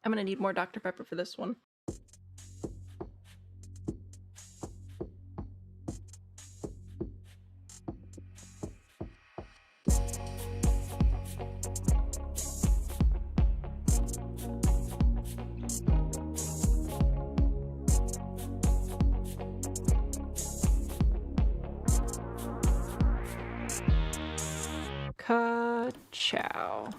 I'm gonna need more Dr. Pepper for this one. Ka-chow.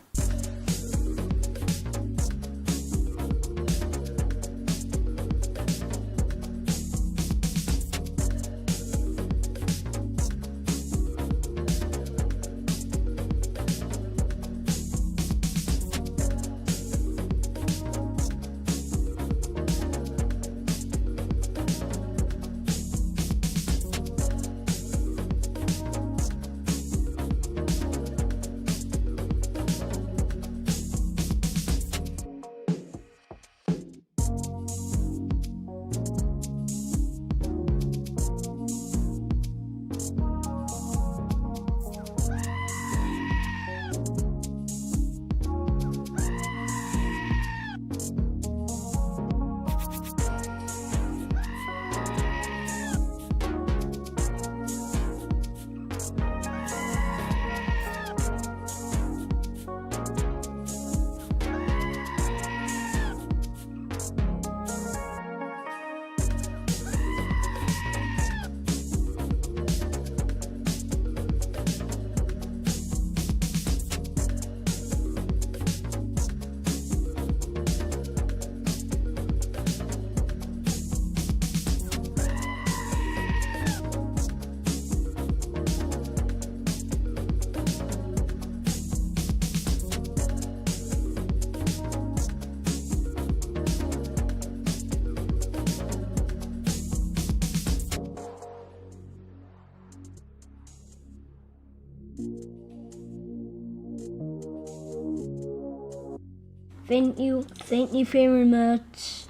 Thank you very much.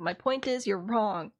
My point is, you're wrong.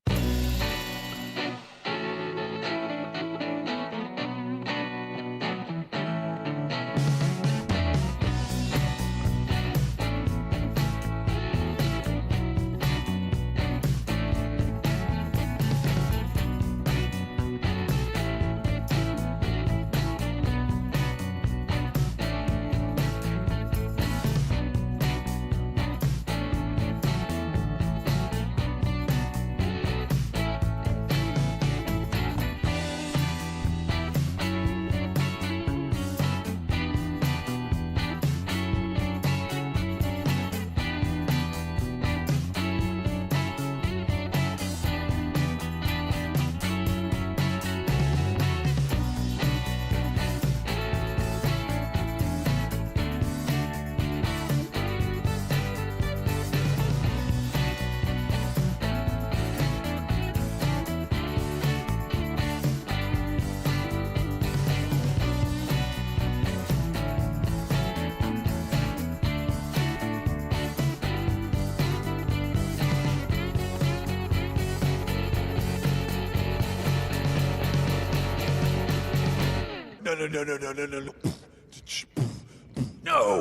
No. No.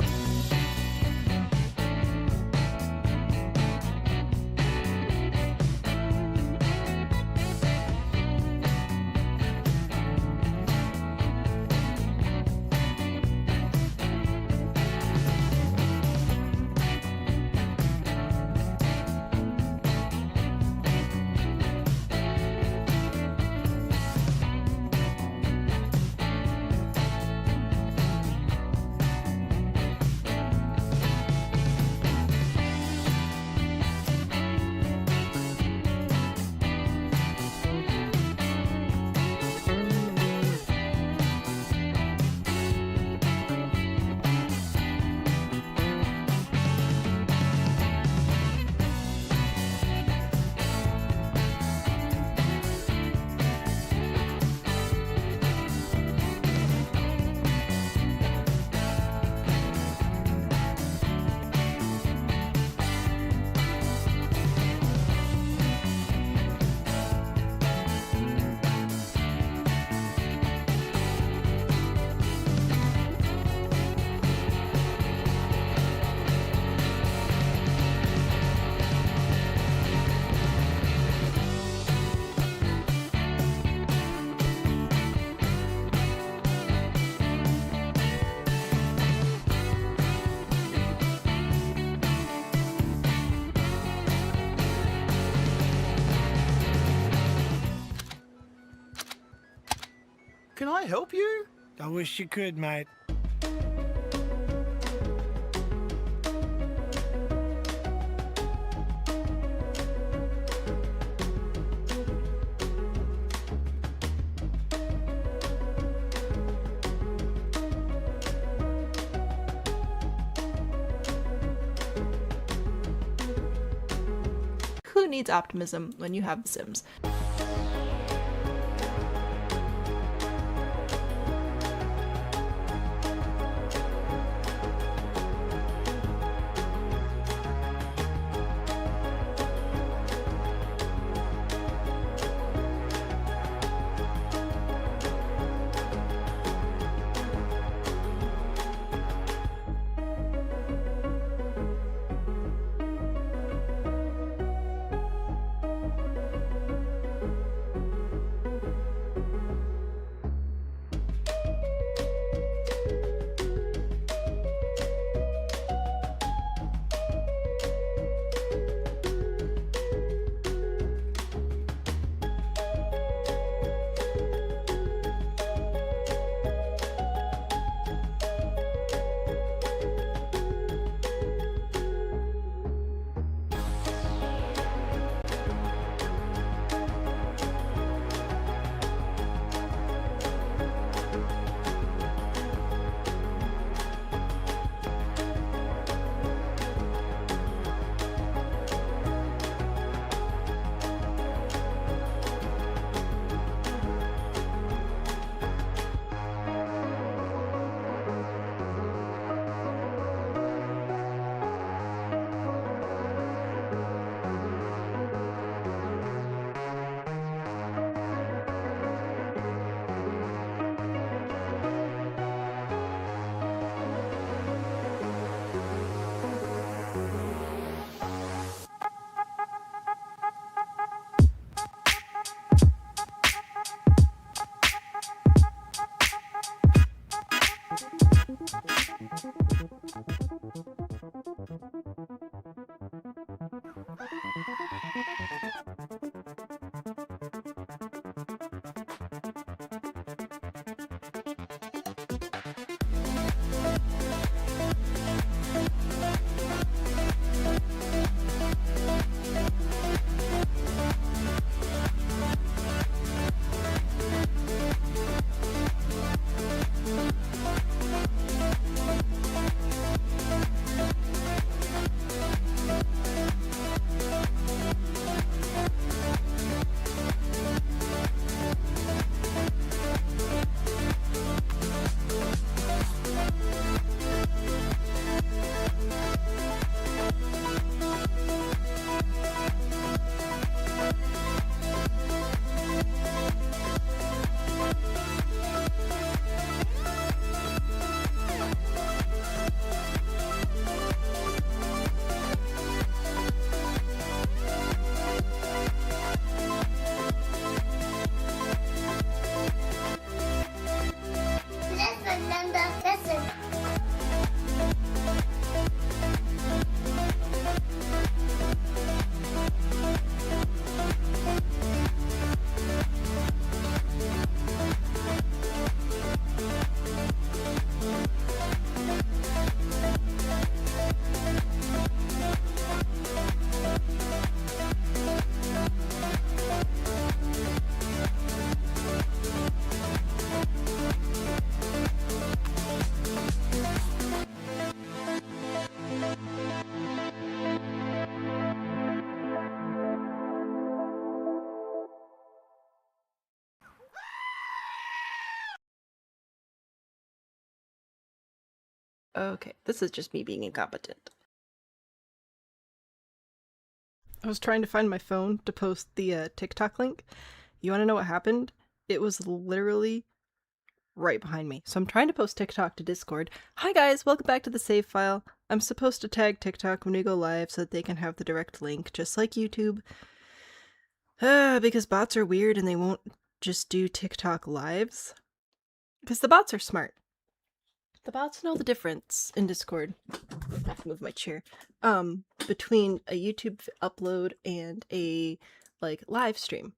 Can I help you? I wish you could, mate. Who needs optimism when you have The Sims? Okay, this is just me being incompetent. I was trying to find my phone to post the TikTok link. You want to know what happened? It was literally right behind me. So I'm trying to post TikTok to Discord. Hi guys, welcome back to the save file. I'm supposed to tag TikTok when we go live so that they can have the direct link, just like YouTube. Because bots are weird and they won't just do TikTok lives. Because the bots are smart. The bots know the difference in Discord. I have to move my chair. Between a YouTube upload and a live stream.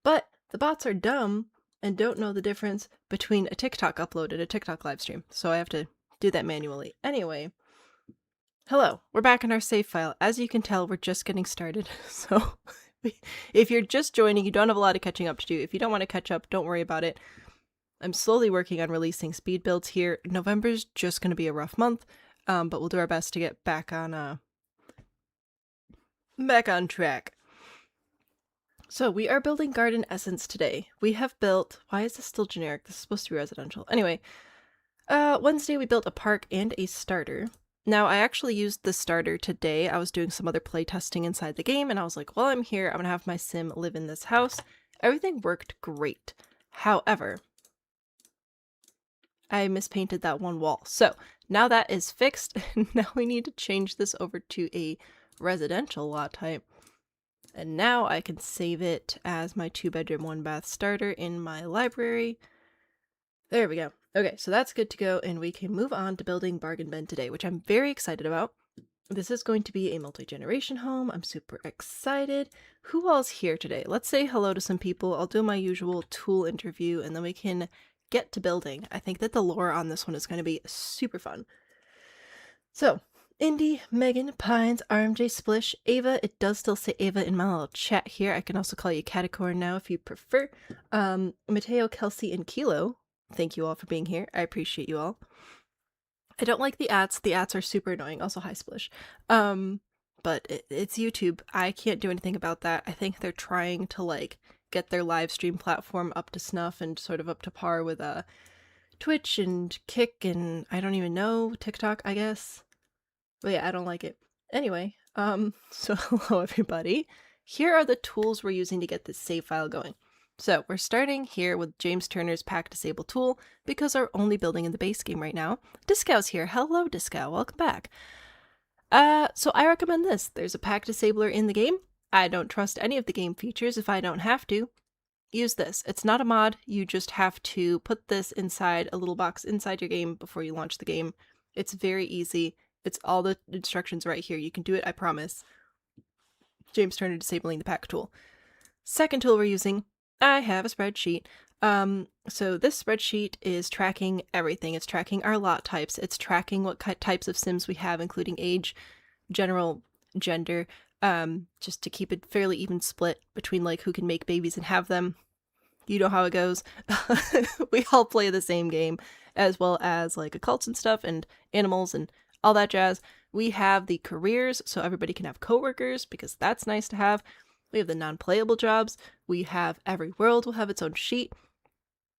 But the bots are dumb and don't know the difference between a TikTok upload and a TikTok live stream, so I have to do that manually. Anyway, hello, we're back in our save file. As you can tell, we're just getting started, so if you're just joining, you don't have a lot of catching up to do. If you don't want to catch up, don't worry about it. I'm slowly working on releasing speed builds here. November's just going to be a rough month, but we'll do our best to get back on track. So we are building Garden Essence today. We have built... Why is this still generic? This is supposed to be residential. Anyway, Wednesday we built a park and a starter. Now, I actually used the starter today. I was doing some other play testing inside the game, and I was like, while I'm here, I'm going to have my sim live in this house. Everything worked great. However, I mispainted that one wall. So now that is fixed. Now we need to change this over to a residential lot type. And now I can save it as my 2-bedroom, 1-bath starter in my library. There we go. Okay, so that's good to go, and we can move on to building Bargain Bin today, which I'm very excited about. This is going to be a multi-generation home. I'm super excited. Who all's here today? Let's say hello to some people. I'll do my usual tool interview, and then we can get to building. I think that the lore on this one is going to be super fun. So, Indy, Megan, Pines, RMJ, Splish, Ava. It does still say Ava in my little chat here. I can also call you Catacorn now if you prefer. Mateo, Kelsey, and Kilo. Thank you all for being here. I appreciate you all. I don't like the ads. The ads are super annoying. Also, hi, Splish. But it's YouTube. I can't do anything about that. I think they're trying to, like, get their live stream platform up to snuff and sort of up to par with Twitch and Kick and I don't even know, TikTok, I guess. But yeah, I don't like it. Anyway, so hello everybody. Here are the tools we're using to get this save file going. So we're starting here with James Turner's Pack Disable tool because we're only building in the base game right now. Discow's here. Hello, Discow. Welcome back. So I recommend this. There's a Pack Disabler in the game. I don't trust any of the game features if I don't have to. Use this. It's not a mod. You just have to put this inside a little box inside your game before you launch the game. It's very easy. It's all the instructions right here. You can do it, I promise. James Turner disabling the pack tool. Second tool we're using, I have a spreadsheet. So this spreadsheet is tracking everything. It's tracking our lot types. It's tracking what types of Sims we have, including age, general, gender, just to keep it fairly even split between like who can make babies and have them. You know how it goes. We all play the same game, as well as like occults and stuff and animals and all that jazz. We have the careers, so everybody can have coworkers because that's nice to have. We have the non-playable jobs. We have every world will have its own sheet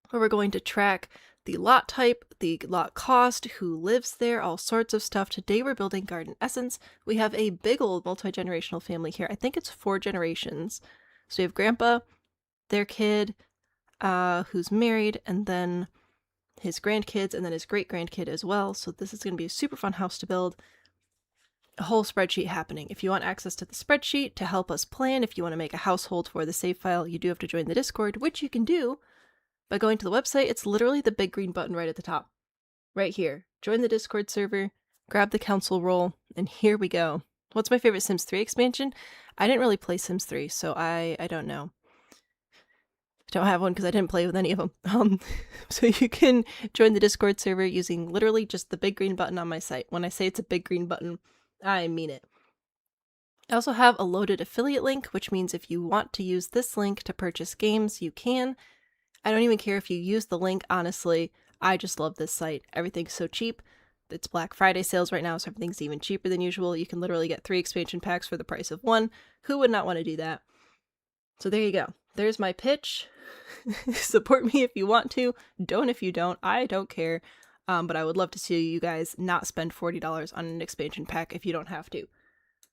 where we're going to track the lot type, the lot cost, who lives there, all sorts of stuff. Today we're building Garden Essence. We have a big old multi-generational family here. I think it's 4 generations. So we have Grandpa, their kid, who's married, and then his grandkids, and then his great-grandkid as well. So this is going to be a super fun house to build. A whole spreadsheet happening. If you want access to the spreadsheet to help us plan, if you want to make a household for the save file, you do have to join the Discord, which you can do by going to the website. It's literally the big green button right at the top. Right here. Join the Discord server, grab the council role, and here we go. What's my favorite Sims 3 expansion? I didn't really play Sims 3, so I don't know. I don't have one because I didn't play with any of them. So you can join the Discord server using literally just the big green button on my site. When I say it's a big green button, I mean it. I also have a loaded affiliate link, which means if you want to use this link to purchase games, you can. I don't even care if you use the link, honestly. I just love this site. Everything's so cheap. It's Black Friday sales right now, so everything's even cheaper than usual. You can literally get 3 expansion packs for the price of 1. Who would not want to do that? So there you go. There's my pitch. Support me if you want to. Don't if you don't. I don't care. But I would love to see you guys not spend $40 on an expansion pack if you don't have to.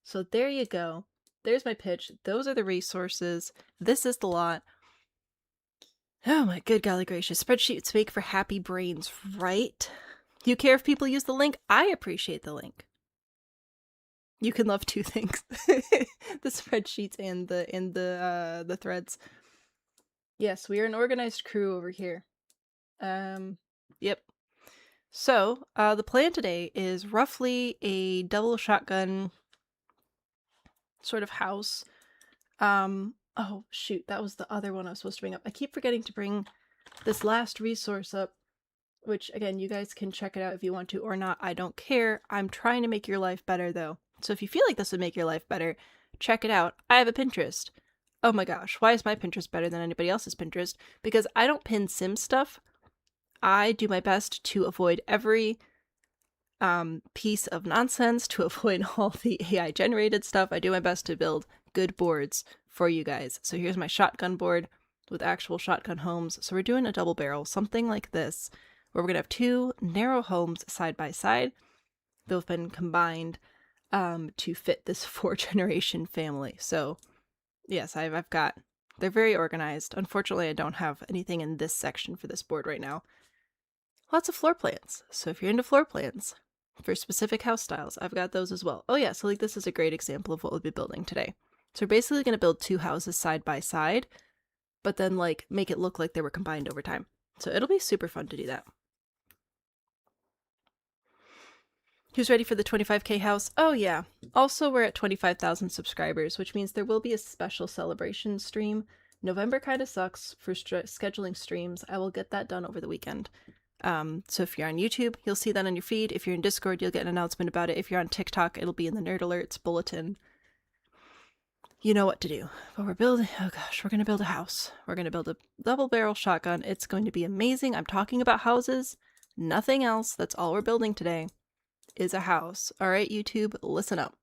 So there you go. There's my pitch. Those are the resources. This is the lot. Oh my good golly gracious. Spreadsheets make for happy brains, right? You care if people use the link? I appreciate the link. You can love 2 things. The spreadsheets and the threads. Yes, we are an organized crew over here. Yep. So, the plan today is roughly a double shotgun sort of house. Oh shoot, that was the other one I was supposed to bring up. I keep forgetting to bring this last resource up, which again, you guys can check it out if you want to or not. I don't care. I'm trying to make your life better though. So if you feel like this would make your life better, check it out. I have a Pinterest. Oh my gosh, why is my Pinterest better than anybody else's Pinterest? Because I don't pin sim stuff. I do my best to avoid every piece of nonsense, to avoid all the AI generated stuff. I do my best to build good boards for you guys. So here's my shotgun board with actual shotgun homes. So we're doing a double barrel, something like this, where we're gonna have two narrow homes side by side. They've been combined to fit this 4-generation family. So yes, I've got, they're very organized. Unfortunately, I don't have anything in this section for this board right now. Lots of floor plans. So if you're into floor plans for specific house styles, I've got those as well. Oh yeah, so like this is a great example of what we'll be building today. So we're basically going to build two houses side by side, but then like make it look like they were combined over time. So it'll be super fun to do that. Who's ready for the 25K house? Oh yeah. Also, we're at 25,000 subscribers, which means there will be a special celebration stream. November kind of sucks for scheduling streams. I will get that done over the weekend. So if you're on YouTube, you'll see that on your feed. If you're in Discord, you'll get an announcement about it. If you're on TikTok, it'll be in the Nerd Alerts bulletin. You know what to do. But we're building, oh gosh, we're going to build a house. We're going to build a double barrel shotgun. It's going to be amazing. I'm talking about houses, nothing else. That's all we're building today is a house. All right, YouTube, listen up.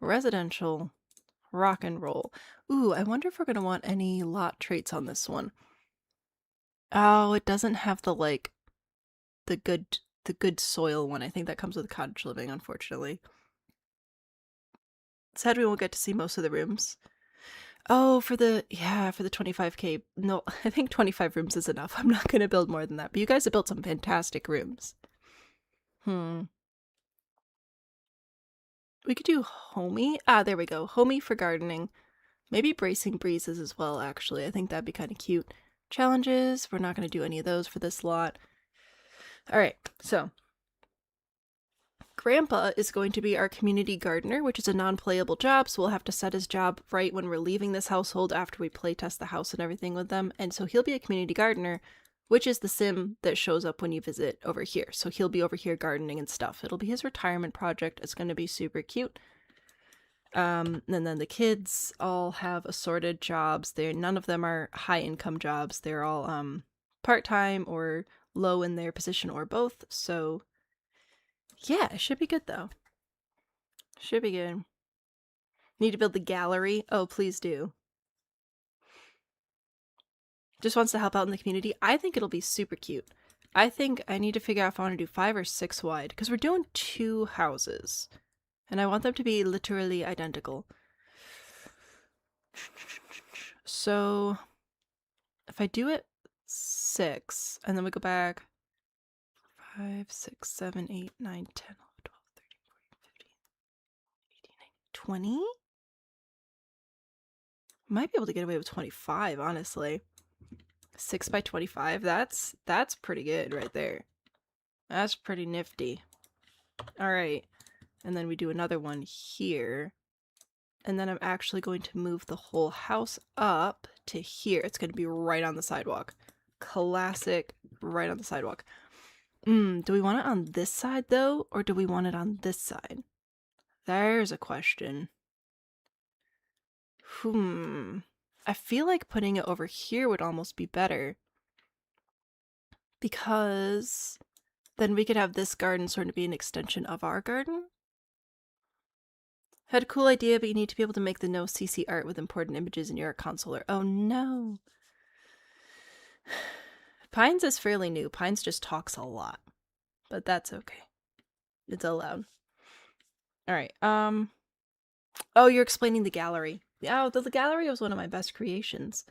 Residential, rock and roll. Ooh, I wonder if we're going to want any lot traits on this one. Oh, it doesn't have the like the good soil one. I think that comes with cottage living, unfortunately. Sad we won't get to see most of the rooms. Oh, for the 25K. No, I think 25 rooms is enough. I'm not going to build more than that. But you guys have built some fantastic rooms. We could do homey. Ah, there we go. Homey for gardening. Maybe bracing breezes as well, actually. I think that'd be kind of cute. Challenges. We're not going to do any of those for this lot. All right, so Grandpa is going to be our community gardener, which is a non-playable job, so we'll have to set his job right when we're leaving this household after we playtest the house and everything with them. And so he'll be a community gardener, which is the sim that shows up when you visit over here. So he'll be over here gardening and stuff. It'll be his retirement project. It's going to be super cute. And then the kids all have assorted jobs. None of them are high income jobs. They're all part-time or low in their position or both. So yeah, it should be good though. Should be good. Need to build the gallery? Oh, please do. Just wants to help out in the community. I think it'll be super cute. I think I need to figure out if I want to do 5 or 6 wide, because we're doing 2 houses. And I want them to be literally identical. So if I do it 6, and then we go back 5, 6, 7, 8, 9, 10, 11, 12, 13, 14, 15, 18, 19, 20? Might be able to get away with 25, honestly. 6 by 25, that's pretty good right there. That's pretty nifty. All right, and then we do another one here. And then I'm actually going to move the whole house up to here. It's going to be right on the sidewalk. Classic, right on the sidewalk. Do we want it on this side, though? Or do we want it on this side? There's a question. I feel like putting it over here would almost be better. Because then we could have this garden sort of be an extension of our garden. Had a cool idea, but you need to be able to make the no CC art with important images in your art console. Oh no. Pines is fairly new. Pines just talks a lot. But that's okay. It's allowed. Alright, oh, you're explaining the gallery. Oh, the gallery was one of my best creations.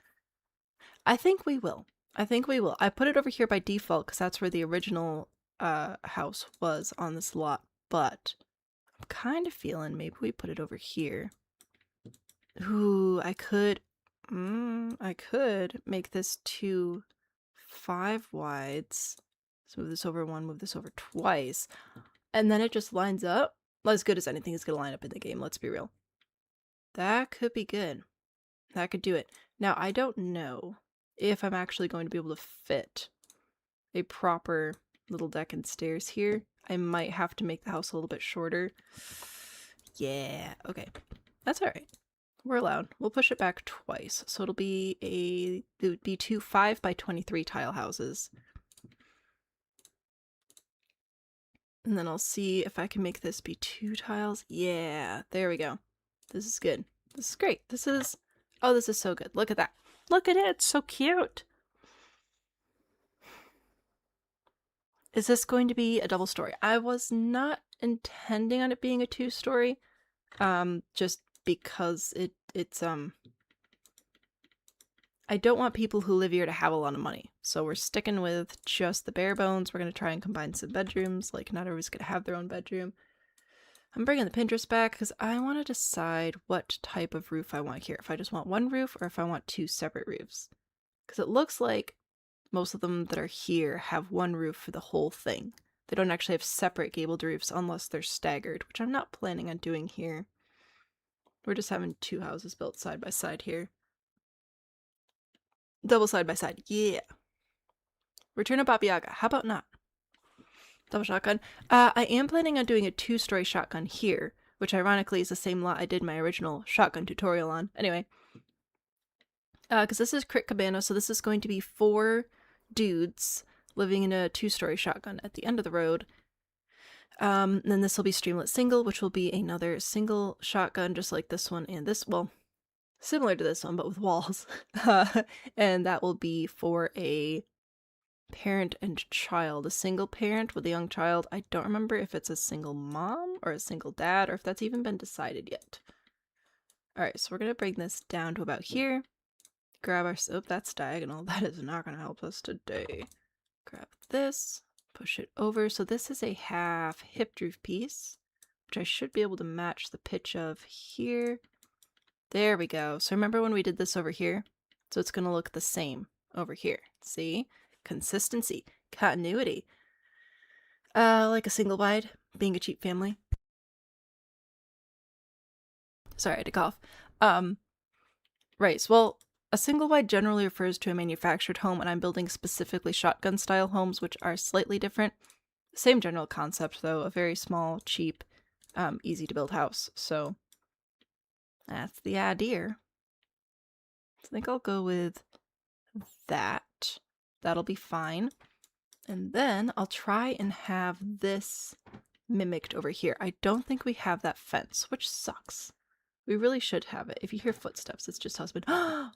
I think we will. I put it over here by default because that's where the original house was on this lot, but I'm kind of feeling maybe we put it over here. Ooh, I could make this 2 5 wides. Let's move this over 1, move this over twice, and then it just lines up. Well, as good as anything is going to line up in the game, let's be real. That could be good. That could do it. Now, I don't know if I'm actually going to be able to fit a proper little deck and stairs here, I might have to make the house a little bit shorter. Yeah, okay. That's alright. We're allowed. We'll push it back twice. So it would be two 5 by 23 tile houses. And then I'll see if I can make this be 2 tiles. Yeah, there we go. This is good. This is great. Oh, this is so good. Look at that. Look at it. It's so cute. Is this going to be a double story? I was not intending on it being a 2-story. Just because it's I don't want people who live here to have a lot of money. So we're sticking with just the bare bones. We're going to try and combine some bedrooms. Like, not everyone's going to have their own bedroom. I'm bringing the Pinterest back because I want to decide what type of roof I want here. If I just want one roof or if I want 2 separate roofs. Because it looks like most of them that are here have one roof for the whole thing. They don't actually have separate gabled roofs unless they're staggered, which I'm not planning on doing here. We're just having 2 houses built side by side here. Double side by side, yeah. Return of Baba Yaga, how about not? Double shotgun. I am planning on doing a 2-story shotgun here, which ironically is the same lot I did my original shotgun tutorial on. Anyway. Because this is Crit Cabana, so this is going to be 4 dudes living in a 2-story shotgun at the end of the road. Then this will be Streamlet Single, which will be another single shotgun, just like this one and this, well, similar to this one, but with walls. And that will be for a parent and child. A single parent with a young child. I don't remember if it's a single mom or a single dad, or if that's even been decided yet. Alright, so we're going to bring this down to about here. Grab our... Oh, that's diagonal. That is not going to help us today. Grab this. Push it over. So this is a half hipped roof piece, which I should be able to match the pitch of here. There we go. So remember when we did this over here? So it's going to look the same over here. See? Consistency. Continuity. Like a single wide, being a cheap family. Sorry, I had to cough. Right, so, well, a single wide generally refers to a manufactured home, and I'm building specifically shotgun style homes, which are slightly different. Same general concept, though. A very small, cheap, easy to build house. So that's the idea. I think I'll go with that. That'll be fine. And then I'll try and have this mimicked over here. I don't think we have that fence, which sucks. We really should have it. If you hear footsteps, it's just husband.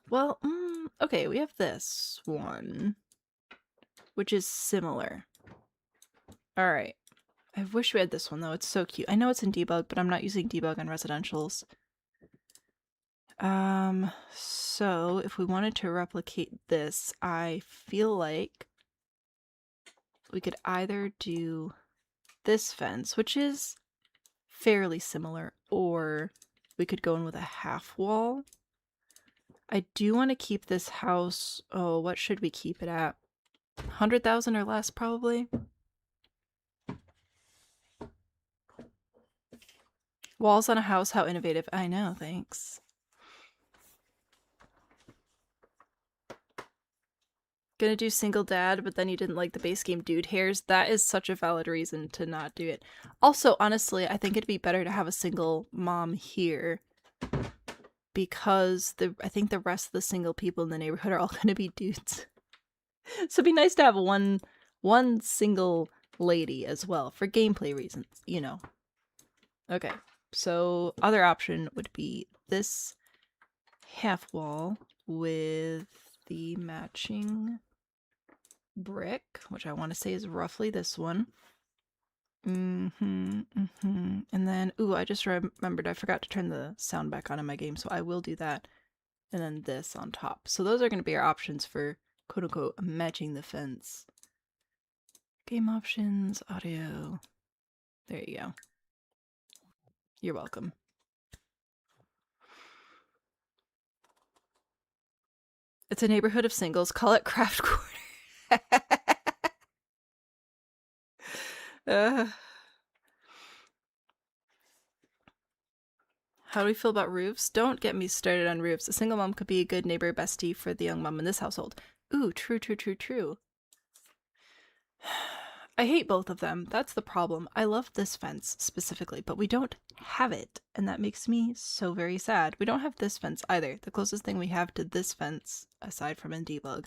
Well, okay, we have this one, which is similar. Alright. I wish we had this one, though. It's so cute. I know it's in debug, but I'm not using debug on residentials. So if we wanted to replicate this, I feel like we could either do this fence, which is fairly similar, or we could go in with a half wall. I do want to keep this house... Oh, what should we keep it at? 100,000 or less, probably? Walls on a house, how innovative. I know, thanks. Gonna do single dad, but then you didn't like the base game dude hairs. That is such a valid reason to not do it. Also, honestly, I think it'd be better to have a single mom here, because I think the rest of the single people in the neighborhood are all gonna be dudes. So it'd be nice to have one single lady as well, for gameplay reasons, you know. Okay, so other option would be this half wall with the matching brick, which I want to say is roughly this one. And then, ooh, I just remembered I forgot to turn the sound back on in my game, so I will do that. And then this on top. So those are going to be our options for quote-unquote matching the fence. Game options, audio. There you go. You're welcome. It's a neighborhood of singles. Call it Craft Quarter. How do we feel about roofs? Don't get me started on roofs. A single mom could be a good neighbor bestie for the young mom in this household. Ooh, true, true, true, true. I hate both of them. That's the problem. I love this fence specifically, but we don't have it, and that makes me so very sad. We don't have this fence either. The closest thing we have to this fence, aside from in debug,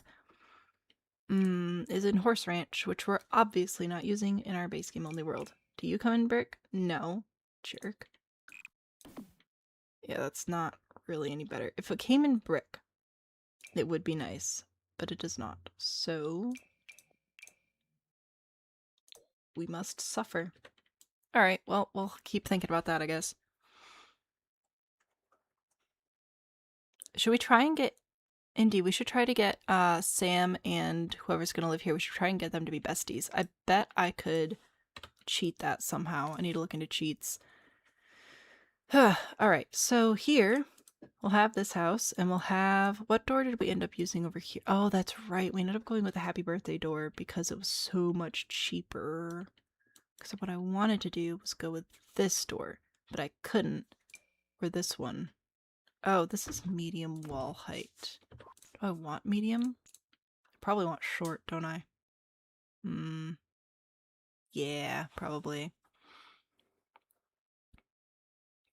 is in Horse Ranch, which we're obviously not using in our base game only world. Do you come in brick? No. Jerk. Yeah, that's not really any better. If it came in brick, it would be nice, but it does not. So we must suffer. Alright, well, we'll keep thinking about that, I guess. Should we try and get... Indeed, we should try to get Sam and whoever's gonna live here, we should try and get them to be besties. I bet I could cheat that somehow. I need to look into cheats. Alright, so here we'll have this house, and we'll have... What door did we end up using over here? Oh, that's right. We ended up going with the happy birthday door because it was so much cheaper. Because what I wanted to do was go with this door, but I couldn't. Or this one. Oh, this is medium wall height. Do I want medium? I probably want short, don't I? Yeah, probably.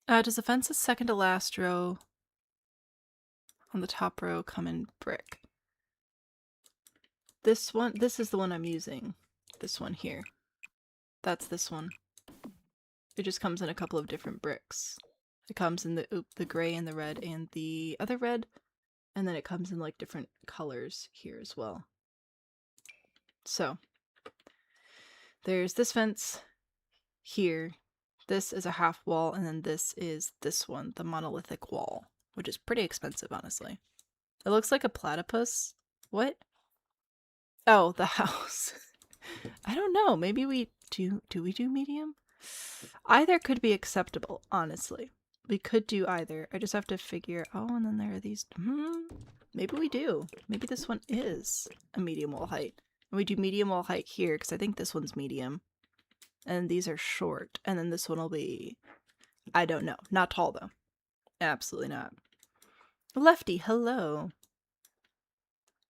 Does the fence's second to last row on the top row come in brick? This one, this is the one I'm using. This one here. That's this one. It just comes in a couple of different bricks. It comes in the gray and the red and the other red, and then it comes in like different colors here as well. So there's this fence here. This is a half wall, and then this is this one, the monolithic wall, which is pretty expensive, honestly. It looks like a platypus. What? Oh, the house. I don't know. Maybe we do we do medium? Either could be acceptable, honestly. We could do either. I just have to figure... Oh, and then there are these... Maybe we do. Maybe this one is a medium wall height. And we do medium wall height here, because I think this one's medium. And these are short. And then this one will be... I don't know. Not tall, though. Absolutely not. Lefty, hello.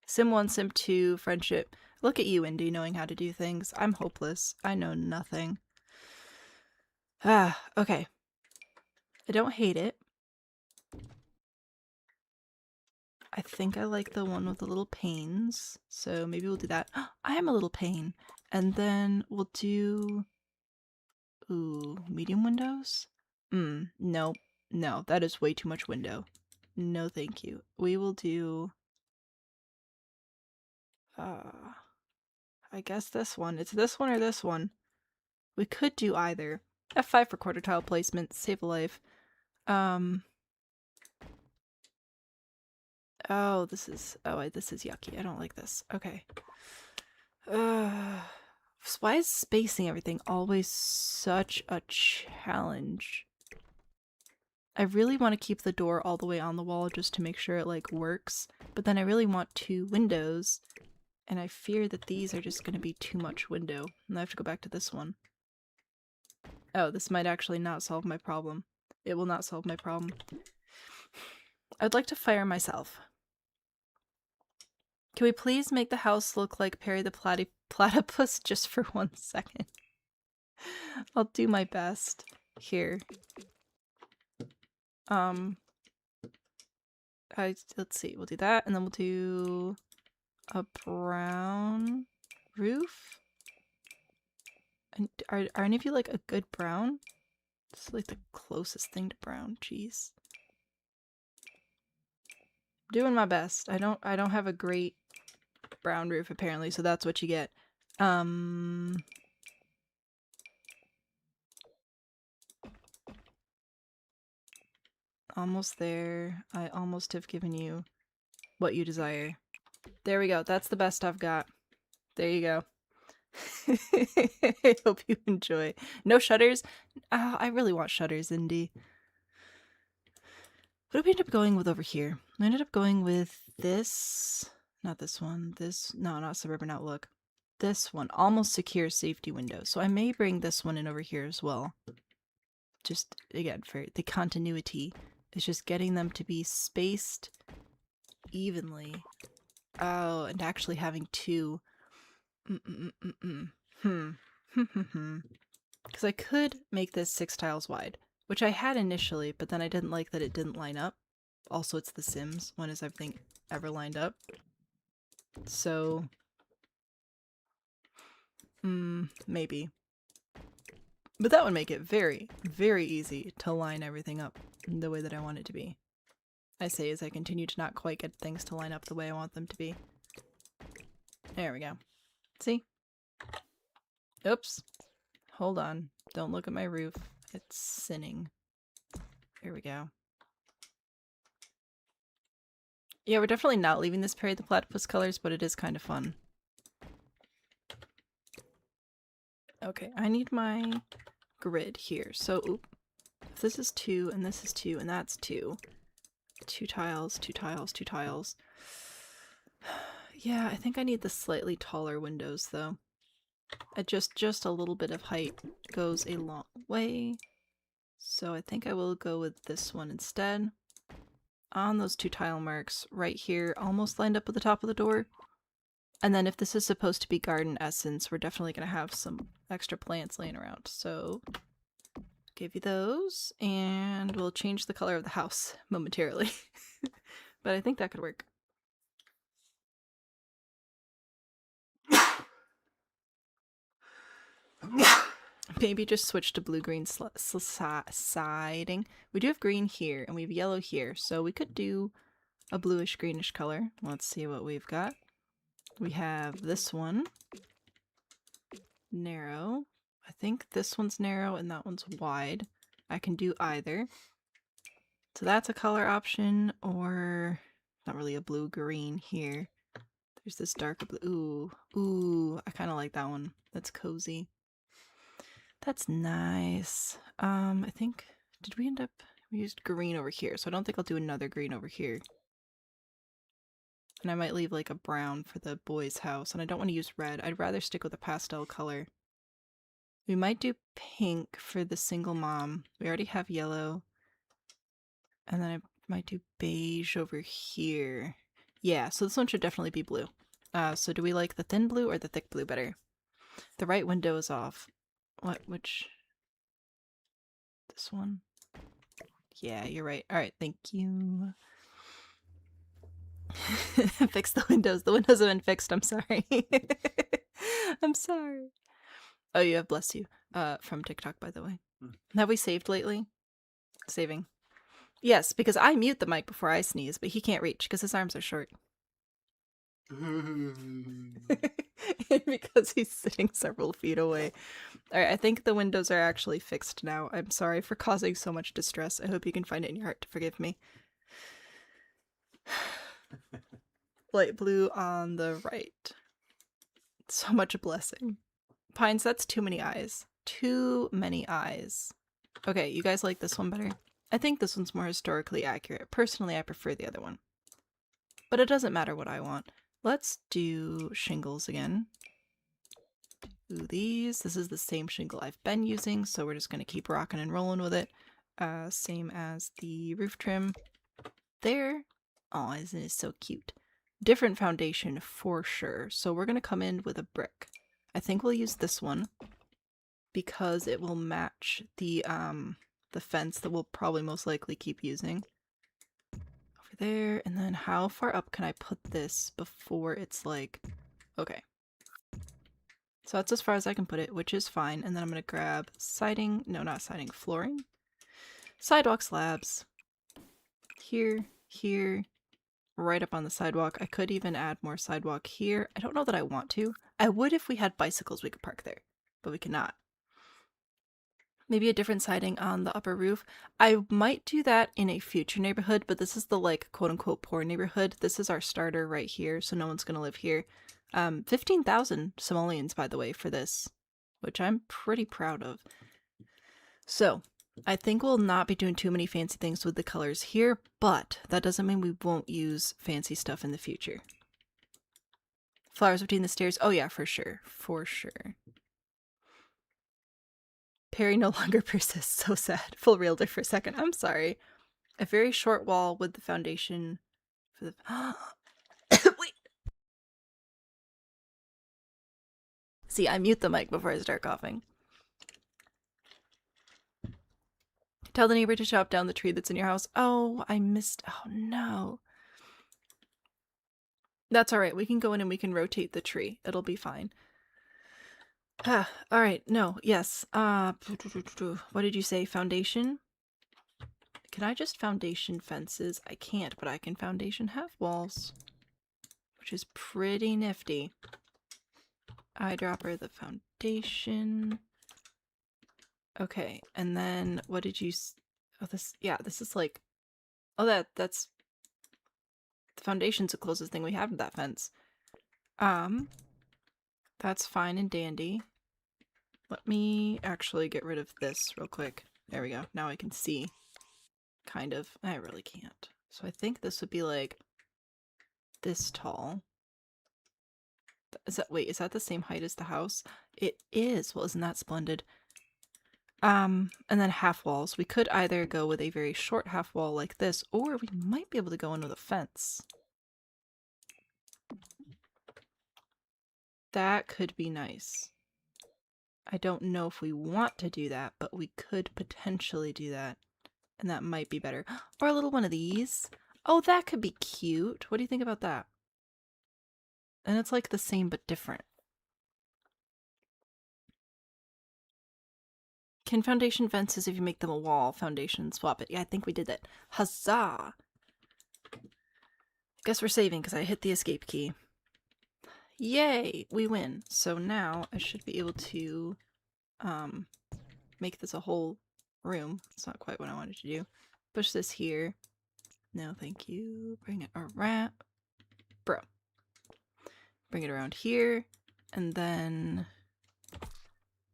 Sim 1, Sim 2, friendship. Look at you, Indy, knowing how to do things. I'm hopeless. I know nothing. Okay. I don't hate it. I think I like the one with the little panes, so maybe we'll do that. I am a little pane. And then we'll do... Ooh, medium windows? No. No, that is way too much window. No thank you. We will do... I guess this one. It's this one or this one. We could do either. F5 for quarter tile placement, save a life. Oh, this is yucky. I don't like this. Okay. Why is spacing everything always such a challenge? I really want to keep the door all the way on the wall just to make sure it, like, works. But then I really want 2 windows. And I fear that these are just going to be too much window. And I have to go back to this one. Oh, this might actually not solve my problem. It will not solve my problem. I'd like to fire myself. Can we please make the house look like Perry the Platypus just for 1 second? I'll do my best. Here. Let's see, we'll do that, and then we'll do a brown roof. And are any of you like a good brown? This is like the closest thing to brown. Jeez. Doing my best. I don't have a great brown roof apparently, so that's what you get. Almost there. I almost have given you what you desire. There we go. That's the best I've got. There you go. I hope you enjoy. No shutters? I really want shutters, Indy. What did we end up going with over here? We ended up going with this. Not this one. This. No, not Suburban Outlook. This one. Almost secure safety window. So I may bring this one in over here as well. just, again, for the continuity, is just getting them to be spaced evenly. Oh, and actually having two. Because I could make this 6 tiles wide, which I had initially, but then I didn't like that it didn't line up. Also, it's The Sims. When has everything ever lined up? So, maybe. But that would make it very, very easy to line everything up the way that I want it to be. I say as I continue to not quite get things to line up the way I want them to be. There we go. See? Oops. Hold on. Don't look at my roof. It's sinning. There we go. Yeah, we're definitely not leaving this Perry the Platypus colors, but it is kind of fun. Okay, I need my grid here. So, if this is 2, and this is 2, and that's 2. 2 tiles, 2 tiles, 2 tiles. Yeah, I think I need the slightly taller windows, though. Just a little bit of height goes a long way. So I think I will go with this one instead. On those 2 tile marks right here, almost lined up with the top of the door. And then if this is supposed to be garden essence, we're definitely going to have some extra plants laying around. So give you those, and we'll change the color of the house momentarily. But I think that could work. Maybe just switch to blue-green siding. We do have green here, and we have yellow here, so we could do a bluish-greenish color. Let's see what we've got. We have this one. Narrow. I think this one's narrow and that one's wide. I can do either. So that's a color option, or not really a blue-green here. There's this darker blue. Ooh, I kind of like that one. That's cozy. That's nice. I think, did we end up, we used green over here, so I don't think I'll do another green over here. And I might leave like a brown for the boys' house, and I don't want to use red. I'd rather stick with a pastel color. We might do pink for the single mom. We already have yellow. And then I might do beige over here. Yeah, so this one should definitely be blue. So do we like the thin blue or the thick blue better? The right window is off. Which? This one? Yeah, you're right. Alright, thank you. Fix the windows. The windows have been fixed, I'm sorry. I'm sorry. Oh, you have bless you. From TikTok, by the way. Have we saved lately? Saving. Yes, because I mute the mic before I sneeze, but he can't reach because his arms are short. Because he's sitting several feet away. Alright, I think the windows are actually fixed now. I'm sorry for causing so much distress. I hope you can find it in your heart to forgive me. Light blue on the right. So much blessing. Pines, that's too many eyes. Too many eyes. Okay, you guys like this one better? I think this one's more historically accurate. Personally, I prefer the other one. But it doesn't matter what I want. Let's do shingles again. Do these. This is the same shingle I've been using, so we're just going to keep rocking and rolling with it. Same as the roof trim. There. Oh, isn't it so cute? Different foundation for sure. So we're going to come in with a brick. I think we'll use this one because it will match the fence that we'll probably most likely keep using. Over there, and then how far up can I put this before it's like... Okay. So that's as far as I can put it, which is fine. And then I'm going to grab siding. No, not siding. Flooring. Sidewalk slabs. Here, here, right up on the sidewalk. I could even add more sidewalk here. I don't know that I want to. I would if we had bicycles we could park there, but we cannot. Maybe a different siding on the upper roof. I might do that in a future neighborhood, but this is the like quote-unquote poor neighborhood. This is our starter right here, so no one's going to live here. 15,000 simoleons, by the way, for this, which I'm pretty proud of. So, I think we'll not be doing too many fancy things with the colors here, but that doesn't mean we won't use fancy stuff in the future. Flowers between the stairs. Oh yeah, for sure. For sure. Perry no longer persists. So sad. Full realtor for a second. I'm sorry. A very short wall with the foundation for the... Wait. See, I mute the mic before I start coughing. Tell the neighbor to chop down the tree that's in your house. Oh, I missed... Oh, no. That's alright. We can go in and we can rotate the tree. It'll be fine. Alright. No. Yes. What did you say? Foundation? Can I just foundation fences? I can't, but I can foundation half walls. Which is pretty nifty. Eyedropper the foundation. Okay, and then what did you... Oh, this... Yeah, this is like... Oh, that's... The foundation's the closest thing we have to that fence. That's fine and dandy. Let me actually get rid of this real quick. There we go. Now I can see. Kind of. I really can't. So I think this would be like this tall. Is that, wait, is that the same height as the house? It is. Well, isn't that splendid? And then half walls. We could either go with a very short half wall like this, or we might be able to go in with a fence. That could be nice. I don't know if we want to do that, but we could potentially do that. And that might be better. Or a little one of these. Oh, that could be cute. What do you think about that? And it's like the same but different. Can foundation fences, if you make them a wall, foundation swap it? Yeah, I think we did that. Huzzah! Guess we're saving because I hit the escape key. Yay! We win. So now I should be able to make this a whole room. It's not quite what I wanted to do. Push this here. No, thank you. Bring it around. Bro. Bring it around here. And then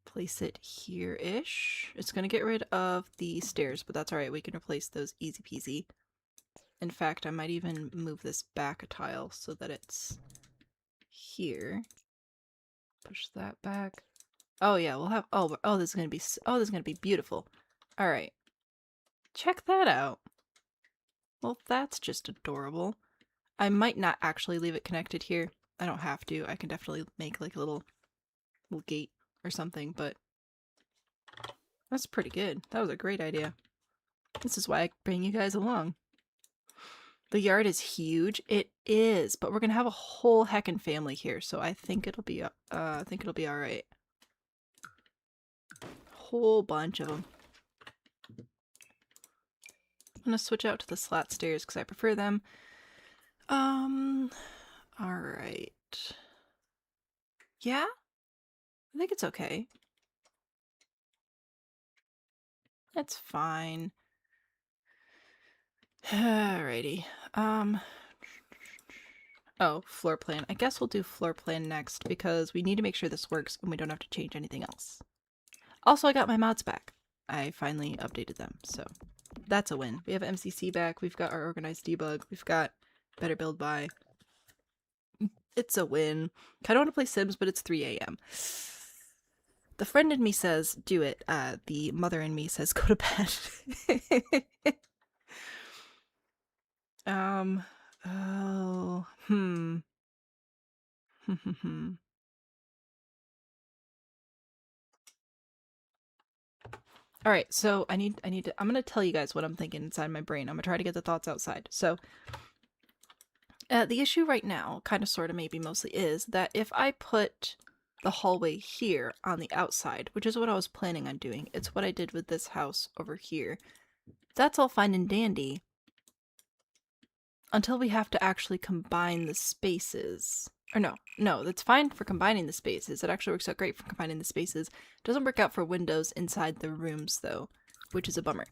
place it here-ish. It's going to get rid of the stairs, but that's alright. We can replace those easy peasy. In fact, I might even move this back a tile so that it's here. Push that back. Oh yeah, we'll have... Oh, this is going to be... Oh, this is going to be beautiful. Alright. Check that out. Well, that's just adorable. I might not actually leave it connected here. I don't have to. I can definitely make like a little gate or something, but that's pretty good. That was a great idea. This is why I bring you guys along. The yard is huge. It is, but we're gonna have a whole heckin' family here, so I think it'll be all right. Whole bunch of them. I'm gonna switch out to the slat stairs because I prefer them. All right. Yeah, I think it's okay. It's fine. Alrighty. Oh, floor plan. I guess we'll do floor plan next because we need to make sure this works and we don't have to change anything else. Also, I got my mods back. I finally updated them, so that's a win. We have MCC back. We've got our organized debug. We've got better build by. It's a win. I don't want to play Sims, but it's 3 a.m. The friend in me says, do it. The mother in me says, go to bed. Oh, Alright, so I need to, I'm gonna tell you guys what I'm thinking inside my brain. I'm gonna try to get the thoughts outside. So, the issue right now, kind of, sort of, maybe, mostly, is that if I put the hallway here on the outside, which is what I was planning on doing, it's what I did with this house over here, that's all fine and dandy until we have to actually combine the spaces. Or no, that's fine for combining the spaces. It actually works out great for combining the spaces. It doesn't work out for windows inside the rooms, though, which is a bummer.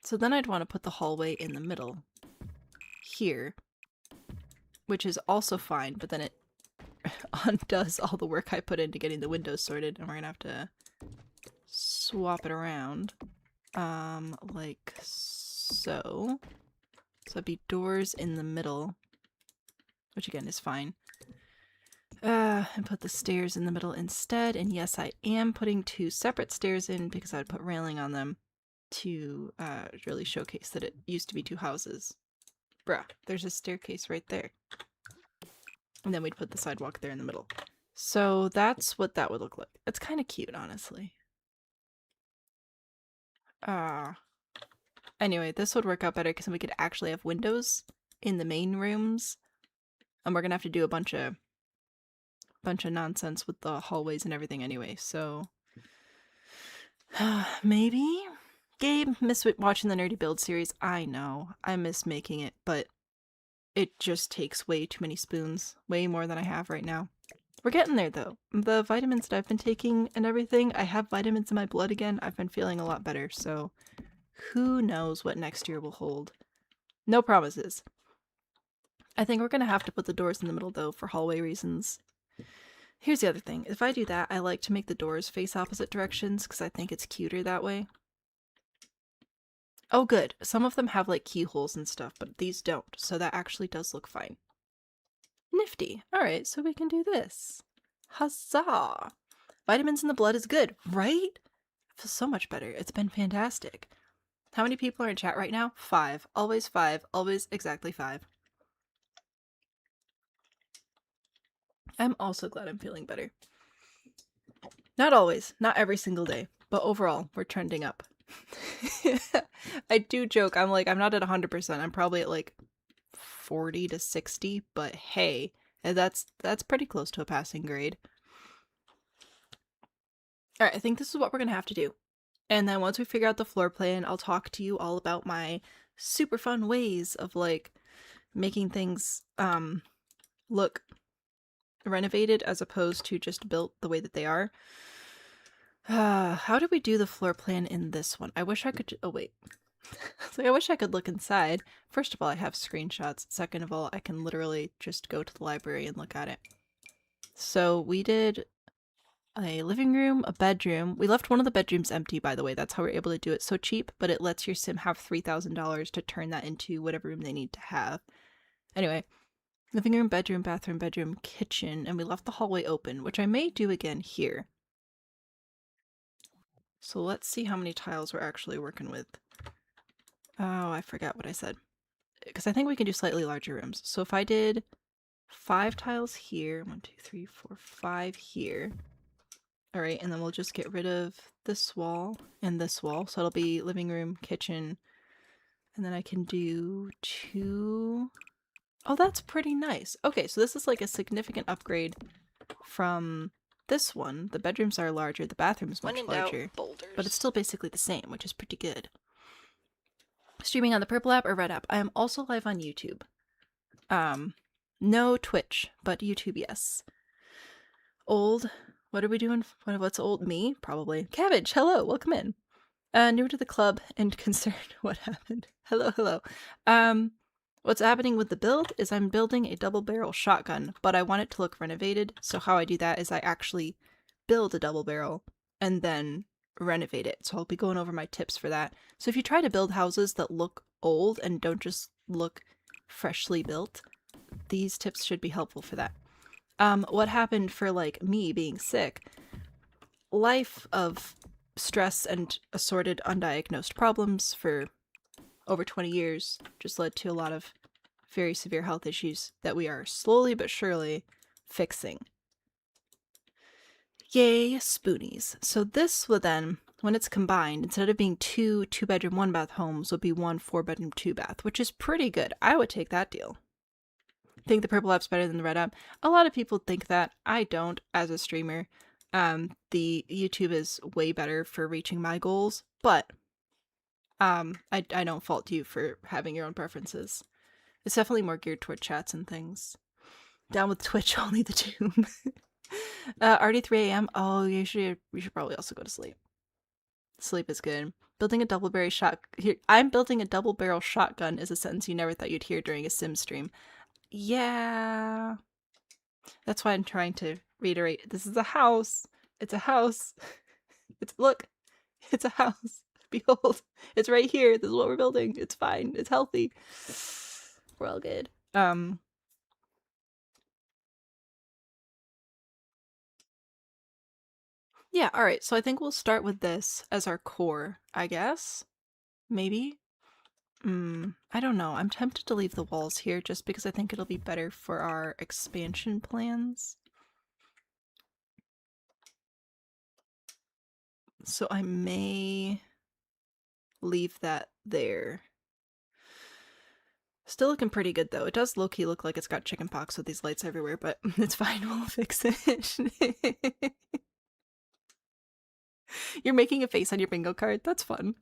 So then I'd want to put the hallway in the middle here, which is also fine, but then it undoes all the work I put into getting the windows sorted, and we're gonna have to swap it around, like so. So it'd be doors in the middle, which again is fine. And put the stairs in the middle instead. And yes, I am putting 2 separate stairs in because I would put railing on them to really showcase that it used to be 2 houses. Bruh, there's a staircase right there. And then we'd put the sidewalk there in the middle. So that's what that would look like. It's kind of cute, honestly. Anyway, this would work out better because then we could actually have windows in the main rooms. And we're gonna have to do a bunch of nonsense with the hallways and everything anyway, so maybe? Gabe, miss watching the Nerdy Build series. I know. I miss making it, but it just takes way too many spoons. Way more than I have right now. We're getting there, though. The vitamins that I've been taking and everything, I have vitamins in my blood again. I've been feeling a lot better, so who knows what next year will hold. No promises. I think we're gonna have to put the doors in the middle, though, for hallway reasons. Here's the other thing. If I do that, I like to make the doors face opposite directions because I think it's cuter that way. Oh, good. Some of them have, like, keyholes and stuff, but these don't, so that actually does look fine. Nifty. Alright, so we can do this. Huzzah! Vitamins in the blood is good, right? I feel so much better. It's been fantastic. How many people are in chat right now? 5. Always 5. Always exactly 5. I'm also glad I'm feeling better. Not always. Not every single day. But overall, we're trending up. I do joke. I'm not at 100%. I'm probably at like 40 to 60. But hey, that's pretty close to a passing grade. Alright, I think this is what we're going to have to do. And then once we figure out the floor plan, I'll talk to you all about my super fun ways of like making things look renovated as opposed to just built the way that they are. How do we do the floor plan in this one? I wish I could. Oh, wait. I wish I could look inside. First of all, I have screenshots. Second of all, I can literally just go to the library and look at it. So we did a living room, a bedroom. We left one of the bedrooms empty, by the way. That's how we're able to do it so cheap, but it lets your sim have $3,000 to turn that into whatever room they need to have. Anyway, living room, bedroom, kitchen, and we left the hallway open, which I may do again here. So let's see how many tiles we're actually working with. Oh, I forgot what I said. Because I think we can do slightly larger rooms. So if I did 5 tiles here, 1, 2, 3, 4, 5 here. Alright, and then we'll just get rid of this wall and this wall. So it'll be living room, kitchen, and then I can do 2. Oh, that's pretty nice. Okay, so this is like a significant upgrade from this one. The bedrooms are larger, the bathroom's much larger, but it's still basically the same, which is pretty good. Streaming on the purple app or red app. I am also live on YouTube. No Twitch, but YouTube, yes. Old. What are we doing? What's old? Me? Probably. Cabbage, hello, welcome in. New to the club and concerned. What happened? Hello. What's happening with the build is I'm building a double barrel shotgun, but I want it to look renovated. So how I do that is I actually build a double barrel and then renovate it. So I'll be going over my tips for that. So if you try to build houses that look old and don't just look freshly built, these tips should be helpful for that. What happened for like me being sick, life of stress and assorted undiagnosed problems for over 20 years just led to a lot of very severe health issues that we are slowly but surely fixing. Yay, spoonies. So this will then, when it's combined, instead of being 2 2-bedroom 1-bath homes, will be 1 4-bedroom 2-bath, which is pretty good. I would take that deal. Think the purple app's better than the red app? A lot of people think that. I don't, as a streamer. The YouTube is way better for reaching my goals, but I don't fault you for having your own preferences. It's definitely more geared toward chats and things. Down with Twitch, only the tomb. Already 3 a.m. Oh, we should probably also go to sleep. Sleep is good. Building a double barrel I'm building a double barrel shotgun is a sentence you never thought you'd hear during a sim stream. Yeah. That's why I'm trying to reiterate. This is a house. It's a house. Look. It's a house. Behold. It's right here. This is what we're building. It's fine. It's healthy. We're all good. Yeah, alright, so I think we'll start with this as our core, I guess? Maybe? I don't know. I'm tempted to leave the walls here just because I think it'll be better for our expansion plans. So I may leave that there. Still looking pretty good though. It does low-key look like it's got chickenpox with these lights everywhere, but it's fine, we'll fix it. You're making a face on your bingo card? That's fun.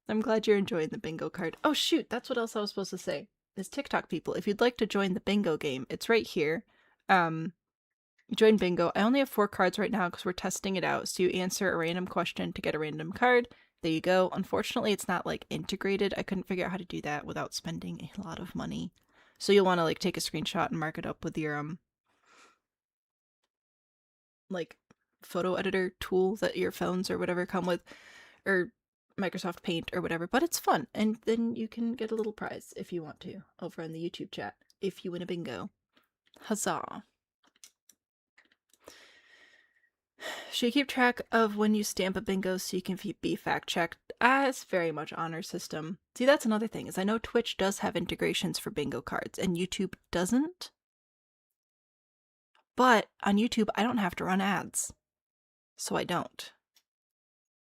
I'm glad you're enjoying the bingo card. Oh shoot, that's what else I was supposed to say. Is TikTok people, if you'd like to join the bingo game, it's right here. Join bingo. I only have 4 cards right now because we're testing it out. So you answer a random question to get a random card. There you go. Unfortunately, it's not like integrated. I couldn't figure out how to do that without spending a lot of money. So you'll want to like take a screenshot and mark it up with your like photo editor tool that your phones or whatever come with, or Microsoft Paint or whatever. But it's fun, and then you can get a little prize if you want to over in the YouTube chat if you win a bingo. Huzzah! Should you keep track of when you stamp a bingo so you can be fact checked? It's very much honor system. See, that's another thing, is I know Twitch does have integrations for bingo cards and YouTube doesn't. But on YouTube, I don't have to run ads. So I don't.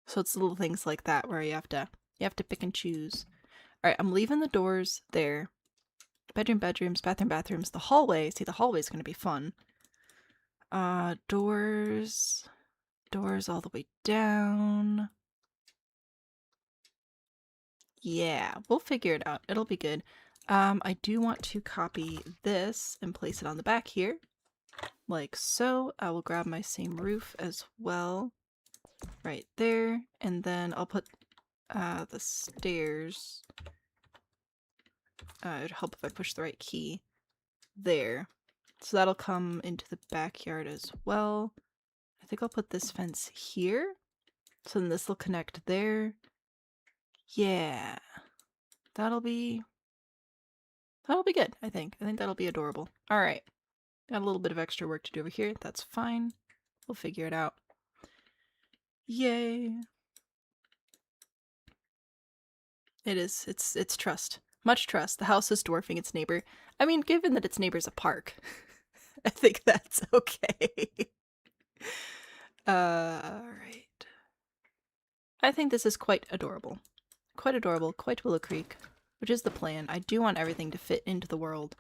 So it's little things like that where you have to pick and choose. Alright, I'm leaving the doors there. Bedroom, bedrooms, bathroom, bathrooms, the hallway. See, the hallway's gonna be fun. Doors all the way down. Yeah, we'll figure it out. It'll be good. I do want to copy this and place it on the back here. Like so. I will grab my same roof as well. Right there. And then I'll put the stairs. It'd help if I push the right key. There. So that'll come into the backyard as well. I think I'll put this fence here. So then this will connect there. Yeah. That'll be good, I think. I think that'll be adorable. Alright. Got a little bit of extra work to do over here. That's fine. We'll figure it out. Yay. It is. It's trust. Much trust. The house is dwarfing its neighbor. I mean, given that its neighbor's a park, I think that's okay. Alright. I think this is quite adorable. Quite adorable. Quite Willow Creek. Which is the plan. I do want everything to fit into the world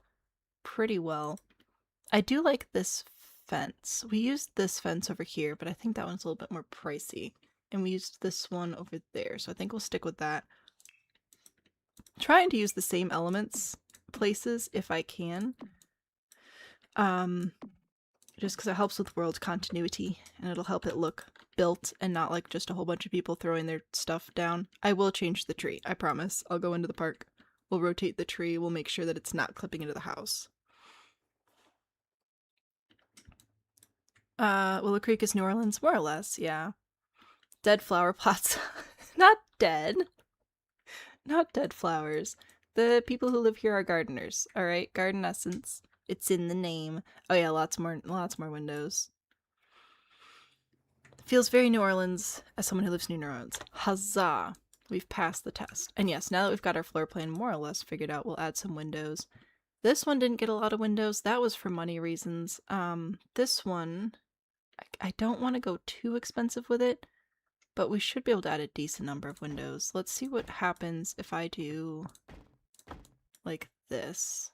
pretty well. I do like this fence. We used this fence over here, but I think that one's a little bit more pricey. And we used this one over there, so I think we'll stick with that. Trying to use the same elements places if I can. Just because it helps with world continuity, and it'll help it look built and not like just a whole bunch of people throwing their stuff down. I will change the tree, I promise. I'll go into the park. We'll rotate the tree. We'll make sure that it's not clipping into the house. Willow Creek is New Orleans, more or less, yeah. Dead flower plots. Not dead. Not dead flowers. The people who live here are gardeners, alright? Garden essence. It's in the name. Oh yeah, lots more windows. Feels very New Orleans as someone who lives in New Orleans. Huzzah! We've passed the test. And yes, now that we've got our floor plan more or less figured out, we'll add some windows. This one didn't get a lot of windows. That was for money reasons. This one, I don't want to go too expensive with it, but we should be able to add a decent number of windows. Let's see what happens if I do like this.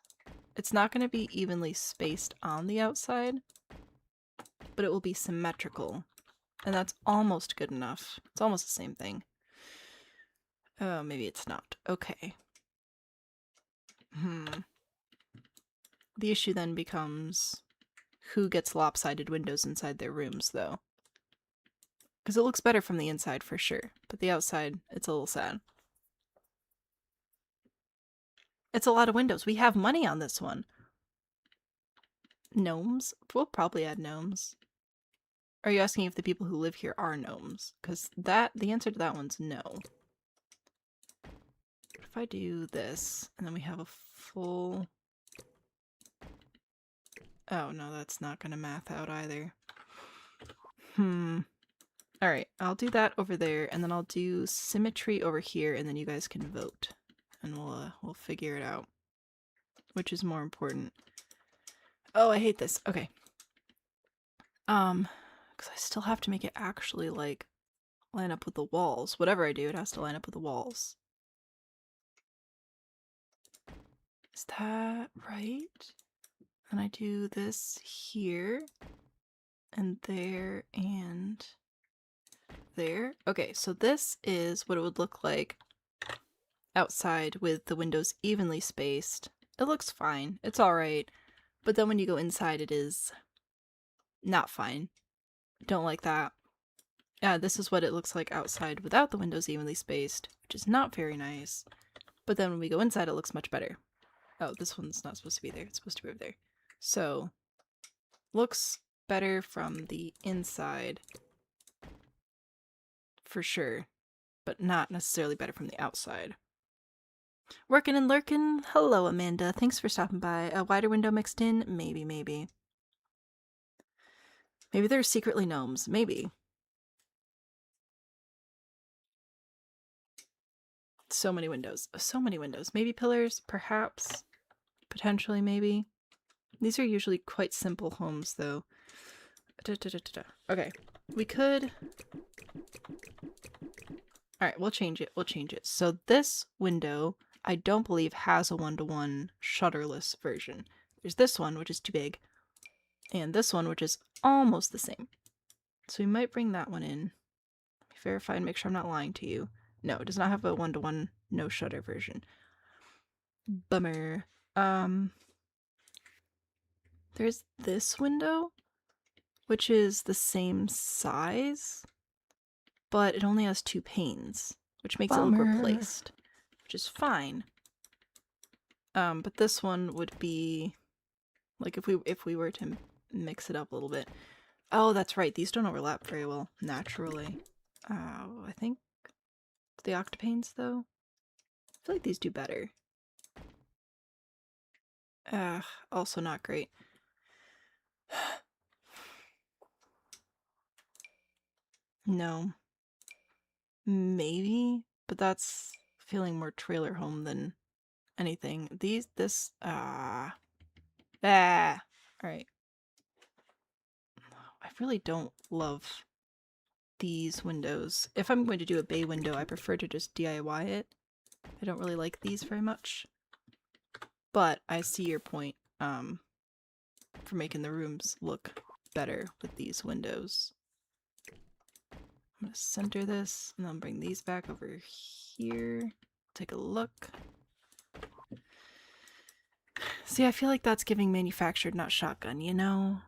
It's not going to be evenly spaced on the outside, but it will be symmetrical. And that's almost good enough. It's almost the same thing. Oh, maybe it's not. Okay. The issue then becomes who gets lopsided windows inside their rooms, though. Because it looks better from the inside for sure, but the outside, it's a little sad. It's a lot of windows. We have money on this one. Gnomes? We'll probably add gnomes. Are you asking if the people who live here are gnomes? Because the answer to that one's no. If I do this, and then we have a full... Oh no, that's not gonna math out either. I'll do that over there, and then I'll do symmetry over here, and then you guys can vote, and we'll figure it out. Which is more important? Oh, I hate this. Okay. Because I still have to make it actually like line up with the walls. Whatever I do, it has to line up with the walls. Is that right? And I do this here, and there, and there. Okay, so this is what it would look like outside with the windows evenly spaced. It looks fine. It's alright. But then when you go inside, it is not fine. Don't like that. This is what it looks like outside without the windows evenly spaced, which is not very nice. But then when we go inside, it looks much better. Oh, this one's not supposed to be there. It's supposed to be over there. So, looks better from the inside. For sure. But not necessarily better from the outside. Working and lurking. Hello, Amanda. Thanks for stopping by. A wider window mixed in? Maybe, maybe. Maybe they're secretly gnomes. Maybe. So many windows. So many windows. Maybe pillars? Perhaps. Potentially, maybe. These are usually quite simple homes, though. Okay. We could... Alright, we'll change it. We'll change it. So this window, I don't believe has a one-to-one shutterless version. There's this one, which is too big. And this one, which is almost the same. So we might bring that one in. Let me verify and make sure I'm not lying to you. No, it does not have a one-to-one no shutter version. Bummer. There's this window, which is the same size, but it only has 2 panes, which makes it look replaced, which is fine. But this one would be like if we were to mix it up a little bit. Oh, that's right. These don't overlap very well naturally. I think the octopanes though. I feel like these do better. Also not great. No. Maybe, but that's feeling more trailer home than anything. Alright. I really don't love these windows. If I'm going to do a bay window, I prefer to just DIY it. I don't really like these very much. But I see your point, for making the rooms look better with these windows. I'm gonna center this, and then bring these back over here. Take a look. See, I feel like that's giving manufactured, not shotgun, you know?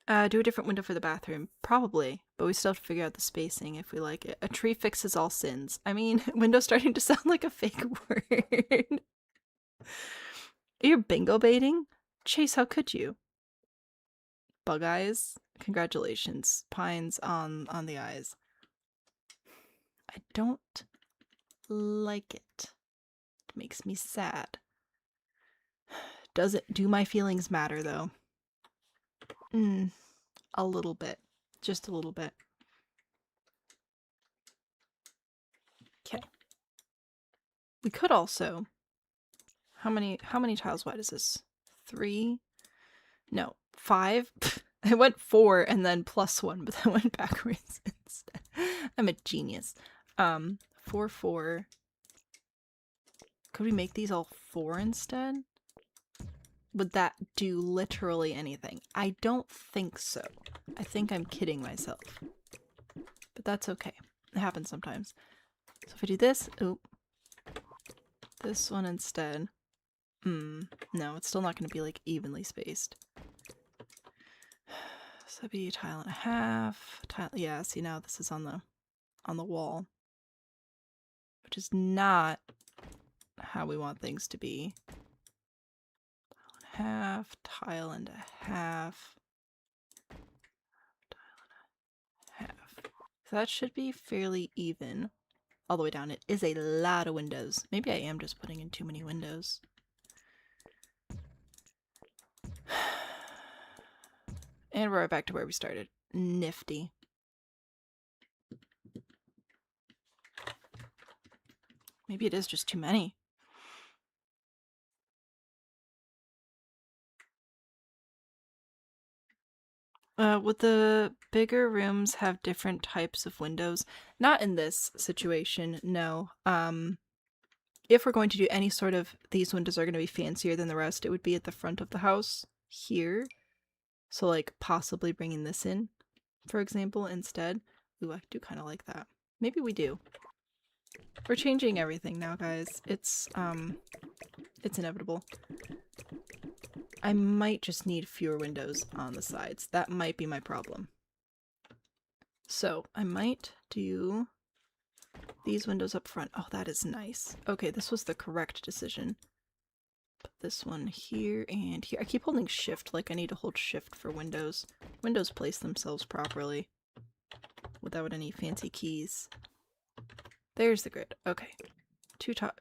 Do a different window for the bathroom. Probably, but we still have to figure out the spacing if we like it. A tree fixes all sins. I mean, window's starting to sound like a fake word. You're bingo baiting? Chase, how could you? Bug eyes? Congratulations. Pines on the eyes. I don't like it. It makes me sad. Do my feelings matter, though? A little bit. Just a little bit. Okay. We could also... How many tiles wide is this? 3? No, 5? I went 4 and then +1, but then went backwards instead. I'm a genius. 4, 4. Could we make these all 4 instead? Would that do literally anything? I don't think so. I think I'm kidding myself. But that's okay. It happens sometimes. So if I do this, this one instead. No, it's still not going to be like evenly spaced. So that'd be a tile and a half. Yeah, see now this is on the wall. Which is not how we want things to be. Tile and a half. Tile and a half. So that should be fairly even. All the way down. It is a lot of windows. Maybe I am just putting in too many windows. And we're right back to where we started. nifty. Maybe it is just too many. Would the bigger rooms have different types of windows? Not in this situation, no. If we're going to do any sort of, these windows are going to be fancier than the rest, it would be at the front of the house here. So like possibly bringing this in, for example, instead. Ooh, I do kind of like that. Maybe we do. We're changing everything now, guys. It's inevitable. I might just need fewer windows on the sides. That might be my problem. So I might do these windows up front. Oh, that is nice. Okay, this was the correct decision. Put this one here and here. I keep holding shift like I need to hold shift for windows. Windows place themselves properly without any fancy keys. There's the grid. Okay. Two top.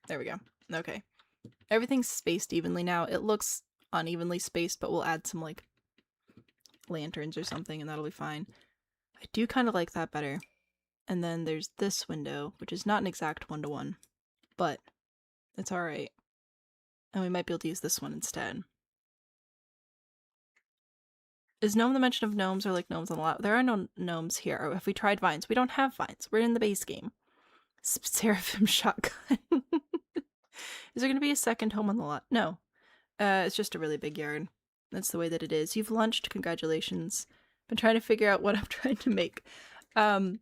There we go. Okay. Everything's spaced evenly now. It looks unevenly spaced, but we'll add some like lanterns or something and that'll be fine. I do kind of like that better. And then there's this window, which is not an exact one-to-one, but it's alright. And we might be able to use this one instead. Is gnome the mention of gnomes or like gnomes on the lot? There are no gnomes here. Or have we tried vines? We don't have vines. We're in the base game. Seraphim shotgun. Is there going to be a second home on the lot? No. It's just a really big yard. That's the way that it is. You've lunched. Congratulations. Been trying to figure out what I'm trying to make.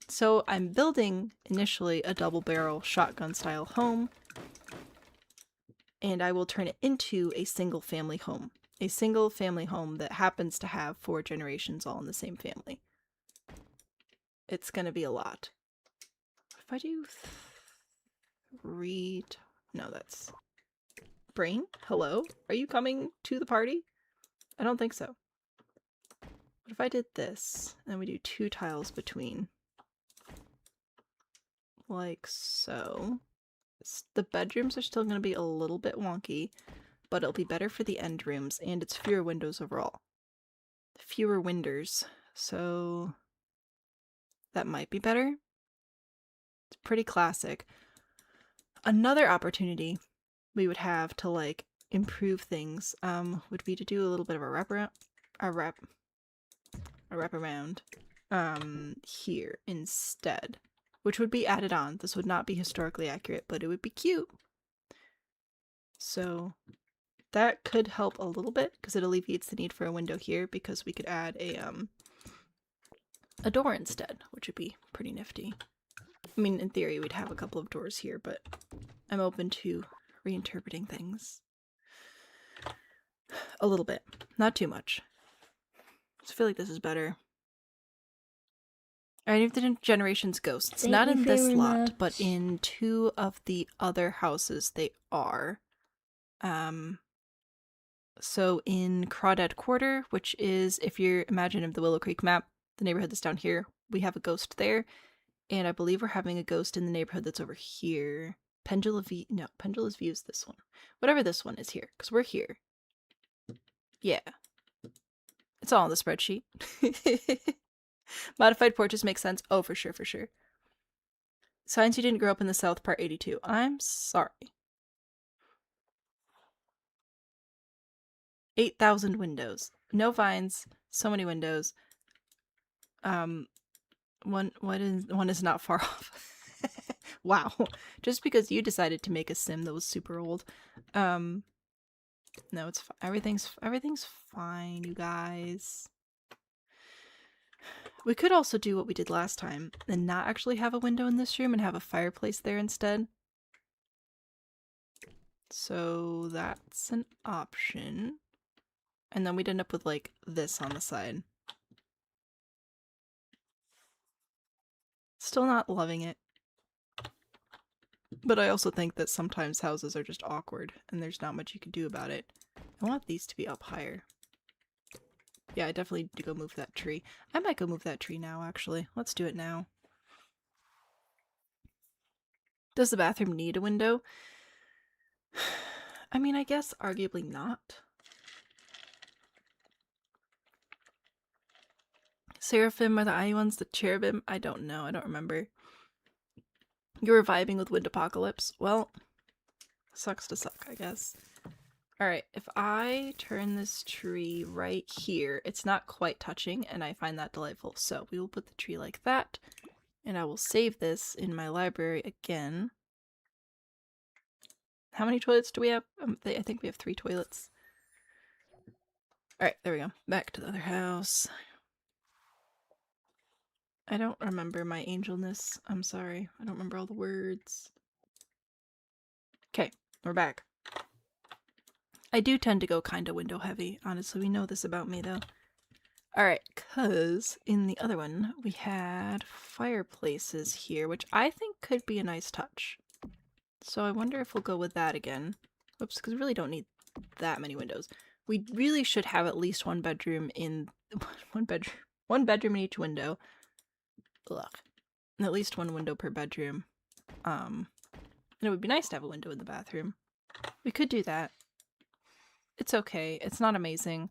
So I'm building initially a double barrel shotgun style home. And I will turn it into a single family home. A single family home that happens to have 4 generations all in the same family. It's gonna be a lot. If I do 3... No, that's... Brain? Hello? Are you coming to the party? I don't think so. What if I did this, and we do 2 tiles between? Like so. The bedrooms are still going to be a little bit wonky, but it'll be better for the end rooms, and it's fewer windows overall. Fewer windows, so that might be better. It's pretty classic. Another opportunity we would have to like improve things would be to do a little bit of a wraparound here instead, which would be added on. This would not be historically accurate, but it would be cute. So that could help a little bit because it alleviates the need for a window here because we could add a door instead, which would be pretty nifty. I mean, in theory, we'd have a couple of doors here, but I'm open to reinterpreting things a little bit, not too much. I feel like this is better. I need the generations ghosts. Thank not you in this very lot, much. but in 2 of the other houses they are. So in Crawdad Quarter, which is, if you imagine of the Willow Creek map, the neighborhood that's down here, we have a ghost there. And I believe we're having a ghost in the neighborhood that's over here. Pendulous View is this one. Whatever this one is here, because we're here. Yeah. It's all on the spreadsheet. Modified portraits make sense. Oh, for sure, for sure. Signs you didn't grow up in the South, part 82. I'm sorry. 8,000 windows. No vines. So many windows. One is not far off. Wow. Just because you decided to make a sim that was super old. No, it's everything's fine, you guys. We could also do what we did last time and not actually have a window in this room and have a fireplace there instead. So that's an option. And then we'd end up with like this on the side. Still not loving it. But I also think that sometimes houses are just awkward and there's not much you can do about it. I want these to be up higher. Yeah, I definitely need to go move that tree. I might go move that tree now, actually. Let's do it now. Does the bathroom need a window? I mean, I guess arguably not. Seraphim are the eye ones, the cherubim? I don't know, I don't remember. You were vibing with Wind Apocalypse? Well, sucks to suck, I guess. Alright, if I turn this tree right here, it's not quite touching, and I find that delightful. So we will put the tree like that, and I will save this in my library again. How many toilets do we have? I think we have 3 toilets. Alright, there we go. Back to the other house. I don't remember my angelness. I'm sorry. I don't remember all the words. Okay, we're back. I do tend to go kind of window heavy. Honestly, we know this about me though. Alright, because in the other one, we had fireplaces here, which I think could be a nice touch. So I wonder if we'll go with that again. Whoops, because we really don't need that many windows. We really should have at least one bedroom in... one bedroom in each window. Ugh. At least one window per bedroom. And it would be nice to have a window in the bathroom. We could do that. It's okay. It's not amazing.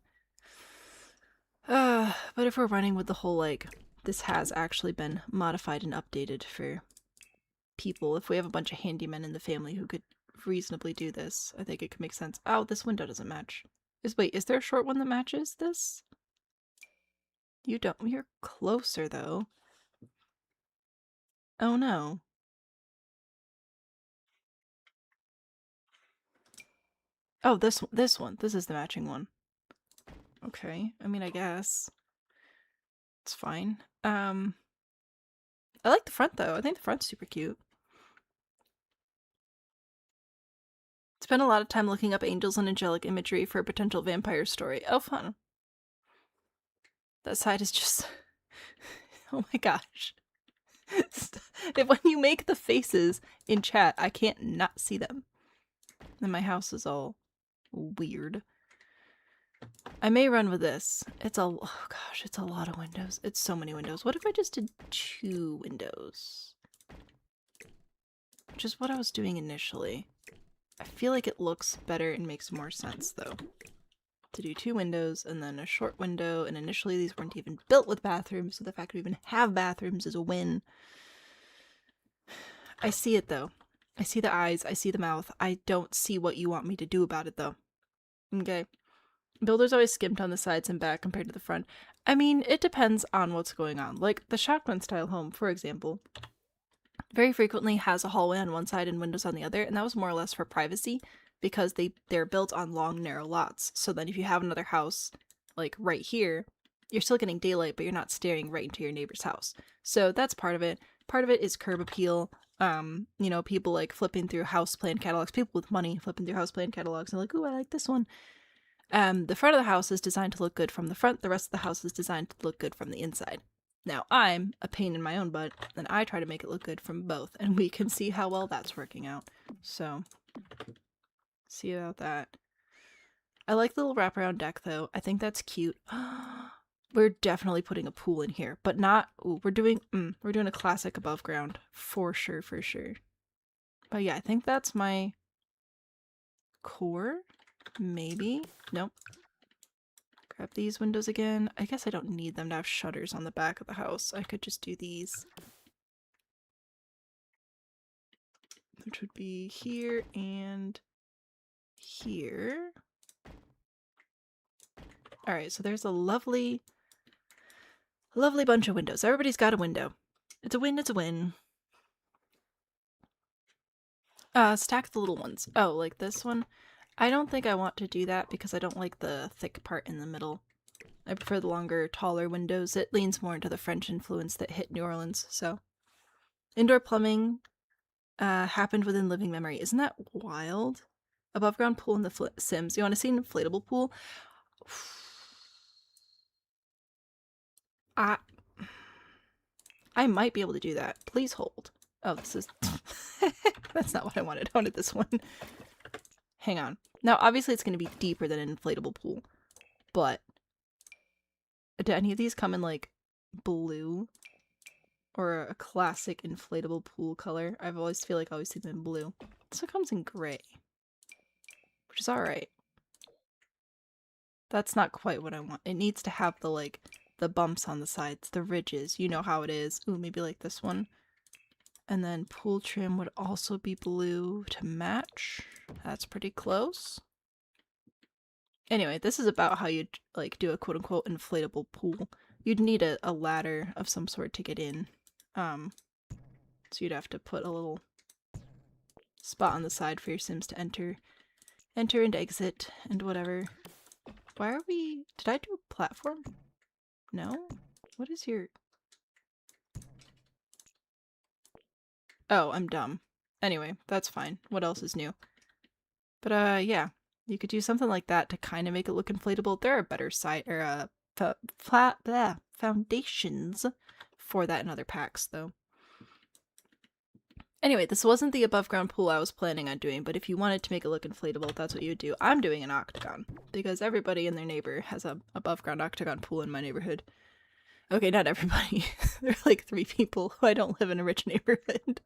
But if we're running with the whole, like, this has actually been modified and updated for people, if we have a bunch of handymen in the family who could reasonably do this, I think it could make sense. Oh, this window doesn't match. Wait, is there a short one that matches this? You don't. You're closer, though. Oh, no. Oh, this one. This is the matching one. Okay. I mean, I guess. It's fine. I like the front, though. I think the front's super cute. Spent a lot of time looking up angels and angelic imagery for a potential vampire story. Oh, fun. That side is just... oh my gosh. When you make the faces in chat, I can't not see them. And my house is all weird. I may run with this. Oh gosh, it's a lot of windows. It's so many windows. What if I just did 2 windows? Which is what I was doing initially. I feel like it looks better and makes more sense, though. To do 2 windows and then a short window, and initially these weren't even built with bathrooms, so the fact we even have bathrooms is a win. I see it, though. I see the eyes, I see the mouth. I don't see what you want me to do about it, though. Okay. Builders always skimped on the sides and back compared to the front. I mean, it depends on what's going on. Like, the shotgun-style home, for example, very frequently has a hallway on one side and windows on the other, and that was more or less for privacy, because they're built on long, narrow lots. So then if you have another house, like right here, you're still getting daylight, but you're not staring right into your neighbor's house. So that's part of it. Part of it is curb appeal. You know, people like flipping through house plan catalogs, people with money flipping through house plan catalogs and like, ooh, I like this one. The front of the house is designed to look good from the front. The rest of the house is designed to look good from the inside. Now, I'm a pain in my own butt, and I try to make it look good from both, and we can see how well that's working out. So, see about that. I like the little wraparound deck, though. I think that's cute. We're definitely putting a pool in here, but not... ooh, we're doing a classic above ground. For sure, for sure. But yeah, I think that's my core. Maybe. Nope. Grab these windows again. I guess I don't need them to have shutters on the back of the house. I could just do these. Which would be here and here. Alright, so there's a lovely bunch of windows. Everybody's got a window. It's a win, it's a win. Stack the little ones. Oh, like this one? I don't think I want to do that because I don't like the thick part in the middle. I prefer the longer, taller windows. It leans more into the French influence that hit New Orleans, so. Indoor plumbing happened within living memory. Isn't that wild? Above ground pool in the Sims. You want to see an inflatable pool? I might be able to do that. Please hold. Oh, this is... that's not what I wanted. I wanted this one. Hang on. Now, obviously it's going to be deeper than an inflatable pool, but do any of these come in, like, blue? Or a classic inflatable pool color? I always feel like I always see them in blue. This one comes in gray, which is alright. That's not quite what I want. It needs to have the, like, the bumps on the sides, the ridges. You know how it is. Ooh, maybe like this one. And then pool trim would also be blue to match. That's pretty close. Anyway, this is about how you'd, like, do a quote-unquote inflatable pool. You'd need a ladder of some sort to get in. So you'd have to put a little spot on the side for your Sims to enter and exit and whatever. Why are we... Did I do a platform? No? What is your... Oh, I'm dumb. Anyway, that's fine. What else is new? But, yeah. You could do something like that to kind of make it look inflatable. There are better foundations for that in other packs, though. Anyway, this wasn't the above ground pool I was planning on doing, but if you wanted to make it look inflatable, that's what you would do. I'm doing an octagon, because everybody and their neighbor has a above ground octagon pool in my neighborhood. Okay, not everybody. There are like 3 people who I don't live in a rich neighborhood.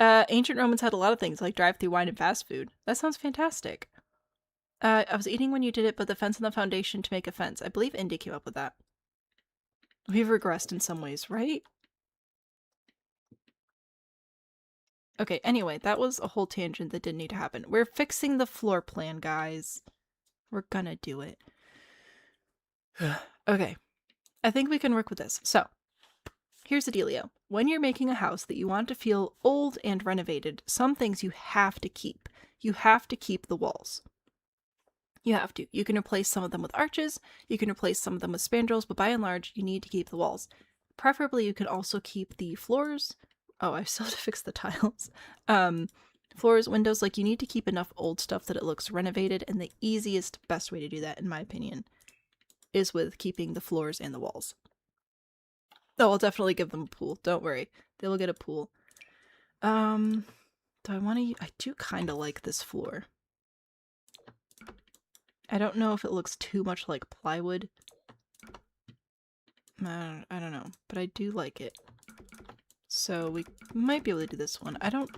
Ancient Romans had a lot of things, like drive-through wine and fast food. That sounds fantastic. I was eating when you did it, but the fence and the foundation to make a fence. I believe Indy came up with that. We've regressed in some ways, right? Okay, anyway, that was a whole tangent that didn't need to happen. We're fixing the floor plan, guys. We're gonna do it. Okay, I think we can work with this. So, here's the dealio. When you're making a house that you want to feel old and renovated, some things you have to keep. You have to keep the walls. You have to. You can replace some of them with arches, you can replace some of them with spandrels, but by and large, you need to keep the walls. Preferably, you can also keep the floors. Oh, I still have to fix the tiles. Floors, windows, like you need to keep enough old stuff that it looks renovated, and the easiest, best way to do that, in my opinion, is with keeping the floors and the walls. Oh, I'll definitely give them a pool. Don't worry. They will get a pool. Do I want to... I do kind of like this floor. I don't know if it looks too much like plywood. I don't know, but I do like it. So we might be able to do this one. I don't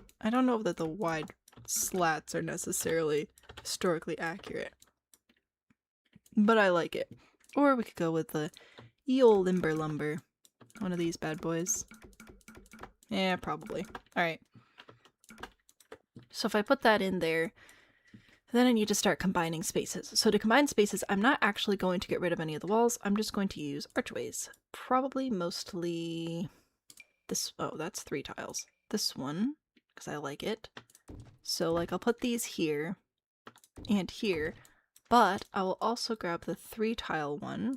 know that the wide slats are necessarily historically accurate, but I like it. Or we could go with the ye ol' limber lumber. One of these bad boys. Yeah, probably. Alright. So if I put that in there, then I need to start combining spaces. So to combine spaces, I'm not actually going to get rid of any of the walls. I'm just going to use archways. Probably mostly this. Oh, that's 3 tiles. This one, because I like it. So like I'll put these here and here, but I will also grab the 3 tile one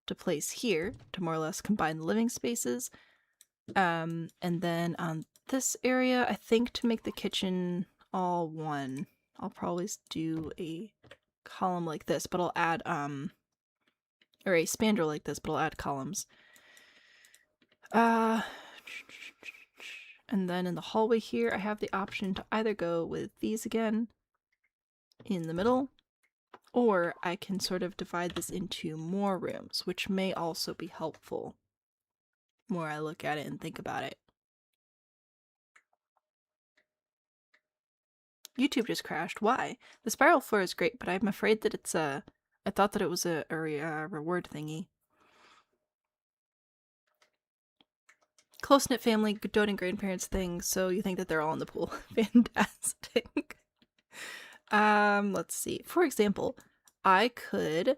to place here to more or less combine the living spaces. And then on this area, I think to make the kitchen all one, I'll probably do a column like this, but I'll add, or a spandrel like this, but I'll add columns. And then in the hallway here, I have the option to either go with these again in the middle, or I can sort of divide this into more rooms, which may also be helpful the more I look at it and think about it. YouTube just crashed. Why? The spiral floor is great, but I'm afraid that it's I thought that it was a reward thingy. Close-knit family, doting grandparents thing, so you think that they're all in the pool. Fantastic. Let's see. For example, I could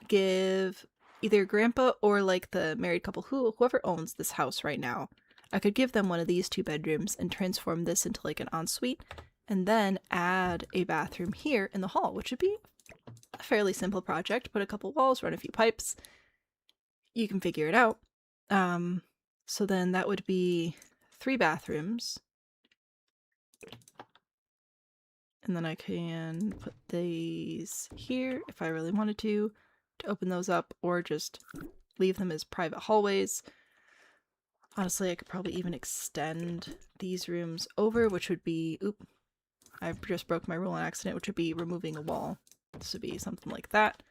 give either grandpa or like the married couple, whoever owns this house right now, I could give them one of these 2 bedrooms and transform this into like an ensuite, and then add a bathroom here in the hall, which would be a fairly simple project. Put a couple walls, run a few pipes. You can figure it out. So then that would be 3 bathrooms. And then I can put these here if I really wanted to open those up, or just leave them as private hallways. Honestly, I could probably even extend these rooms over, which would be... Oop. I just broke my rule on accident, which would be removing a wall. This would be something like that.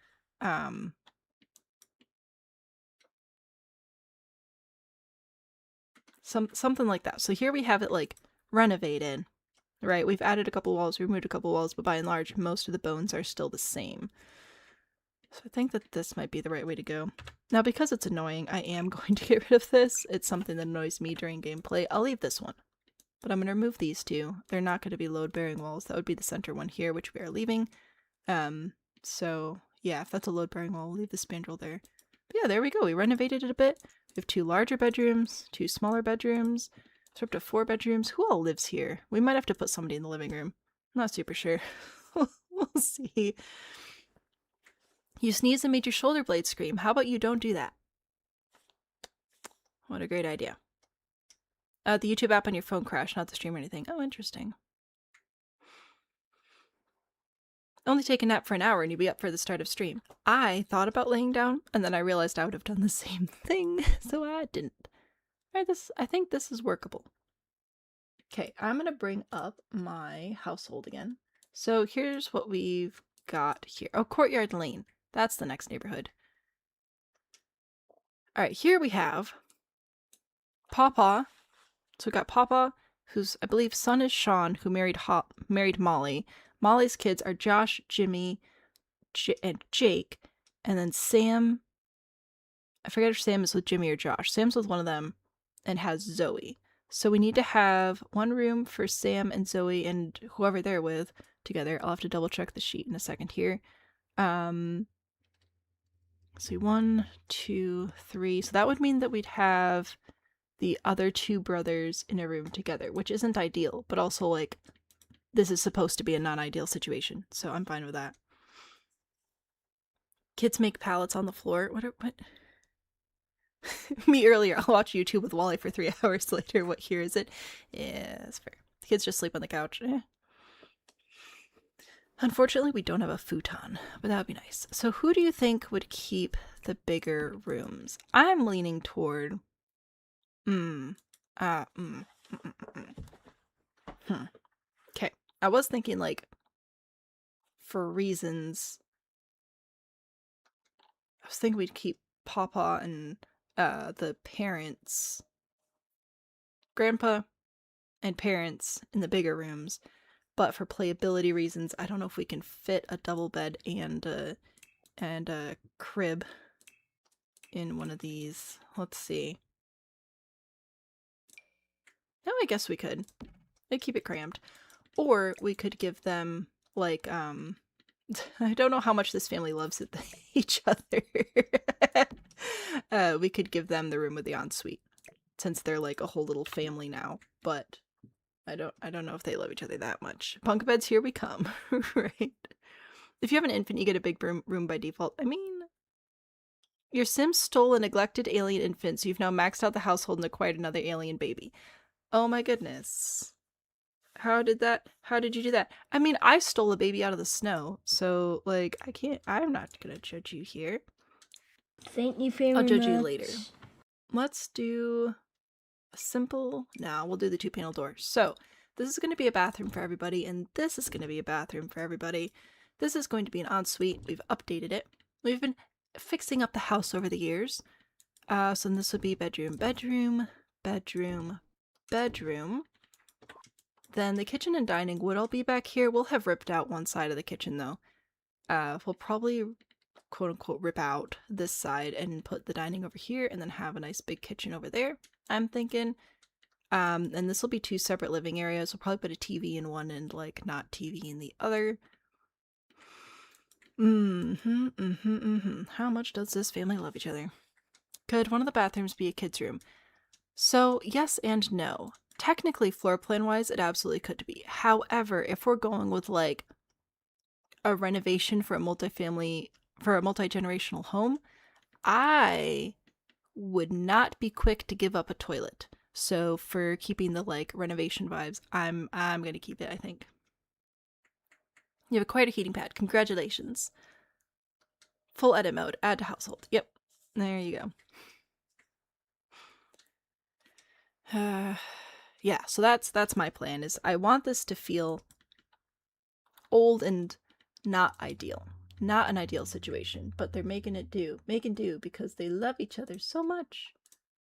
Something like that. So here we have it like renovated, right? We've added a couple walls, removed a couple walls, but by and large, most of the bones are still the same. So I think that this might be the right way to go. Now, because it's annoying, I am going to get rid of this. It's something that annoys me during gameplay. I'll leave this one. But I'm going to remove these two. They're not going to be load-bearing walls. That would be the center one here, which we are leaving. So yeah, if that's a load-bearing wall, we'll leave the spandrel there. But yeah, there we go. We renovated it a bit. We have 2 larger bedrooms, 2 smaller bedrooms. So up to 4 bedrooms. Who all lives here? We might have to put somebody in the living room. I'm not super sure. We'll see. You sneezed and made your shoulder blade scream. How about you don't do that? What a great idea. The YouTube app on your phone crashed, not the stream or anything. Oh, interesting. Only take a nap for an hour and you'll be up for the start of stream. I thought about laying down, and then I realized I would have done the same thing, so I didn't. Alright, I think this is workable. Okay, I'm gonna bring up my household again. So here's what we've got here. Oh, Courtyard Lane. That's the next neighborhood. Alright, here we have Pawpaw. So we got Pawpaw, whose, I believe, son is Shawn, who married Molly. Molly's kids are Josh, Jimmy, and Jake. And then Sam, I forget if Sam is with Jimmy or Josh. Sam's with one of them and has Zoe. So we need to have one room for Sam and Zoe and whoever they're with together. I'll have to double check the sheet in a second here. Let's see, 1, 2, 3. So that would mean that we'd have the other 2 brothers in a room together, which isn't ideal, but also, like, this is supposed to be a non-ideal situation, so I'm fine with that. Kids make pallets on the floor. What? Me earlier, I'll watch YouTube with Wally for 3 hours later. What year is it? Yeah, that's fair. The kids just sleep on the couch. Unfortunately, we don't have a futon, but that would be nice. So who do you think would keep the bigger rooms? I'm leaning toward... Okay. I was thinking, like, for reasons... I was thinking we'd keep Pawpaw and the parents... Grandpa and parents in the bigger rooms. But for playability reasons, I don't know if we can fit a double bed and a crib in one of these. Let's see. No, I guess we could. I'd keep it cramped. Or we could give them, like, I don't know how much this family loves each other. We could give them the room with the ensuite, since they're like a whole little family now. But I don't know if they love each other that much. Bunk beds, here we come. Right? If you have an infant, you get a big room by default. I mean, your Sims stole a neglected alien infant, so you've now maxed out the household and acquired another alien baby. Oh my goodness. How did you do that? I mean, I stole a baby out of the snow, so, like, I'm not gonna judge you here. Thank you very much. I'll judge you later. Let's do a simple... No, we'll do the 2-panel door. So, this is going to be a bathroom for everybody, and this is going to be a bathroom for everybody. This is going to be an ensuite. We've updated it. We've been fixing up the house over the years. So this would be bedroom, bedroom, bedroom, bedroom. Then the kitchen and dining would all be back here. We'll have ripped out one side of the kitchen, though. We'll probably, quote-unquote, rip out this side and put the dining over here, and then have a nice big kitchen over there, I'm thinking. And this will be 2 separate living areas. We'll probably put a TV in one and, like, not TV in the other. How much does this family love each other? Could one of the bathrooms be a kid's room? So, yes and no. Technically, floor plan-wise, it absolutely could be. However, if we're going with, like, a renovation for a multi-generational home, I would not be quick to give up a toilet. So, for keeping the, like, renovation vibes, I'm gonna keep it, I think. You have acquired a heating pad. Congratulations. Full edit mode. Add to household. Yep. There you go. Yeah, so that's my plan, is I want this to feel old and not ideal. Not an ideal situation, but they're making do because they love each other so much.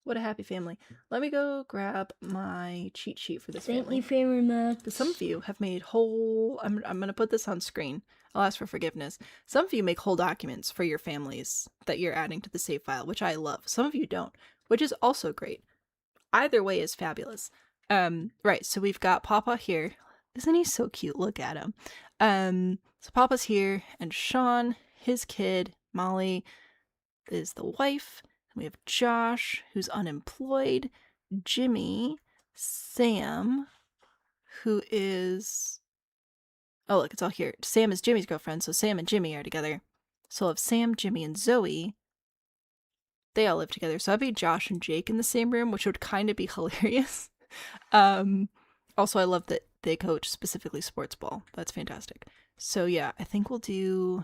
What a happy family. Let me go grab my cheat sheet for this Thank family. you very much. Because some of you have made whole... I'm going to put this on screen. I'll ask for forgiveness. Some of you make whole documents for your families that you're adding to the save file, which I love. Some of you don't, which is also great. Either way is fabulous. Right, so we've got Pawpaw here. Isn't he so cute? Look at him. So Pawpaw's here, and Shawn, his kid, Molly, is the wife. We have Josh, who's unemployed, Jimmy, Sam, who is... Oh, look, it's all here. Sam is Jimmy's girlfriend, so Sam and Jimmy are together. So we'll have Sam, Jimmy, and Zoe. They all live together. So I'd be Josh and Jake in the same room, which would kind of be hilarious. Also, I love that they coach specifically sports ball. That's fantastic. So yeah, I think we'll do...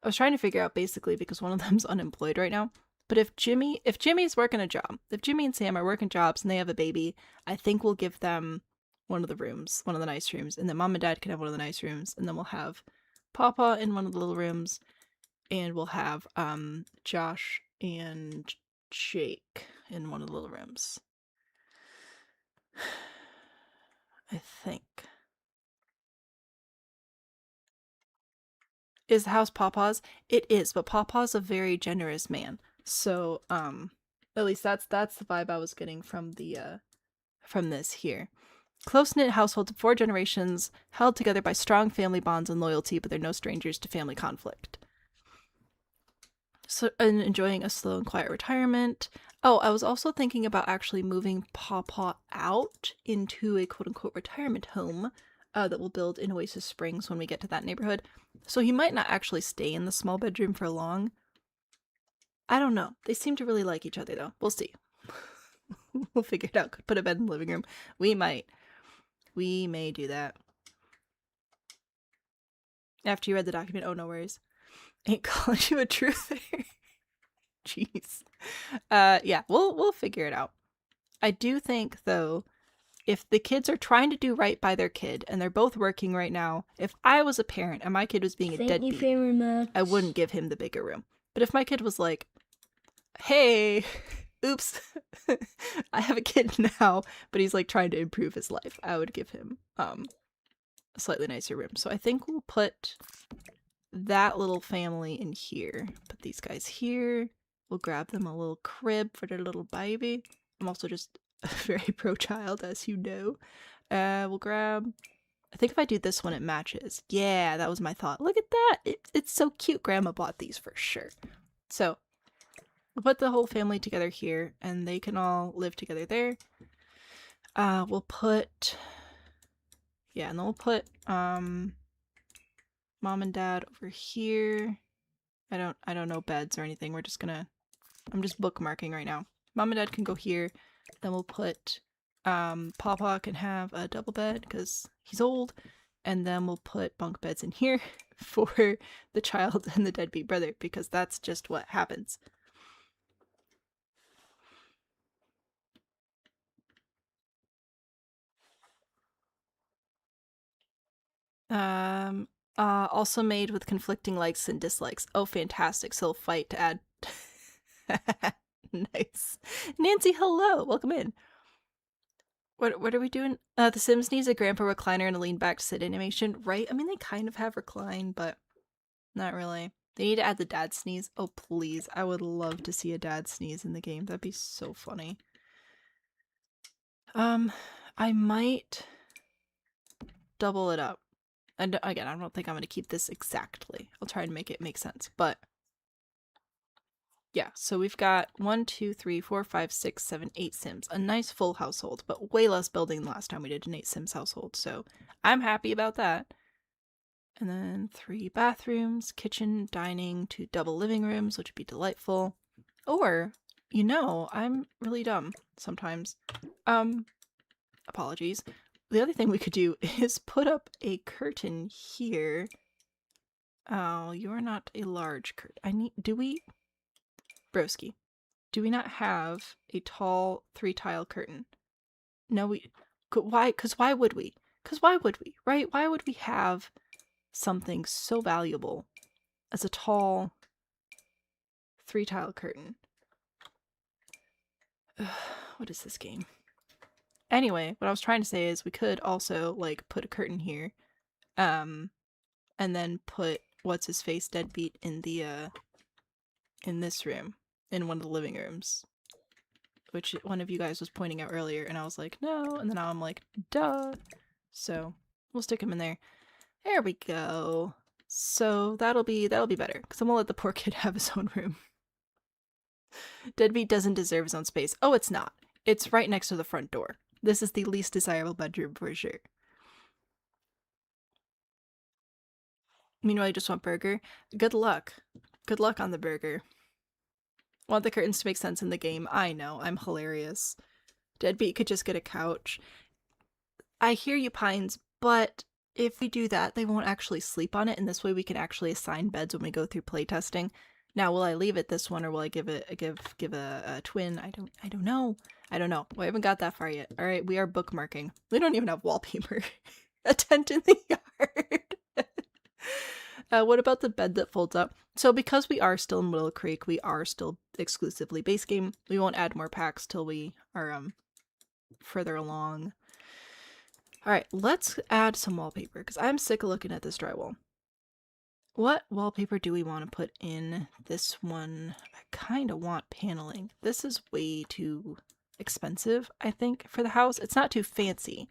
I was trying to figure out basically because one of them's unemployed right now. But if Jimmy's working a job, if Jimmy and Sam are working jobs and they have a baby, I think we'll give them one of the rooms, one of the nice rooms, and then mom and dad can have one of the nice rooms, and then we'll have Pawpaw in one of the little rooms, and we'll have Josh and Jake in one of the little rooms. I think. Is the house Pawpaw's? It is, but Pawpaw's a very generous man. So, at least that's the vibe I was getting from the from this here. Close-knit household of 4 generations, held together by strong family bonds and loyalty, but they're no strangers to family conflict. So, and enjoying a slow and quiet retirement. Oh, I was also thinking about actually moving Pawpaw out into a quote-unquote retirement home that we'll build in Oasis Springs when we get to that neighborhood. So he might not actually stay in the small bedroom for long. I don't know. They seem to really like each other, though. We'll see. We'll figure it out. Could put a bed in the living room. We might. We may do that. After you read the document, oh, no worries. Ain't calling you a truther. Jeez. Yeah, we'll figure it out. I do think, though, if the kids are trying to do right by their kid and they're both working right now, if I was a parent and my kid was being a Thank you deadbeat, very much. I wouldn't give him the bigger room. But if my kid was like, hey, oops, I have a kid now, but he's like trying to improve his life, I would give him a slightly nicer room. So I think we'll put that little family in here. Put these guys here. We'll grab them a little crib for their little baby. I'm also just very pro-child, as you know. We'll grab... I think if I do this one, it matches. Yeah, that was my thought. Look at that! It's so cute. Grandma bought these for sure. So, we'll put the whole family together here, and they can all live together there. We'll put... Yeah, and then we'll put, mom and dad over here. I don't know beds or anything. We're just gonna... I'm just bookmarking right now. Mom and dad can go here. Then we'll put... Pawpaw can have a double bed because he's old. And then we'll put bunk beds in here for the child and the deadbeat brother because that's just what happens. Also made with conflicting likes and dislikes. Oh, fantastic. So he'll fight to add... Nice. Nancy, hello! Welcome in. What are we doing? The Sims needs a grandpa recliner and a lean back sit animation, right? I mean, they kind of have recline, but not really. They need to add the dad sneeze. Oh, please. I would love to see a dad sneeze in the game. That'd be so funny. I might double it up. And again, I don't think I'm going to keep this exactly. I'll try and make it make sense, but yeah, so we've got 1, 2, 3, 4, 5, 6, 7, 8 Sims. A nice full household, but way less building than last time we did an 8 Sims household, so I'm happy about that. And then 3 bathrooms, kitchen, dining, 2 double living rooms, which would be delightful. Or, you know, I'm really dumb sometimes. Apologies. The other thing we could do is put up a curtain here. Oh, you're not a large curtain. Do we... Broski, do we not have a tall 3-tile curtain? No, why? Because why would we? Because why would we, right? Why would we have something so valuable as a tall 3-tile curtain? What is this game? Anyway, what I was trying to say is we could also like put a curtain here, and then put what's his face deadbeat in the in this room, in one of the living rooms, which one of you guys was pointing out earlier, and I was like, no, and then now I'm like, duh. So we'll stick him in there. There we go. So that'll be better, because I'm gonna let the poor kid have his own room. Deadbeat doesn't deserve his own space. Oh, it's not. It's right next to the front door. This is the least desirable bedroom for sure. Meanwhile, you just want burger. Good luck. Good luck on the burger. Want the curtains to make sense in the game. I know, I'm hilarious. Deadbeat could just get a couch. I hear you, Pines, but if we do that, they won't actually sleep on it, and this way we can actually assign beds when we go through playtesting. Now, will I leave it this one, or will I give a twin? I don't know. I don't know. We haven't got that far yet. All right, we are bookmarking. We don't even have wallpaper. A tent in the yard. What about the bed that folds up? So because we are still in Willow Creek, we are still exclusively base game. We won't add more packs till we are further along. Alright, let's add some wallpaper, because I'm sick of looking at this drywall. What wallpaper do we want to put in this one? I kind of want paneling. This is way too expensive, I think, for the house. It's not too fancy.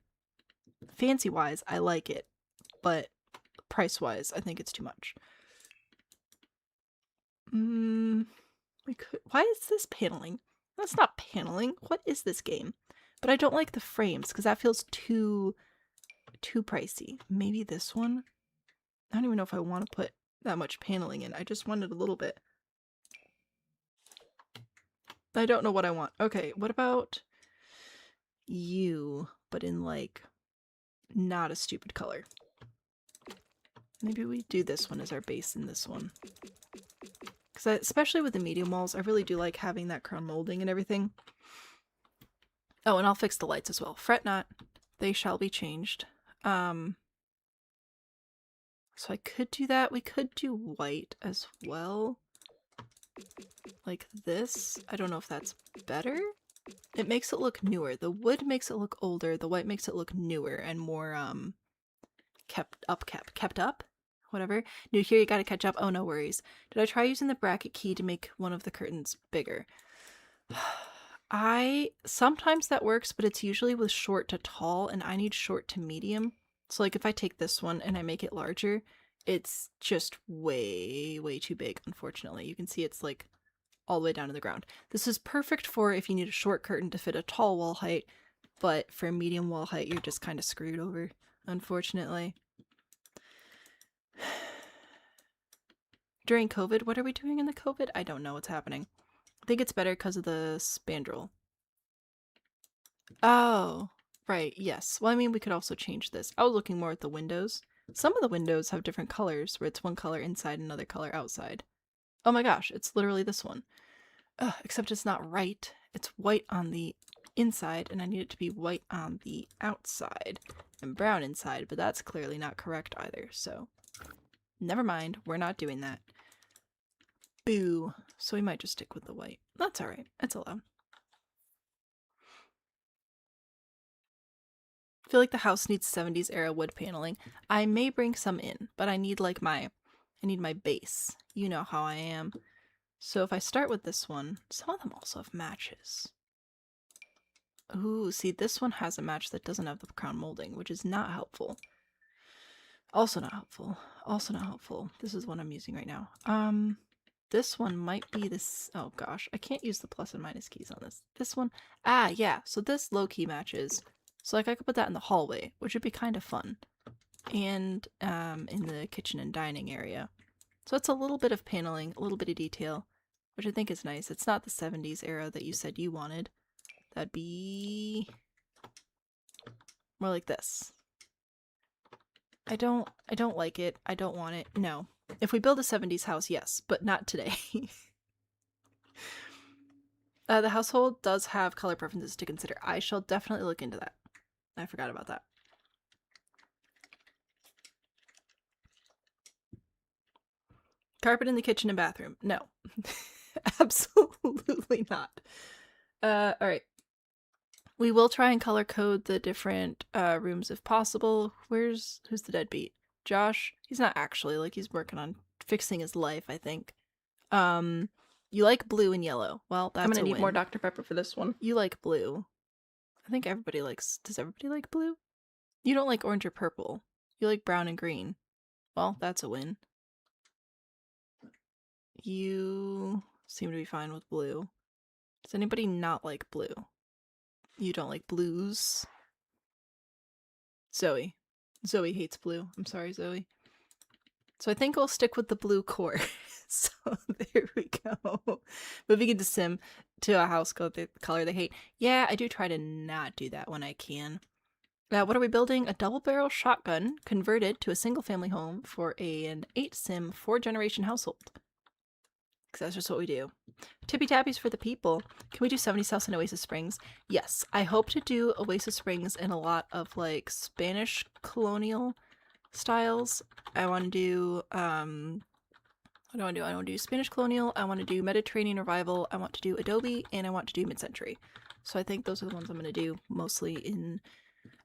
Fancy-wise, I like it, but price-wise, I think it's too much. We could. Why is this paneling? That's not paneling. What is this game? But I don't like the frames, because that feels too pricey. Maybe this one? I don't even know if I want to put that much paneling in. I just wanted a little bit. I don't know what I want. Okay, what about you, but in like not a stupid color? Maybe we do this one as our base in this one. Because especially with the medium walls, I really do like having that crown molding and everything. Oh, and I'll fix the lights as well. Fret not, they shall be changed. So I could do that. We could do white as well. Like this. I don't know if that's better. It makes it look newer. The wood makes it look older. The white makes it look newer and more, kept up? Whatever. New here, you gotta catch up. Oh, no worries. Did I try using the bracket key to make one of the curtains bigger? Sometimes that works, but it's usually with short to tall, and I need short to medium. So like if I take this one and I make it larger, it's just way too big, unfortunately. You can see it's like all the way down to the ground. This is perfect for if you need a short curtain to fit a tall wall height, but for medium wall height, you're just kind of screwed over, unfortunately. During COVID, what are we doing in the COVID? I don't know what's happening. I think it's better because of the spandrel. Oh, right, yes. Well, I mean, we could also change this. I was looking more at the windows. Some of the windows have different colors, where it's one color inside, another color outside. Oh my gosh, it's literally this one. Ugh, except it's not right. It's white on the inside, and I need it to be white on the outside. And brown inside, but that's clearly not correct either, so... Never mind, we're not doing that. Boo. So we might just stick with the white. That's alright, it's allowed. I feel like the house needs 70s era wood paneling. I may bring some in, but I need like I need my base. You know how I am. So if I start with this one, some of them also have matches. Ooh, see, this one has a match that doesn't have the crown molding, which is not helpful. Also not helpful. Also not helpful. This is what I'm using right now. This one might be this. Oh gosh, I can't use the plus and minus keys on this. This one. Ah, yeah. So this low-key matches. So like I could put that in the hallway, which would be kind of fun. And in the kitchen and dining area. So it's a little bit of paneling, a little bit of detail, which I think is nice. It's not the 70s era that you said you wanted. That'd be more like this. I don't like it. I don't want it. No. If we build a 70s house, yes, but not today. The household does have color preferences to consider. I shall definitely look into that. I forgot about that. Carpet in the kitchen and bathroom. No. Absolutely not. Alright. We will try and color code the different rooms if possible. Who's the deadbeat? Josh? He's not actually, like, he's working on fixing his life, I think. You like blue and yellow. Well, that's I'm gonna need win. more Dr. Pepper for this one. You like blue. I think everybody likes... Does everybody like blue? You don't like orange or purple. You like brown and green. Well, that's a win. You seem to be fine with blue. Does anybody not like blue? You don't like blues. Zoe. Zoe hates blue. I'm sorry, Zoe. So I think we'll stick with the blue core. So there we go. Moving into sim to a house color they hate. Yeah, I do try to not do that when I can. What are we building? A double-barrel shotgun converted to a single-family home for an 8-sim 4-generation household. Because that's just what we do. Tippy Tappies for the people. Can we do 70s House and Oasis Springs? Yes. I hope to do Oasis Springs in a lot of, like, Spanish colonial styles. I want to do, what do I want to do? I want to do Spanish colonial, I want to do Mediterranean revival, I want to do Adobe, and I want to do mid-century. So I think those are the ones I'm going to do mostly in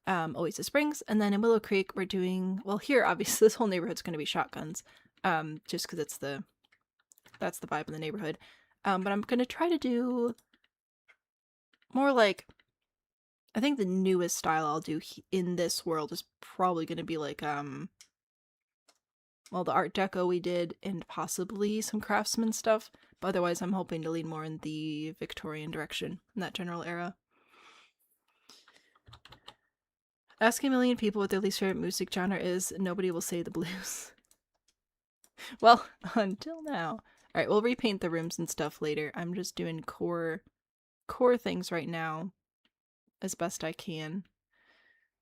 Oasis Springs. And then in Willow Creek, we're doing, well, here, obviously, this whole neighborhood's going to be shotguns, just because it's that's the vibe in the neighborhood. But I'm going to try to do more like, I think the newest style I'll do in this world is probably going to be like, well, the Art Deco we did, and possibly some craftsman stuff. But otherwise, I'm hoping to lean more in the Victorian direction, in that general era. Ask a million people what their least favorite music genre is, and nobody will say the blues. Well, until now. Alright, we'll repaint the rooms and stuff later. I'm just doing core things right now as best I can,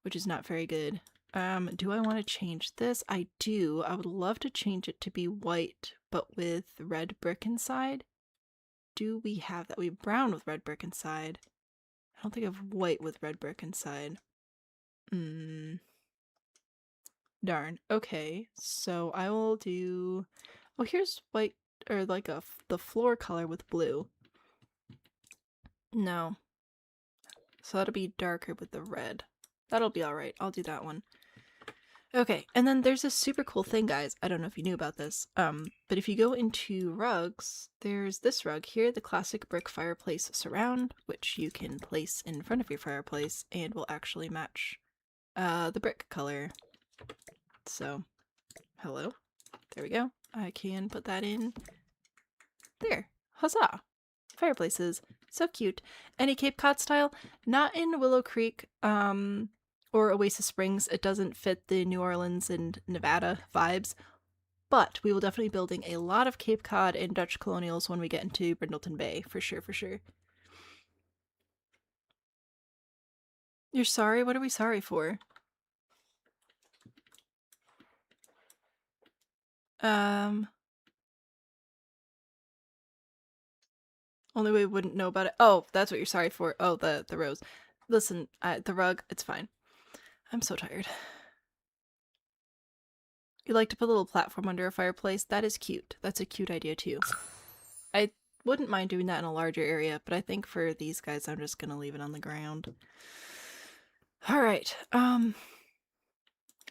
which is not very good. Do I want to change this? I do. I would love to change it to be white, but with red brick inside. Do we have that? We have brown with red brick inside. I don't think I have white with red brick inside. Darn. Okay, so I will do... Oh, here's white, or like the floor color with blue. No. So that'll be darker with the red. That'll be alright. I'll do that one. Okay, and then there's this super cool thing, guys. I don't know if you knew about this, but if you go into rugs, there's this rug here, the classic brick fireplace surround, which you can place in front of your fireplace and will actually match the brick color. So, hello. There we go. I can put that in there. Huzzah! Fireplaces. So cute. Any Cape Cod style? Not in Willow Creek, or Oasis Springs. It doesn't fit the New Orleans and Nevada vibes. But we will definitely be building a lot of Cape Cod and Dutch colonials when we get into Brindleton Bay. For sure, for sure. You're sorry? What are we sorry for? Only way we wouldn't know about it. Oh, that's what you're sorry for. Oh, the rose. Listen, the rug, it's fine. I'm so tired. You like to put a little platform under a fireplace? That is cute. That's a cute idea too. I wouldn't mind doing that in a larger area, but I think for these guys, I'm just gonna leave it on the ground. Alright, I'm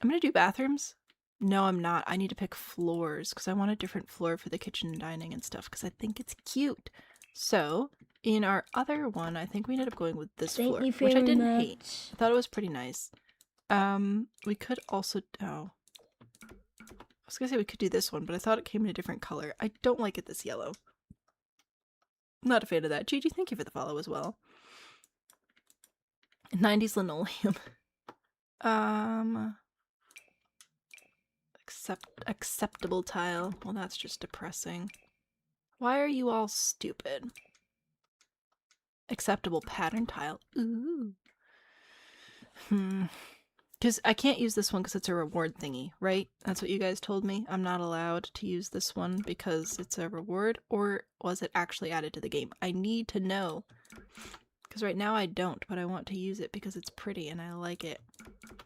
gonna do bathrooms. No, I'm not. I need to pick floors, because I want a different floor for the kitchen and dining and stuff, because I think it's cute. So, in our other one, I think we ended up going with this floor, which I didn't hate. I thought it was pretty nice. We could also... Oh. I was gonna say we could do this one, but I thought it came in a different color. I don't like it this yellow. I'm not a fan of that. Gigi, thank you for the follow as well. 90s linoleum. Acceptable tile. Well, that's just depressing. Why are you all stupid? Acceptable pattern tile. Ooh. Because I can't use this one because it's a reward thingy, right? That's what you guys told me. I'm not allowed to use this one because it's a reward, or was it actually added to the game? I need to know. Because right now I don't, but I want to use it because it's pretty and I like it.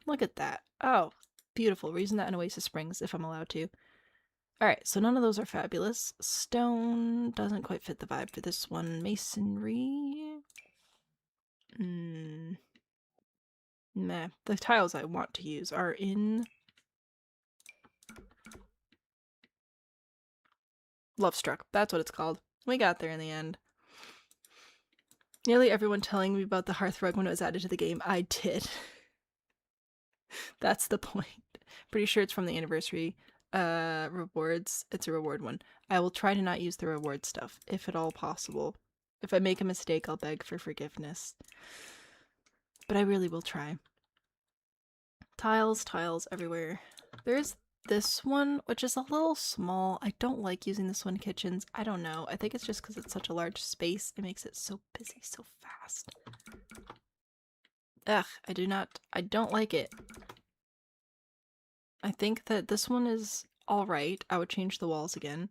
Look at that. Oh, beautiful. We're using that in Oasis Springs if I'm allowed to. Alright, so none of those are fabulous. Stone doesn't quite fit the vibe for this one. Masonry. Meh. The tiles I want to use are in Love Struck. That's what it's called. We got there in the end. Nearly everyone telling me about the hearth rug when it was added to the game. I did. That's the point. Pretty sure it's from the anniversary rewards. It's a reward one. I will try to not use the reward stuff, if at all possible. If I make a mistake, I'll beg for forgiveness. But I really will try. Tiles, tiles everywhere. There's this one, which is a little small. I don't like using this one in kitchens. I don't know. I think it's just because it's such a large space. It makes it so busy so fast. Ugh, I don't like it. I think that this one is alright. I would change the walls again.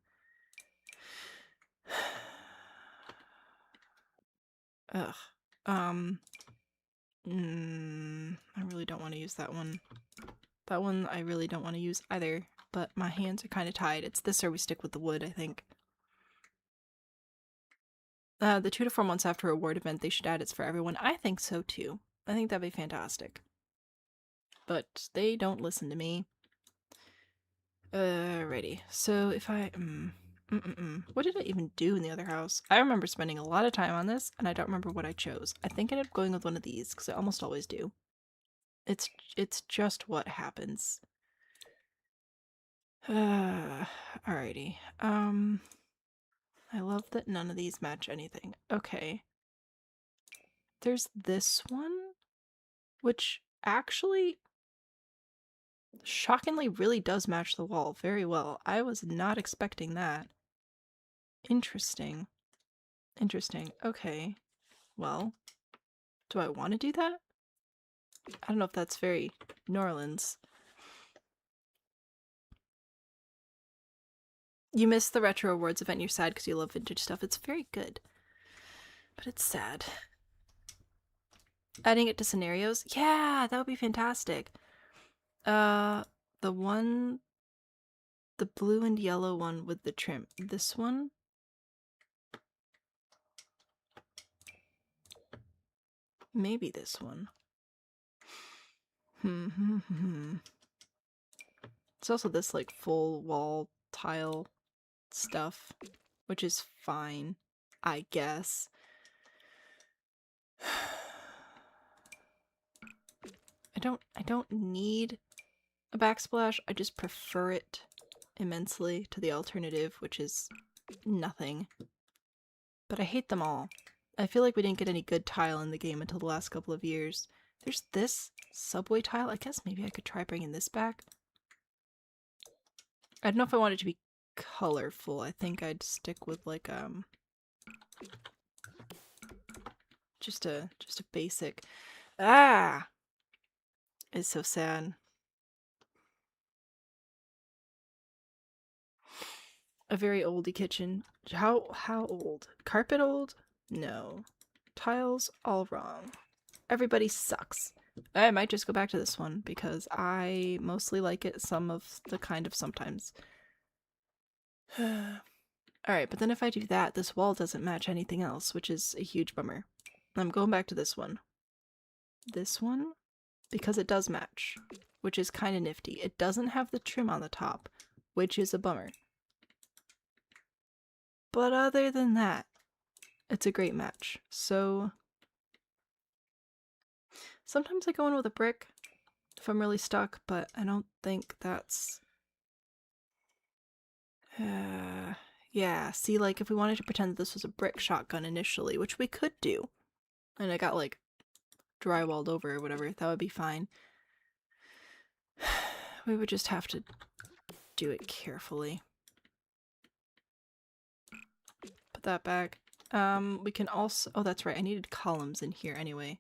Ugh. I really don't want to use that one. That one I really don't want to use either, but my hands are kind of tied. It's this or we stick with the wood, I think. The 2 to 4 months after a reward event, they should add it's for everyone. I think so too. I think that'd be fantastic. But they don't listen to me. Alrighty. So if I... What did I even do in the other house? I remember spending a lot of time on this, and I don't remember what I chose. I think I ended up going with one of these, because I almost always do. It's just what happens. Alrighty. I love that none of these match anything. Okay. There's this one, which actually shockingly really does match the wall very well. I was not expecting that. Interesting. Interesting. Okay. Well, do I want to do that? I don't know if that's very New Orleans. You missed the Retro Awards event. You're sad because you love vintage stuff. It's very good. But it's sad. Adding it to scenarios? Yeah, that would be fantastic. The blue and yellow one with the trim. This one? Maybe this one. It's also this like full wall tile stuff, which is fine, I guess. I don't need a backsplash. I just prefer it immensely to the alternative, which is nothing. But I hate them all. I feel like we didn't get any good tile in the game until the last couple of years. There's this subway tile. I guess maybe I could try bringing this back. I don't know if I want it to be colorful. I think I'd stick with like just a basic. Ah, it's so sad. A very oldie kitchen. How old? Carpet old? No. Tiles all wrong. Everybody sucks. I might just go back to this one because I mostly like it sometimes. Alright, but then if I do that, this wall doesn't match anything else, which is a huge bummer. I'm going back to this one. This one, because it does match, which is kind of nifty. It doesn't have the trim on the top, which is a bummer. But other than that, it's a great match. So sometimes I go in with a brick if I'm really stuck, but I don't think that's... yeah, see, like, if we wanted to pretend that this was a brick shotgun initially, which we could do, and I got, like, drywalled over or whatever, that would be fine. We would just have to do it carefully. Put that back. We can also... oh, that's right, I needed columns in here anyway.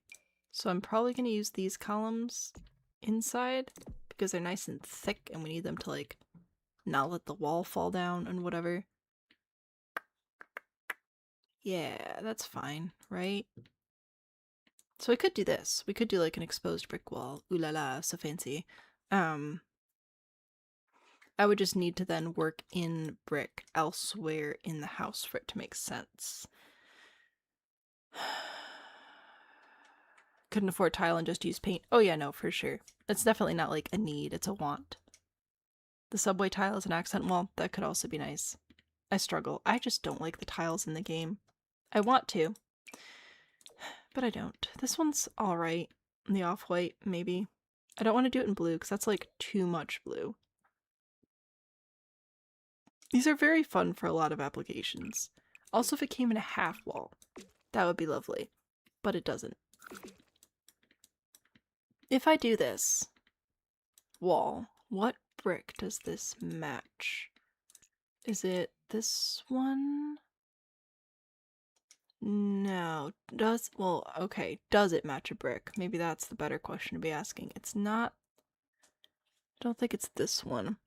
So I'm probably going to use these columns inside, because they're nice and thick, and we need them to, like, not let the wall fall down and whatever. Yeah, that's fine, right? So we could do this. We could do like an exposed brick wall. Ooh la la, so fancy. I would just need to then work in brick elsewhere in the house for it to make sense. Couldn't afford tile and just use paint. Oh yeah, no, for sure. It's definitely not like a need, it's a want. The subway tile is an accent wall. That could also be nice. I struggle. I just don't like the tiles in the game. I want to, but I don't. This one's alright. The off-white, maybe. I don't want to do it in blue because that's like too much blue. These are very fun for a lot of applications. Also, if it came in a half wall, that would be lovely. But it doesn't. If I do this wall, what brick does this match? Is it this one? No. Well, okay. Does it match a brick? Maybe that's the better question to be asking. It's not. I don't think it's this one.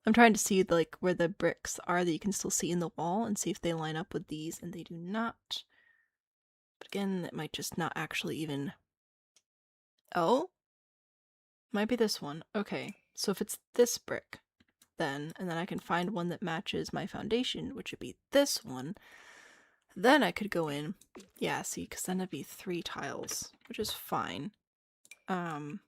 I'm trying to see like where the bricks are that you can still see in the wall and see if they line up with these, and they do not. But again, it might just not actually even. Oh? Might be this one. Okay. So if it's this brick, then, and then I can find one that matches my foundation, which would be this one, then I could go in. Yeah, see, because then it'd be 3 tiles, which is fine. That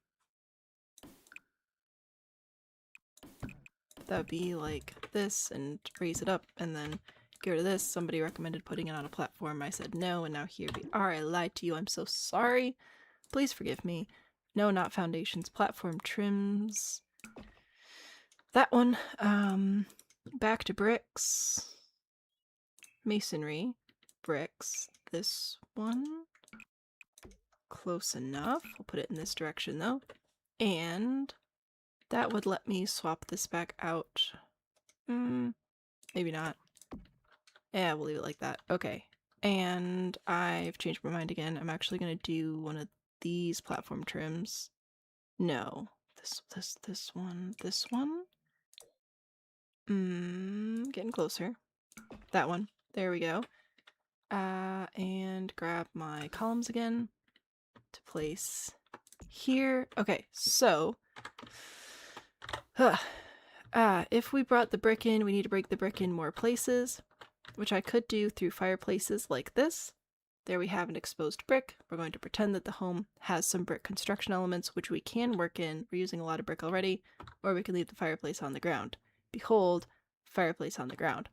would be like this and raise it up and then get rid of this. Somebody recommended putting it on a platform. I said no, and now here we are. I lied to you. I'm so sorry. Please forgive me. No, not foundations. Platform trims. That one. Back to bricks. Masonry. Bricks. This one. Close enough. We'll put it in this direction though. And that would let me swap this back out. Maybe not. Yeah, we'll leave it like that. Okay. And I've changed my mind again. I'm actually going to do one of these platform trims. No. This one. Getting closer. That one. There we go. And grab my columns again to place here. Okay, so if we brought the brick in, we need to break the brick in more places, which I could do through fireplaces like this. There we have an exposed brick. We're going to pretend that the home has some brick construction elements, which we can work in. We're using a lot of brick already, or we can leave the fireplace on the ground. Behold, fireplace on the ground.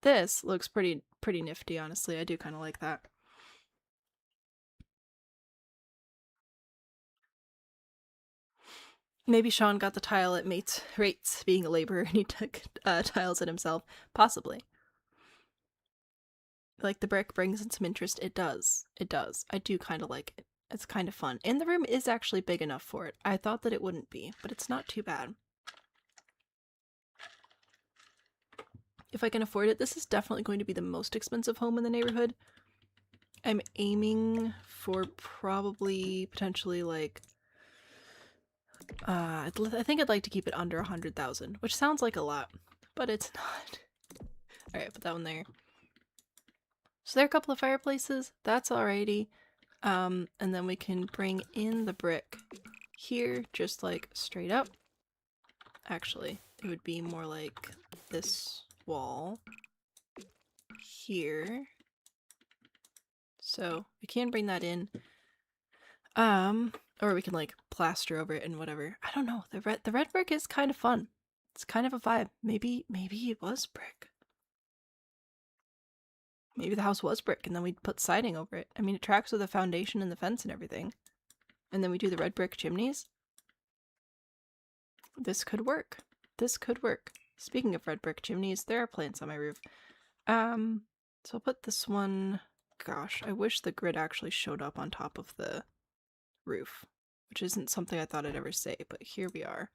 This looks pretty nifty, honestly. I do kind of like that. Maybe Shawn got the tile at rates being a laborer and he took tiles at himself. Possibly. Like the brick brings in some interest. It does. It does. I do kind of like it. It's kind of fun. And the room is actually big enough for it. I thought that it wouldn't be, but it's not too bad. If I can afford it, this is definitely going to be the most expensive home in the neighborhood. I'm aiming for probably potentially like I think I'd like to keep it under 100,000, which sounds like a lot, but it's not. Alright, put that one there. So there are a couple of fireplaces. That's alrighty. And then we can bring in the brick here, just like straight up. Actually, it would be more like this wall here. So we can bring that in. Or we can like plaster over it and whatever. I don't know. The red brick is kind of fun. It's kind of a vibe. Maybe it was brick. Maybe the house was brick and then we put siding over it. I mean, it tracks with the foundation and the fence and everything. And then we do the red brick chimneys. This could work. This could work. Speaking of red brick chimneys, there are plants on my roof. So I'll put this one. Gosh, I wish the grid actually showed up on top of the roof, which isn't something I thought I'd ever say, but here we are.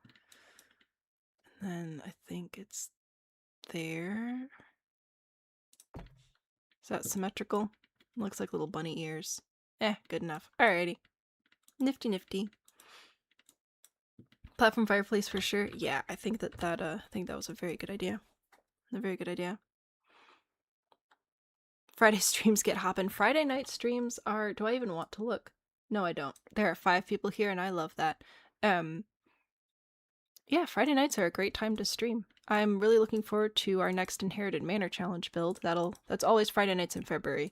And then I think it's there. Is that symmetrical? Looks like little bunny ears. Good enough. Alrighty. Nifty nifty. Platform fireplace for sure. Yeah, I think that was a very good idea. A very good idea. Friday streams get hopping. Friday night streams are, do I even want to look? No, I don't. There are 5 people here and I love that. Yeah, Friday nights are a great time to stream. I'm really looking forward to our next Inherited Manor Challenge build. That's always Friday nights in February.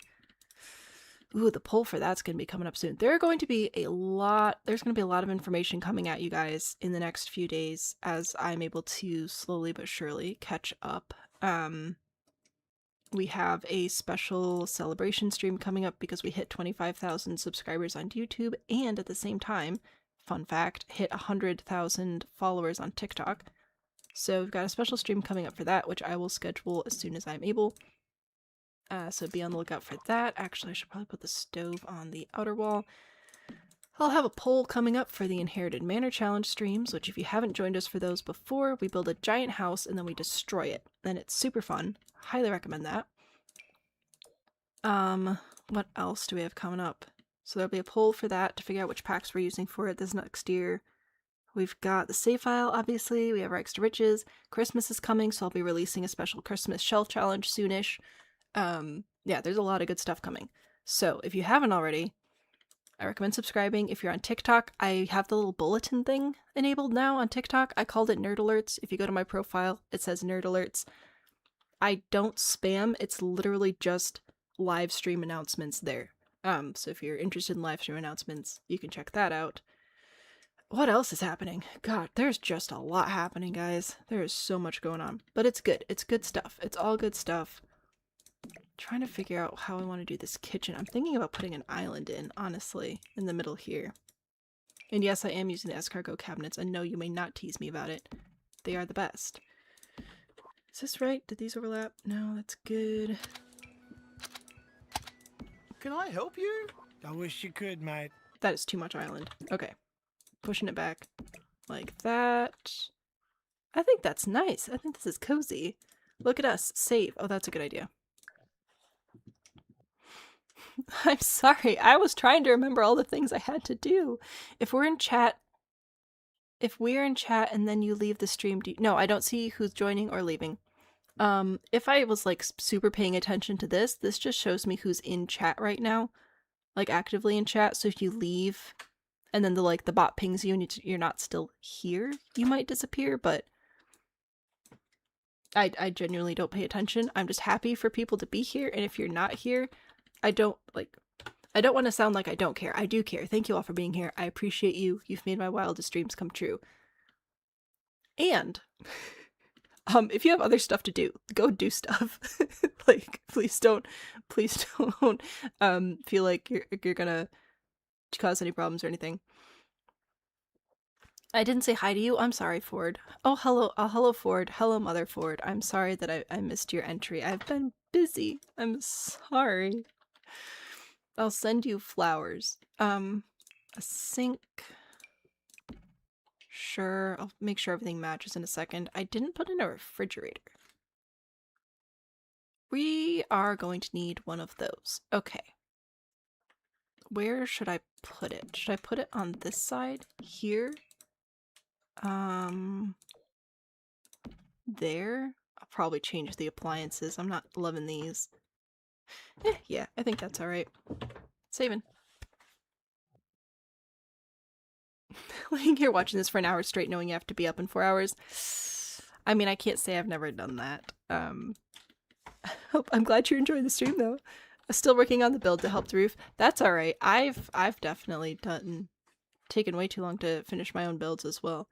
Ooh, the poll for that's going to be coming up soon. There's going to be a lot of information coming at you guys in the next few days as I'm able to slowly but surely catch up. We have a special celebration stream coming up because we hit 25,000 subscribers on YouTube and at the same time, fun fact, hit 100,000 followers on TikTok. So we've got a special stream coming up for that, which I will schedule as soon as I'm able. So be on the lookout for that. Actually, I should probably put the stove on the outer wall. I'll have a poll coming up for the Inherited Manor Challenge streams, which if you haven't joined us for those before, we build a giant house and then we destroy it. And it's super fun. Highly recommend that. What else do we have coming up? So there'll be a poll for that to figure out which packs we're using for it this next year. We've got the save file, obviously. We have Rags to Riches. Christmas is coming, so I'll be releasing a special Christmas shelf challenge soonish. Yeah, there's a lot of good stuff coming. So if you haven't already, I recommend subscribing. If you're on TikTok, I have the little bulletin thing enabled now on TikTok. I called it Nerd Alerts. If you go to my profile, it says Nerd Alerts. I don't spam. It's literally just live stream announcements there. So if you're interested in live stream announcements, you can check that out. What else is happening? God, there's just a lot happening, guys. There is so much going on. But it's good. It's good stuff. It's all good stuff. Trying to figure out how I want to do this kitchen. I'm thinking about putting an island in, honestly, in the middle here. And yes, I am using the escargot cabinets, and no, you may not tease me about it. They are the best. Is this right? Did these overlap? No, that's good. Can I help you? I wish you could, mate. That is too much island. Okay. Pushing it back like that. I think that's nice. I think this is cozy. Look at us. Save. Oh, that's a good idea. I'm sorry. I was trying to remember all the things I had to do. If we're in chat and then you leave the stream, no, I don't see who's joining or leaving. If I was like super paying attention to this just shows me who's in chat right now, like actively in chat. So if you leave and then the bot pings you and you're not still here, you might disappear, but I genuinely don't pay attention. I'm just happy for people to be here, and if you're not here, I don't want to sound like I don't care. I do care. Thank you all for being here. I appreciate you. You've made my wildest dreams come true. And if you have other stuff to do, go do stuff. Please don't feel like you're gonna cause any problems or anything. I didn't say hi to you. I'm sorry, Ford. Oh, hello, Ford. Hello, Mother Ford. I'm sorry that I missed your entry. I've been busy. I'm sorry. I'll send you flowers. A sink. Sure, I'll make sure everything matches in a second. I didn't put in a refrigerator. We are going to need one of those. Okay. Where should I put it? Should I put it on this side? Here? There? I'll probably change the appliances. I'm not loving these. Yeah, I think that's alright. Saving. Laying here watching this for an hour straight knowing you have to be up in 4 hours. I mean, I can't say I've never done that. I'm glad you're enjoying the stream though. I'm still working on the build to help the roof. That's alright. I've definitely taken way too long to finish my own builds as well.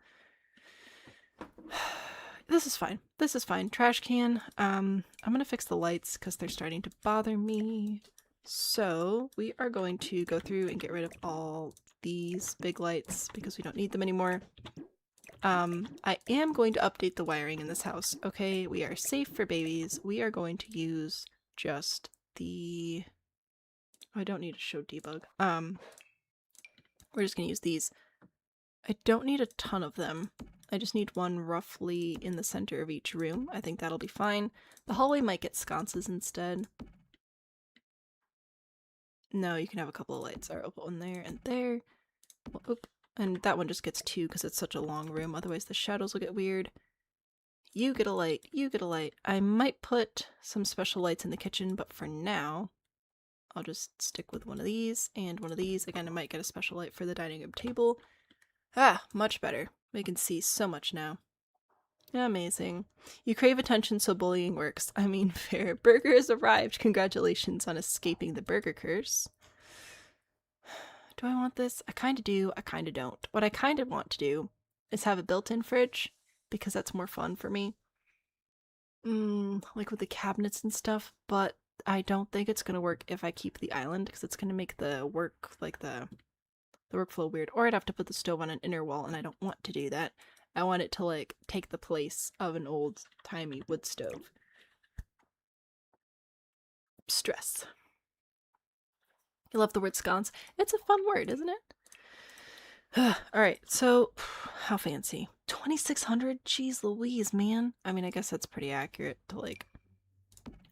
This is fine. This is fine. Trash can. I'm gonna fix the lights because they're starting to bother me. So we are going to go through and get rid of all these big lights because we don't need them anymore. I am going to update the wiring in this house. Okay, we are safe for babies. We are going to use just the... I don't need to show debug. We're just gonna use these. I don't need a ton of them. I just need one roughly in the center of each room. I think that'll be fine. The hallway might get sconces instead. No, you can have a couple of lights. Alright, I'll put one there and there. Well, oop. And that one just gets two because it's such a long room. Otherwise the shadows will get weird. You get a light. You get a light. I might put some special lights in the kitchen, but for now, I'll just stick with one of these and one of these. Again, I might get a special light for the dining room table. Ah, much better. We can see so much now. Amazing. You crave attention, so bullying works. I mean, fair. Burger has arrived. Congratulations on escaping the burger curse. Do I want this? I kind of do. I kind of don't. What I kind of want to do is have a built-in fridge, because that's more fun for me. Like with the cabinets and stuff, but I don't think it's going to work if I keep the island, because it's going to make the work, like the workflow weird. Or I'd have to put the stove on an inner wall, and I don't want to do that. I want it to, like, take the place of an old-timey wood stove. Stress. I love the word scones. It's a fun word, isn't it? Alright, so, how fancy. 2,600? Jeez Louise, man. I mean, I guess that's pretty accurate to, like,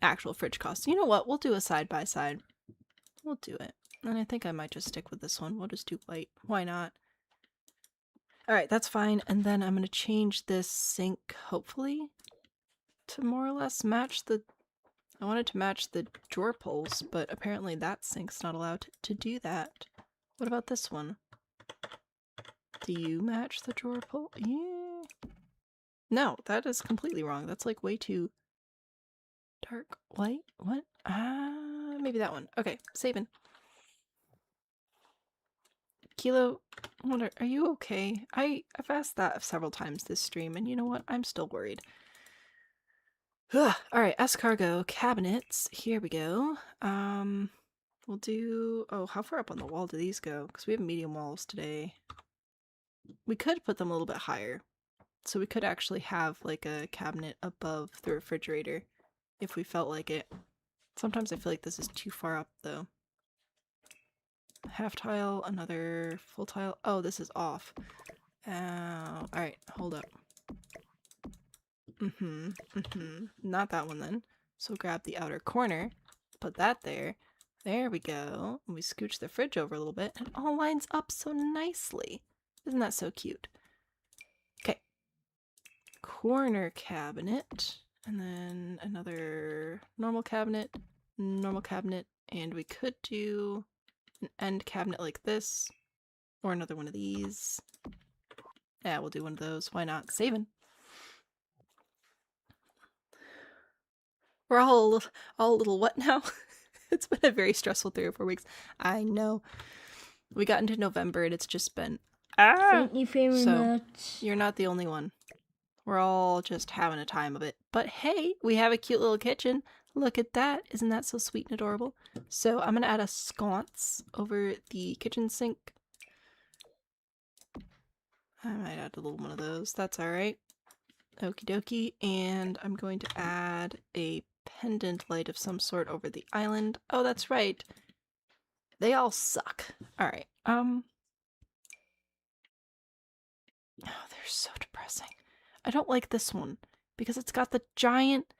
actual fridge costs. You know what? We'll do a side-by-side. We'll do it. And I think I might just stick with this one. We'll just do white. Why not? Alright, that's fine. And then I'm going to change this sink, hopefully, to more or less match the... I wanted to match the drawer pulls, but apparently that sink's not allowed to do that. What about this one? Do you match the drawer pull? Yeah. No, that is completely wrong. That's like way too dark white. What? Maybe that one. Okay, saving. Kilo, what are you okay? I've asked that several times this stream, and you know what? I'm still worried. Alright, escargot cabinets. Here we go. We'll do... Oh, how far up on the wall do these go? Because we have medium walls today. We could put them a little bit higher. So we could actually have, like, a cabinet above the refrigerator if we felt like it. Sometimes I feel like this is too far up, though. Half tile, another full tile. Oh, this is off. Alright, hold up. Not that one then. So grab the outer corner, put that there. There we go. And we scooch the fridge over a little bit, and it all lines up so nicely. Isn't that so cute? Okay. Corner cabinet, and then another normal cabinet, and we could do an end cabinet like this, or another one of these. Yeah, we'll do one of those. Why not? Saving. We're all a little what now? It's been a very stressful 3 or 4 weeks. I know. We got into November and it's just been Thank you very much. You're not the only one. We're all just having a time of it. But hey, we have a cute little kitchen. Look at that. Isn't that so sweet and adorable? So I'm going to add a sconce over the kitchen sink. I might add a little one of those. That's alright. Okie dokie. And I'm going to add a pendant light of some sort over the island. Oh, that's right. They all suck. Alright. Oh, they're so depressing. I don't like this one because it's got the giant...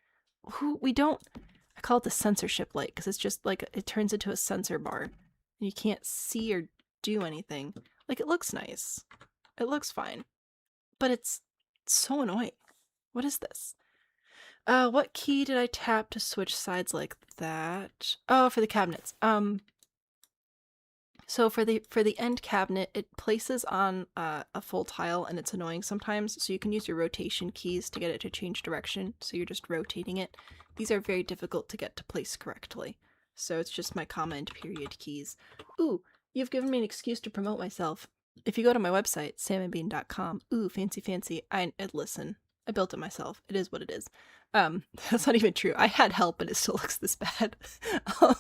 I call it the censorship light because it's just like it turns into a sensor bar and you can't see or do anything. Like, it looks nice. It looks fine. But it's so annoying. What is this? What key did I tap to switch sides like that? Oh, for the cabinets. So for the end cabinet, it places on a full tile and it's annoying sometimes, so you can use your rotation keys to get it to change direction, so you're just rotating it. These are very difficult to get to place correctly, so it's just my comma and period keys. Ooh, you've given me an excuse to promote myself. If you go to my website, salmonbean.com, ooh, fancy, listen, I built it myself. It is what it is. That's not even true. I had help and it still looks this bad. All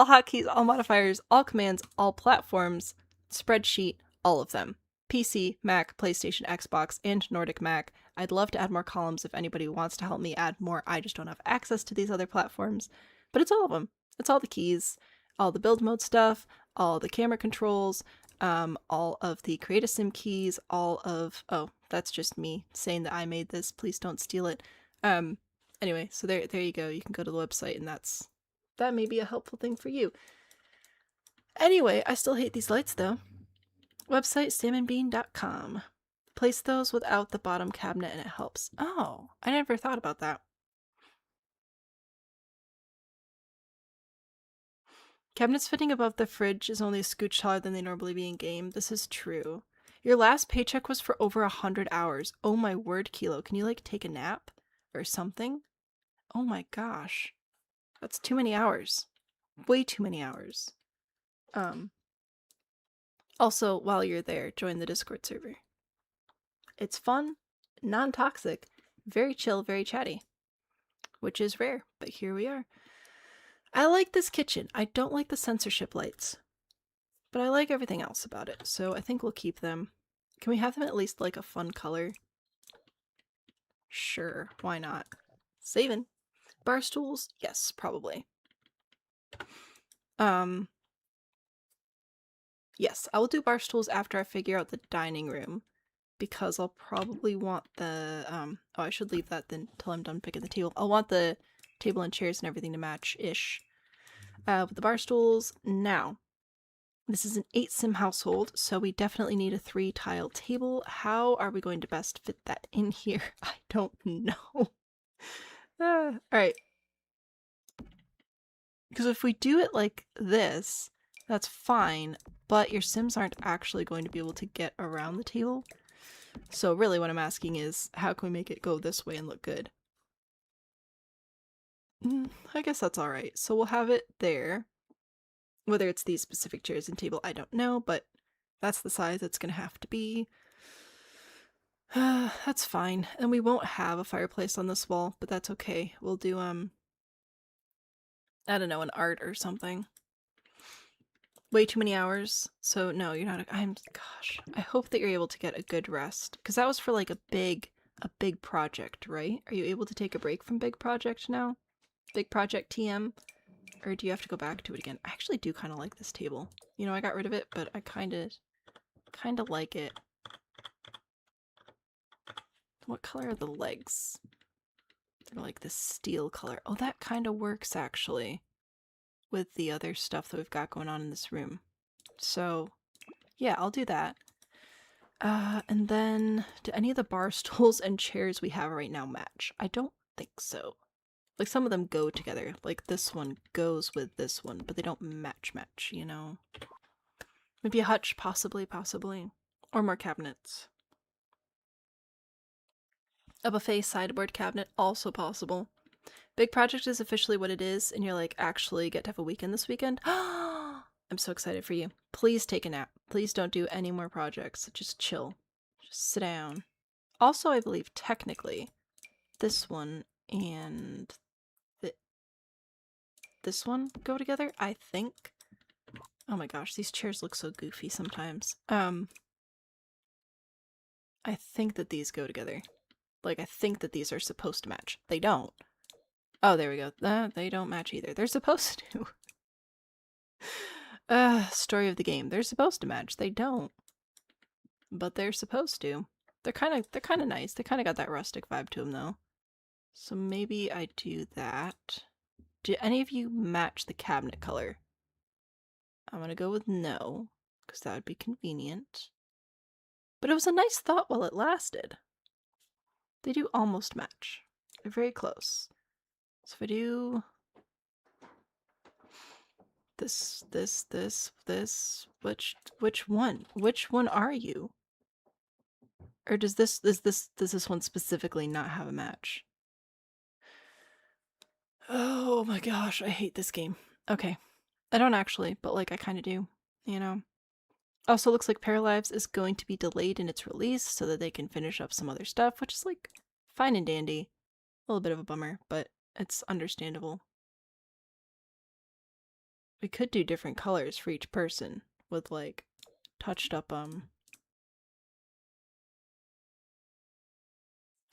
hotkeys, all modifiers, all commands, all platforms, spreadsheet, all of them. PC, Mac, PlayStation, Xbox, and Nordic Mac. I'd love to add more columns if anybody wants to help me add more. I just don't have access to these other platforms. But it's all of them. It's all the keys, all the build mode stuff, all the camera controls, all of the create a sim keys, all of... Oh, that's just me saying that I made this. Please don't steal it. Anyway, so there you go. You can go to the website and that may be a helpful thing for you. Anyway, I still hate these lights though. Website salmonbean.com. Place those without the bottom cabinet and it helps. Oh, I never thought about that. Cabinets fitting above the fridge is only a scooch taller than they normally be in game. This is true. Your last paycheck was for over 100 hours. Oh my word, Kilo. Can you, like, take a nap? Or something? Oh my gosh. That's too many hours. Way too many hours. Also, while you're there, join the Discord server. It's fun, non-toxic, very chill, very chatty. Which is rare, but here we are. I like this kitchen. I don't like the censorship lights. But I like everything else about it, so I think we'll keep them. Can we have them at least like a fun color? Sure, why not? Saving. Bar stools? Yes, probably. Yes, I will do bar stools after I figure out the dining room. Because I'll probably want the, oh, I should leave that then until I'm done picking the table. I'll want the table and chairs and everything to match-ish. With the bar stools, now. This is an 8-sim household, so we definitely need a 3-tile table. How are we going to best fit that in here? I don't know. Alright. Because if we do it like this, that's fine, but your sims aren't actually going to be able to get around the table. So really what I'm asking is, how can we make it go this way and look good? I guess that's alright. So we'll have it there. Whether it's these specific chairs and table, I don't know, but that's the size it's gonna have to be. That's fine. And we won't have a fireplace on this wall, but that's okay. We'll do, I don't know, an art or something. Way too many hours, so no, you're not. Gosh, I hope that you're able to get a good rest, because that was for like a big project, right? Are you able to take a break from big project now? Big project TM? Or do you have to go back to it again? I actually do kind of like this table. You know, I got rid of it, but I kind of like it. What color are the legs? They're like this steel color. Oh, that kind of works actually with the other stuff that we've got going on in this room. So, yeah, I'll do that. And then, do any of the bar stools and chairs we have right now match? I don't think so. Like, some of them go together. Like, this one goes with this one, but they don't match, you know? Maybe a hutch, possibly. Or more cabinets. A buffet sideboard cabinet, also possible. Big project is officially what it is, and you're like, actually get to have a weekend this weekend? I'm so excited for you. Please take a nap. Please don't do any more projects. Just chill. Just sit down. Also, I believe, technically, this one and this one go together, I think. Oh my gosh, these chairs look so goofy sometimes. I think that these go together. Like, I think that these are supposed to match. They don't. Oh, there we go. They don't match either. They're supposed to. Story of the game. They're supposed to match. They don't. But they're supposed to. They're kind of nice. They kind of got that rustic vibe to them, though. So maybe I do that. Do any of you match the cabinet color? I'm gonna go with no, because that would be convenient. But it was a nice thought while it lasted. They do almost match. They're very close. So if I do this, which one? Which one are you? Or does this one specifically not have a match? Oh my gosh, I hate this game. Okay. I don't actually, but like I kind of do, you know? Also looks like Paralives is going to be delayed in its release so that they can finish up some other stuff, which is like fine and dandy. A little bit of a bummer, but it's understandable. We could do different colors for each person with like touched up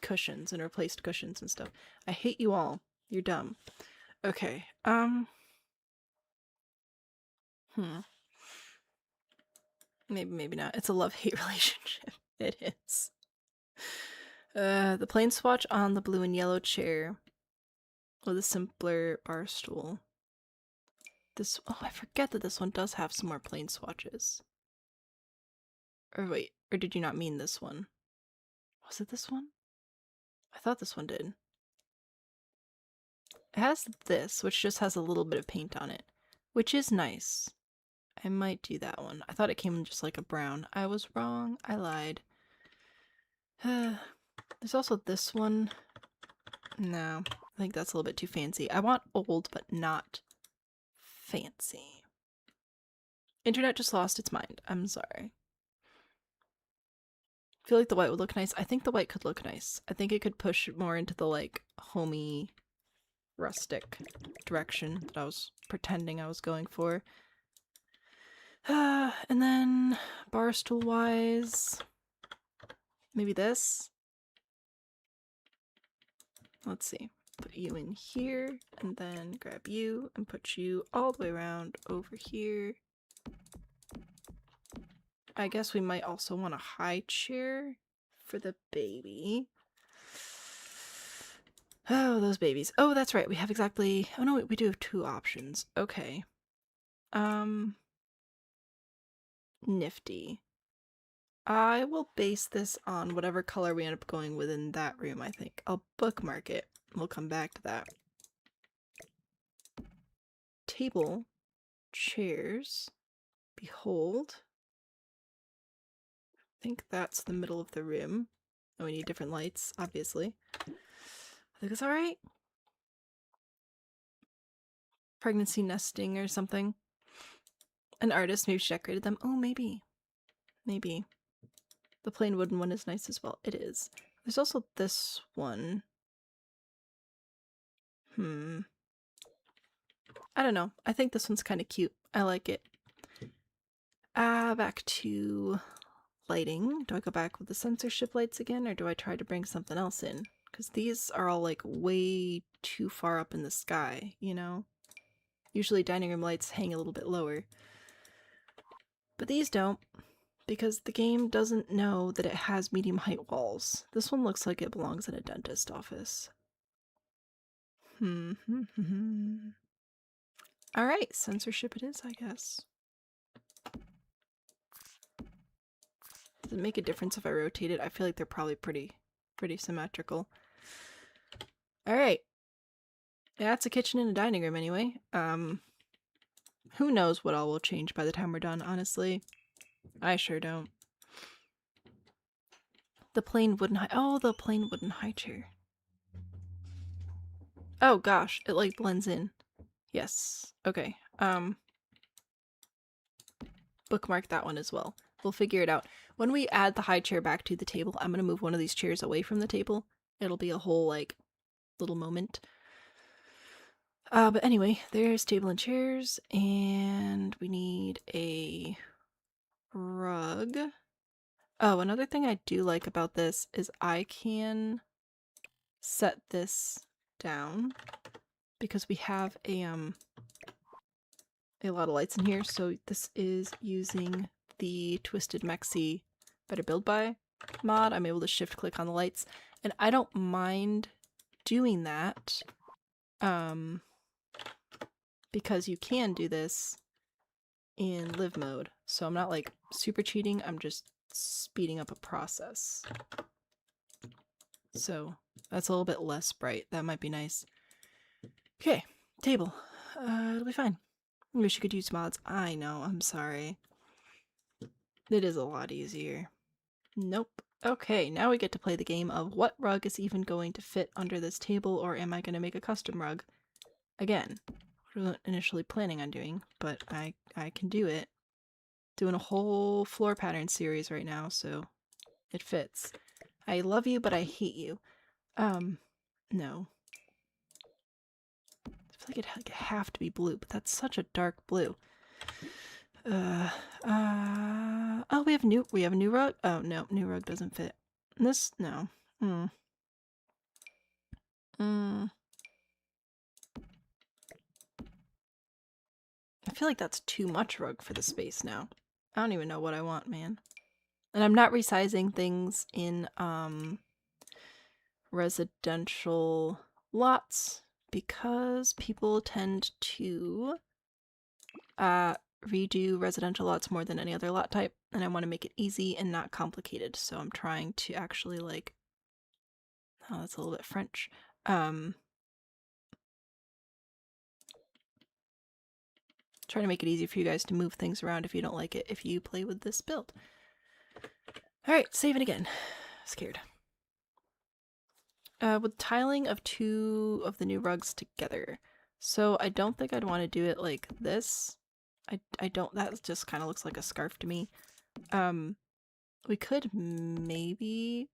cushions and replaced cushions and stuff. I hate you all. You're dumb. Okay. Maybe not. It's a love-hate relationship. It is. The plain swatch on the blue and yellow chair with a simpler bar stool. This, oh, I forget that this one does have some more plain swatches. Or wait, or did you not mean this one? Was it this one? I thought this one did. It has this, which just has a little bit of paint on it, which is nice. I might do that one. I thought it came in just like a brown. I was wrong. I lied. There's also this one. No, I think that's a little bit too fancy. I want old, but not fancy. Internet just lost its mind. I'm sorry. I feel like the white would look nice. I think the white could look nice. I think it could push more into the like homey, rustic direction that I was pretending I was going for. And then bar stool wise, maybe this. Let's see. Put you in here and then grab you and put you all the way around over here. I guess we might also want a high chair for the baby. Oh, those babies. Oh, that's right. We have exactly... Oh, no, we do have 2 options. Okay. Nifty. I will base this on whatever color we end up going with in that room, I think. I'll bookmark it. We'll come back to that. Table. Chairs. Behold. I think that's the middle of the room. Oh, we need different lights, obviously. I think it's alright. Pregnancy nesting or something. An artist, maybe she decorated them. Oh, maybe. Maybe. The plain wooden one is nice as well. It is. There's also this one. I don't know. I think this one's kind of cute. I like it. Back to lighting. Do I go back with the censorship lights again, or do I try to bring something else in? Because these are all like way too far up in the sky, you know? Usually dining room lights hang a little bit lower. But these don't, because the game doesn't know that it has medium height walls. This one looks like it belongs in a dentist office. Alright, censorship it is, I guess. Does it make a difference if I rotate it? I feel like they're probably pretty symmetrical. Alright. Yeah, it's a kitchen and a dining room anyway. Who knows what all will change by the time we're done, honestly. I sure don't. The plain wooden the plain wooden high chair. Oh gosh, it like blends in. Yes. Okay. Bookmark that one as well. We'll figure it out. When we add the high chair back to the table, I'm gonna move one of these chairs away from the table. It'll be a whole like little moment. But anyway, there's table and chairs, and we need a rug. Oh, another thing I do like about this is I can set this down because we have a lot of lights in here. So this is using the Twisted Mexi Better Build By mod. I'm able to shift click on the lights, and I don't mind doing that because you can do this in live mode. So I'm not like super cheating, I'm just speeding up a process. So that's a little bit less bright. That might be nice. Okay, table. It'll be fine. I wish you could use mods. I know, I'm sorry. It is a lot easier. Nope. Okay, now we get to play the game of what rug is even going to fit under this table, or am I going to make a custom rug? Again, I wasn't initially planning on doing, but I can do it. Doing a whole floor pattern series right now, so it fits. I love you, but I hate you. No. I feel like it'd have to be blue, but that's such a dark blue. Oh, we have a new rug? Oh, no, new rug doesn't fit. This, no. I feel like that's too much rug for the space now. I don't even know what I want, man. And I'm not resizing things in, residential lots because people tend to, redo residential lots more than any other lot type, and I want to make it easy and not complicated, so I'm trying to actually like, oh, that's a little bit French, trying Trying to make it easy for you guys to move things around if you don't like it, if you play with this build. Alright, save it again. Scared. With tiling of 2 of the new rugs together. So I don't think I'd want to do it like this. I don't, that just kind of looks like a scarf to me. We could maybe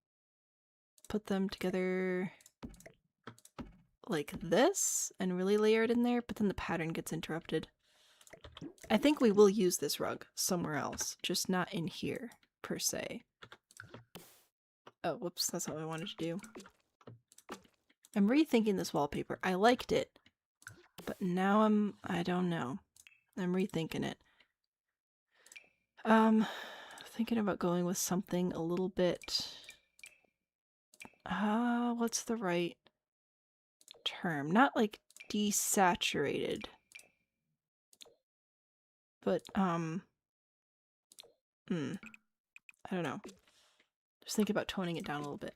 put them together like this and really layer it in there, but then the pattern gets interrupted. I think we will use this rug somewhere else, just not in here, per se. Oh, whoops, that's not what I wanted to do. I'm rethinking this wallpaper. I liked it, but now I don't know. I'm rethinking it. Thinking about going with something a little bit... what's the right term? Not like desaturated. But, I don't know. Just think about toning it down a little bit.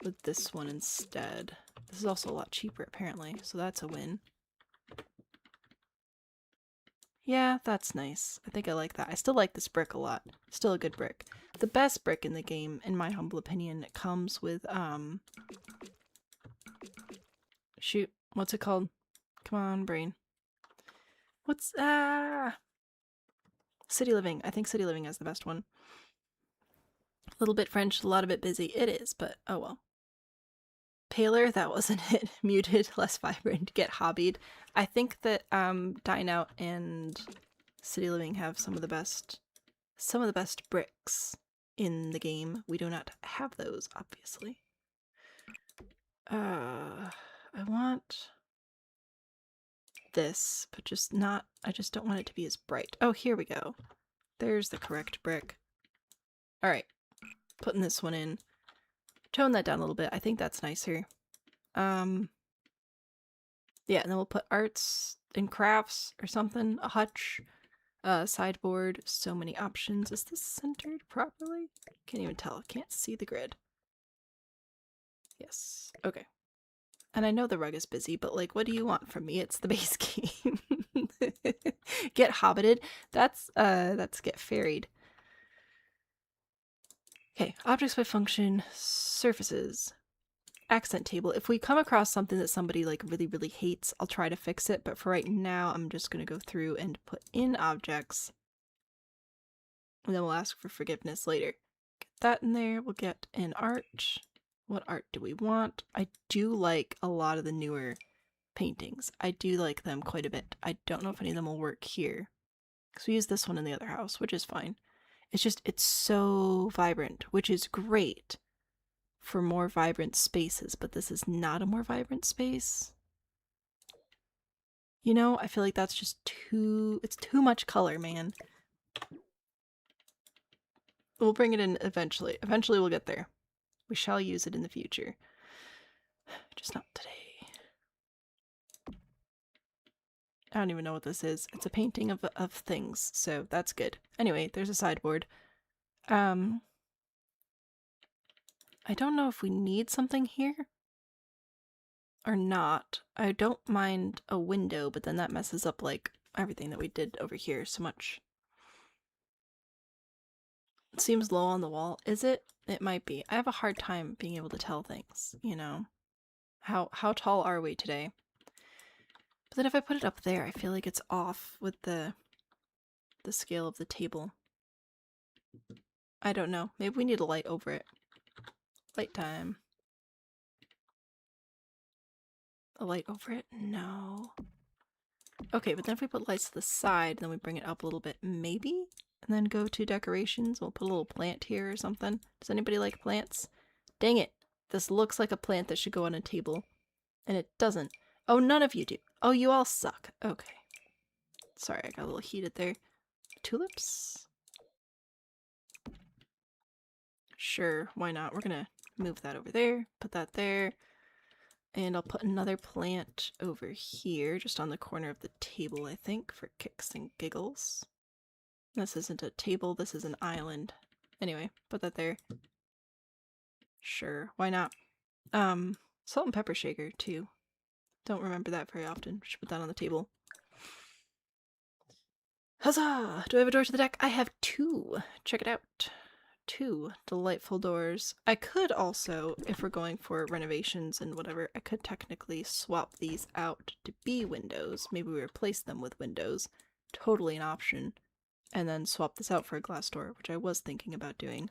With this one instead. This is also a lot cheaper apparently, so that's a win. Yeah, that's nice. I think I like that. I still like this brick a lot. Still a good brick. The best brick in the game, in my humble opinion, comes with, shoot, what's it called? Come on, brain. What's, City Living. I think City Living has the best one. A little bit French, a lot of it busy. It is, but oh well. Paler, that wasn't it. Muted, less vibrant, get hobbied. I think that Dine Out and City Living have some of the best bricks in the game. We do not have those, obviously. I want this, but just not, I just don't want it to be as bright. Oh, here we go. There's the correct brick. Alright, putting this one in. Tone that down a little bit. I think that's nicer. Yeah, and then we'll put arts and crafts or something. A hutch. Sideboard. So many options. Is this centered properly? Can't even tell. Can't see the grid. Yes. Okay. And I know the rug is busy, but like, what do you want from me? It's the base game. Get hobbited. That's get ferried. Okay, objects by function, surfaces, accent table. If we come across something that somebody like really hates, I'll try to fix it, but for right now I'm just going to go through and put in objects, and then we'll ask for forgiveness later. Get that in there. We'll get an art. What art do we want? I do like a lot of the newer paintings. I do like them quite a bit. I don't know if any of them will work here, because we use this one in the other house, which is fine. It's just, it's so vibrant, which is great for more vibrant spaces, but this is not a more vibrant space. You know, I feel like that's just it's too much color, man. We'll bring it in eventually. Eventually we'll get there. We shall use it in the future. Just not today. I don't even know what this is. It's a painting of things, so that's good. Anyway, there's a sideboard. I don't know if we need something here or not. I don't mind a window, but then that messes up like everything that we did over here so much. It seems low on the wall. Is it? It might be. I have a hard time being able to tell things, you know? How tall are we today? But then if I put it up there, I feel like it's off with the scale of the table. I don't know. Maybe we need a light over it. Light time. A light over it? No. Okay, but then if we put lights to the side, then we bring it up a little bit, maybe? And then go to decorations. We'll put a little plant here or something. Does anybody like plants? Dang it. This looks like a plant that should go on a table. And it doesn't. Oh, none of you do. Oh, you all suck. Okay. Sorry, I got a little heated there. Tulips? Sure, why not? We're gonna move that over there, put that there, and I'll put another plant over here, just on the corner of the table, I think, for kicks and giggles. This isn't a table, this is an island. Anyway, put that there. Sure, why not? Salt and pepper shaker, too. Don't remember that very often. Should put that on the table. Huzzah! Do I have a door to the deck? I have 2. Check it out. 2 delightful doors. I could also, if we're going for renovations and whatever, I could technically swap these out to be windows. Maybe we replace them with windows. Totally an option. And then swap this out for a glass door, which I was thinking about doing.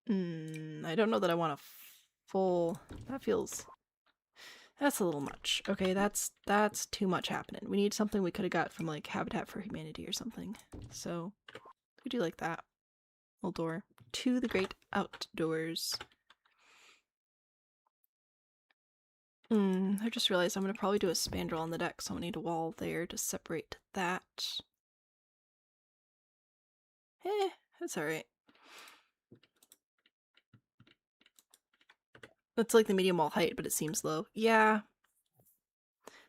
I don't know that I want a full... That feels... That's a little much. Okay, that's too much happening. We need something we could have got from, like, Habitat for Humanity or something. So, we do like that. Little door. To the great outdoors. I just realized I'm going to probably do a spandrel on the deck, so I'm going to need a wall there to separate that. That's alright. It's like the medium wall height, but it seems low. Yeah.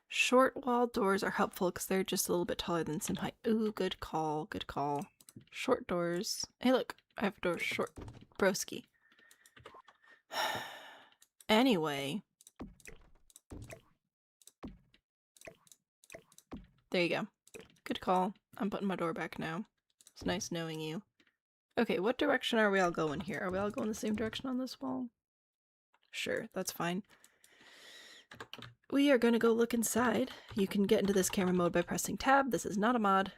Short wall doors are helpful because they're just a little bit taller than sim height. Ooh, good call, good call. Short doors. Hey look, I have a door short. Broski. Anyway. There you go. Good call. I'm putting my door back now. It's nice knowing you. Okay, what direction are we all going here? Are we all going the same direction on this wall? Sure, that's fine. We are going to go look inside. You can get into this camera mode by pressing tab. This is not a mod.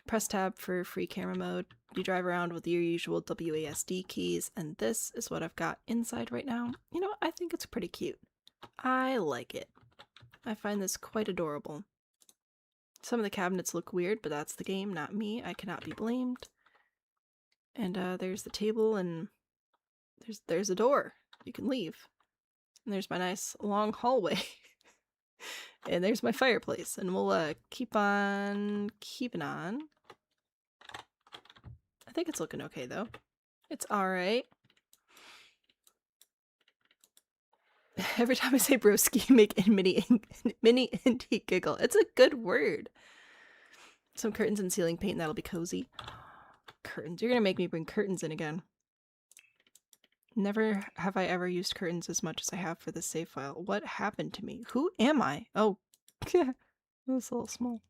Press tab for free camera mode. You drive around with your usual WASD keys, and this is what I've got inside right now. You know, I think it's pretty cute. I like it. I find this quite adorable. Some of the cabinets look weird, but that's the game, not me. I cannot be blamed. And there's the table, and there's a door. You can leave. And there's my nice long hallway. And there's my fireplace, and we'll keep on keeping on. I think it's looking okay though. It's alright. Every time I say broski, make a mini indie giggle. It's a good word. Some curtains and ceiling paint, and that'll be cozy. Curtains. You're gonna make me bring curtains in again. Never have I ever used curtains as much as I have for this save file. What happened to me? Who am I? Oh, yeah. That's a little small.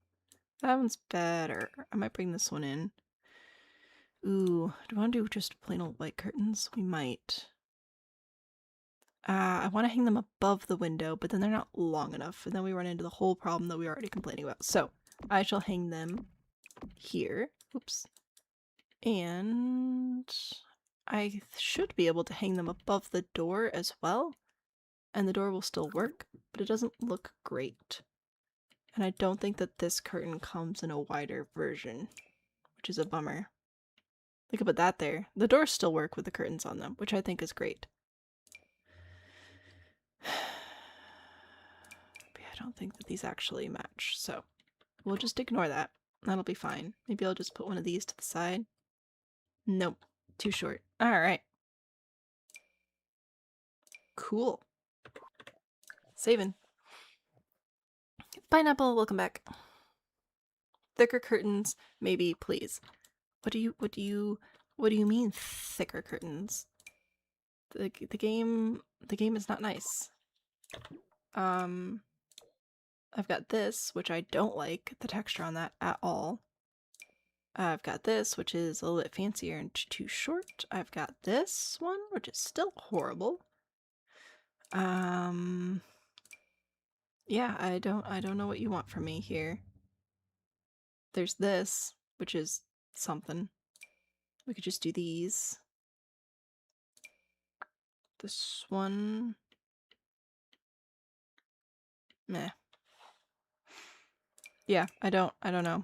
That one's better. I might bring this one in. Ooh, do I want to do just plain old white curtains? We might. I want to hang them above the window, but then they're not long enough, and then we run into the whole problem that we were already complaining about. So, I shall hang them here. Oops. And I should be able to hang them above the door as well, and the door will still work, but it doesn't look great. And I don't think that this curtain comes in a wider version, which is a bummer. They could put that there. The doors still work with the curtains on them, which I think is great. But I don't think that these actually match, so we'll just ignore that. That'll be fine. Maybe I'll just put one of these to the side. Nope. Too short. Alright. Cool. Saving. Pineapple, welcome back. Thicker curtains, maybe, please. What do you mean thicker curtains? The game is not nice. I've got this, which I don't like the texture on that at all. I've got this, which is a little bit fancier and too short. I've got this one, which is still horrible. Yeah, I don't know what you want from me here. There's this, which is something. We could just do these. This one. Meh. Yeah, I don't know.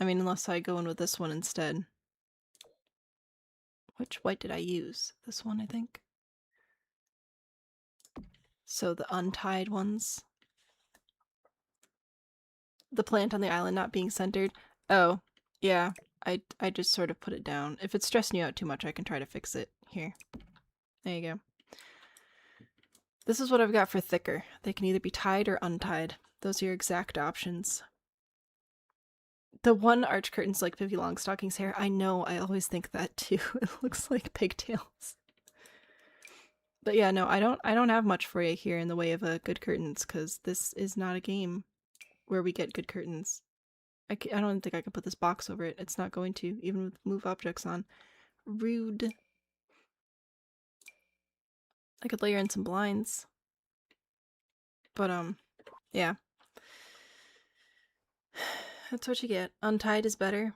I mean, unless I go in with this one instead. Which white did I use? This one, I think. So the untied ones. The plant on the island not being centered. Oh, yeah. I just sort of put it down. If it's stressing you out too much, I can try to fix it. Here. There you go. This is what I've got for thicker. They can either be tied or untied. Those are your exact options. The one arch curtain's like Pippi Longstocking's hair. I know, I always think that too. It looks like pigtails. But yeah, no, I don't have much for you here in the way of good curtains, because this is not a game where we get good curtains. I don't think I can put this box over it. It's not going to, even with move objects on. Rude. I could layer in some blinds. But, yeah. That's what you get. Untied is better.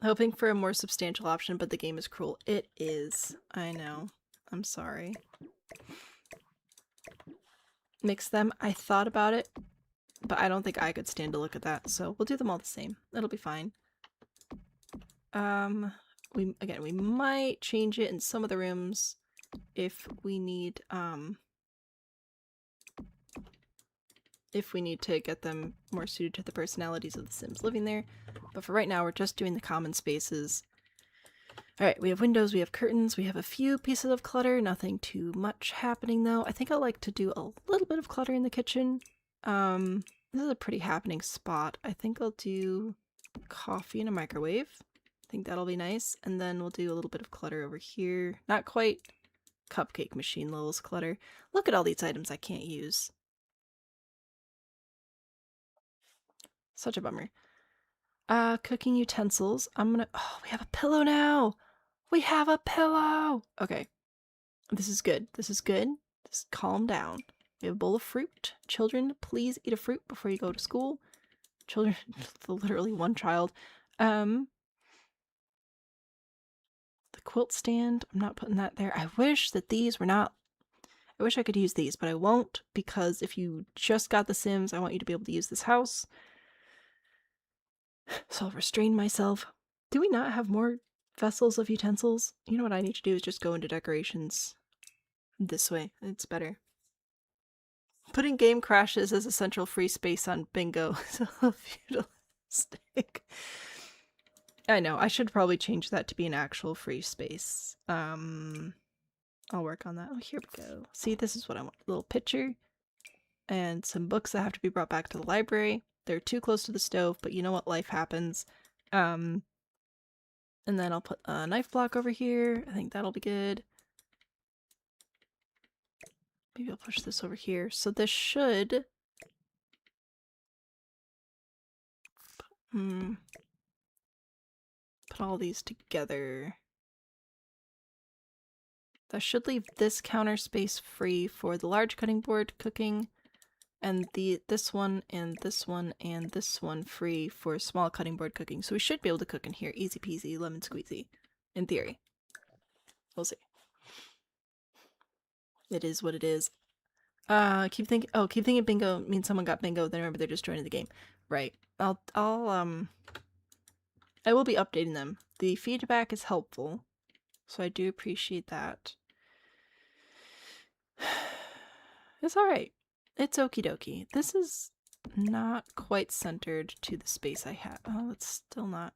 Hoping for a more substantial option, but the game is cruel. It is. I know. I'm sorry. Mix them. I thought about it, but I don't think I could stand to look at that, so we'll do them all the same. It'll be fine. We might change it in some of the rooms if we need to get them more suited to the personalities of the Sims living there. But for right now, we're just doing the common spaces. Alright, we have windows, we have curtains, we have a few pieces of clutter, nothing too much happening though. I think I like to do a little bit of clutter in the kitchen. This is a pretty happening spot. I think I'll do coffee in a microwave. I think that'll be nice. And then we'll do a little bit of clutter over here. Not quite cupcake machine levels clutter. Look at all these items I can't use. Such a bummer. Cooking utensils. Oh, we have a pillow now! We have a pillow! Okay. This is good. This is good. Just calm down. We have a bowl of fruit. Children, please eat a fruit before you go to school. Children, literally one child. The quilt stand. I'm not putting that there. I wish that these were not... I wish I could use these, but I won't, because if you just got The Sims, I want you to be able to use this house. So I'll restrain myself. Do we not have more vessels of utensils? You know what I need to do is just go into decorations this way. It's better. Putting game crashes as a central free space on bingo is a little feudalistic. I know, I should probably change that to be an actual free space. I'll work on that. Oh, here we go. See, this is what I want. A little picture and some books that have to be brought back to the library. They're too close to the stove, but you know what? Life happens. And then I'll put a knife block over here. I think that'll be good. Maybe I'll push this over here. So this should... put all these together. That should leave this counter space free for the large cutting board cooking, and this one and this one and this one free for small cutting board cooking. So we should be able to cook in here. Easy peasy, lemon squeezy. In theory. We'll see. It is what it is. Keep thinking bingo means someone got bingo, then remember they're just joining the game. Right. I will be updating them. The feedback is helpful, so I do appreciate that. It's alright. It's okie dokie. This is not quite centered to the space I have. Oh, it's still not.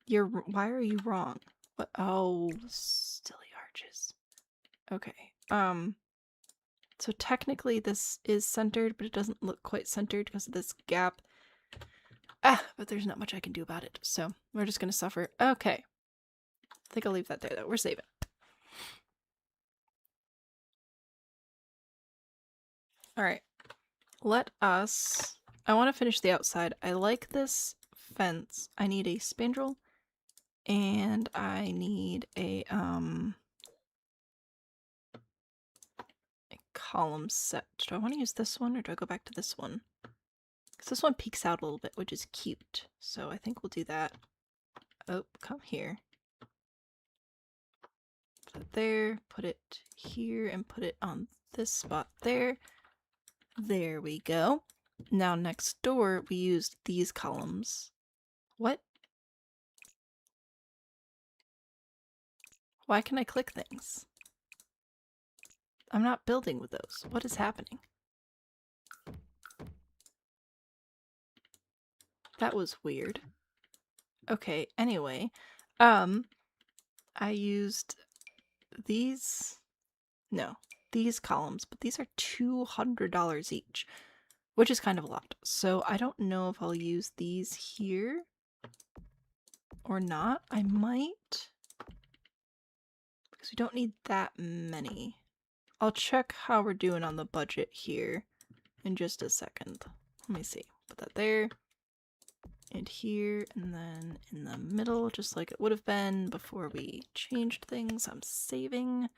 Why are you wrong? What? Oh, silly arches. Okay. So technically this is centered, but it doesn't look quite centered because of this gap. But there's not much I can do about it, so we're just gonna suffer. Okay. I think I'll leave that there, though. We're saving. Alright. Let us... I want to finish the outside. I like this fence. I need a spandrel, and I need a column set. Do I want to use this one, or do I go back to this one? Because this one peeks out a little bit, which is cute. So I think we'll do that. Oh, come here. Put it there, put it here, and put it on this spot there. There we go. Now next door, we used these columns. What? Why can I click things? I'm not building with those. What is happening? That was weird. Okay, anyway. I used these... No, these columns, but these are $200 each, which is kind of a lot. So I don't know if I'll use these here or not. I might, because we don't need that many. I'll check how we're doing on the budget here in just a second. Let me see. Put that there. and here, and then in the middle, just like it would have been before we changed things. I'm saving.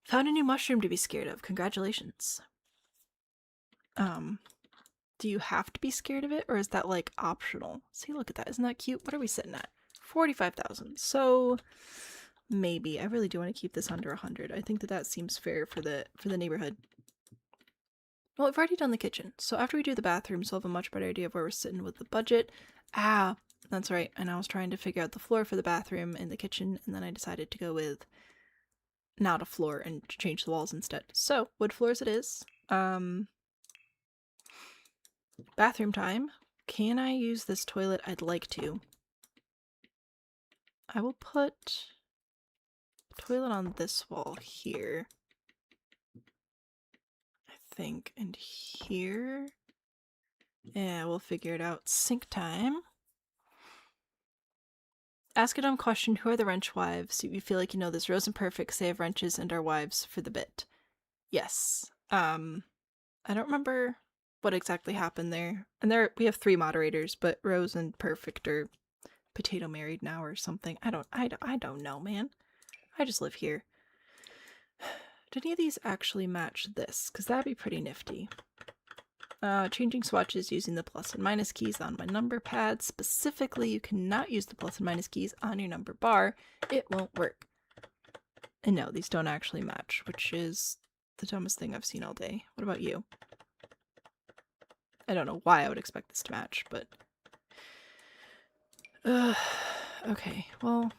Found a new mushroom to be scared of. Congratulations. Do you have to be scared of it, or is that like optional? See, look at that. Isn't that cute? What are we sitting at? 45,000. So maybe I really do want to keep this under 100. I think that seems fair for the neighborhood. Well, we've already done the kitchen, so after we do the bathrooms, we'll have a much better idea of where we're sitting with the budget. Ah, that's right. And I was trying to figure out the floor for the bathroom and the kitchen, and then I decided to go with not a floor and change the walls instead. So wood floors it is. Bathroom time. Can I use this toilet? I'd like to. I will put toilet on this wall here. I think. And here. Yeah, we'll figure it out. Sink time. Ask a dumb question. Who are the wrench wives? If you feel like you know this, Rose and Perfect say have wrenches and are wives for the bit. Yes. I don't remember what exactly happened there. And we have 3 moderators, but Rose and Perfect are potato married now or something. I don't know, man. I just live here. Do any of these actually match this? Because that'd be pretty nifty. Changing swatches using the plus and minus keys on my number pad. Specifically, you cannot use the plus and minus keys on your number bar. It won't work. And no, these don't actually match, which is the dumbest thing I've seen all day. What about you? I don't know why I would expect this to match, but... okay, well...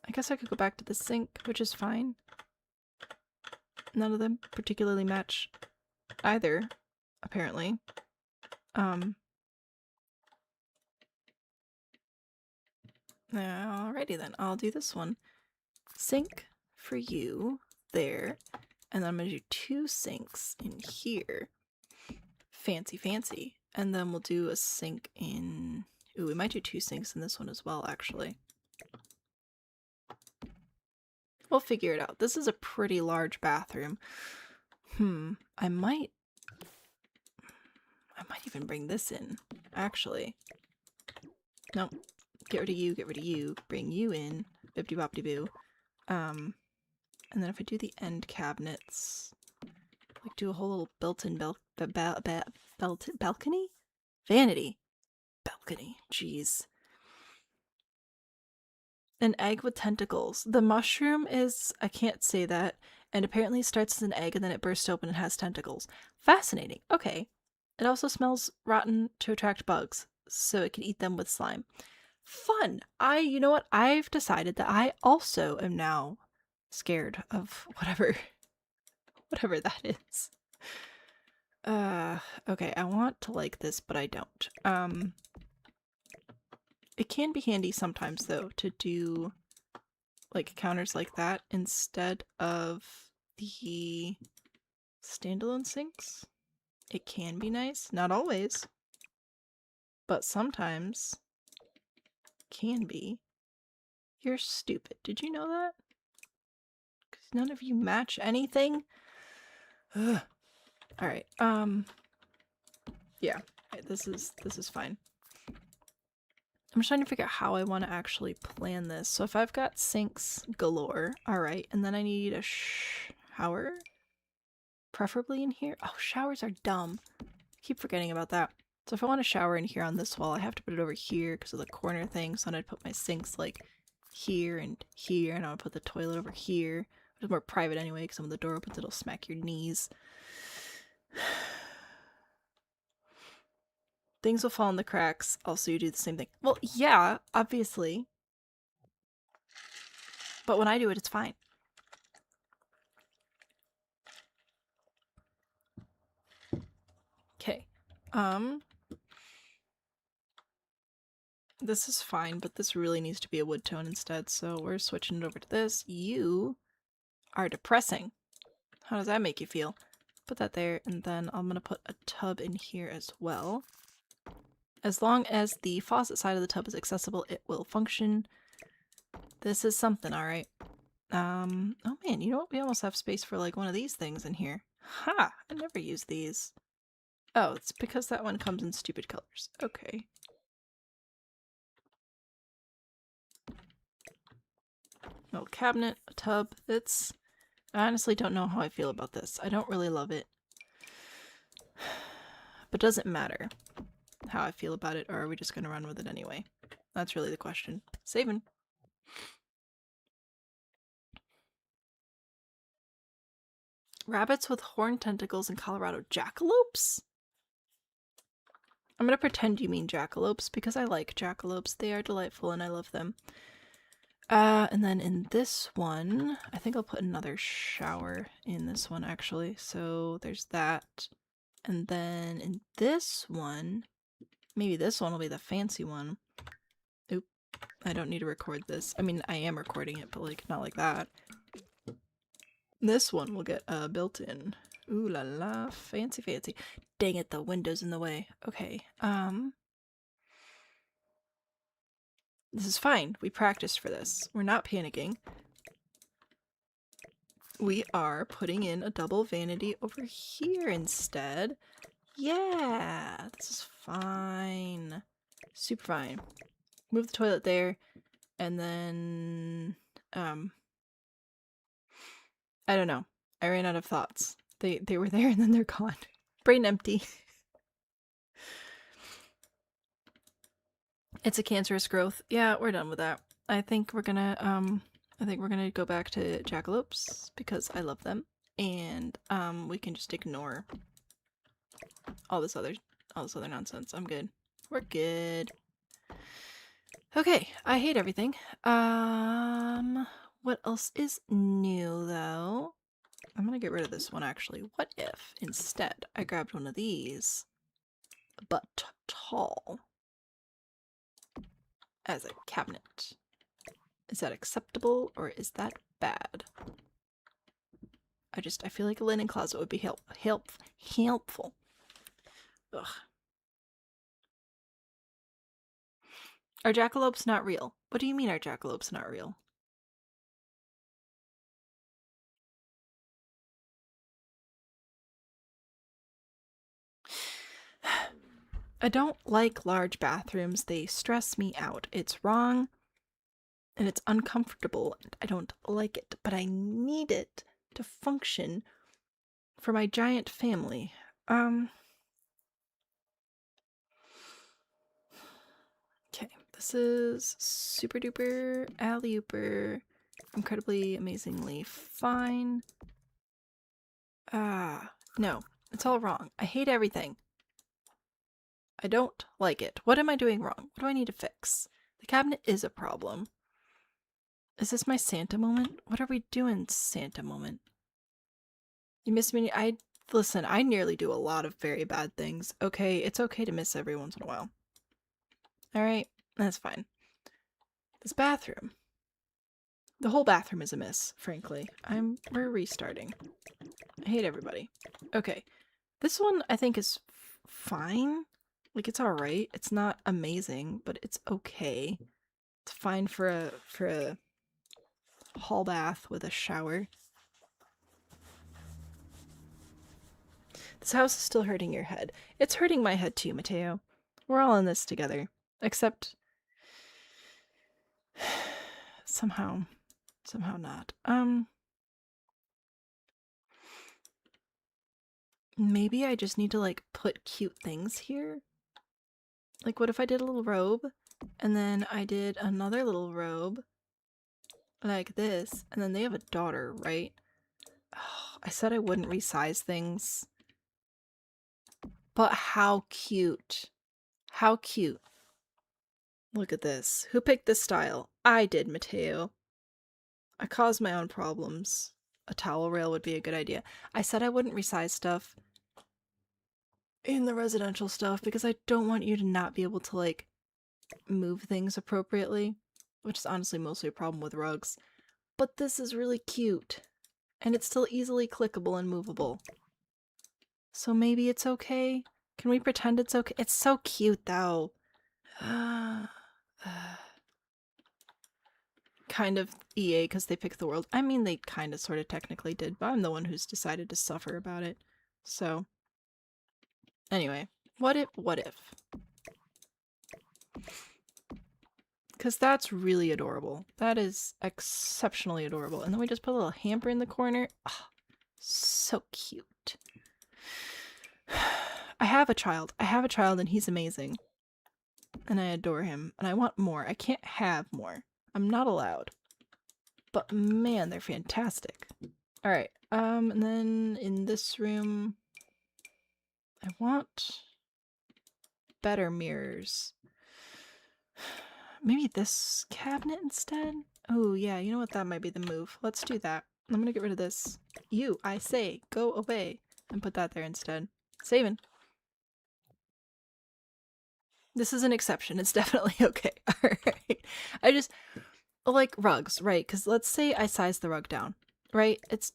I guess I could go back to the sink, which is fine. None of them particularly match either, apparently. Alrighty then, I'll do this one. Sink for you, there. And then I'm gonna do 2 sinks in here. Fancy, fancy. And then we'll do a sink in... Ooh, we might do 2 sinks in this one as well, actually. We'll figure it out. This is a pretty large bathroom. I might even bring this in, actually. Nope. Get rid of you, bring you in. Bippity-boppity-boo. And then if I do the end cabinets, like do a whole little built-in balcony? Vanity. Balcony. Jeez. An egg with tentacles. The mushroom is, I can't say that, and apparently starts as an egg and then it bursts open and has tentacles. Fascinating. Okay. It also smells rotten to attract bugs, so it can eat them with slime. Fun! You know what? I've decided that I also am now scared of whatever that is. Okay, I want to like this, but I don't. It can be handy sometimes, though, to do, like, counters like that instead of the standalone sinks. It can be nice. Not always. But sometimes can be. You're stupid. Did you know that? Because none of you match anything? Ugh. Alright, yeah. This is fine. I'm just trying to figure out how I want to actually plan this. So if I've got sinks galore, alright, and then I need a shower? Preferably in here? Oh, showers are dumb. I keep forgetting about that. So if I want a shower in here on this wall, I have to put it over here because of the corner thing. So then I'd put my sinks like here, and I would put the toilet over here. It's more private anyway, because when the door opens, it'll smack your knees. Things will fall in the cracks. Also, you do the same thing. Well, yeah, obviously. But when I do it, it's fine. Okay. This is fine, but this really needs to be a wood tone instead, so we're switching it over to this. You are depressing. How does that make you feel? Put that there, and then I'm gonna put a tub in here as well. As long as the faucet side of the tub is accessible, it will function. This is something, alright. Oh man, you know what? We almost have space for like one of these things in here. Ha! I never use these. Oh, it's because that one comes in stupid colors. Okay. Little cabinet, a tub. I honestly don't know how I feel about this. I don't really love it. But does it matter how I feel about it, or are we just gonna run with it anyway? That's really the question. Saving. Rabbits with horned tentacles and Colorado jackalopes? I'm gonna pretend you mean jackalopes because I like jackalopes. They are delightful and I love them. And then in this one, I think I'll put another shower in this one actually. So there's that. And then in this one, maybe this one will be the fancy one. Oop, I don't need to record this. I mean, I am recording it, but like not like that. This one will get built in. Ooh la la, fancy fancy. Dang it, the window's in the way. Okay, this is fine. We practiced for this. We're not panicking. We are putting in a double vanity over here instead. Yeah, this is fine. Super fine. Move the toilet there, and then, I don't know. I ran out of thoughts. They were there and then they're gone. Brain empty. It's a cancerous growth. Yeah, we're done with that. I think we're gonna go back to jackalopes because I love them, and we can just ignore all this other nonsense. I'm good. We're good. Okay, I hate everything. What else is new though? I'm gonna get rid of this one actually. What if instead I grabbed one of these, but tall, as a cabinet? Is that acceptable or is that bad? I feel like a linen closet would be helpful. Ugh. Are jackalopes not real? What do you mean are jackalopes not real? I don't like large bathrooms. They stress me out. It's wrong and it's uncomfortable and I don't like it, but I need it to function for my giant family. Okay, this is super duper alley-ooper, incredibly amazingly fine. No, it's all wrong. I hate everything. I don't like it. What am I doing wrong? What do I need to fix? The cabinet is a problem. Is this my Santa moment? What are we doing, Santa moment? You miss me? Listen, I nearly do a lot of very bad things. Okay, it's okay to miss every once in a while. Alright, that's fine. This bathroom. The whole bathroom is a miss, frankly. We're restarting. I hate everybody. Okay. This one I think is fine. Like, it's alright. It's not amazing, but it's okay. It's fine for a hall bath with a shower. This house is still hurting your head. It's hurting my head too, Mateo. We're all in this together. Except somehow not. Maybe I just need to like put cute things here. Like, what if I did a little robe and then I did another little robe like this, and then they have a daughter, right? Oh, I said I wouldn't resize things. But how cute. How cute. Look at this. Who picked this style? I did, Mateo. I caused my own problems. A towel rail would be a good idea. I said I wouldn't resize stuff in the residential stuff because I don't want you to not be able to, like, move things appropriately, which is honestly mostly a problem with rugs. But this is really cute, and it's still easily clickable and movable. So maybe it's okay? Can we pretend it's okay? It's so cute, though. Kind of EA because they picked the world. I mean, they kind of sort of technically did, but I'm the one who's decided to suffer about it. So, Anyway, what if? Because that's really adorable. That is exceptionally adorable. And then we just put a little hamper in the corner. Oh, so cute. I have a child and he's amazing. And I adore him. And I want more. I can't have more. I'm not allowed. But man, they're fantastic. Alright, and then in this room, I want better mirrors. Maybe this cabinet instead? Oh yeah, you know what, that might be the move. Let's do that. I'm gonna get rid of this. You, I say, go away. And put that there instead. Saving. This is an exception. It's definitely okay. Alright. I just like rugs, right? Because let's say I size the rug down, right? It's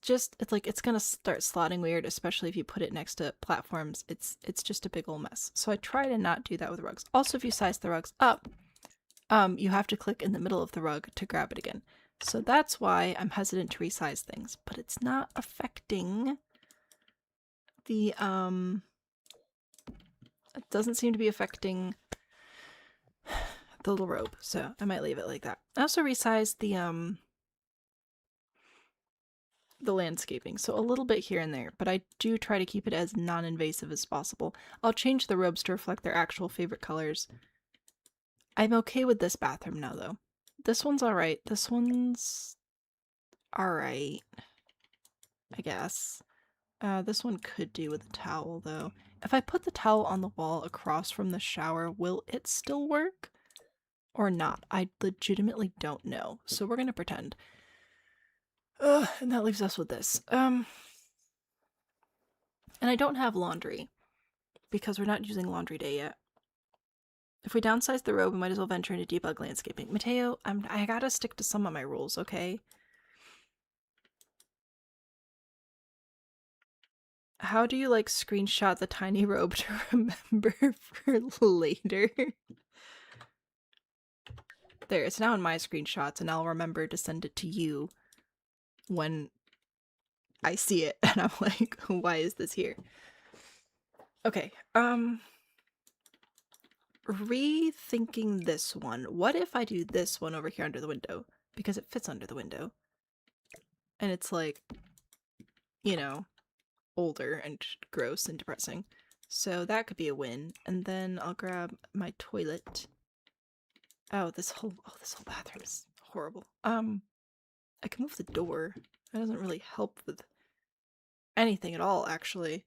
like it's gonna start slotting weird, especially if you put it next to platforms. It's just a big old mess. So I try to not do that with rugs. Also, if you size the rugs up, you have to click in the middle of the rug to grab it again. So that's why I'm hesitant to resize things, but it's not affecting the it doesn't seem to be affecting the little robe, so I might leave it like that. I also resized the landscaping, so a little bit here and there, but I do try to keep it as non-invasive as possible. I'll change the robes to reflect their actual favorite colors. I'm okay with this bathroom now, though. This one's alright. This one's alright, I guess. This one could do with a towel, though. If I put the towel on the wall across from the shower, will it still work? Or not? I legitimately don't know, so we're gonna pretend. And that leaves us with this. And I don't have laundry, because we're not using laundry day yet. If we downsize the robe, we might as well venture into debug landscaping. Mateo, I gotta stick to some of my rules, okay? How do you, like, screenshot the tiny robe to remember for later? There, it's now in my screenshots, and I'll remember to send it to you when I see it, and I'm like, why is this here? Okay, rethinking this one. What if I do this one over here under the window? Because it fits under the window. And it's like, you know, older and gross and depressing. So that could be a win. And then I'll grab my toilet. Oh, this whole bathroom is horrible. I can move the door. That doesn't really help with anything at all, actually.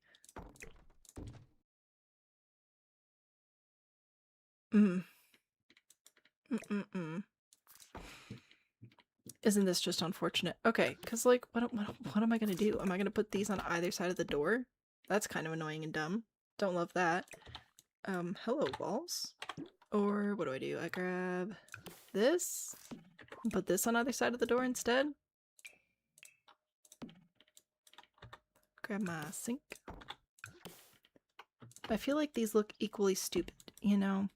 Isn't this just unfortunate? Okay, because, like, what am I gonna do? Am I gonna put these on either side of the door? That's kind of annoying and dumb. Don't love that. Hello, walls. Or what do? I grab this and put this on either side of the door instead. Grab my sink. I feel like these look equally stupid, you know?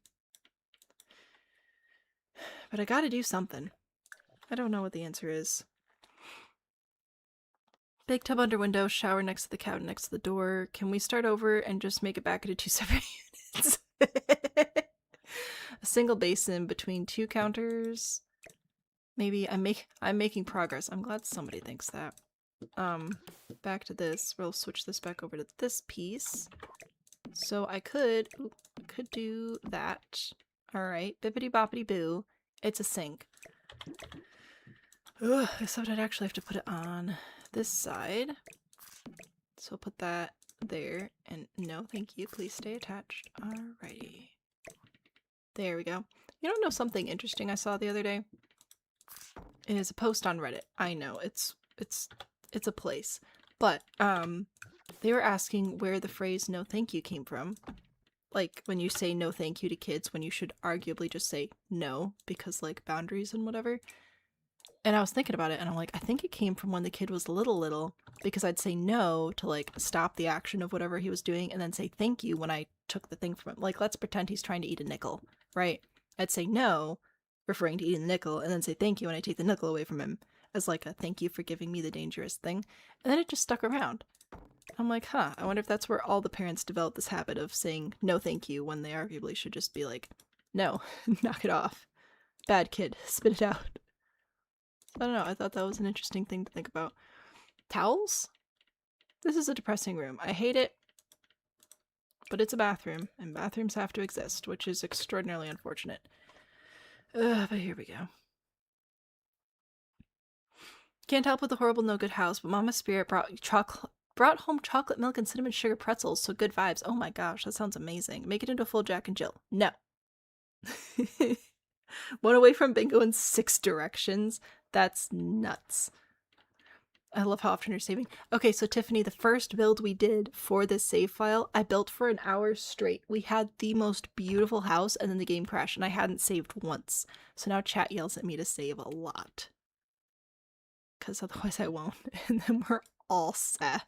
But I gotta do something. I don't know what the answer is. Big tub under window, shower next to the cabinet next to the door. Can we start over and just make it back into 2 separate units? A single basin between 2 counters. Maybe I'm making progress. I'm glad somebody thinks that. Back to this. We'll switch this back over to this piece. So I could do that. Alright, bippity boppity boo. It's a sink. Ugh, except I'd actually have to put it on this side. So I'll put that there. And no, thank you. Please stay attached. Alrighty. There we go. You don't know something interesting I saw the other day? It is a post on Reddit. I know, it's a place. But, they were asking where the phrase no thank you came from. Like, when you say no thank you to kids, when you should arguably just say no, because, like, boundaries and whatever. And I was thinking about it, and I'm like, I think it came from when the kid was little, because I'd say no to, like, stop the action of whatever he was doing, and then say thank you when I took the thing from him. Like, let's pretend he's trying to eat a nickel, right? I'd say no, referring to eating the nickel, and then say thank you when I take the nickel away from him, as like a thank you for giving me the dangerous thing. And then it just stuck around. I'm like, huh, I wonder if that's where all the parents develop this habit of saying no thank you when they arguably should just be like, no, knock it off. Bad kid, spit it out. I don't know, I thought that was an interesting thing to think about. Towels? This is a depressing room. I hate it, but it's a bathroom, and bathrooms have to exist, which is extraordinarily unfortunate. But here we go. Can't help with the horrible no good house, but Mama Spirit brought home chocolate milk and cinnamon sugar pretzels, so good vibes. Oh my gosh, that sounds amazing. Make it into a full Jack and Jill. No. One away from bingo in 6 directions. That's nuts. I love how often you're saving. Okay, so Tiffany, the first build we did for this save file, I built for an hour straight. We had the most beautiful house, and then the game crashed, and I hadn't saved once. So now chat yells at me to save a lot. Because otherwise I won't, and then we're all sad.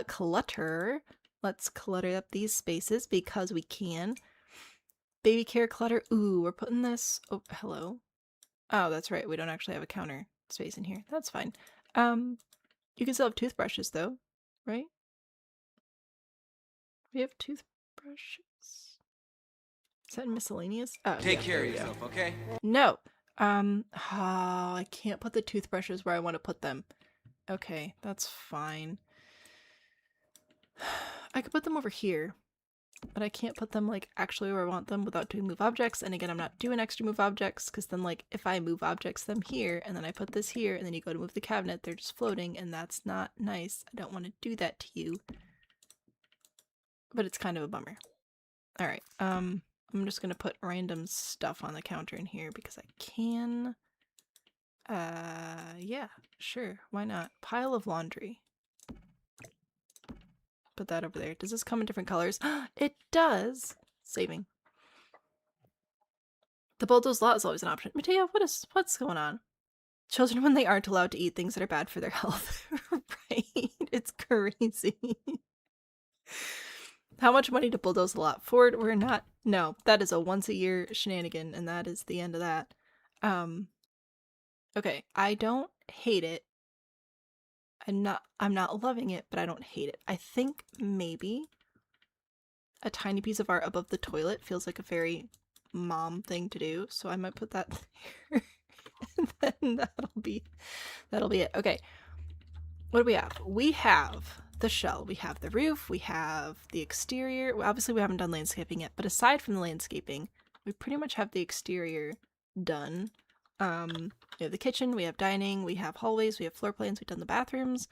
Clutter. Let's clutter up these spaces because we can. Baby care clutter. Ooh, we're putting this... Oh, hello. Oh, that's right. We don't actually have a counter space in here. That's fine. You can still have toothbrushes, though, right? We have toothbrushes. Is that miscellaneous? Oh, Take yeah, care of yourself, okay? No. Oh, I can't put the toothbrushes where I want to put them. Okay, that's fine. I could put them over here, but I can't put them, like, actually where I want them without doing move objects. And again, I'm not doing extra move objects, because then, like, if I move objects them here, and then I put this here, and then you go to move the cabinet, they're just floating, and that's not nice. I don't want to do that to you. But it's kind of a bummer. Alright, I'm just gonna put random stuff on the counter in here, because I can. Yeah, sure, why not? Pile of laundry. Put that over there. Does this come in different colors? It does! Saving. The bulldoze lot is always an option. Mateo, what's going on? Children when they aren't allowed to eat things that are bad for their health. Right? It's crazy. How much money to bulldoze the lot? Ford, we're not... No, that is a once-a-year shenanigan, and that is the end of that. Okay, I don't hate it. I'm not loving it, but I don't hate it. I think maybe a tiny piece of art above the toilet feels like a very mom thing to do, so I might put that there. And then that'll be it. Okay. What do we have? We have the shell, we have the roof, we have the exterior. Well, obviously we haven't done landscaping yet, but aside from the landscaping, we pretty much have the exterior done. We have the kitchen, we have dining, we have hallways, we have floor plans, we've done the bathrooms.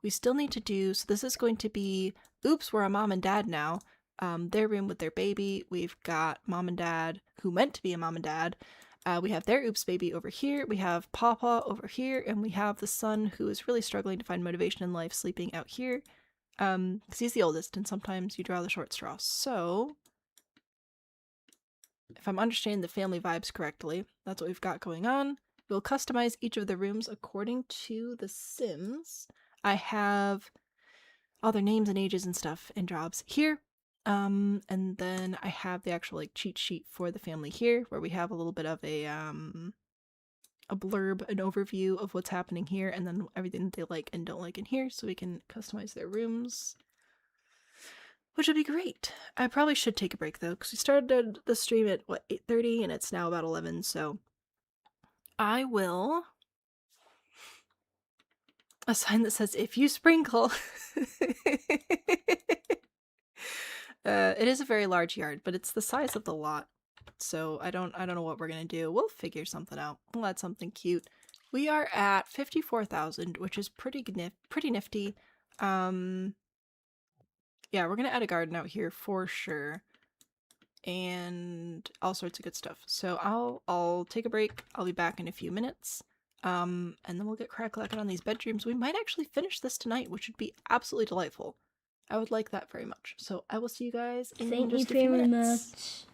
We still need to do, so this is going to be, oops, we're a mom and dad now. Their room with their baby. We've got mom and dad, who meant to be a mom and dad. We have their oops baby over here. We have Pawpaw over here, and we have the son who is really struggling to find motivation in life sleeping out here. Because he's the oldest, and sometimes you draw the short straw. So, if I'm understanding the family vibes correctly, that's what we've got going on. We'll customize each of the rooms according to the Sims. I have all their names and ages and stuff and jobs here. And then I have the actual like cheat sheet for the family here, where we have a little bit of a blurb, an overview of what's happening here, and then everything that they like and don't like in here, so we can customize their rooms, which would be great. I probably should take a break though, because we started the stream at what, 8:30, and it's now about 11, so I will a sign that says if you sprinkle. It is a very large yard, but it's the size of the lot, so I don't know what we're gonna do. We'll figure something out. We'll add something cute. We are at 54,000, which is pretty nifty. Yeah, we're gonna add a garden out here for sure, and all sorts of good stuff. So I'll take a break. I'll be back in a few minutes. And then we'll get crack-lacking on these bedrooms. We might actually finish this tonight, which would be absolutely delightful. I would like that very much. So I will see you guys in just a few minutes.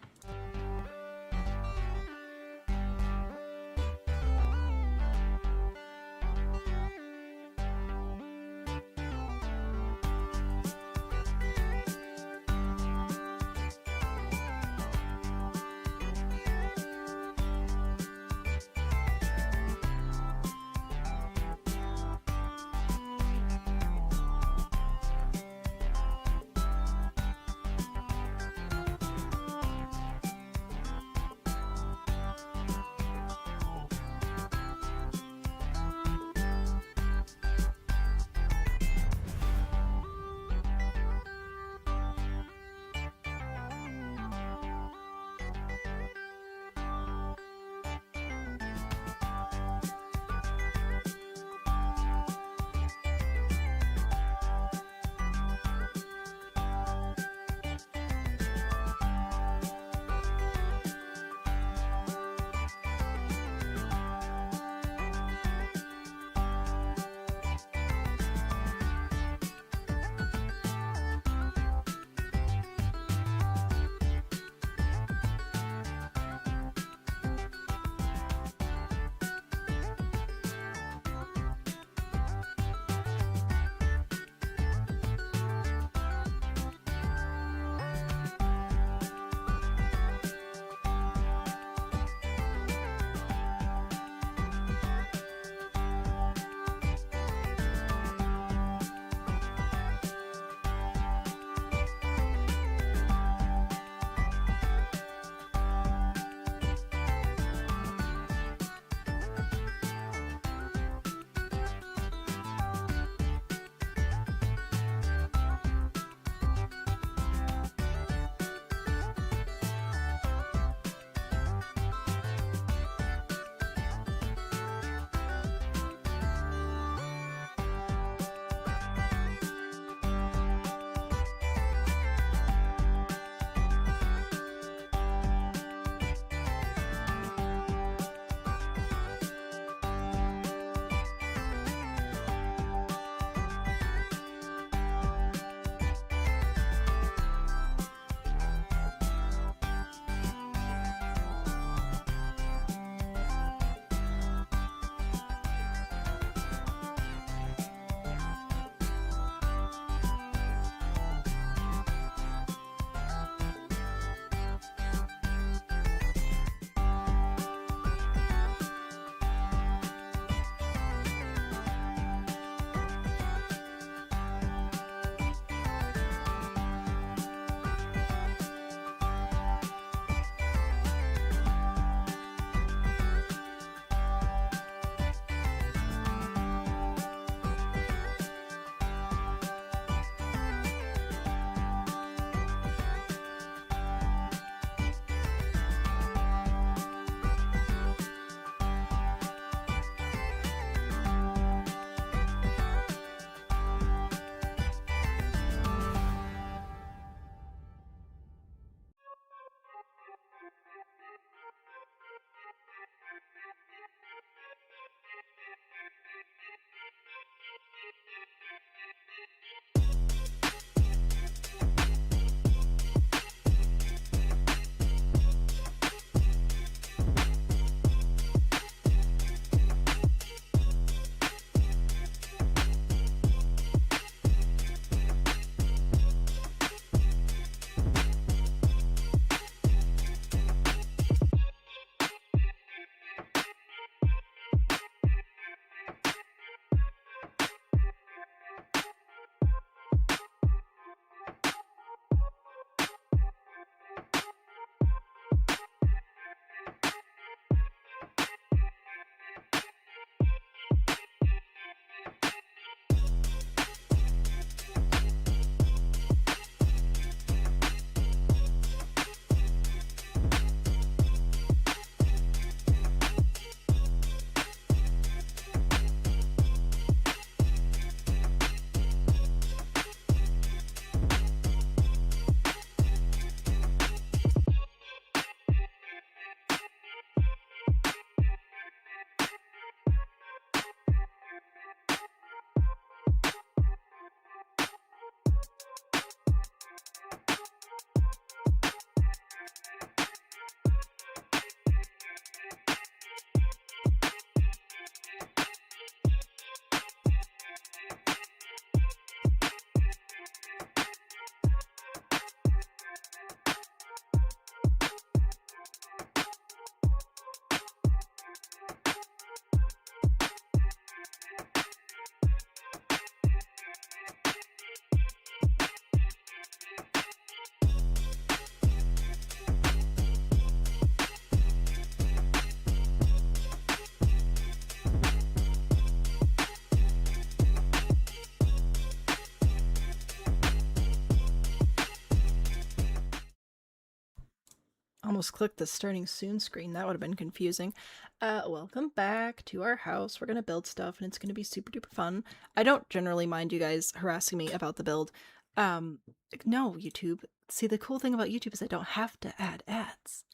almost clicked the starting soon screen. That would have been confusing. Welcome back to our house. We're gonna build stuff and it's gonna be super duper fun. I don't generally mind you guys harassing me about the build. No, YouTube. See, the cool thing about YouTube is I don't have to add ads.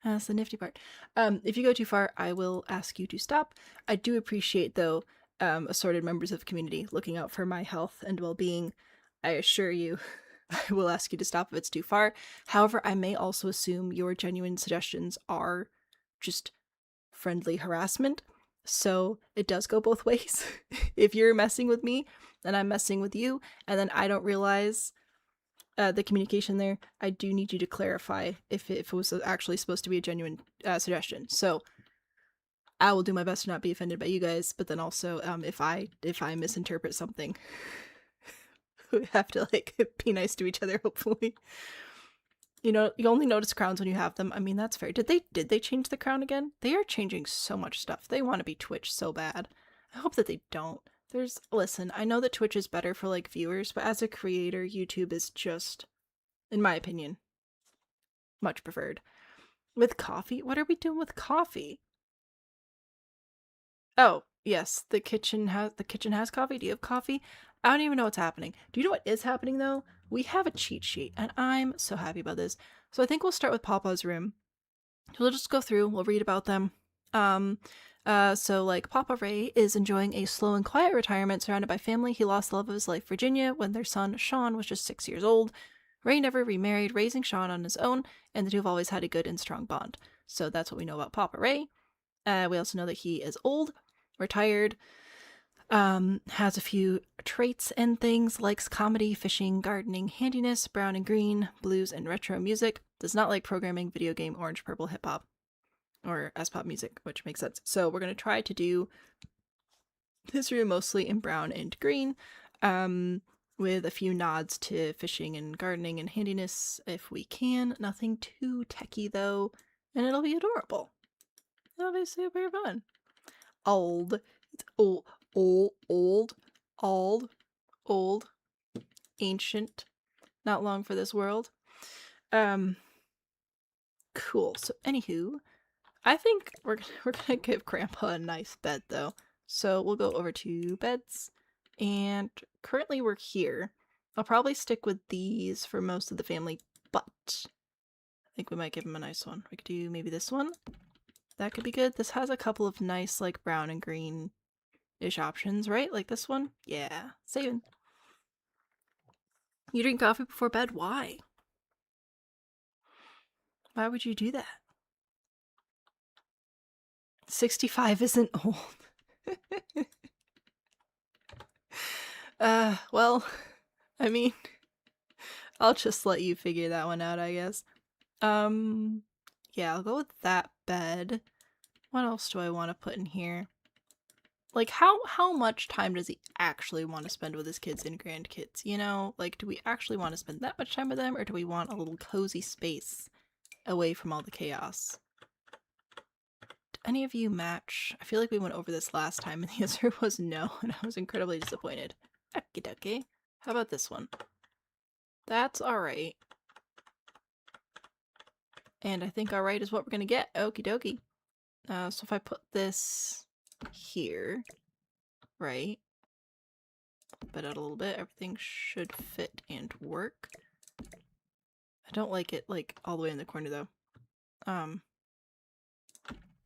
That's the nifty part. If you go too far, I will ask you to stop. I do appreciate, though, assorted members of the community looking out for my health and well-being. I assure you, I will ask you to stop if it's too far. However, I may also assume your genuine suggestions are just friendly harassment. So it does go both ways. If you're messing with me and I'm messing with you, and then I don't realize the communication there, I do need you to clarify if it was actually supposed to be a genuine suggestion. So I will do my best to not be offended by you guys, but then also if I misinterpret something, we have to like be nice to each other, hopefully. You know, you only notice crowns when you have them. I mean, that's fair. Did they change the crown again? They are changing so much stuff. They want to be Twitch so bad. I hope that they don't. Listen, I know that Twitch is better for like viewers, but as a creator, YouTube is just, in my opinion, much preferred. With coffee? What are we doing with coffee? Oh, yes, the kitchen has coffee. Do you have coffee? I don't even know what's happening. Do you know what is happening though? We have a cheat sheet, and I'm so happy about this. So I think we'll start with Pawpaw's room. We'll just go through, we'll read about them. So like Papa Ray is enjoying a slow and quiet retirement surrounded by family. He lost the love of his life, Virginia, when their son, Shawn, was just 6 years old. Ray never remarried, raising Shawn on his own, and the two have always had a good and strong bond. So that's what we know about Papa Ray. We also know that he is old, retired, has a few traits and things, likes comedy, fishing, gardening, handiness, brown and green, blues, and retro music, does not like programming, video game, orange, purple, hip-hop, or S-pop music, which makes sense. So we're going to try to do this room mostly in brown and green, with a few nods to fishing and gardening and handiness if we can. Nothing too techy though, and it'll be adorable. It'll be super fun. Old. It's old, ancient, not long for this world. Cool. So anywho, I think we're gonna give Grandpa a nice bed though. So we'll go over to beds, and currently we're here. I'll probably stick with these for most of the family, but I think we might give him a nice one. We could do maybe this one. That could be good. This has a couple of nice like brown and green-ish options, right? Like this one? Yeah. Saving. You drink coffee before bed? Why? Why would you do that? 65 isn't old. Well, I mean, I'll just let you figure that one out, I guess. Yeah, I'll go with that bed. What else do I want to put in here? Like, how much time does he actually want to spend with his kids and grandkids, you know? Like, do we actually want to spend that much time with them, or do we want a little cozy space away from all the chaos? Do any of you match? I feel like we went over this last time, and the answer was no, and I was incredibly disappointed. Okie dokie. How about this one? That's alright. And I think alright is what we're gonna get. Okie dokie. So if I put this here, right? Put it out a little bit. Everything should fit and work. I don't like it, like, all the way in the corner, though.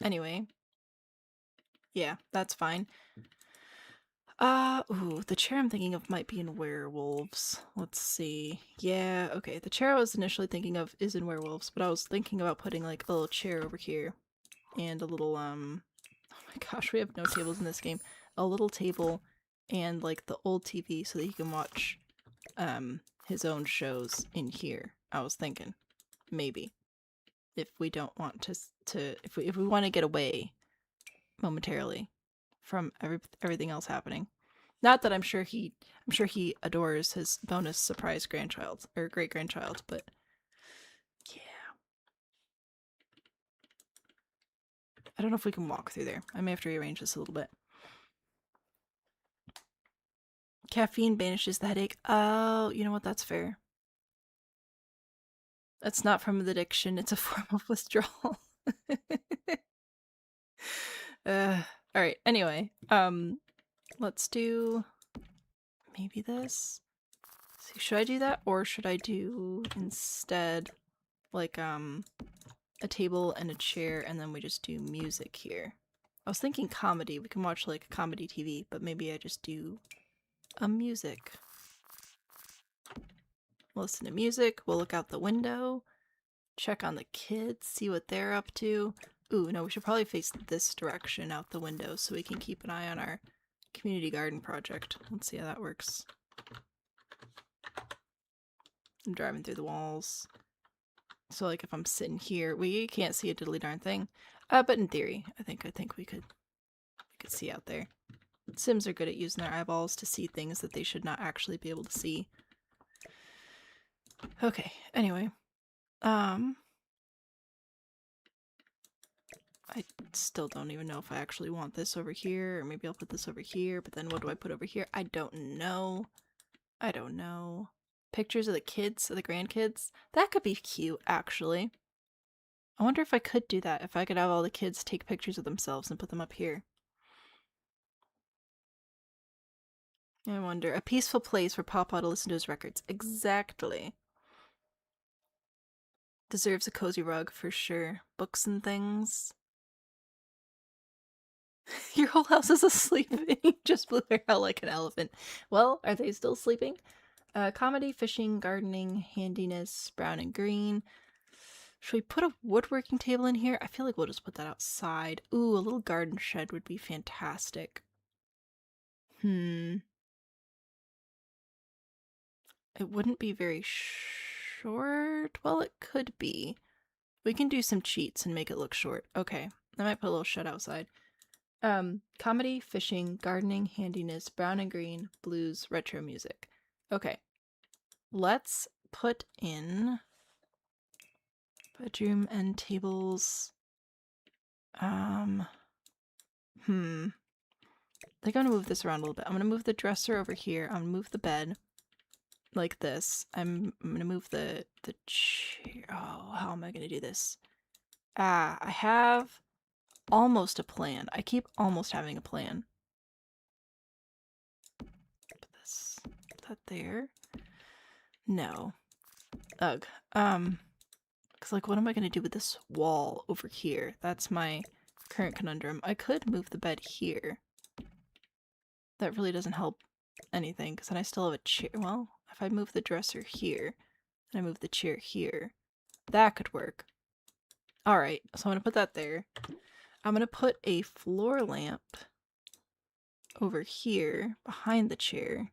Anyway. Yeah, that's fine. Ooh, the chair I'm thinking of might be in werewolves. Let's see. Yeah, okay. The chair I was initially thinking of is in werewolves, but I was thinking about putting, like, a little chair over here. And a little, oh my gosh, we have no tables in this game. A little table and, like, the old TV so that he can watch, his own shows in here. I was thinking. Maybe. If we don't want to if we want to get away momentarily from everything else happening. Not that I'm sure he adores his bonus surprise grandchild or great grandchild, but yeah. I don't know if we can walk through there. I may have to rearrange this a little bit. Caffeine banishes the headache. Oh, you know what? That's fair. It's not from the addiction, it's a form of withdrawal. Alright, anyway. Let's do maybe this. So should I do that, or should I do instead like a table and a chair and then we just do music here? I was thinking comedy. We can watch like comedy TV, but maybe I just do a music. Listen to music, we'll look out the window, check on the kids, see what they're up to. Ooh, no, we should probably face this direction out the window so we can keep an eye on our community garden project. Let's see how that works. I'm driving through the walls. So like if I'm sitting here, we can't see a diddly darn thing. But in theory, I think we could see out there. Sims are good at using their eyeballs to see things that they should not actually be able to see. Okay, anyway. I still don't even know if I actually want this over here, or maybe I'll put this over here, but then what do I put over here? I don't know. I don't know. Pictures of the kids, of the grandkids? That could be cute, actually. I wonder if I could do that, if I could have all the kids take pictures of themselves and put them up here. I wonder. A peaceful place for Pawpaw to listen to his records. Exactly. Deserves a cozy rug, for sure. Books and things. Your whole house is asleep. You just blew her out like an elephant. Well, are they still sleeping? Comedy, fishing, gardening, handiness, brown and green. Should we put a woodworking table in here? I feel like we'll just put that outside. Ooh, a little garden shed would be fantastic. It wouldn't be very short. Well, it could be. We can do some cheats and make it look short. Okay, I might put a little shed outside. Comedy, fishing, gardening, handiness, brown and green, blues, retro music. Okay. Let's put in bedroom and tables. They're gonna move this around a little bit. I'm gonna move the dresser over here. I'm gonna move the bed like this. I'm gonna move the chair. Oh, how am I gonna do this? I have almost a plan. I keep almost having a plan. Put this, put that there. No. Ugh. Because like, what am I gonna do with this wall over here? That's my current conundrum. I could move the bed here. That really doesn't help anything, because then I still have a chair. Well, if I move the dresser here, and I move the chair here, that could work. Alright, so I'm gonna put that there. I'm gonna put a floor lamp over here, behind the chair,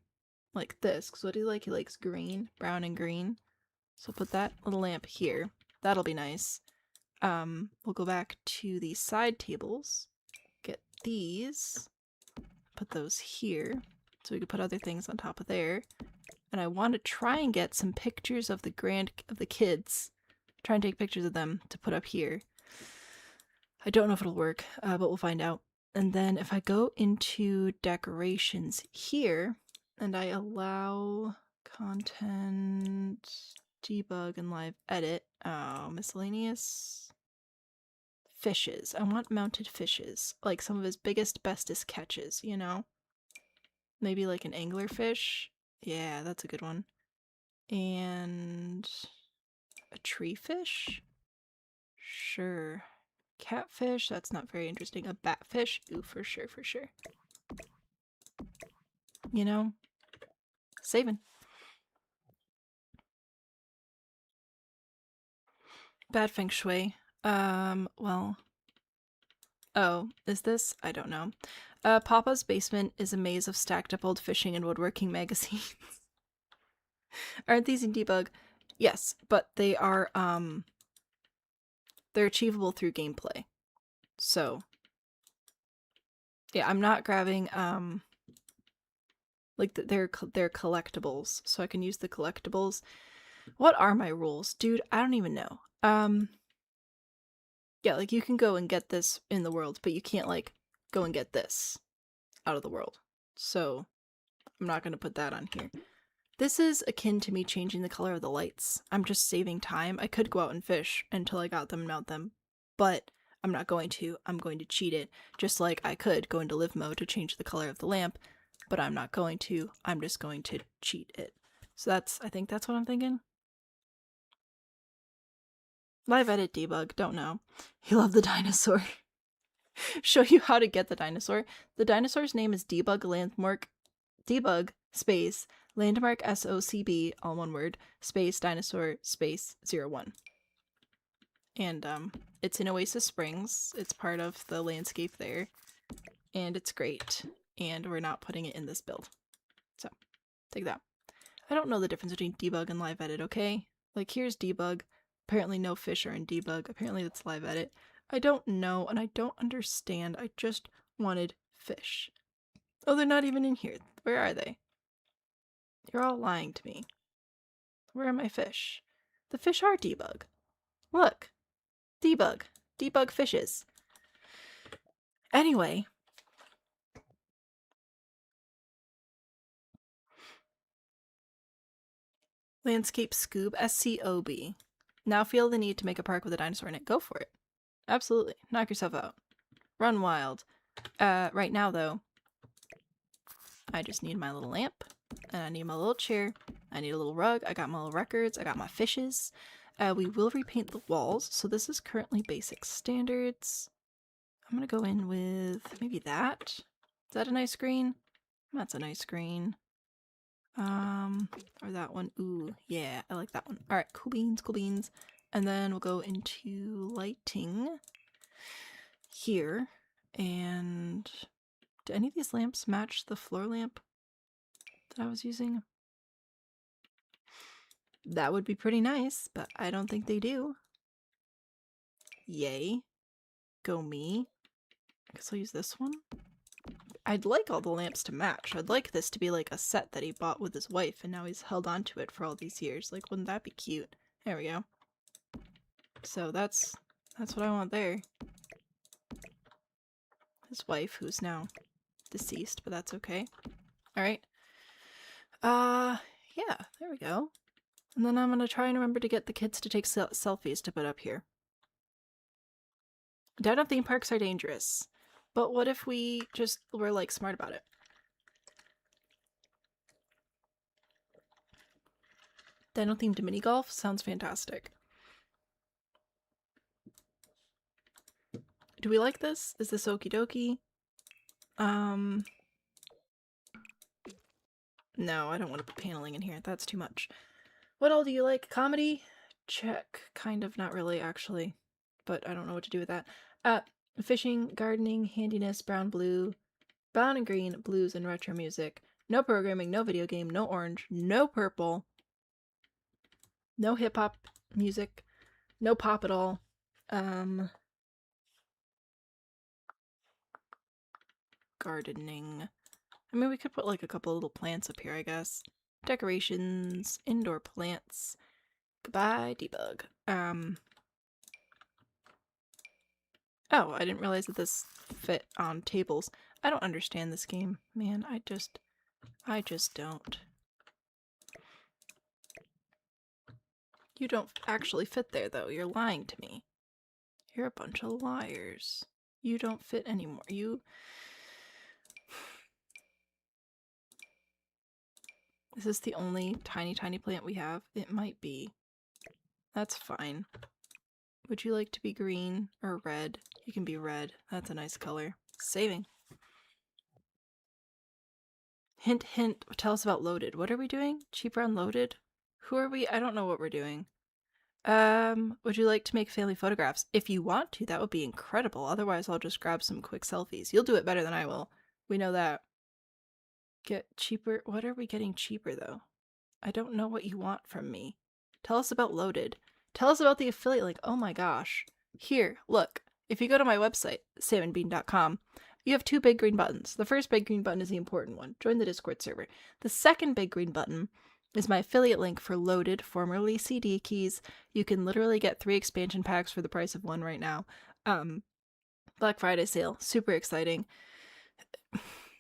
like this, because what do you like? He likes green, brown and green. So put that little lamp here. That'll be nice. We'll go back to the side tables, get these, put those here, so we can put other things on top of there. And I want to try and get some pictures of the kids. Try and take pictures of them to put up here. I don't know if it'll work, but we'll find out. And then if I go into decorations here, and I allow content, debug, and live edit, miscellaneous fishes. I want mounted fishes, like some of his biggest, bestest catches, you know? Maybe like an anglerfish. Yeah, that's a good one. And a tree fish? Sure. Catfish, that's not very interesting. A batfish? Ooh, for sure, for sure. You know? Saving. Bad feng shui. Well. Oh, is this? I don't know. Papa's basement is a maze of stacked up old fishing and woodworking magazines. Aren't these in debug? Yes, but they are, they're achievable through gameplay. So, yeah, I'm not grabbing, like, they're collectibles, so I can use the collectibles. What are my rules? Dude, I don't even know. Yeah, like, you can go and get this in the world, but you can't, like, go and get this out of the world. So, I'm not gonna put that on here. This is akin to me changing the color of the lights. I'm just saving time. I could go out and fish until I got them and mount them, but I'm not going to. I'm going to cheat it. Just like I could go into live mode to change the color of the lamp, but I'm not going to. I'm just going to cheat it. So I think that's what I'm thinking. Live edit debug, don't know. You love the dinosaur. Show you how to get the dinosaur. The dinosaur's name is debug landmark, debug space landmark SOCB, all one word, space dinosaur space 01. And it's in Oasis Springs. It's part of the landscape there. And it's great. And we're not putting it in this build. So, take that. I don't know the difference between debug and live edit, okay? Like, here's debug. Apparently no fish are in debug. Apparently that's live edit. I don't know, and I don't understand. I just wanted fish. Oh, they're not even in here. Where are they? You're all lying to me. Where are my fish? The fish are debug. Look. Debug. Debug fishes. Anyway. Landscape Scoob, SCOB. Now feel the need to make a park with a dinosaur in it. Go for it. Absolutely. Knock yourself out. Run wild. Right now, though, I just need my little lamp. And I need my little chair. I need a little rug. I got my little records. I got my fishes. We will repaint the walls. So this is currently basic standards. I'm going to go in with maybe that. Is that a nice green? That's a nice green. Or that one. Ooh, yeah, I like that one. All right, cool beans, cool beans. And then we'll go into lighting here. And do any of these lamps match the floor lamp that I was using? That would be pretty nice, but I don't think they do. Yay. Go me. I guess I'll use this one. I'd like all the lamps to match. I'd like this to be like a set that he bought with his wife and now he's held on to it for all these years. Like, wouldn't that be cute? There we go. So that's what I want there. His wife, who's now deceased, but that's okay. Alright. Yeah, there we go. And then I'm gonna try and remember to get the kids to take selfies to put up here. Dino theme parks are dangerous. But what if we just were, like, smart about it? Dino-themed mini-golf sounds fantastic. Do we like this? Is this okie dokie? No, I don't want to put paneling in here. That's too much. What all do you like? Comedy? Check. Kind of, not really, actually. But I don't know what to do with that. Fishing, gardening, handiness, brown, blue, brown and green, blues, and retro music. No programming, no video game, no orange, no purple, no hip-hop music, no pop at all. Gardening. I mean, we could put like a couple little plants up here, I guess. Decorations, indoor plants. Goodbye, debug. Oh, I didn't realize that this fit on tables. I don't understand this game, man. I just don't. You don't actually fit there, though. You're lying to me. You're a bunch of liars. You don't fit anymore. Is this the only tiny, tiny plant we have? It might be. That's fine. Would you like to be green or red? You can be red. That's a nice color. Saving. Hint, hint. Tell us about loaded. What are we doing? Cheaper on loaded? Who are we? I don't know what we're doing. Would you like to make family photographs? If you want to, that would be incredible. Otherwise, I'll just grab some quick selfies. You'll do it better than I will. We know that. Get cheaper. What are we getting cheaper, though? I don't know what you want from me. Tell us about loaded. Tell us about the affiliate link. Oh my gosh. Here, look. If you go to my website, salmonbean.com, you have two big green buttons. The first big green button is the important one. Join the Discord server. The second big green button is my affiliate link for Loaded, formerly CD Keys. You can literally get 3 expansion packs for the price of 1 right now. Black Friday sale. Super exciting.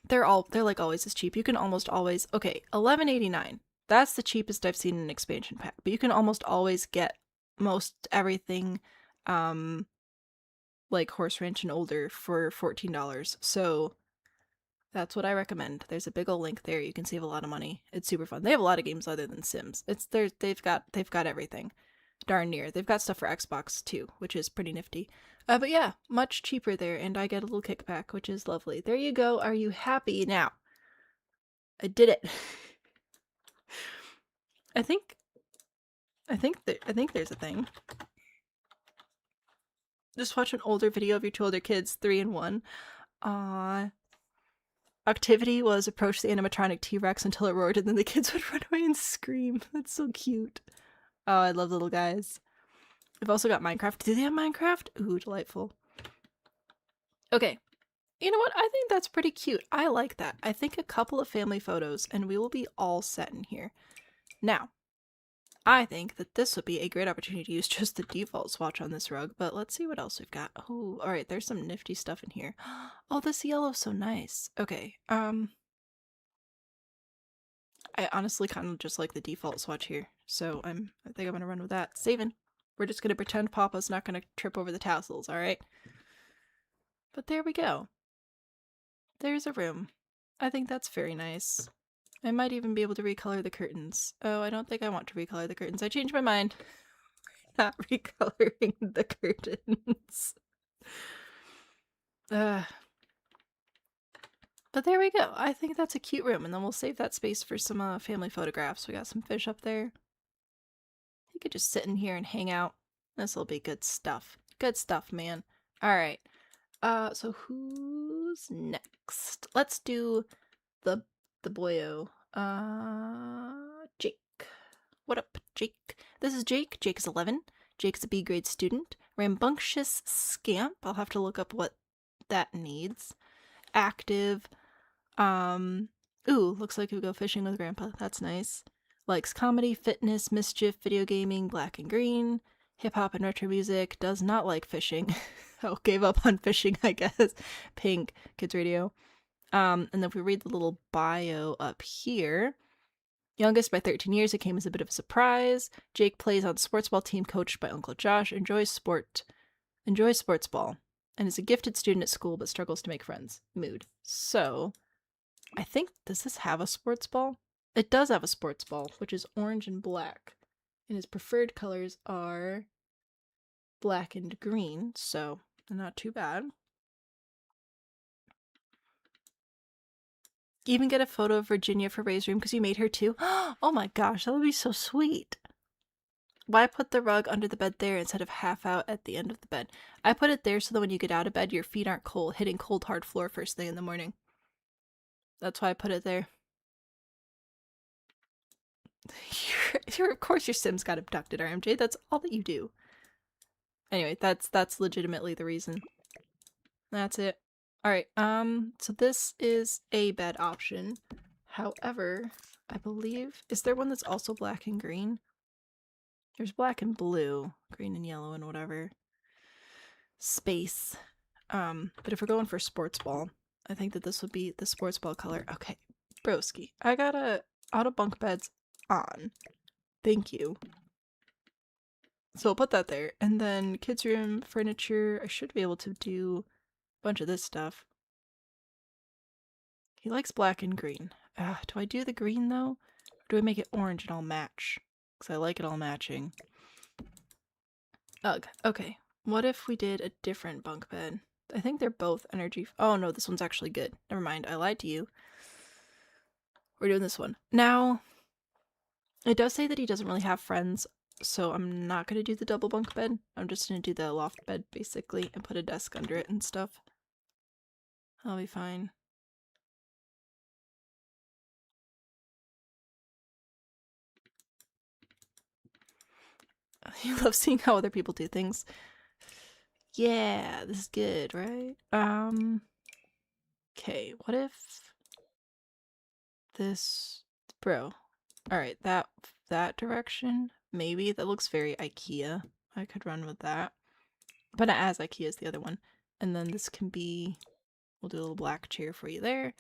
They're like always as cheap. You can almost always... Okay, $11.89. That's the cheapest I've seen in an expansion pack, but you can almost always get most everything, like Horse Ranch and older for $14. So that's what I recommend. There's a big ol' link there. You can save a lot of money. It's super fun. They have a lot of games other than Sims. They've got everything. Darn near. They've got stuff for Xbox too, which is pretty nifty. But yeah, much cheaper there, and I get a little kickback, which is lovely. There you go. Are you happy now? I did it. I think there's a thing. Just watch an older video of your two older kids, 3 and 1. Activity was approach the animatronic T-Rex until it roared, and then the kids would run away and scream. That's so cute. Oh, I love little guys. I've also got Minecraft. Do they have Minecraft? Ooh, delightful. Okay. You know what? I think that's pretty cute. I like that. I think a couple of family photos, and we will be all set in here. Now, I think that this would be a great opportunity to use just the default swatch on this rug, but let's see what else we've got. Oh, alright, there's some nifty stuff in here. Oh, this yellow's so nice. Okay, I honestly kind of just like the default swatch here, so I think I'm gonna run with that. Saving. We're just gonna pretend Papa's not gonna trip over the tassels, alright? But there we go. There's a room. I think that's very nice. I might even be able to recolor the curtains. Oh, I don't think I want to recolor the curtains. I changed my mind. Not recoloring the curtains. But there we go. I think that's a cute room, and then we'll save that space for some family photographs. We got some fish up there. You could just sit in here and hang out. This'll be good stuff. Good stuff, man. Alright. So who's next? Let's do the boyo. Jake. What up, Jake? This is Jake. Jake is 11. Jake's a B grade student. Rambunctious scamp. I'll have to look up what that needs. Active. Ooh, looks like we go fishing with Grandpa. That's nice. Likes comedy, fitness, mischief, video gaming, black and green, hip-hop and retro music. Does not like fishing. Oh, gave up on fishing, I guess. Pink, kids radio. And then if we read the little bio up here, youngest by 13 years, it came as a bit of a surprise. Jake plays on sports ball team coached by Uncle Josh, enjoys sports ball, and is a gifted student at school but struggles to make friends. Mood. So, I think, does this have a sports ball? It does have a sports ball, which is orange and black. And his preferred colors are black and green, so not too bad. Even get a photo of Virginia for Ray's room because you made her too. Oh my gosh, that would be so sweet. Why put the rug under the bed there instead of half out at the end of the bed? I put it there so that when you get out of bed, your feet aren't cold, hitting cold hard floor first thing in the morning. That's why I put it there. Of course your Sims got abducted, RMJ. That's all that you do. Anyway, that's legitimately the reason. That's it. Alright, so this is a bed option. However, I believe, is there one that's also black and green? There's black and blue, green and yellow and whatever. Space. But if we're going for sports ball, I think that this would be the sports ball color. Okay, broski. I got a auto bunk beds on. Thank you. So I'll put that there. And then kids' room, furniture, I should be able to do bunch of this stuff. He likes black and green. Do I do the green though? Or do I make it orange and all match? Because I like it all matching. Ugh. Okay. What if we did a different bunk bed? I think they're both energy. Oh no, this one's actually good. Never mind. I lied to you. We're doing this one. Now, it does say that he doesn't really have friends, so I'm not going to do the double bunk bed. I'm just going to do the loft bed, basically, and put a desk under it and stuff. I'll be fine. You love seeing how other people do things. Yeah, this is good, right? Okay, what if this, bro. Alright, that direction, maybe. That looks very IKEA. I could run with that. But not as IKEA as the other one. And then this can be, we'll do a little black chair for you there.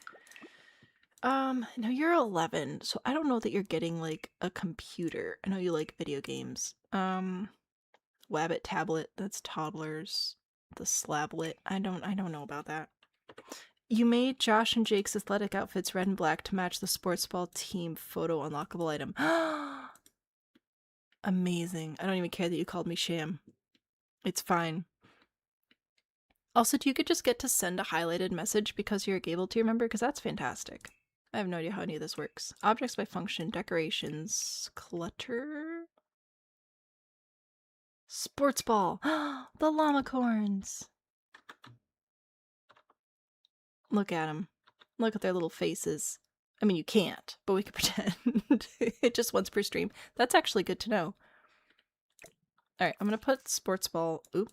No, you're 11, so I don't know that you're getting, like, a computer. I know you like video games. Wabbit tablet, that's toddlers. The slablet, I don't know about that. You made Josh and Jake's athletic outfits red and black to match the sports ball team photo unlockable item. Amazing. I don't even care that you called me Sham. It's fine. Also, do you just get to send a highlighted message because you're a Gable tier member? Because that's fantastic. I have no idea how any of this works. Objects by function, decorations, clutter... Sports ball! The llama corns! Look at them. Look at their little faces. I mean, you can't, but we could pretend. Just once per stream. That's actually good to know. Alright, I'm gonna put sports ball... Oop.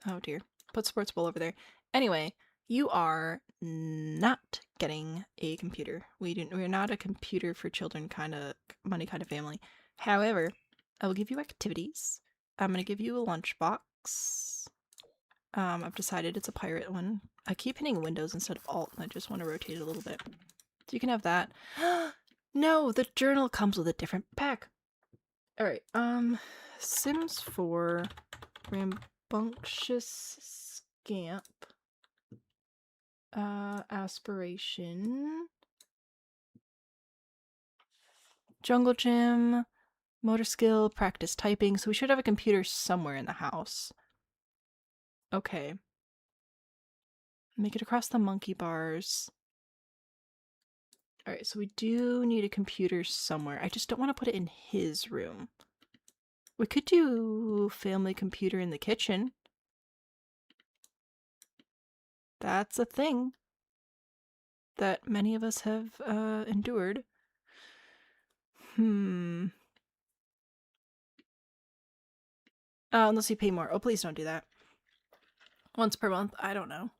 Oh dear. Put sports ball over there. Anyway, you are not getting a computer. We're not a computer for children kind of money kind of family. However, I will give you activities. I'm gonna give you a lunchbox. I've decided it's a pirate one. I keep hitting Windows instead of Alt, and I just want to rotate it a little bit. So you can have that. No, the journal comes with a different pack. Alright, Sims 4 Rambunctious Scamp. Aspiration. Jungle Gym. Motor skill, practice typing. So we should have a computer somewhere in the house. Okay. Make it across the monkey bars. Alright, so we do need a computer somewhere. I just don't want to put it in his room. We could do family computer in the kitchen. That's a thing that many of us have endured. Unless you pay more. Oh, please don't do that. Once per month? I don't know.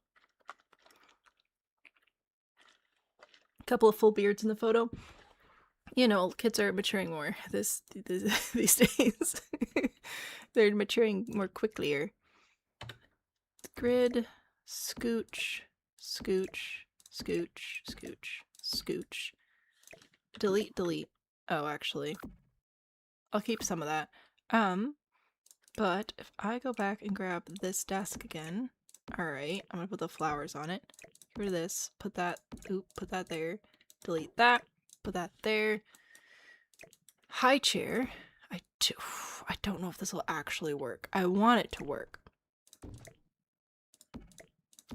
Couple of full beards in the photo. You know, kids are maturing more these days. They're maturing more quickly. Grid, scooch, scooch, scooch, scooch, scooch. Delete, delete. Oh, actually. I'll keep some of that. But if I go back and grab this desk again, alright, I'm gonna put the flowers on it. Get rid of this, put that, put that there, delete that, put that there. High chair. I don't know if this will actually work. I want it to work.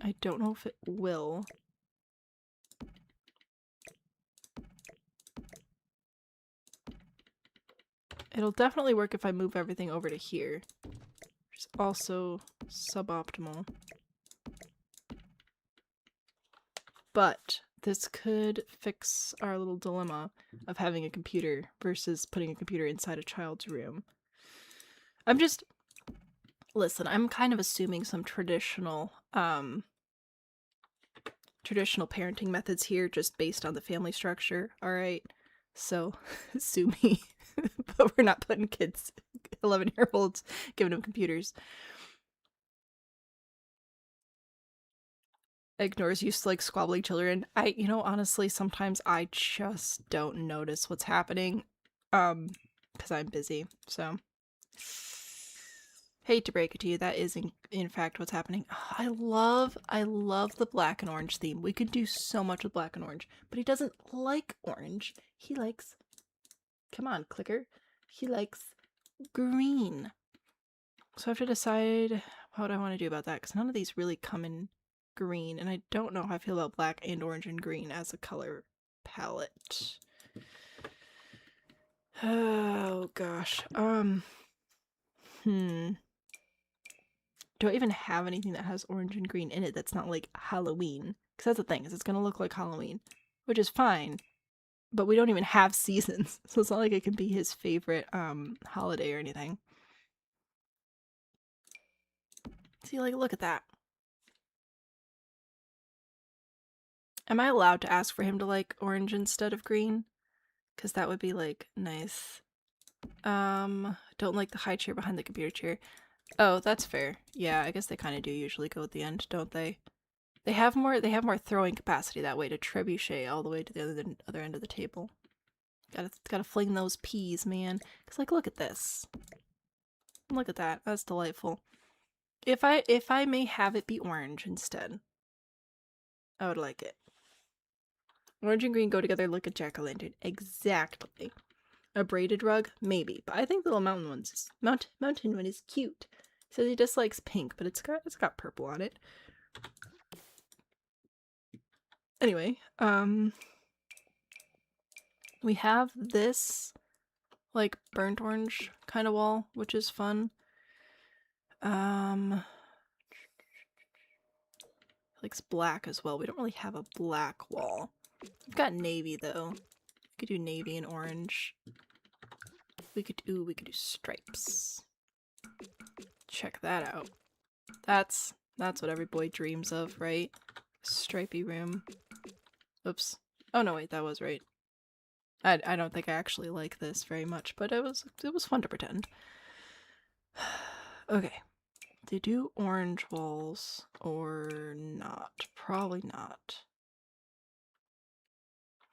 I don't know if it will. It'll definitely work if I move everything over to here. Which is also suboptimal. But this could fix our little dilemma of having a computer versus putting a computer inside a child's room. Listen, I'm kind of assuming some traditional parenting methods here just based on the family structure, alright? So, sue me. But we're not putting kids, 11-year-olds, giving them computers. Ignores use like squabbling children. Honestly, sometimes I just don't notice what's happening. Because I'm busy, so. Hate to break it to you, that is in fact what's happening. Oh, I love the black and orange theme. We could do so much with black and orange, but he doesn't like orange. He likes, come on, clicker. He likes green. So I have to decide what I want to do about that, because none of these really come in green, and I don't know how I feel about black and orange and green as a color palette. Oh gosh. Do I even have anything that has orange and green in it that's not like Halloween? Because that's the thing, is it's gonna look like Halloween, which is fine. But we don't even have seasons, so it's not like it can be his favorite holiday or anything. See, like, look at that. Am I allowed to ask for him to like orange instead of green? Because that would be like nice. Don't like the high chair behind the computer chair. Oh, that's fair. Yeah, I guess they kind of do usually go at the end, don't they? They have more throwing capacity that way to trebuchet all the way to the other end of the table. Gotta fling those peas, man. Cause like, look at this. Look at that. That's delightful. If I may have it be orange instead, I would like it. Orange and green go together like a jack-o'-lantern. Exactly. A braided rug? Maybe. But I think the little mountain one is cute. He says he dislikes pink, but it's got purple on it. Anyway, we have this like burnt orange kind of wall, which is fun. Likes black as well. We don't really have a black wall. We've got navy though. We could do navy and orange. We could do stripes. Check that out. That's what every boy dreams of, right? Stripey room. Oops. Oh no, wait, that was right. I don't think I actually like this very much, but it was fun to pretend. Okay. They do orange walls or not? Probably not.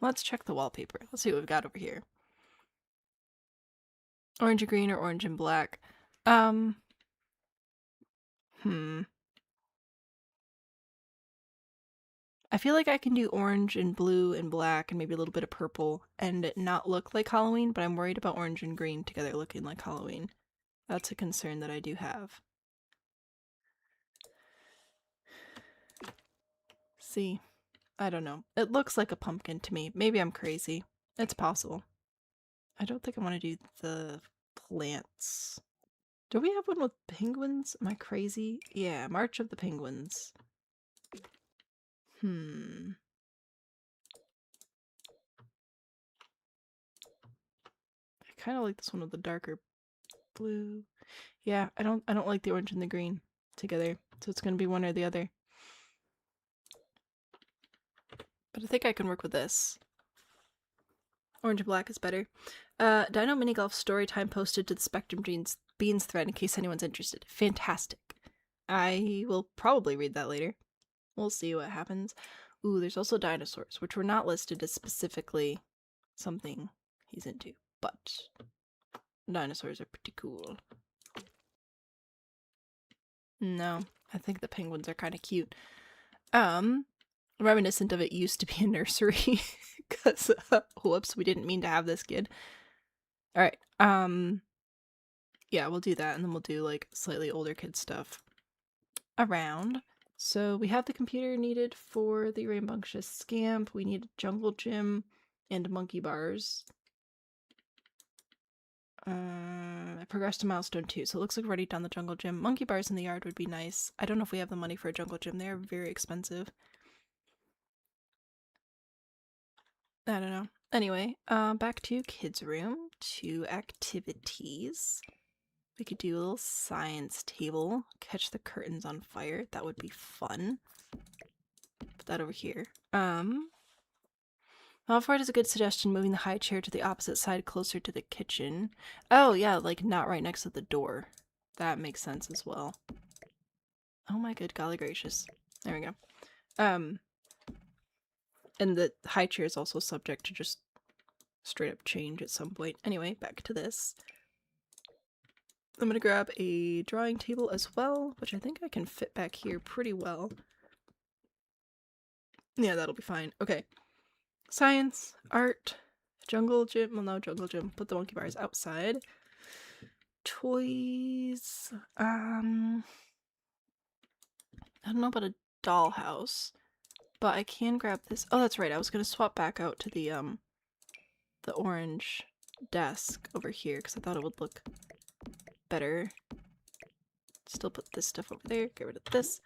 Let's check the wallpaper. Let's see what we've got over here. Orange and green or orange and black. I feel like I can do orange and blue and black and maybe a little bit of purple and it not look like Halloween, but I'm worried about orange and green together looking like Halloween. That's a concern that I do have. See, I don't know. It looks like a pumpkin to me. Maybe I'm crazy. It's possible. I don't think I want to do the plants. Do we have one with penguins? Am I crazy? Yeah, March of the Penguins. I kind of like this one with the darker blue. Yeah, I don't like the orange and the green together, so it's gonna be one or the other. But I think I can work with this. Orange and black is better. Dino Mini Golf story time posted to the Spectrum Beans thread in case anyone's interested. Fantastic. I will probably read that later. We'll see what happens. Ooh, there's also dinosaurs, which were not listed as specifically something he's into, but dinosaurs are pretty cool. No, I think the penguins are kind of cute. Reminiscent of it used to be a nursery, because, whoops, we didn't mean to have this kid. Alright, yeah, we'll do that, and then we'll do, like, slightly older kid stuff around. So we have the computer needed for the rambunctious scamp. We need a jungle gym and monkey bars. I progressed to milestone 2, so it looks like we're already done the jungle gym. Monkey bars in the yard would be nice. I don't know if we have the money for a jungle gym. They're very expensive. I don't know. Anyway, back to kids' room. 2 activities. We could do a little science table. Catch the curtains on fire. That would be fun. Put that over here. Malfoy is a good suggestion, moving the high chair to the opposite side closer to the kitchen. Oh yeah, like not right next to the door. That makes sense as well. Oh my good golly gracious. There we go. And the high chair is also subject to just straight up change at some point. Anyway, back to this. I'm gonna grab a drawing table as well, which I think I can fit back here pretty well. Yeah, that'll be fine. Okay. Science, art, jungle gym. Well, no, jungle gym. Put the monkey bars outside. Toys. I don't know about a dollhouse, but I can grab this. Oh, that's right. I was gonna swap back out to the orange desk over here because I thought it would look better. Still put this stuff over there. Get rid of this.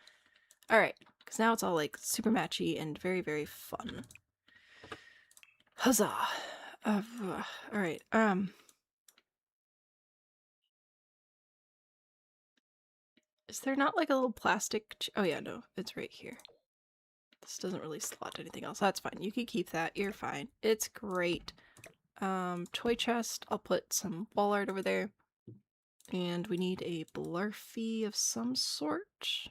All right, because now it's all like super matchy and very, very fun. Huzzah! All right. Is there not like a little plastic? Oh yeah, no, it's right here. This doesn't really slot anything else. That's fine. You can keep that. You're fine. It's great. Toy chest. I'll put some wall art over there. And we need a Blarfy of some sort.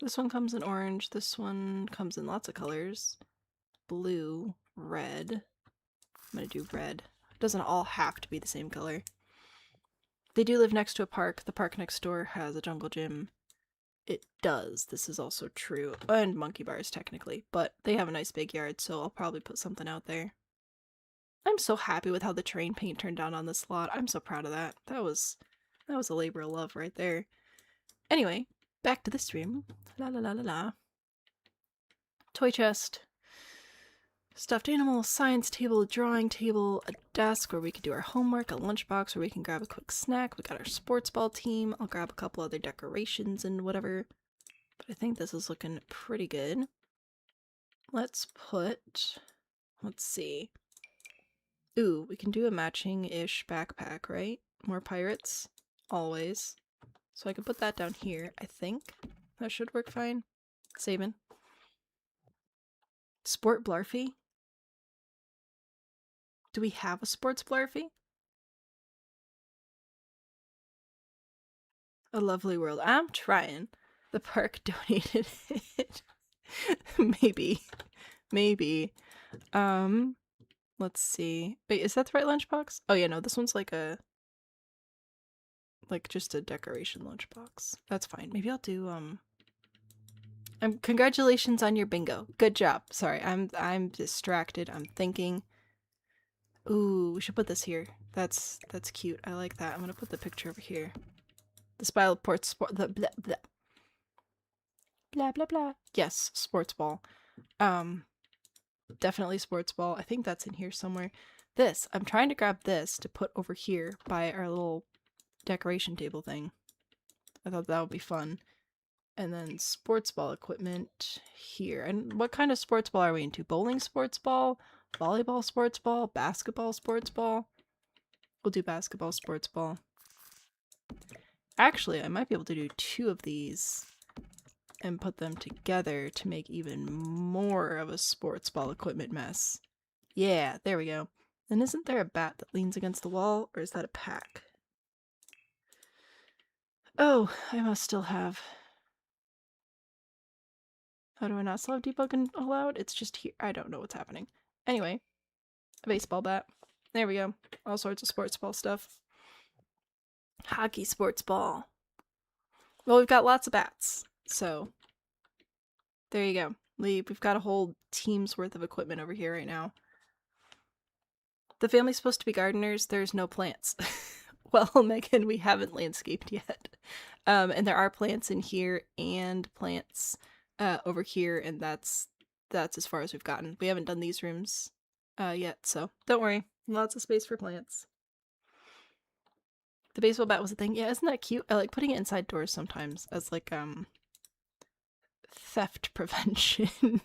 This one comes in orange. This one comes in lots of colors. Blue, red. I'm gonna do red. It doesn't all have to be the same color. They do live next to a park. The park next door has a jungle gym. It does. This is also true. And monkey bars, technically. But they have a nice big yard, so I'll probably put something out there. I'm so happy with how the terrain paint turned out on this lot. I'm so proud of that. That was a labor of love right there. Anyway, back to this room. La la la la la. Toy chest. Stuffed animal, science table, drawing table, a desk where we can do our homework, a lunchbox where we can grab a quick snack. We got our sports ball team. I'll grab a couple other decorations and whatever. But I think this is looking pretty good. Let's see. Ooh, we can do a matching-ish backpack, right? More pirates, always. So I can put that down here, I think. That should work fine. Saving. Sport Blarfy? Do we have a sports Blarfy? A lovely world. I'm trying. The park donated it. Maybe. Maybe. Let's see. Wait, is that the right lunchbox? Oh yeah, no, this one's like just a decoration lunchbox. That's fine. Maybe I'll do congratulations on your bingo. Good job. Sorry, I'm distracted. I'm thinking. Ooh, we should put this here. That's cute. I like that. I'm gonna put the picture over here. The Spile Port Sport the blah blah. Blah blah blah. Yes, sports ball. Definitely sports ball. I think that's in here somewhere. This, I'm trying to grab this to put over here by our little decoration table thing. I thought that would be fun. And then sports ball equipment here. And what kind of sports ball are we into? Bowling sports ball? Volleyball sports ball? Basketball sports ball? We'll do basketball sports ball. Actually, I might be able to do 2 of these and put them together to make even more of a sports ball equipment mess. Yeah, there we go. And isn't there a bat that leans against the wall, or is that a pack? Oh, I must still have... How do I not still have debugging allowed? It's just here. I don't know what's happening. Anyway, a baseball bat. There we go. All sorts of sports ball stuff. Hockey sports ball. Well, we've got lots of bats, so there you go. We've got a whole team's worth of equipment over here right now. The family's supposed to be gardeners. There's no plants. Well, Megan, we haven't landscaped yet. And there are plants in here and plants over here, and that's as far as we've gotten. We haven't done these rooms yet, so don't worry. Lots of space for plants. The baseball bat was a thing. Yeah, isn't that cute? I like putting it inside doors sometimes as like theft prevention.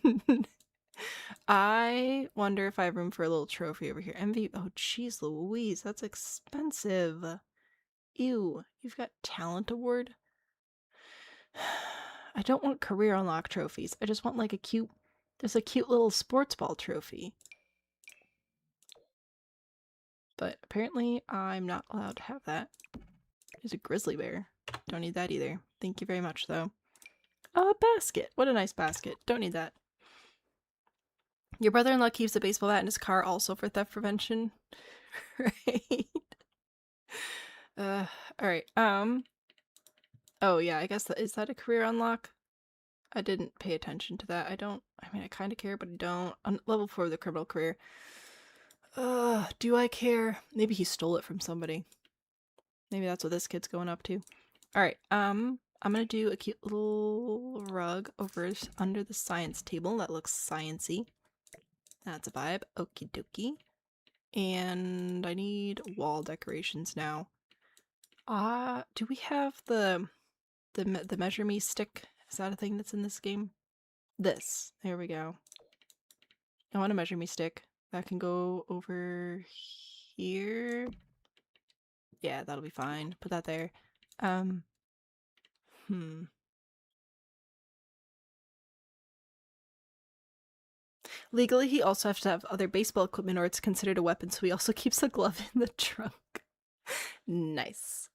I wonder if I have room for a little trophy over here. MV. Oh, jeez Louise, that's expensive. Ew, you've got talent award? I don't want career unlock trophies. I just want like there's a cute little sports ball trophy. But apparently I'm not allowed to have that. There's a grizzly bear. Don't need that either. Thank you very much though. Oh, a basket. What a nice basket. Don't need that. Your brother-in-law keeps a baseball bat in his car also for theft prevention. Right. Alright. Oh yeah, I guess is that a career unlock? I didn't pay attention to that. I mean, I kind of care, but I don't. On level 4 of the criminal career. Do I care? Maybe he stole it from somebody. Maybe that's what this kid's going up to. Alright, I'm gonna do a cute little rug over under the science table. That looks sciencey. That's a vibe. Okie dokie. And I need wall decorations now. Do we have the measure me stick? Is that a thing that's in this game? This. There we go. I want a measure me stick. That can go over here. Yeah, that'll be fine. Put that there. Legally, he also has to have other baseball equipment or it's considered a weapon, so he also keeps a glove in the trunk. Nice.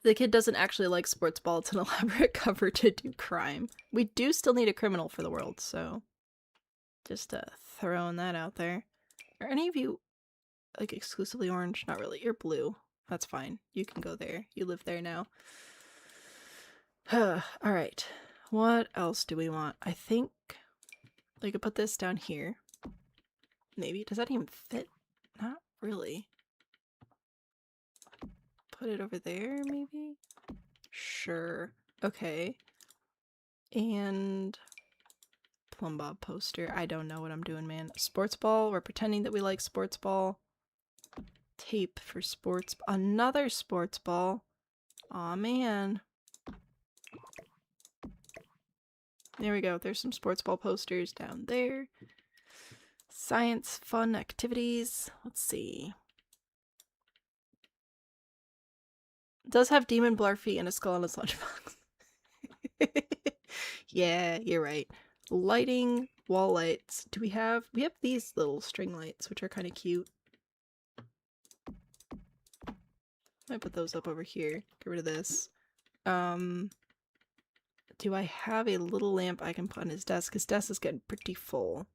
The kid doesn't actually like sports ball. It's an elaborate cover to do crime. We do still need a criminal for the world, so just throwing that out there. Are any of you like exclusively orange? Not really. You're blue. That's fine. You can go there. You live there now. Alright. What else do we want? I think I could put this down here. Maybe. Does that even fit? Not really. Put it over there, maybe? Sure. Okay. And plumb bob poster. I don't know what I'm doing, man. Sports ball. We're pretending that we like sports ball. Tape for sports. Another sports ball. Aw, man. There we go. There's some sports ball posters down there. Science, fun activities. Let's see. It does have demon blarfy and a skull on its lunchbox. Yeah, you're right. Lighting, wall lights. Do we have these little string lights, which are kind of cute. Might put those up over here. Get rid of this. Do I have a little lamp I can put on his desk? His desk is getting pretty full.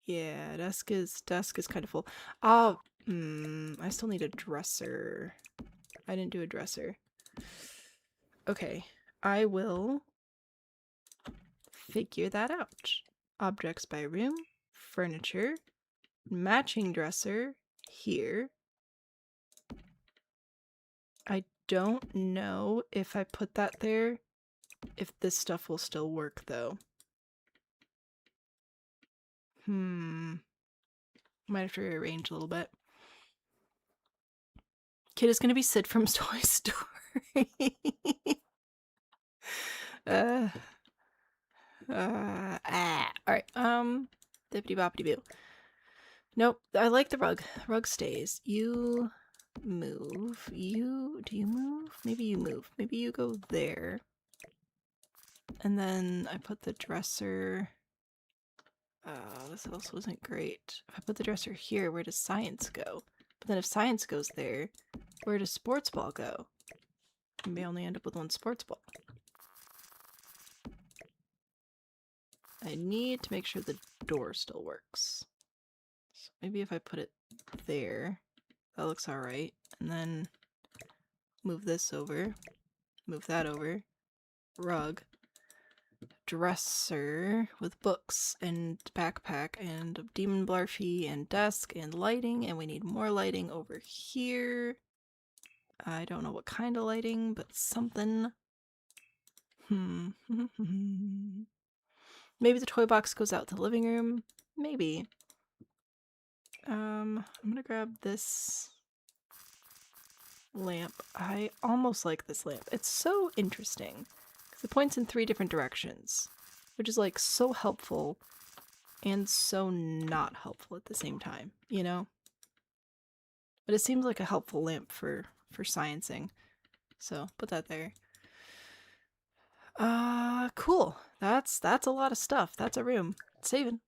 Yeah, desk is kind of full. Oh, I still need a dresser. I didn't do a dresser. Okay, I will figure that out. Objects by room, furniture, matching dresser here. I don't know if I put that there, if this stuff will still work though. Might have to rearrange a little bit. Kid is gonna be Sid from Toy Story. Alright, dippity boppity boo. Nope, I like the rug. The rug stays. You move. Do you move? Maybe you move. Maybe you go there. And then I put the dresser. This also isn't great. If I put the dresser here, where does science go? But then if science goes there, where does sports ball go? I may only end up with one sports ball. I need to make sure the door still works. So maybe if I put it there, that looks alright. And then move this over, move that over, rug, dresser with books and backpack and demon blarfy and desk and lighting, and we need more lighting over here. I don't know what kind of lighting, but something. Maybe the toy box goes out to the living room. Maybe. I'm gonna grab this lamp. I almost like this lamp. It's so interesting because it points in 3 different directions, which is like so helpful and so not helpful at the same time, you know? But it seems like a helpful lamp for sciencing. So put that there. Cool. That's a lot of stuff. That's a room. Saving.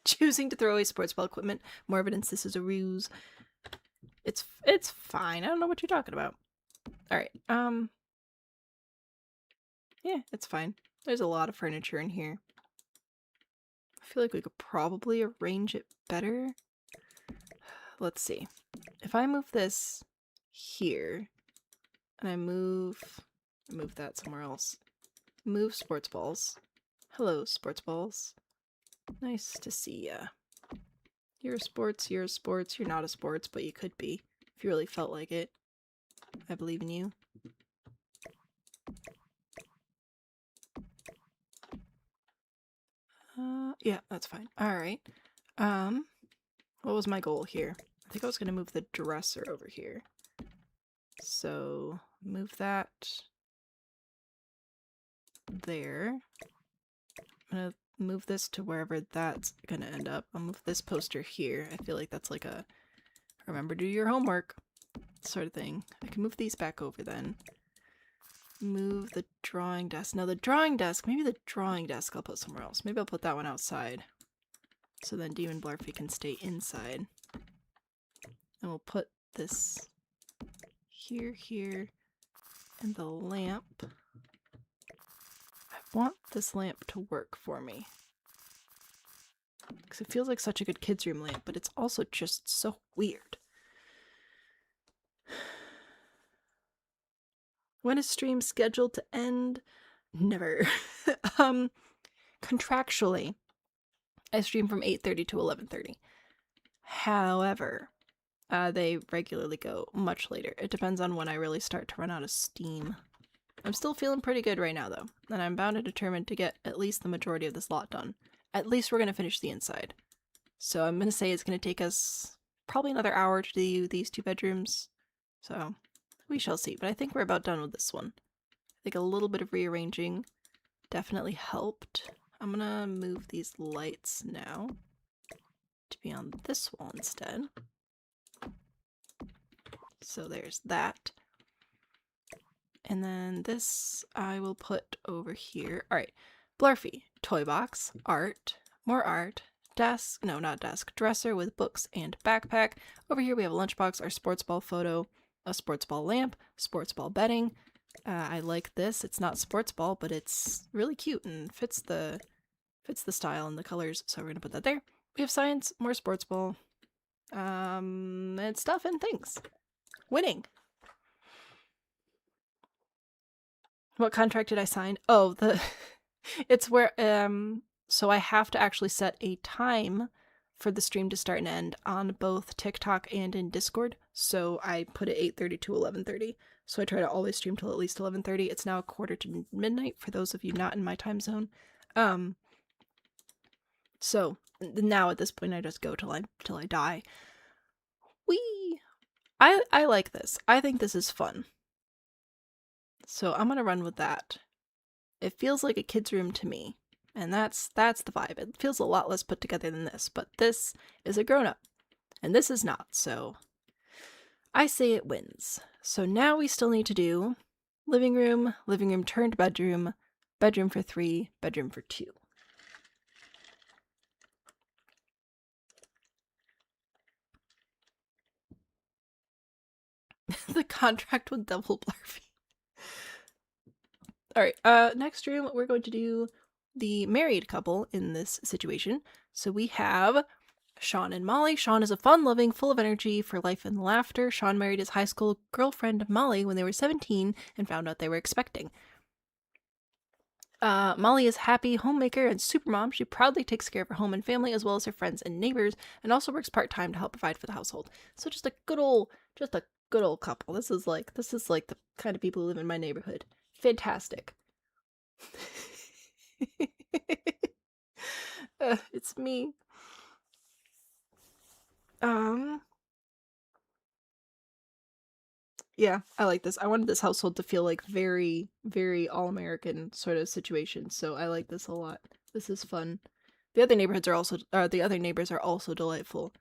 Choosing to throw away sports ball equipment. More evidence this is a ruse. It's fine. I don't know what you're talking about. Alright, yeah, it's fine. There's a lot of furniture in here. I feel like we could probably arrange it better. Let's see. If I move this here, and I move that somewhere else. Move sports balls. Hello, sports balls. Nice to see ya. You're a sports, you're not a sports, but you could be, if you really felt like it. I believe in you. Yeah, that's fine. Alright. What was my goal here? I think I was gonna move the dresser over here. So, move that there. I'm gonna move this to wherever that's gonna end up. I'll move this poster here. I feel like that's like a remember to do your homework sort of thing. I can move these back over then. Move the drawing desk. Now the drawing desk, maybe the drawing desk I'll put somewhere else. Maybe I'll put that one outside. So then Demon Blarfy can stay inside. And we'll put this here, here, and the lamp. I want this lamp to work for me. Because it feels like such a good kids' room lamp, but it's also just so weird. When is stream scheduled to end? Never. Contractually, I stream from 8:30 to 11:30. However, they regularly go much later. It depends on when I really start to run out of steam. I'm still feeling pretty good right now, though, and I'm bound and determined to get at least the majority of this lot done. At least we're going to finish the inside. So I'm going to say it's going to take us probably another hour to do these 2 bedrooms. So we shall see, but I think we're about done with this one. I think a little bit of rearranging definitely helped. I'm going to move these lights now to be on this wall instead. So there's that. And then this I will put over here. Alright, Blarfy, toy box, art, more art, desk, no not desk, dresser with books and backpack. Over here we have a lunchbox, our sports ball photo, a sports ball lamp, sports ball bedding. I like this. It's not sports ball, but it's really cute and fits the style and the colors, so we're gonna put that there. We have science, more sports ball, and stuff and things. Winning! What contract did I sign? Oh, it's where, so I have to actually set a time for the stream to start and end on both TikTok and in Discord. So I put it 8:30 to 11:30. So I try to always stream till at least 11:30. It's now 1:45 to midnight for those of you not in my time zone. So now at this point I just go till I die. Whee! I like this. I think this is fun. So I'm gonna run with that. It feels like a kid's room to me, and that's the vibe. It feels a lot less put together than this, but this is a grown-up, and this is not, so I say it wins. So now we still need to do living room turned bedroom, bedroom for 3, bedroom for 2. The contract with Double Blarfy. Alright, next room we're going to do the married couple in this situation. So we have Shawn and Molly. Shawn is a fun-loving, full of energy for life and laughter. Shawn married his high school girlfriend Molly when they were 17 and found out they were expecting. Molly is happy, homemaker, and supermom. She proudly takes care of her home and family as well as her friends and neighbors, and also works part-time to help provide for the household. So just a good old couple. This is like the kind of people who live in my neighborhood. Fantastic. It's me. Yeah, I like this. I wanted this household to feel like very, very all-American sort of situation, so I like this a lot. This is fun. The other neighbors are also delightful.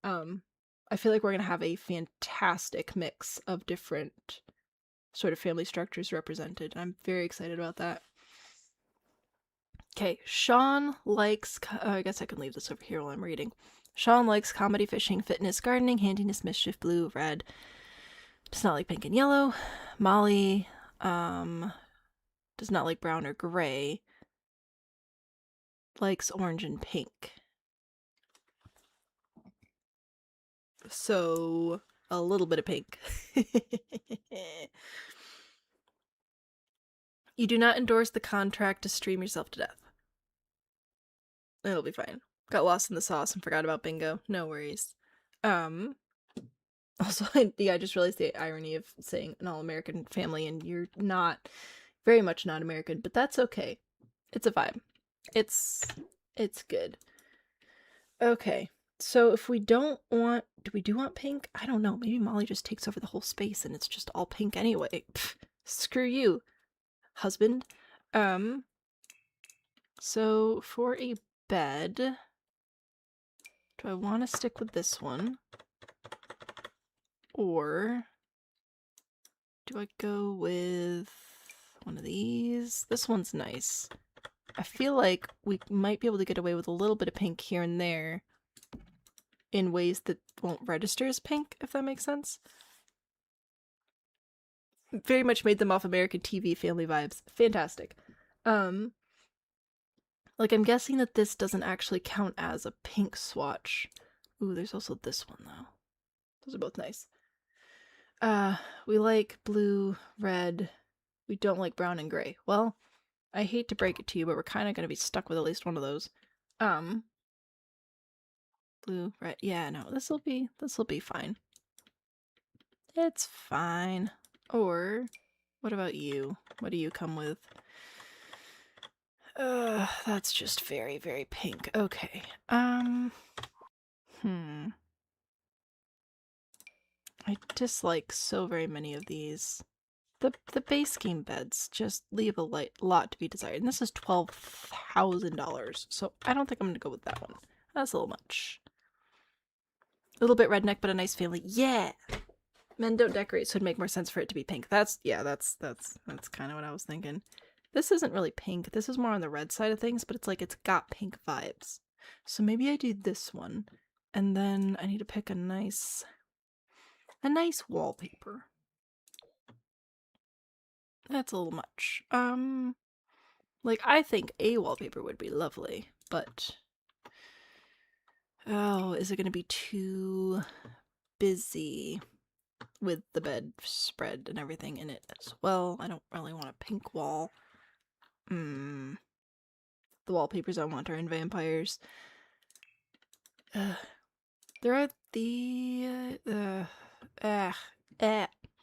I feel like we're gonna have a fantastic mix of different sort of family structures represented. I'm very excited about that. Okay, Shawn likes, I guess I can leave this over here while I'm reading. Shawn likes comedy, fishing, fitness, gardening, handiness, mischief, blue, red. Does not like pink and yellow. Molly, does not like brown or gray. Likes orange and pink. So, a little bit of pink. You do not endorse the contract to stream yourself to death. It'll be fine. Got lost in the sauce and forgot about bingo. No worries. Also, I just realized the irony of saying an all-American family and you're not, very much not American, but that's okay. It's a vibe. It's good. Okay, so if we don't want, do we want pink? I don't know. Maybe Molly just takes over the whole space and it's just all pink anyway. Pfft, screw you, husband. So for a bed, do I want to stick with this one? Or do I go with one of these? This one's nice. I feel like we might be able to get away with a little bit of pink here and there in ways that won't register as pink, if that makes sense. Very much made them off American TV family vibes. Fantastic. Like, I'm guessing that this doesn't actually count as a pink swatch. Ooh, there's also this one, though. Those are both nice. We like blue, red. We don't like brown and gray. Well, I hate to break it to you, but we're kind of going to be stuck with at least one of those. Blue, red. Yeah, no, this'll be fine. It's fine. Or, what about you? What do you come with? That's just very, very pink. Okay. I dislike so very many of these. The base game beds just leave a lot to be desired. And this is $12,000, so I don't think I'm gonna go with that one. That's a little much. A little bit redneck, but a nice family. Yeah! Men don't decorate, so it'd make more sense for it to be pink. That's kind of what I was thinking. This isn't really pink. This is more on the red side of things, but it's like it's got pink vibes. So maybe I do this one, and then I need to pick a nice wallpaper. That's a little much. Like, I think a wallpaper would be lovely, but oh, is it gonna be too busy with the bed spread and everything in it as well? I don't really want a pink wall. The wallpapers I want are in vampires. There are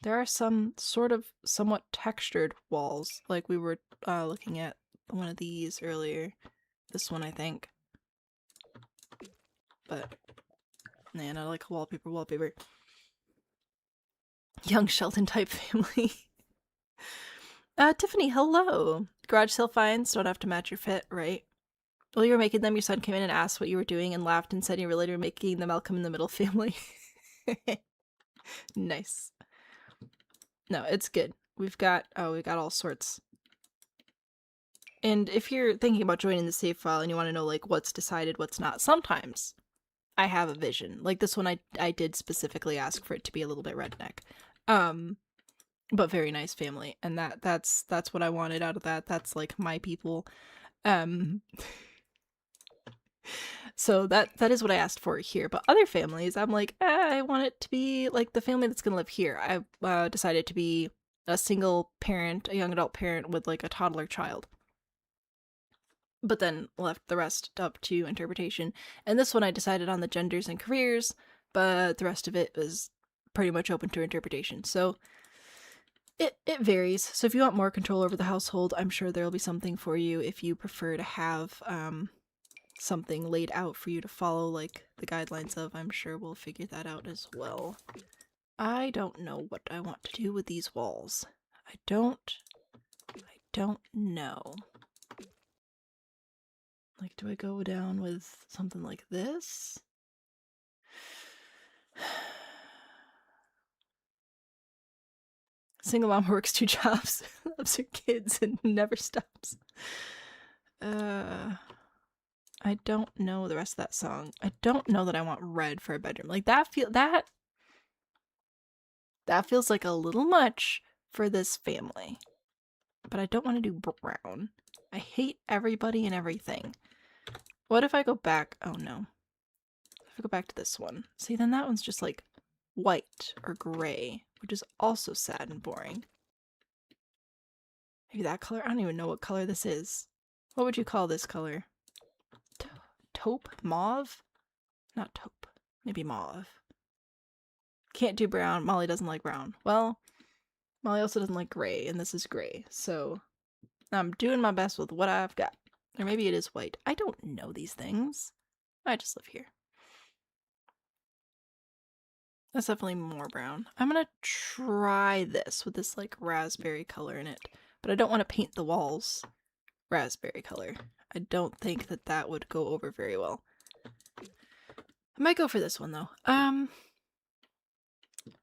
there are some sort of somewhat textured walls, like we were looking at one of these earlier. This one, I think. But man, I like a wallpaper. Young Sheldon type family. Tiffany, hello. Garage sale finds don't have to match your fit, right? While you were making them, your son came in and asked what you were doing and laughed and said you were later making the Malcolm in the Middle family. Nice. No, it's good. We've got all sorts. And if you're thinking about joining the save file and you want to know like what's decided, what's not, sometimes I have a vision. Like this one I did specifically ask for it to be a little bit redneck. But very nice family. And that's what I wanted out of that. That's like my people. So that is what I asked for here. But other families, I'm like, I want it to be like the family that's gonna live here. I decided to be a single parent, a young adult parent with like a toddler child. But then left the rest up to interpretation. And this one I decided on the genders and careers, but the rest of it was pretty much open to interpretation. So it varies. So if you want more control over the household, I'm sure there'll be something for you. If you prefer to have something laid out for you to follow, like the guidelines of, I'm sure we'll figure that out as well. I don't know what I want to do with these walls. I don't know. Like, do I go down with something like this? Single mom works 2 jobs, loves her kids, and never stops. I don't know the rest of that song. I don't know that I want red for a bedroom. Like that feels like a little much for this family. But I don't want to do brown. I hate everybody and everything. What if I go back? Oh no. If I go back to this one. See, then that one's just like white or gray, which is also sad and boring. Maybe that color? I don't even know what color this is. What would you call this color? Taupe? Mauve? Not taupe. Maybe mauve. Can't do brown. Molly doesn't like brown. Well, Molly also doesn't like gray, and this is gray, so I'm doing my best with what I've got. Or maybe it is white. I don't know these things. I just live here. That's definitely more brown. I'm gonna try this with this like raspberry color in it, but I don't want to paint the walls raspberry color. I don't think that that would go over very well. I might go for this one though.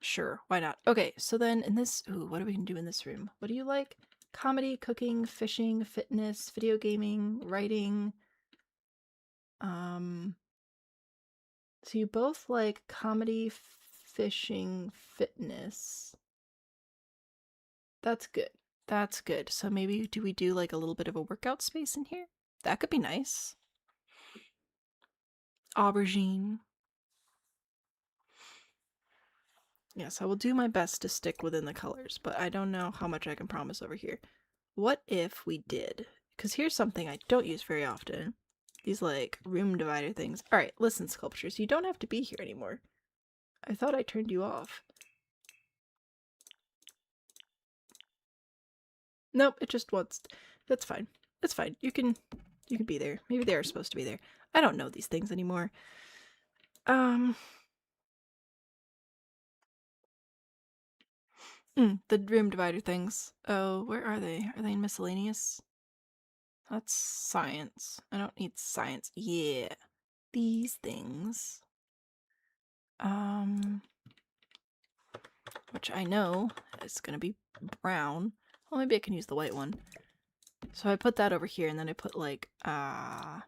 Sure, why not? Okay, so then in this, ooh, what are we gonna do in this room? What do you like? comedy, cooking, fishing, fitness, video gaming, writing. So you both like comedy, fishing, fitness. That's good. That's good. So maybe do we do like a little bit of a workout space in here? That could be nice. Aubergine. Yes, I will do my best to stick within the colors, but I don't know how much I can promise over here. What if we did? Because here's something I don't use very often. These, like, room divider things. Alright, listen, sculptures, you don't have to be here anymore. I thought I turned you off. Nope, it just wants... That's fine. That's fine. You can be there. Maybe they are supposed to be there. I don't know these things anymore. The room divider things. Oh, where are they? Are they in miscellaneous? That's science. I don't need science. Yeah. These things. Which I know is gonna be brown. Well, maybe I can use the white one. So I put that over here, and then I put, like, a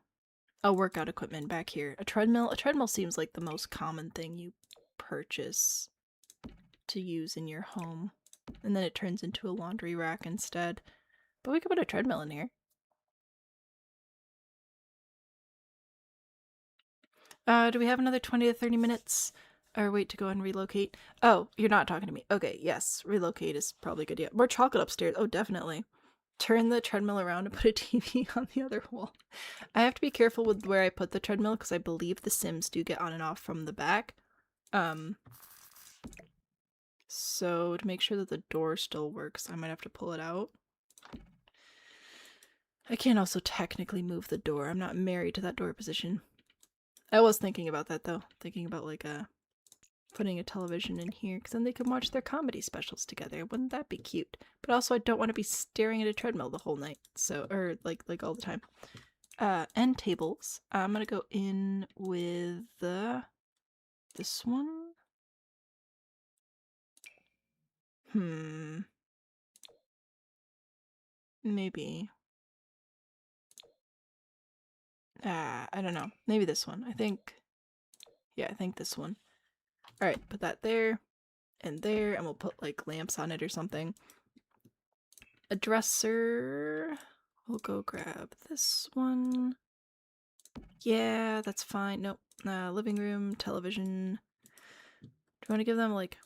workout equipment back here. A treadmill. A treadmill seems like the most common thing you purchase to use in your home. And then it turns into a laundry rack instead. But we could put a treadmill in here. Do we have another 20 to 30 minutes? Or wait to go and relocate? Oh, you're not talking to me. Okay, yes. Relocate is probably a good idea. More chocolate upstairs. Oh, definitely. Turn the treadmill around and put a TV on the other wall. I have to be careful with where I put the treadmill because I believe the Sims do get on and off from the back. So to make sure that the door still works, I might have to pull it out. I can't also technically move the door. I'm not married to that door position. I was thinking about that though. Thinking about like putting a television in here because then they can watch their comedy specials together. Wouldn't that be cute? But also I don't want to be staring at a treadmill the whole night. So, or like all the time. End tables. I'm gonna go in with this one. Maybe. I don't know. Maybe this one. I think this one. Alright, put that there and there, and we'll put like lamps on it or something. A dresser. We'll go grab this one. Yeah, that's fine. Nope. Living room, television. Do you want to give them like...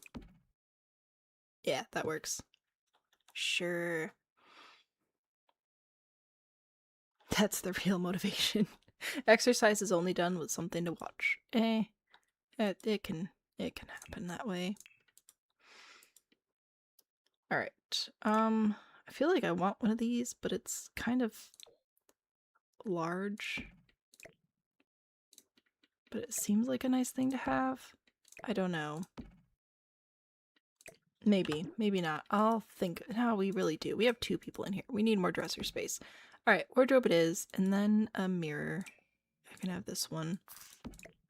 Yeah, that works. Sure. That's the real motivation. Exercise is only done with something to watch. It can happen that way. Alright. I feel like I want one of these, but it's kind of large. But it seems like a nice thing to have. I don't know. Maybe. Maybe not. I'll think. No, we really do. We have 2 people in here. We need more dresser space. Alright, wardrobe it is. And then a mirror. I can have this one.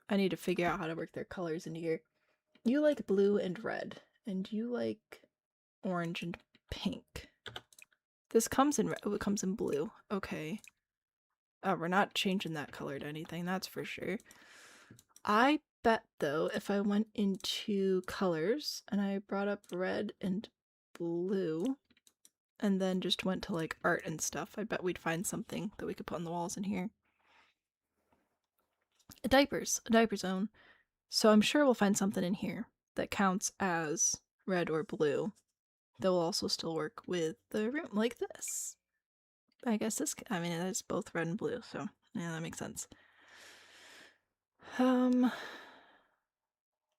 I need to figure out how to work their colors into here. You like blue and red. And you like orange and pink. This comes in red. Oh, it comes in blue. Okay. Oh, we're not changing that color to anything, that's for sure. I bet, though, if I went into colors and I brought up red and blue and then just went to, like, art and stuff, I bet we'd find something that we could put on the walls in here. A diaper zone. So I'm sure we'll find something in here that counts as red or blue that will also still work with the room, like this. I guess this, I mean, it's both red and blue, so yeah, that makes sense.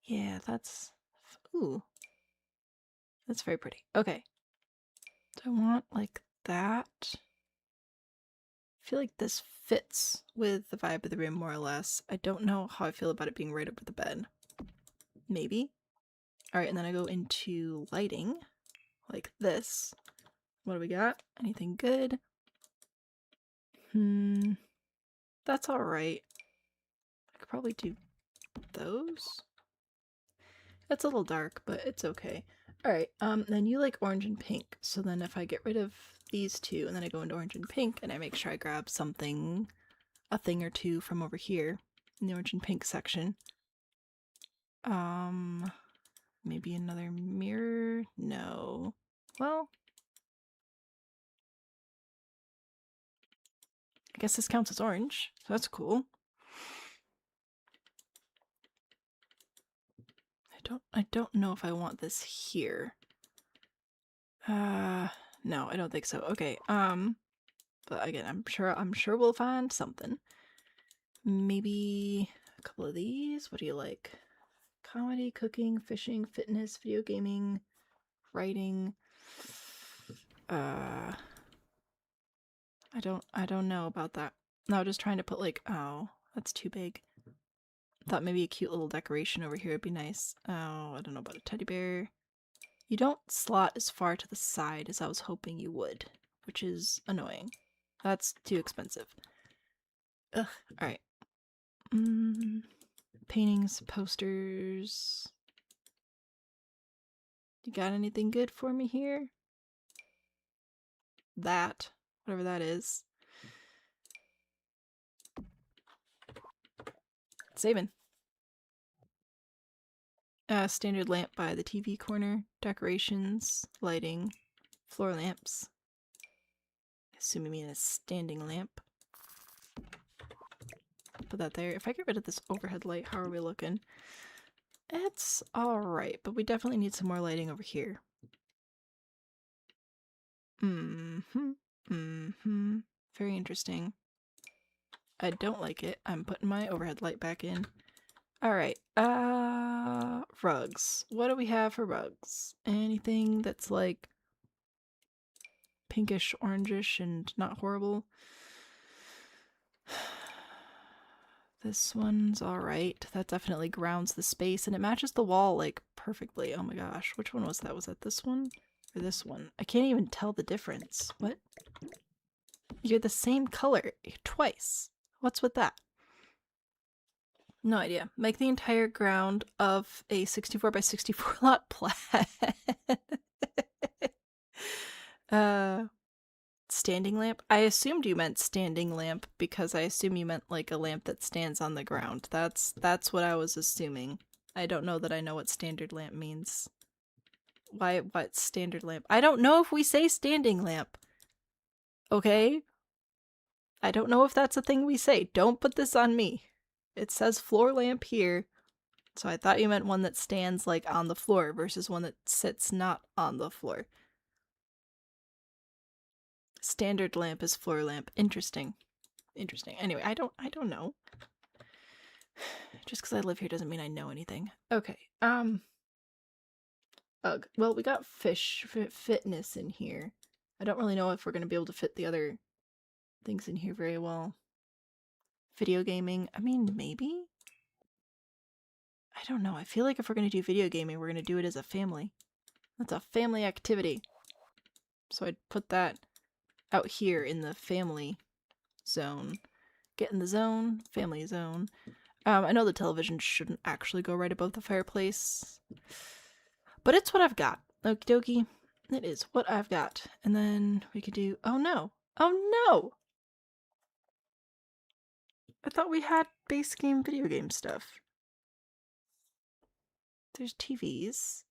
Yeah, that's, ooh, that's very pretty. Okay, do I want like that? I feel like this fits with the vibe of the room more or less. I don't know how I feel about it being right over the bed. Maybe. Alright, and then I go into lighting, like this. What do we got? Anything good? That's alright. I could probably do those. That's a little dark, but it's okay. Alright, then you like orange and pink, so then if I get rid of these two, and then I go into orange and pink, and I make sure I grab something, a thing or two from over here in the orange and pink section. Maybe another mirror? No. Well, I guess this counts as orange, so that's cool. I don't know if I want this here. No, I don't think so. Okay, but again, I'm sure we'll find something. Maybe a couple of these. What do you like? Comedy, cooking, fishing, fitness, video gaming, writing. I don't know about that. No, just trying to put like, oh, that's too big. Thought maybe a cute little decoration over here would be nice. Oh, I don't know about a teddy bear. You don't slot as far to the side as I was hoping you would, which is annoying. That's too expensive. Ugh, alright. Paintings, posters. You got anything good for me here? That. Whatever that is. Saving. Standard lamp by the TV corner. Decorations. Lighting. Floor lamps. I assume you mean a standing lamp. Put that there. If I get rid of this overhead light, how are we looking? It's alright, but we definitely need some more lighting over here. Very interesting. I don't like it. I'm putting my overhead light back in. Alright, rugs. What do we have for rugs? Anything that's like pinkish, orangish, and not horrible? This one's alright. That definitely grounds the space, and it matches the wall, like, perfectly. Oh my gosh. Which one was that? Was that this one? Or this one? I can't even tell the difference. What? You're the same color twice. What's with that? No idea. Make the entire ground of a 64 by 64 lot plaid. Standing lamp? I assumed you meant standing lamp because I assume you meant like a lamp that stands on the ground. That's what I was assuming. I don't know that I know what standard lamp means. What standard lamp? I don't know if we say standing lamp. Okay? I don't know if that's a thing we say. Don't put this on me. It says floor lamp here. So I thought you meant one that stands like on the floor versus one that sits not on the floor. Standard lamp is floor lamp. Interesting. Interesting. Anyway, I don't know. Just because I live here doesn't mean I know anything. Okay. Ugh. Well, we got fitness in here. I don't really know if we're going to be able to fit the other things in here very well. Video gaming. I mean, maybe? I don't know. I feel like if we're going to do video gaming, we're going to do it as a family. That's a family activity. So I'd put that out here in the family zone. Get in the zone. Family zone. I know the television shouldn't actually go right above the fireplace. But it's what I've got. Okie dokie. It is what I've got. And then we could do... Oh no! Oh no! I thought we had base game video game stuff. There's TVs.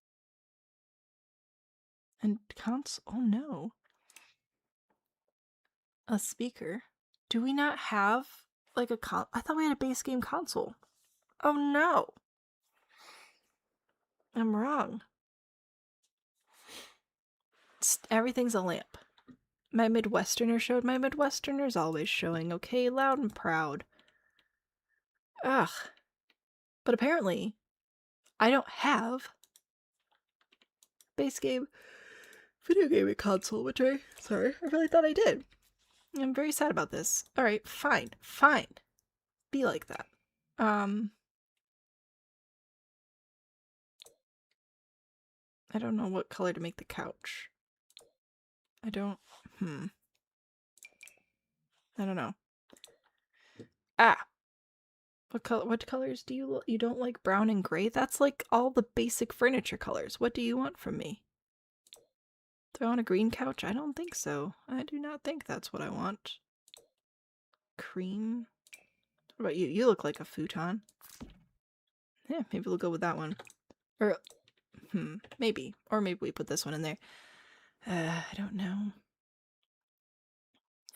And console. Oh no. A speaker. Do we not have like a I thought we had a base game console. Oh no. I'm wrong. Everything's a lamp. My Midwesterner showed. My Midwesterner's always showing. Okay, loud and proud. Ugh. But apparently, I don't have base game video gaming console, which I really thought I did. I'm very sad about this. Alright, fine. Fine. Be like that. I don't know what color to make the couch. I don't know. Ah! What colors do you don't like? Brown and gray? That's like all the basic furniture colors. What do you want from me? Do I want a green couch? I don't think so. I do not think that's what I want. Cream. What about you? You look like a futon. Yeah, maybe we'll go with that one. Or, maybe. Or maybe we put this one in there. I don't know.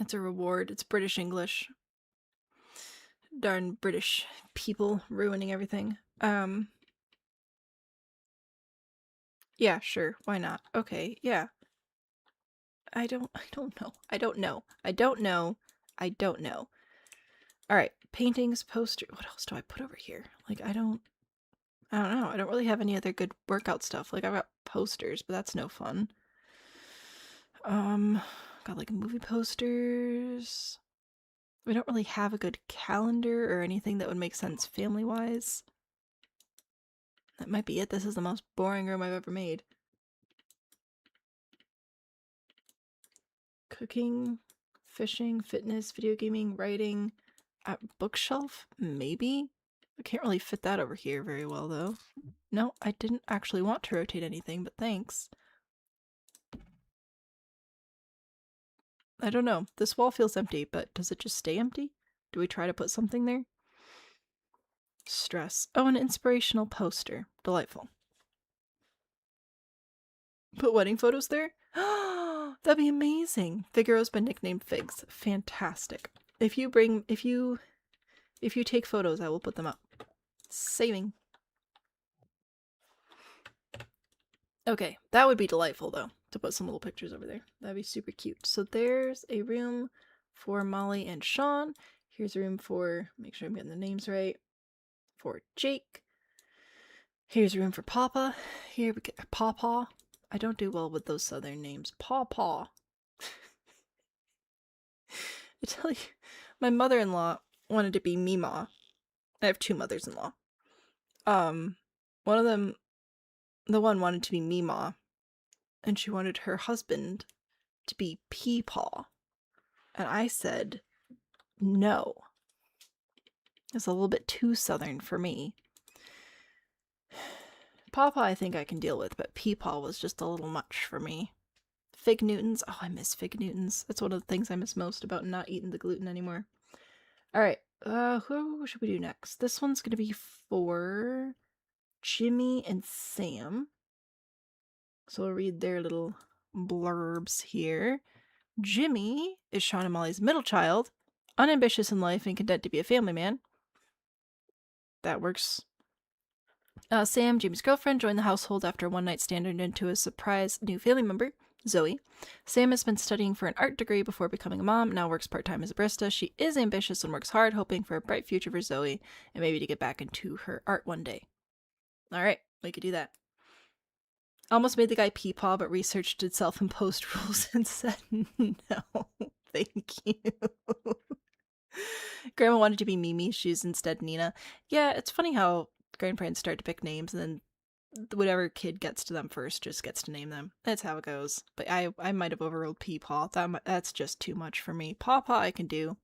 It's a reward. It's British English. Darn British people ruining everything. Yeah, sure. Why not? Okay, yeah. I don't know. Alright, paintings, poster. What else do I put over here? Like, I don't know. I don't really have any other good workout stuff. Like, I've got posters, but that's no fun. Got like movie posters. We don't really have a good calendar or anything that would make sense family-wise. That might be it. This is the most boring room I've ever made. Cooking, fishing, fitness, video gaming, writing. Bookshelf? Maybe? I can't really fit that over here very well, though. No, I didn't actually want to rotate anything, but thanks. I don't know. This wall feels empty, but does it just stay empty? Do we try to put something there? Stress. Oh, an inspirational poster. Delightful. Put wedding photos there? That'd be amazing. Figaro's been nicknamed Figs. Fantastic. If you take photos, I will put them up. Saving. Okay, that would be delightful though, to put some little pictures over there. That'd be super cute. So there's a room for Molly and Shawn. Here's a room for, make sure I'm getting the names right, for Jake. Here's a room for Pawpaw. Here we get Pawpaw. I don't do well with those southern names. Pawpaw. I tell you, my mother-in-law wanted to be Meemaw. I have two mothers-in-law. One of them, the one wanted to be Meemaw, and she wanted her husband to be Peepaw. And I said, no. It's a little bit too southern for me. Pawpaw I think I can deal with, but Peepaw was just a little much for me. Fig Newtons. Oh, I miss Fig Newtons. That's one of the things I miss most about not eating the gluten anymore. Alright, who should we do next? This one's gonna be for Jimmy and Sam. So we'll read their little blurbs here. Jimmy is Shawn and Molly's middle child, unambitious in life and content to be a family man. That works. Sam, Jimmy's girlfriend, joined the household after a one-night stand and into a surprise new family member, Zoe. Sam has been studying for an art degree before becoming a mom, now works part-time as a barista. She is ambitious and works hard, hoping for a bright future for Zoe and maybe to get back into her art one day. Alright, we could do that. Almost made the guy Peepaw, but researched did self-imposed rules and said no, thank you. Grandma wanted to be Mimi, she's instead Nina. Yeah, it's funny how grandparents start to pick names and then whatever kid gets to them first just gets to name them. That's how it goes. But I might have overruled Peepaw. That's just too much for me. Pawpaw I can do.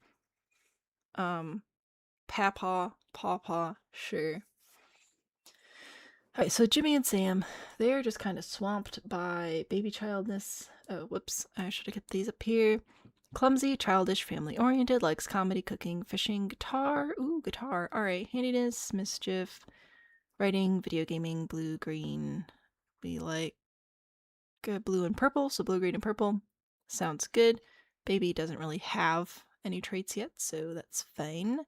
Pawpaw, sure. Alright, so Jimmy and Sam, they're just kind of swamped by baby childness. Oh, whoops. I should have kept these up here. Clumsy, childish, family-oriented, likes comedy, cooking, fishing, guitar. Ooh, guitar. Alright, handiness, mischief, writing, video gaming, blue, green. We like blue and purple, so blue, green, and purple. Sounds good. Baby doesn't really have any traits yet, so that's fine.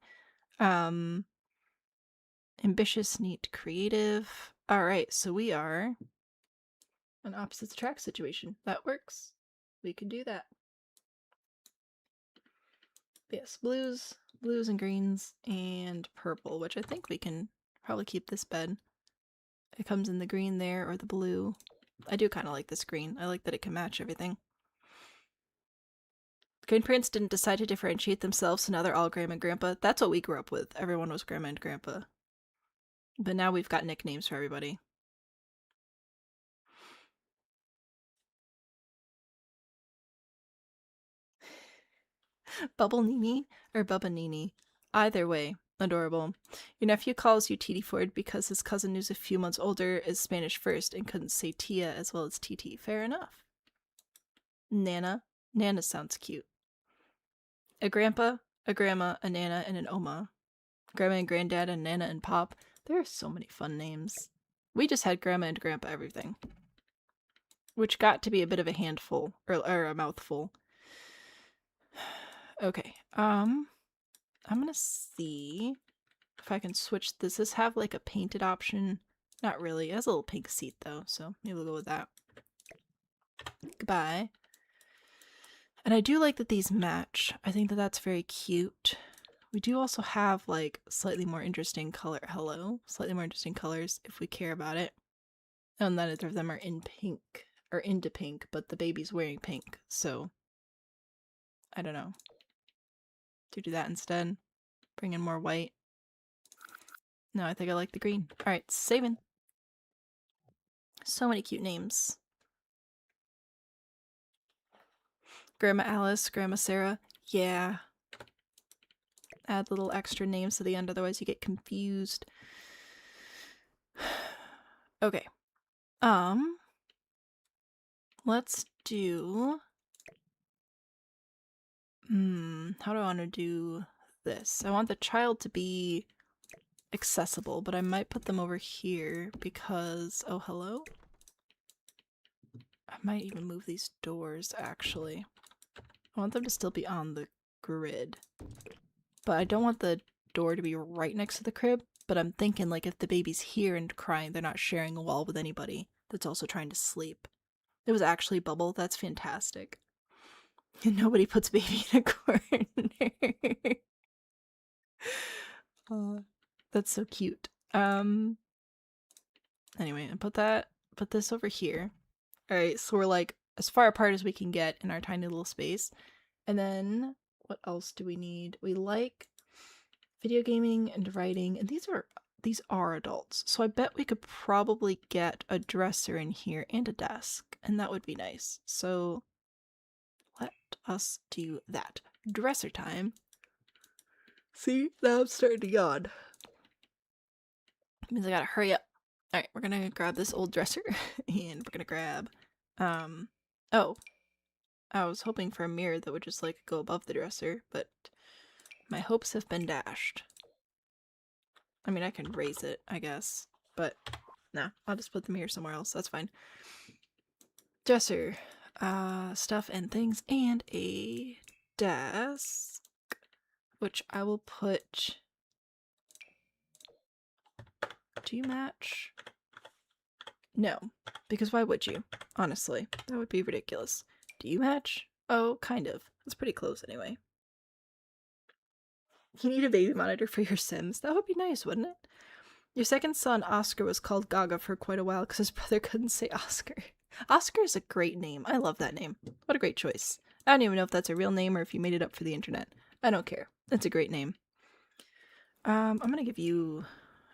Ambitious, neat, creative. Alright, so we are an opposites attract situation. That works. We can do that. Yes, blues and greens, and purple, which I think we can probably keep this bed. It comes in the green there, or the blue. I do kind of like this green. I like that it can match everything. Grandparents didn't decide to differentiate themselves, so now they're all grandma and grandpa. That's what we grew up with. Everyone was grandma and grandpa. But now we've got nicknames for everybody. Bubble Nini or Bubba Nini? Either way, adorable. Your nephew calls you Titi Ford because his cousin, who's a few months older, is Spanish first and couldn't say Tia as well as TT. Fair enough. Nana. Nana sounds cute. A grandpa, a grandma, a nana, and an oma. Grandma and granddad and Nana and Pop. There are so many fun names. We just had grandma and grandpa everything. Which got to be a bit of a handful, or a mouthful. Okay, I'm gonna see if I can switch this. Does this have like a painted option? Not really. It has a little pink seat though, so maybe we'll go with that. Goodbye. And I do like that these match. I think that that's very cute. We do also have like slightly more interesting color. Hello? Slightly more interesting colors if we care about it. And neither of them are in pink, or into pink, but the baby's wearing pink, so I don't know. Do that instead. Bring in more white. No, I think I like the green. Alright, saving. So many cute names. Grandma Alice, Grandma Sarah. Yeah. Add little extra names to the end, otherwise you get confused. Okay. Let's do... how do I want to do this? I want the child to be accessible, but I might put them over here because... Oh, hello? I might even move these doors, actually. I want them to still be on the grid. But I don't want the door to be right next to the crib, but I'm thinking, like, if the baby's here and crying, they're not sharing a wall with anybody that's also trying to sleep. It was actually Bubble. That's fantastic. And nobody puts baby in a corner. That's so cute. Anyway, I put this over here. Alright, so we're like as far apart as we can get in our tiny little space. And then what else do we need? We like video gaming and writing, and these are adults. So I bet we could probably get a dresser in here and a desk, and that would be nice. So let us do that. Dresser time. See, now I'm starting to yawn. That means I gotta hurry up. Alright, we're gonna grab this old dresser, and we're gonna grab, oh. I was hoping for a mirror that would just, like, go above the dresser, but my hopes have been dashed. I mean, I can raise it, I guess, but nah, I'll just put the mirror somewhere else, that's fine. Dresser, stuff and things, and a desk, which I will put... Do you match? No, because why would you? Honestly, that would be ridiculous. Do you match? Oh, kind of. It's pretty close anyway. You need a baby monitor for your Sims? That would be nice, wouldn't it? Your second son, Oscar, was called Gaga for quite a while because his brother couldn't say Oscar. Oscar is a great name. I love that name. What a great choice. I don't even know if that's a real name or if you made it up for the internet. I don't care. It's a great name. I'm gonna give you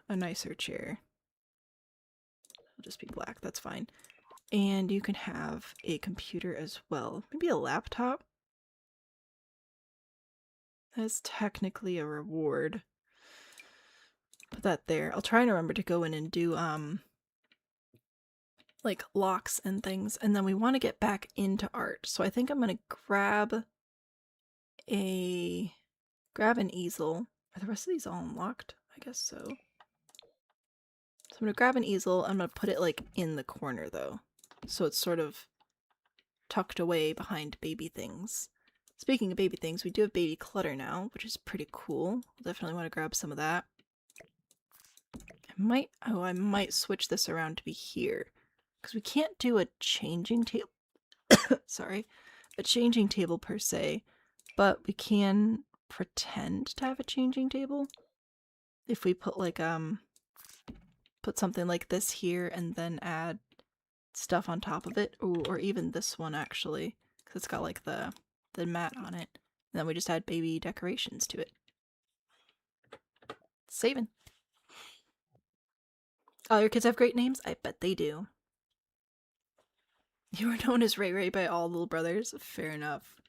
a nicer chair. It'll just be black, that's fine. And you can have a computer as well. Maybe a laptop? That's technically a reward. Put that there. I'll try and remember to go in and do, like, locks and things. And then we want to get back into art. So I think I'm going to grab an easel. Are the rest of these all unlocked? I guess so. So I'm going to grab an easel. I'm going to put it, like, in the corner, though. So it's sort of tucked away behind baby things. Speaking of baby things, we do have baby clutter now, which is pretty cool. Definitely want to grab some of that. I might switch this around to be here. Because we can't do a changing table. Sorry. A changing table per se. But we can pretend to have a changing table. If we put like, put something like this here and then add stuff on top of it. Ooh, or even this one actually. Because it's got like the mat on it. And then we just add baby decorations to it. Saving. All your kids have great names? I bet they do. You were known as Ray Ray by all little brothers? Fair enough.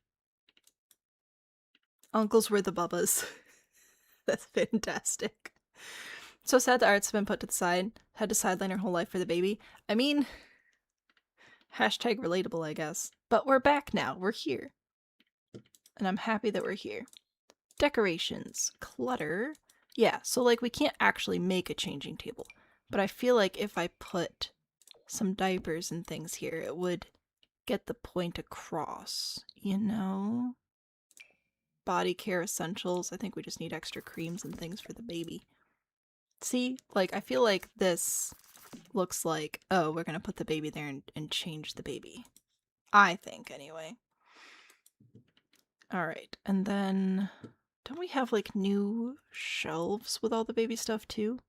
Uncles were the Bubbas. That's fantastic. So sad the art's been put to the side. Had to sideline her whole life for the baby. I mean, Hashtag relatable, I guess. But we're back now. We're here. And I'm happy that we're here. Decorations. Clutter. Yeah, so like we can't actually make a changing table. But I feel like if I put some diapers and things here, it would get the point across, you know? Body care essentials. I think we just need extra creams and things for the baby. See? Like, I feel like this looks like, oh, we're gonna put the baby there and change the baby. I think, anyway. Alright, and then... don't we have, like, new shelves with all the baby stuff, too?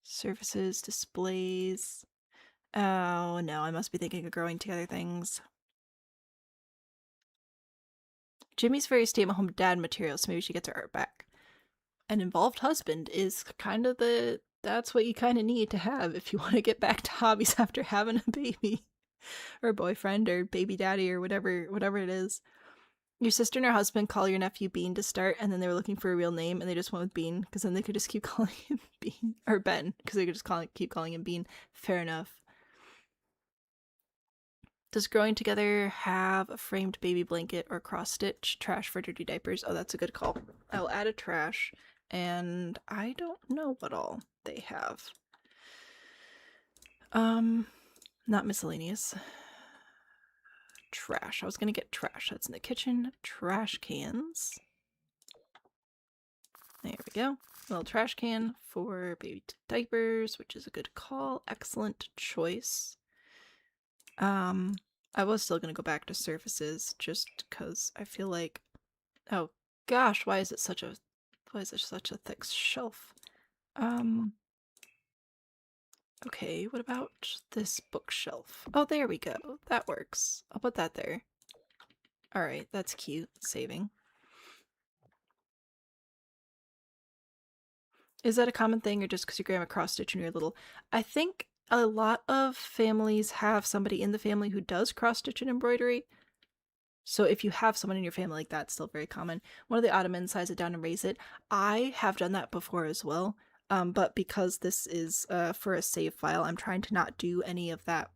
Surfaces, displays... oh, no, I must be thinking of growing together things. Jimmy's very stay-at-home dad material, so maybe she gets her art back. An involved husband is kind of the... that's what you kind of need to have if you want to get back to hobbies after having a baby. Or boyfriend, or baby daddy, or whatever it is. Your sister and her husband call your nephew Bean to start, and then they were looking for a real name, and they just went with Bean, because then they could just keep calling him Bean. Or Ben, because they could just keep calling him Bean. Fair enough. Does growing together have a framed baby blanket or cross-stitch? Trash for dirty diapers? Oh, that's a good call. I'll add a trash, and I don't know what all they have. Not miscellaneous. Trash. I was gonna get trash. That's in the kitchen. Trash cans. There we go. A little trash can for baby diapers, which is a good call. Excellent choice. I was still gonna go back to surfaces just because I feel like, oh gosh, why is it such a thick shelf? Okay, what about this bookshelf? Oh, there we go. That works. I'll put that there. Alright, that's cute. Saving. Is that a common thing or just because your grandma cross-stitch when you're little? I think a lot of families have somebody in the family who does cross-stitch and embroidery. So if you have someone in your family like that, it's still very common. One of the Ottomans size it down and raise it. I have done that before as well. But because this is for a save file, I'm trying to not do any of that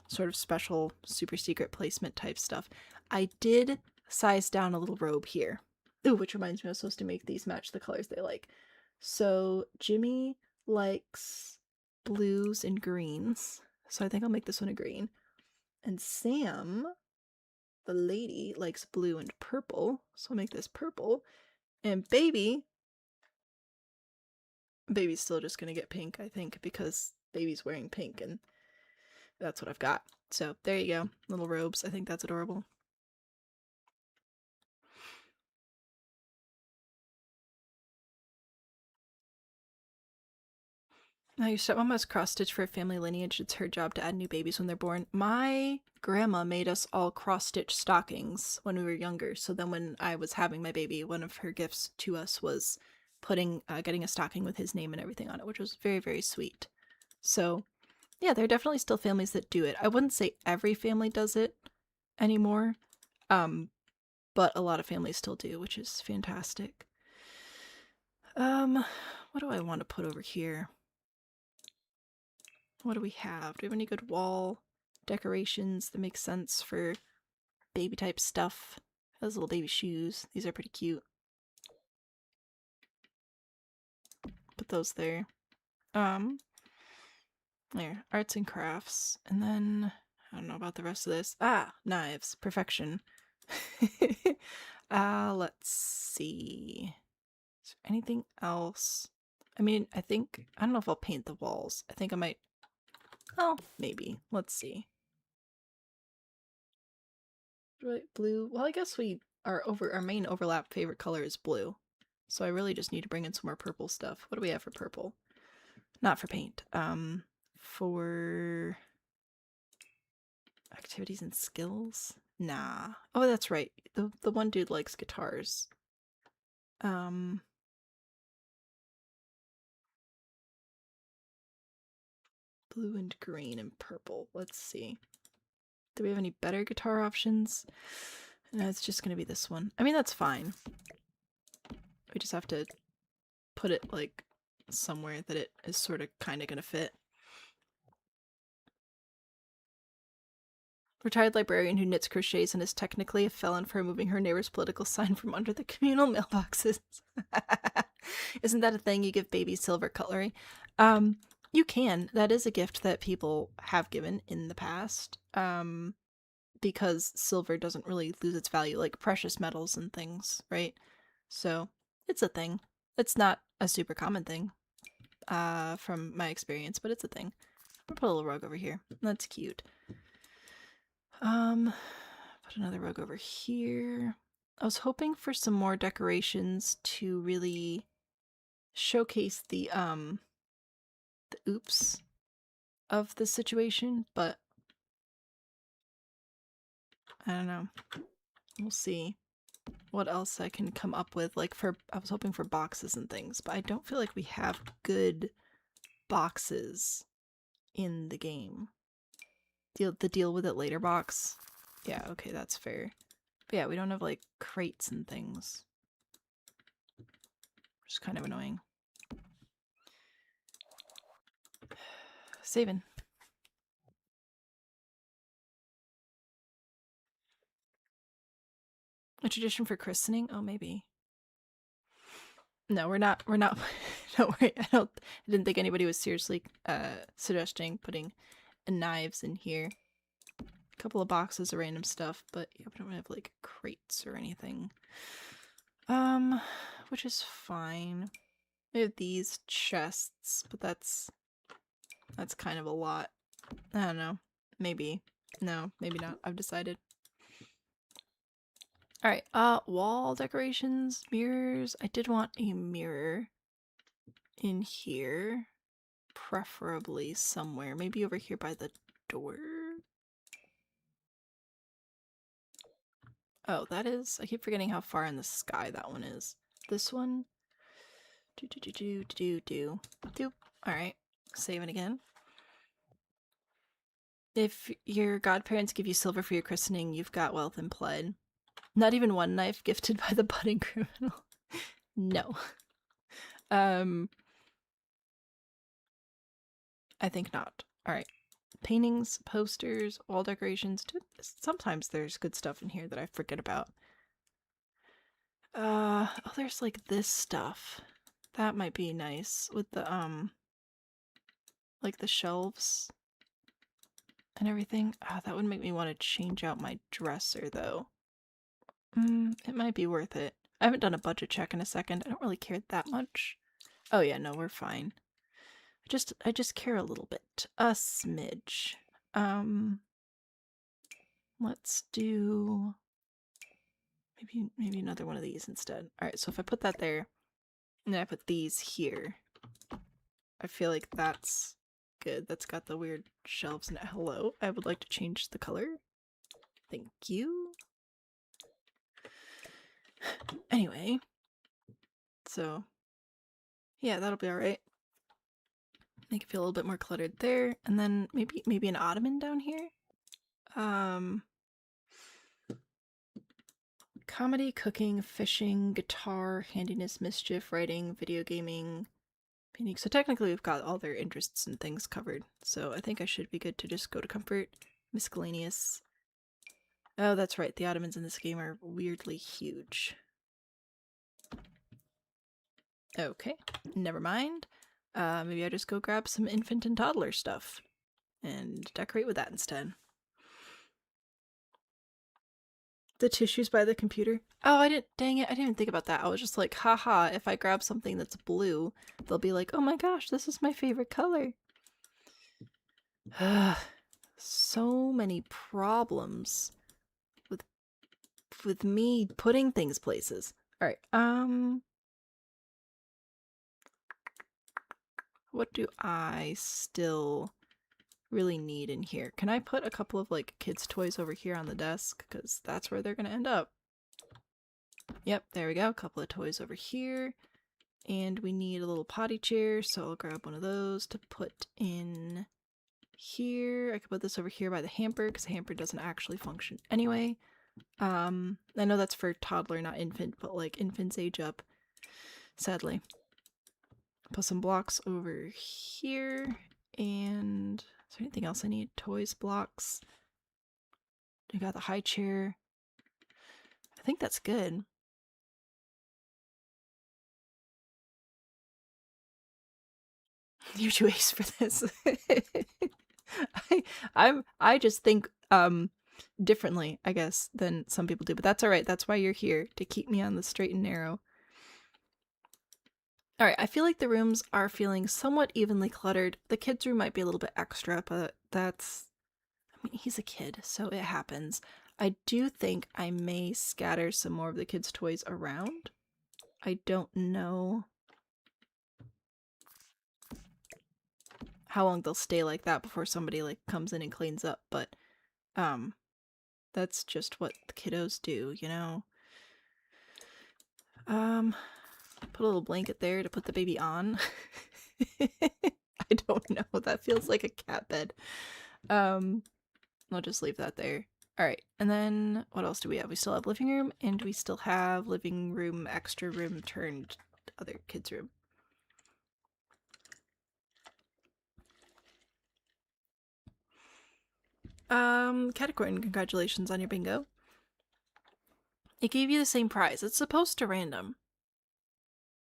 sort of special super secret placement type stuff. I did size down a little robe here. Ooh, which reminds me I was supposed to make these match the colors they like. So Jimmy likes blues and greens. So I think I'll make this one a green. And Sam, the lady, likes blue and purple. So I'll make this purple. And Baby's still just gonna get pink, I think, because Baby's wearing pink and that's what I've got. So there you go. Little robes. I think that's adorable. Now, your stepmom has cross-stitch for a family lineage. It's her job to add new babies when they're born. My grandma made us all cross-stitch stockings when we were younger. So then when I was having my baby, one of her gifts to us was getting a stocking with his name and everything on it, which was very, very sweet. So yeah, there are definitely still families that do it. I wouldn't say every family does it anymore, but a lot of families still do, which is fantastic. What do I want to put over here? What do we have? Do we have any good wall decorations that make sense for baby type stuff? Those little baby shoes. These are pretty cute. Put those there. There. Arts and crafts. And then, I don't know about the rest of this. Ah! Knives. Perfection. Let's see. Is there anything else? I mean, I don't know if I'll paint the walls. I think I might... oh, maybe. Let's see. Blue. Well, I guess our main overlap favorite color is blue. So I really just need to bring in some more purple stuff. What do we have for purple? Not for paint. For activities and skills? Nah. Oh, that's right. The one dude likes guitars. Blue and green and purple. Let's see. Do we have any better guitar options? No, it's just gonna be this one. I mean, that's fine. We just have to put it, like, somewhere that it is sort of kind of gonna fit. Retired librarian who knits crochets and is technically a felon for removing her neighbor's political sign from under the communal mailboxes. Isn't that a thing? You give babies silver cutlery? You can. That is a gift that people have given in the past. Because silver doesn't really lose its value, like precious metals and things, right? So it's a thing. It's not a super common thing, from my experience, but it's a thing. I'll put a little rug over here. That's cute. Put another rug over here. I was hoping for some more decorations to really showcase the oops of the situation, but I don't know. We'll see what else I can come up with. Like I was hoping for boxes and things, but I don't feel like we have good boxes in the game. The deal with it later box. Yeah, okay, that's fair. But yeah, we don't have like crates and things. Which is kind of annoying. Saving. A tradition for christening? Oh, maybe. No, we're not. Don't worry. I didn't think anybody was seriously suggesting putting knives in here. A couple of boxes of random stuff, but yeah, we don't have like crates or anything. Which is fine. We have these chests, but that's kind of a lot. I don't know. Maybe. No, maybe not. I've decided. Alright, wall decorations, mirrors. I did want a mirror in here. Preferably somewhere. Maybe over here by the door? Oh, that is... I keep forgetting how far in the sky that one is. This one? Doop. Alright, saving again. If your godparents give you silver for your christening, you've got wealth implied. Not even one knife gifted by the budding criminal. No. I think not. Alright. Paintings, posters, wall decorations. Sometimes there's good stuff in here that I forget about. Oh, there's like this stuff. That might be nice with the, like the shelves and everything. That would make me want to change out my dresser though. It might be worth it. I haven't done a budget check in a second. I don't really care that much. Oh yeah, no, we're fine. I just care a little bit. A smidge. Let's do maybe another one of these instead. Alright, so if I put that there, and then I put these here, I feel like that's good. That's got the weird shelves in it. Hello, I would like to change the color. Thank you. Anyway, so yeah, that'll be alright. Make it feel a little bit more cluttered there, and then maybe an ottoman down here. Comedy, cooking, fishing, guitar, handiness, mischief, writing, video gaming, painting. So technically we've got all their interests and things covered. So I think I should be good to just go to comfort. Miscellaneous. Oh, that's right. The ottomans in this game are weirdly huge. Okay, never mind. Maybe I just go grab some infant and toddler stuff and decorate with that instead. The tissues by the computer. Oh, dang it, I didn't even think about that. I was just like, haha, if I grab something that's blue, they'll be like, oh my gosh, this is my favorite color. So many problems with me putting things places. Alright, what do I still really need in here? Can I put a couple of like kids' toys over here on the desk? Because that's where they're gonna end up. Yep, there we go. A couple of toys over here. And we need a little potty chair, so I'll grab one of those to put in here. I could put this over here by the hamper, because the hamper doesn't actually function anyway. I know that's for toddler, not infant, but like infants age up, sadly. Put some blocks over here, and is there anything else I need? Toys, blocks. You got the high chair. I think that's good. You're too ace for this. I just think differently, I guess, than some people do, but that's all right. That's why you're here, to keep me on the straight and narrow. All right, I feel like the rooms are feeling somewhat evenly cluttered. The kid's room might be a little bit extra, but that's, I mean, he's a kid, so it happens. I do think I may scatter some more of the kids' toys around. I don't know how long they'll stay like that before somebody like comes in and cleans up, but that's just what the kiddos do, you know. Put a little blanket there to put the baby on. I don't know, that feels like a cat bed. I'll just leave that there. All right, and then what else do we have? We still have living room, and we still have living room, extra room turned other kids' room. Catacorn, congratulations on your bingo. It gave you the same prize. It's supposed to random.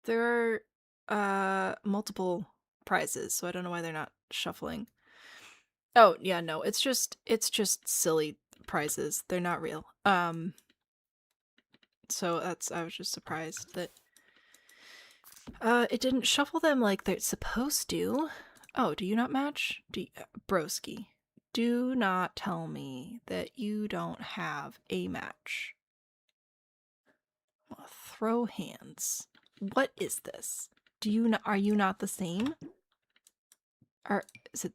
There are multiple prizes, so I don't know why they're not shuffling. Oh, yeah, no, it's just silly prizes. They're not real. So I was just surprised that it didn't shuffle them like they're supposed to. Oh, do you not match? Broski, do not tell me that you don't have a match. Well, throw hands. What is this? Are you not the same? Or is it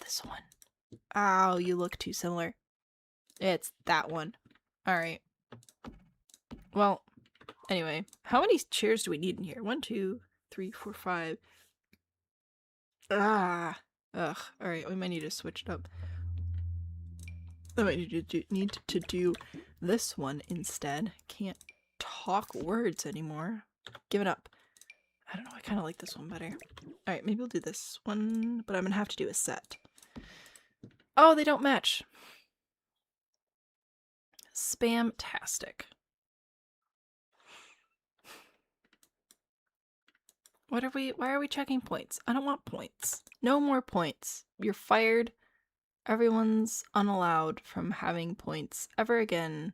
this one? Oh, you look too similar. It's that one. Alright. Well, anyway, how many chairs do we need in here? 1, 2, 3, 4, 5. Ugh. Alright, we might need to switch it up. I might need to do this one instead. Can't talk words anymore. Give it up. I don't know, I kind of like this one better. Alright, maybe we'll do this one, but I'm gonna have to do a set. Oh, they don't match. Spamtastic. Why are we checking points? I don't want points. No more points. You're fired. Everyone's unallowed from having points ever again.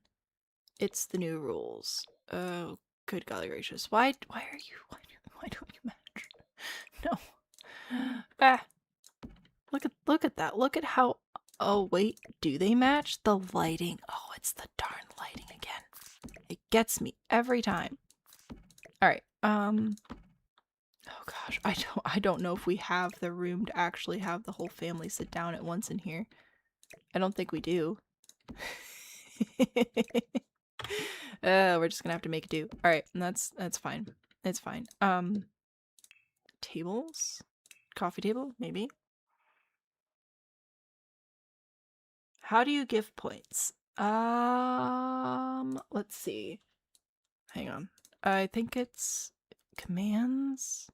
It's the new rules. Oh, good golly gracious. Why don't you match? No. Ah. Look at that. Look at how, oh wait, do they match? The lighting. Oh, it's the darn lighting again. It gets me every time. Alright, oh gosh, I don't know if we have the room to actually have the whole family sit down at once in here. I don't think we do. We're just gonna have to make do. Alright, and that's fine. It's fine. Tables? Coffee table? Maybe? How do you give points? Let's see. Hang on. I think it's commands,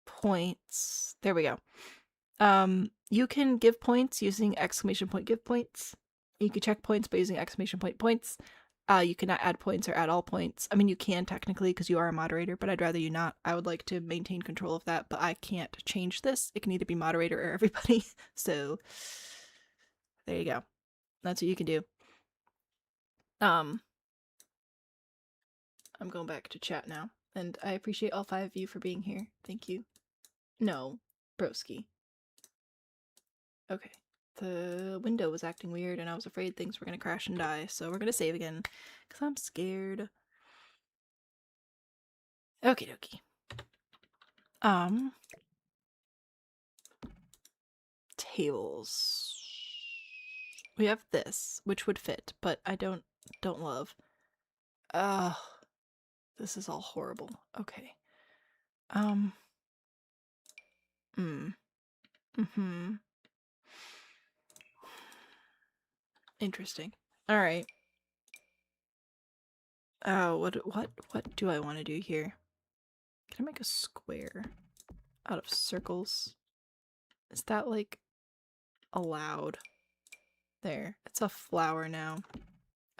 points. There we go. You can give points using exclamation point give points. You can check points by using exclamation point points. You cannot add points or add all points. I mean, you can technically because you are a moderator, but I'd rather you not. I would like to maintain control of that, but I can't change this. It can either be moderator or everybody. So there you go. That's what you can do. I'm going back to chat now, and I appreciate all 5 of you for being here. Thank you. No, broski. Okay. The window was acting weird, and I was afraid things were gonna crash and die, so we're gonna save again, because I'm scared. Okie dokie. Tables. We have this, which would fit, but I don't love. This is all horrible. Okay. Interesting. Alright. Oh, what do I want to do here? Can I make a square out of circles? Is that, like, allowed? There. It's a flower now.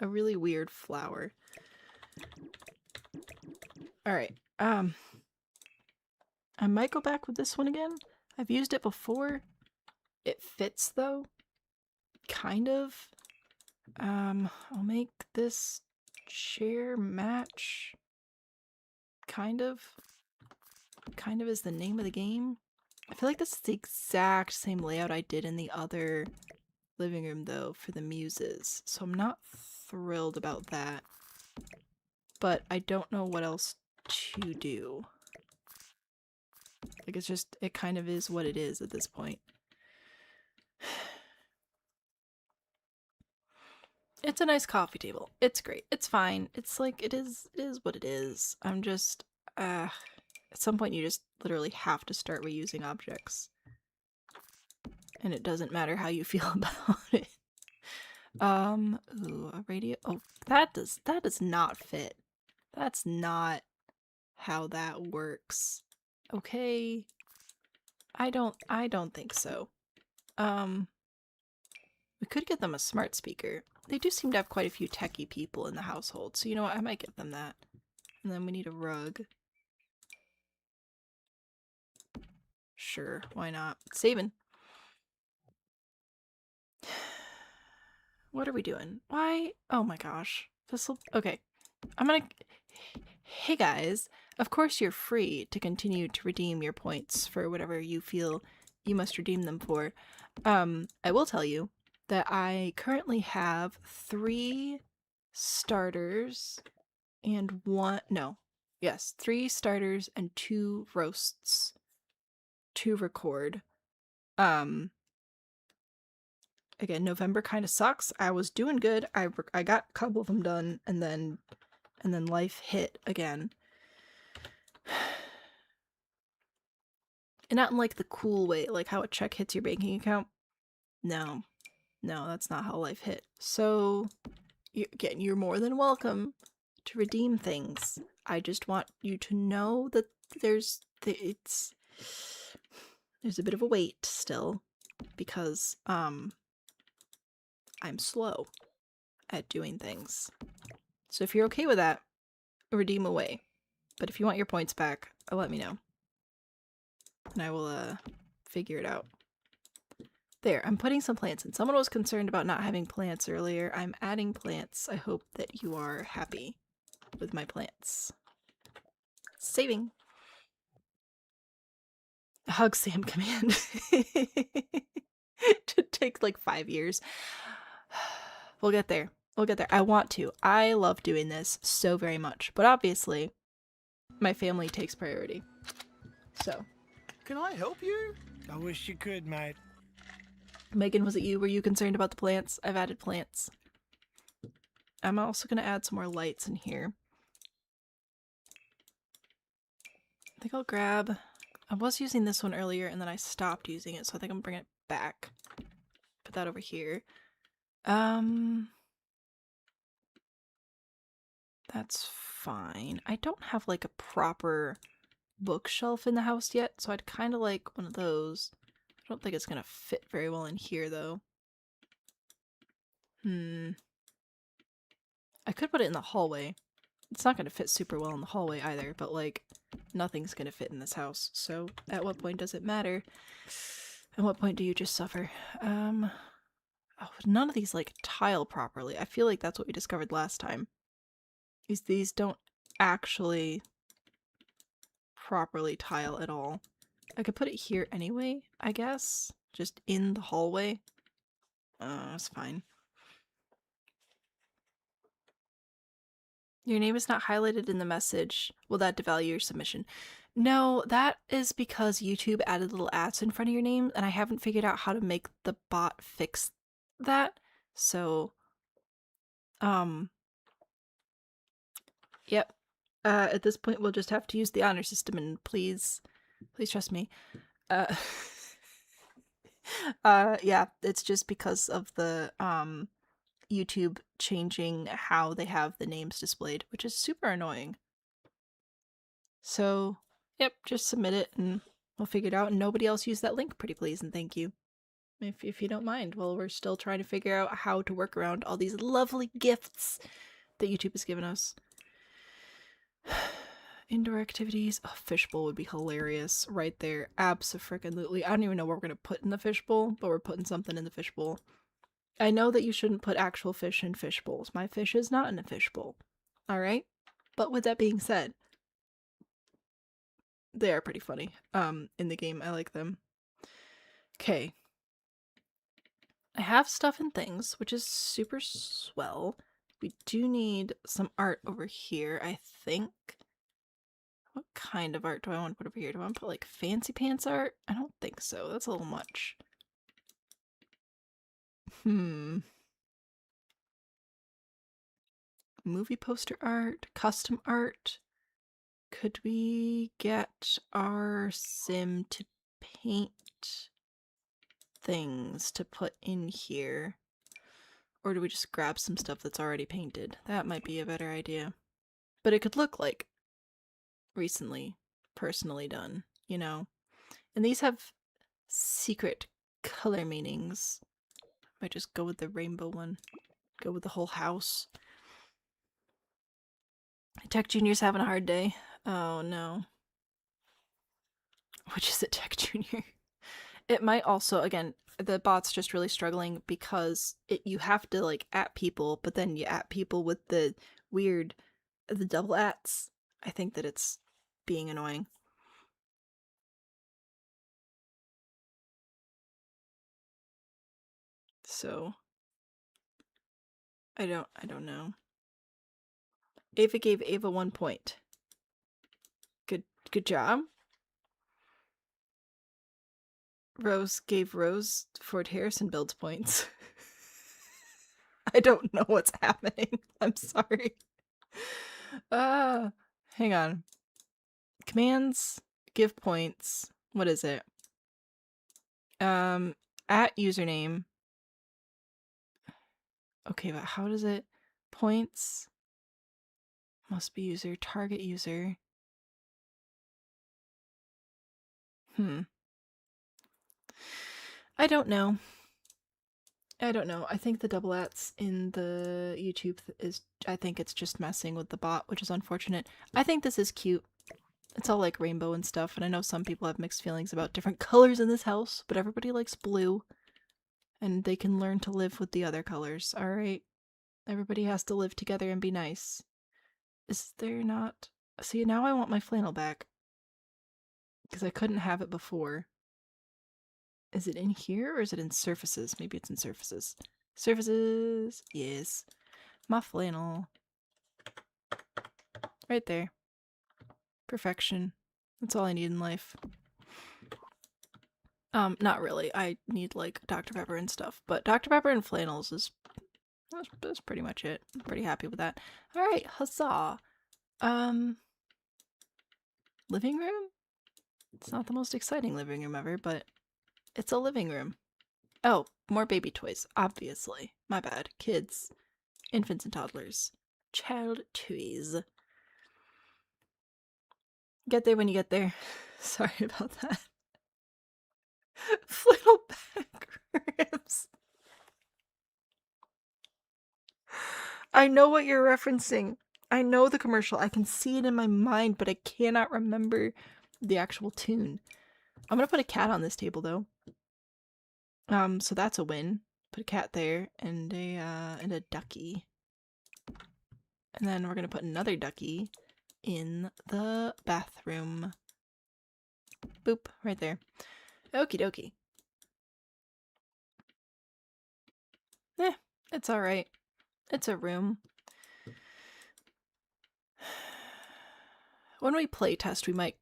A really weird flower. Alright. I might go back with this one again. I've used it before. It fits though. Kind of. I'll make this chair match. Kind of. Kind of is the name of the game. I feel like this is the exact same layout I did in the other living room though for the muses. So I'm not thrilled about that. But I don't know what else to do. Like, it's just, it kind of is what it is at this point. It's a nice coffee table. It's great. It's fine. It's like, it is what it is. I'm just, at some point you just literally have to start reusing objects. And it doesn't matter how you feel about it. Ooh, a radio. Oh, that does not fit. That's not how that works. Okay. I don't think so. We could get them a smart speaker. They do seem to have quite a few techie people in the household, so you know what, I might get them that. And then we need a rug. Sure, why not? Saving. What are we doing? Why? Oh my gosh. This'll... Okay. I'm gonna... Hey guys. Of course you're free to continue to redeem your points for whatever you feel you must redeem them for. I will tell you that I currently have 3 starters and 3 starters and 2 roasts to record. Again, November kind of sucks. I was doing good. I got a couple of them done, and then life hit again. And not in like the cool way, like how a check hits your banking account. No, that's not how life hit. So, again, you're more than welcome to redeem things. I just want you to know that there's a bit of a wait still, because I'm slow at doing things. So if you're okay with that, redeem away. But if you want your points back, let me know. And I will figure it out. There, I'm putting some plants in. Someone was concerned about not having plants earlier. I'm adding plants. I hope that you are happy with my plants. Saving. A hug Sam command. To take like 5 years. We'll get there. We'll get there. I want to. I love doing this so very much. But obviously, my family takes priority. So. Can I help you? I wish you could, mate. Megan, was it you? Were you concerned about the plants? I've added plants. I'm also going to add some more lights in here. I think I'll grab... I was using this one earlier and then I stopped using it, so I think I'm going to bring it back. Put that over here. That's fine. I don't have like a proper bookshelf in the house yet, so I'd kind of like one of those. I don't think it's going to fit very well in here though. I could put it in the hallway. It's not going to fit super well in the hallway either, but like nothing's going to fit in this house. So at what point does it matter? At what point do you just suffer? Oh, none of these like tile properly. I feel like that's what we discovered last time. Is these don't actually properly tile at all. I could put it here anyway, I guess. Just in the hallway. That's fine. Your name is not highlighted in the message. Will that devalue your submission? No, that is because YouTube added little ads in front of your name, and I haven't figured out how to make the bot fix that. So, yep. At this point, we'll just have to use the honor system, and please trust me. Yeah, it's just because of the, YouTube changing how they have the names displayed, which is super annoying. So, yep, just submit it and we'll figure it out, and nobody else use that link, pretty please, and thank you. if you don't mind, while we're still trying to figure out how to work around all these lovely gifts that YouTube has given us. Indoor activities. Oh, fishbowl would be hilarious right there. Abso-freaking-lutely. I don't even know what we're going to put in the fishbowl, but we're putting something in the fishbowl. I know that you shouldn't put actual fish in fish bowls. My fish is not in a fishbowl. Alright? But with that being said, they are pretty funny. In the game, I like them. Okay. I have stuff and things, which is super swell. We do need some art over here, I think. What kind of art do I want to put over here? Do I want to put like fancy pants art? I don't think so. That's a little much. Movie poster art, custom art. Could we get our sim to paint things to put in here? Or do we just grab some stuff that's already painted? That might be a better idea. But it could look like recently, personally done, you know? And these have secret color meanings. Might just go with the rainbow one. Go with the whole house. Tech Junior's having a hard day. Oh no. Which is a Tech Junior? It might also, again, the bot's just really struggling because you have to like at people, but then you at people with the weird, the double ats. I think that it's being annoying. So I don't know. Ava gave Ava 1 point. Good job. Rose gave Rose Ford Harrison builds points. I don't know what's happening. I'm sorry. Hang on. Commands, give points. What is it? At username. Okay, but how does it? Points. Must be user, target user. I don't know. I think the double ats in the YouTube is, I think it's just messing with the bot, which is unfortunate. I think this is cute. It's all like rainbow and stuff, and I know some people have mixed feelings about different colors in this house, but everybody likes blue. And they can learn to live with the other colors, alright? Everybody has to live together and be nice. Is there not... See, now I want my flannel back. Because I couldn't have it before. Is it in here or is it in surfaces? Maybe it's in surfaces. Surfaces! Yes. My flannel. Right there. Perfection. That's all I need in life. Not really. I need, like, Dr. Pepper and stuff. But Dr. Pepper and flannels is... That's pretty much it. I'm pretty happy with that. Alright, huzzah! Living room? It's not the most exciting living room ever, but it's a living room. Oh, more baby toys, obviously. My bad. Kids. Infants and toddlers. Child toys. Get there when you get there. Sorry about that. Flannel back ribs. I know what you're referencing. I know the commercial. I can see it in my mind, but I cannot remember the actual tune. I'm gonna put a cat on this table, though. So that's a win. Put a cat there, and a ducky. And then we're gonna put another ducky in the bathroom. Boop, right there. Okie dokie. It's alright. It's a room. When we playtest, we might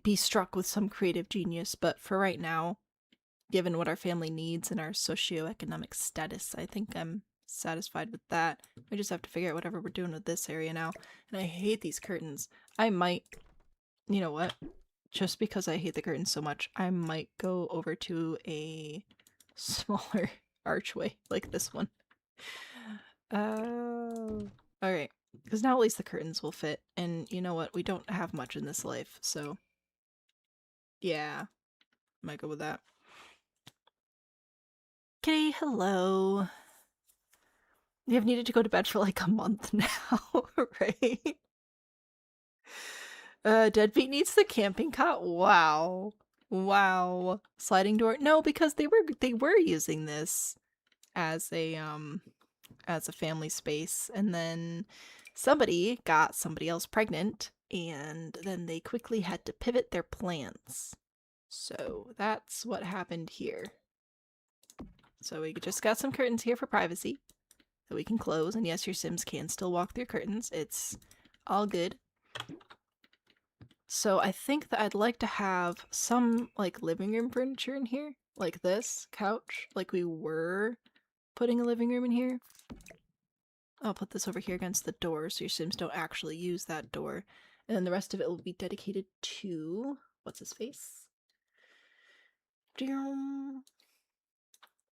be struck with some creative genius, but for right now, given what our family needs and our socioeconomic status, I think I'm satisfied with that. We just have to figure out whatever we're doing with this area now. And I hate these curtains. I might, you know what? Just because I hate the curtains so much, I might go over to a smaller archway like this one. Alright. Because now at least the curtains will fit, and you know what? We don't have much in this life, so... Yeah. Might go with that. kitty, hello. We have needed to go to bed for like a month now, right? Deadbeat needs the camping cot. Wow. Wow. Sliding door. No, because they were using this as a family space, and then somebody got somebody else pregnant, and then they quickly had to pivot their plans. So that's what happened here. So we just got some curtains here for privacy that we can close, and yes, your Sims can still walk through curtains. It's all good. So I think that I'd like to have some like living room furniture in here, like this couch, like we were putting a living room in here. I'll put this over here against the door so your Sims don't actually use that door. And then the rest of it will be dedicated to, what's his face?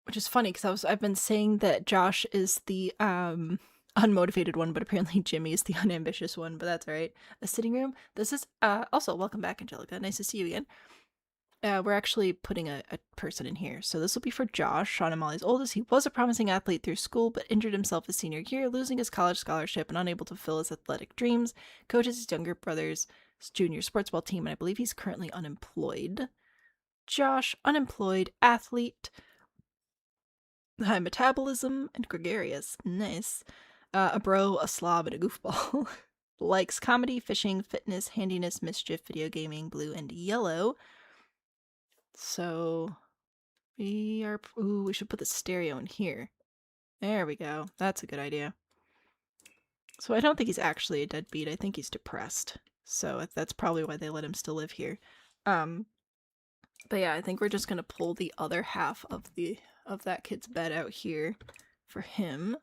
Which is funny because I've been saying that Josh is the unmotivated one, but apparently Jimmy is the unambitious one, but that's alright. A sitting room. This is also welcome back, Angelica. Nice to see you again. We're actually putting a person in here. So this will be for Josh, Shawn and Molly's oldest. He was a promising athlete through school, but injured himself his senior year, losing his college scholarship and unable to fulfill his athletic dreams. Coaches his younger brother's junior sports ball team, and I believe he's currently unemployed. Josh, unemployed, athlete, high metabolism, and gregarious. Nice. A bro, a slob, and a goofball. Likes comedy, fishing, fitness, handiness, mischief, video gaming, blue, and yellow. So we are. Ooh, we should put the stereo in here. There we go. That's a good idea. So I don't think he's actually a deadbeat. I think he's depressed. So that's probably why they let him still live here. But yeah, I think we're just gonna pull the other half of that kid's bed out here for him.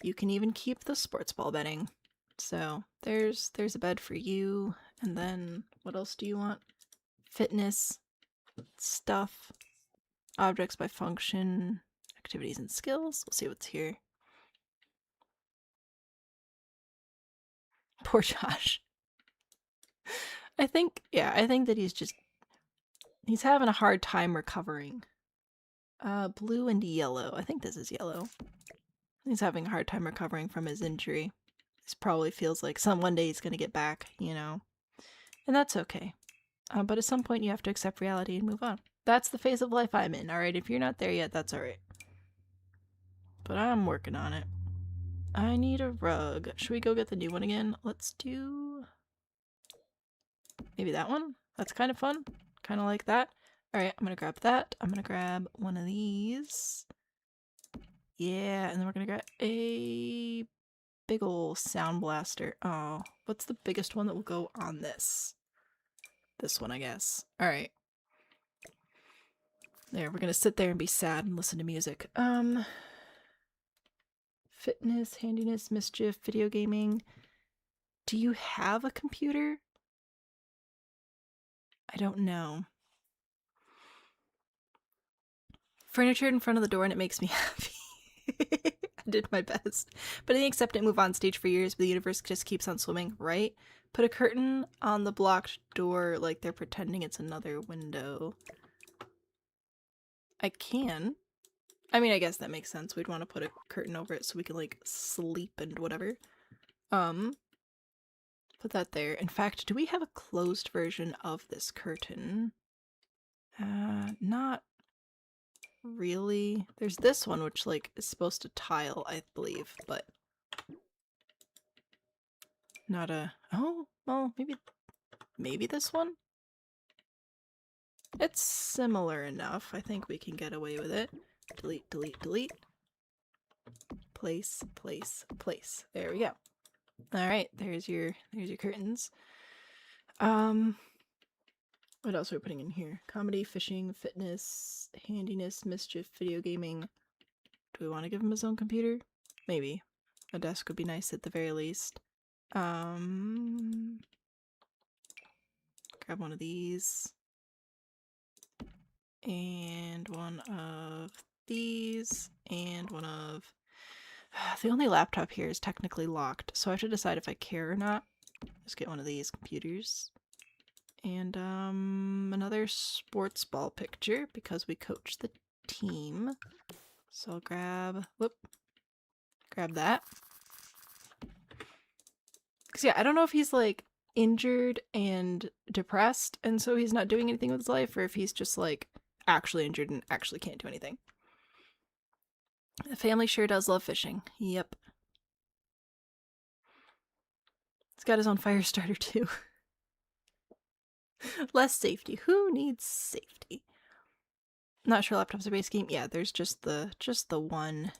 You can even keep the sports ball bedding. So there's a bed for you, and then what else do you want? Fitness stuff, objects by function, activities and skills. We'll see what's here. Poor Josh. I think that he's having a hard time recovering. Blue and yellow. I think this is yellow. He's having a hard time recovering from his injury. This probably feels like one day he's gonna get back, you know. And that's okay. But at some point you have to accept reality and move on. That's the phase of life I'm in, alright? If you're not there yet, that's alright. But I'm working on it. I need a rug. Should we go get the new one again? Let's do... maybe that one? That's kind of fun. Kind of like that. Alright, I'm gonna grab that. I'm gonna grab one of these. Yeah, and then we're gonna grab a big ol' sound blaster. Oh, what's the biggest one that will go on this? This one, I guess. Alright. There, we're gonna sit there and be sad and listen to music. Fitness, handiness, mischief, video gaming. Do you have a computer? I don't know. Furniture in front of the door and it makes me happy. I did my best. But I accept it, move on stage for years, but the universe just keeps on swimming, right? Put a curtain on the blocked door like they're pretending it's another window. I can. I mean, I guess that makes sense. We'd want to put a curtain over it so we can, like, sleep and whatever. Put that there. In fact, do we have a closed version of this curtain? Not really. There's this one, which, like, is supposed to tile, I believe, but not a... oh, well, maybe this one? It's similar enough. I think we can get away with it. Delete, delete, delete. Place, place, place. There we go. Alright, there's your curtains. What else are we putting in here? Comedy, fishing, fitness, handiness, mischief, video gaming. Do we want to give him his own computer? Maybe. A desk would be nice at the very least. Grab one of these. And one of these. And one of... the only laptop here is technically locked, so I have to decide if I care or not. Just get one of these computers. And another sports ball picture because we coach the team. So I'll grab that. Because yeah, I don't know if he's like injured and depressed and so he's not doing anything with his life, or if he's just like actually injured and actually can't do anything. The family sure does love fishing. Yep. He's got his own fire starter too. Less safety. Who needs safety? Not sure laptops are base game. Yeah, there's just the one.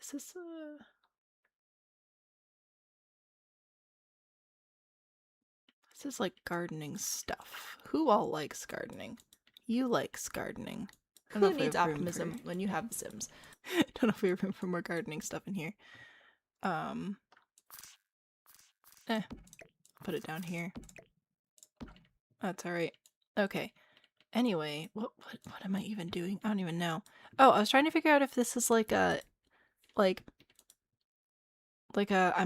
Is this This is like gardening stuff. Who all likes gardening? You likes gardening. Who needs optimism when you have The Sims? Don't know if we have room for more gardening stuff in here. Put it down here. That's alright. Okay. Anyway, what am I even doing? I don't even know. Oh, I was trying to figure out if this is like a I'm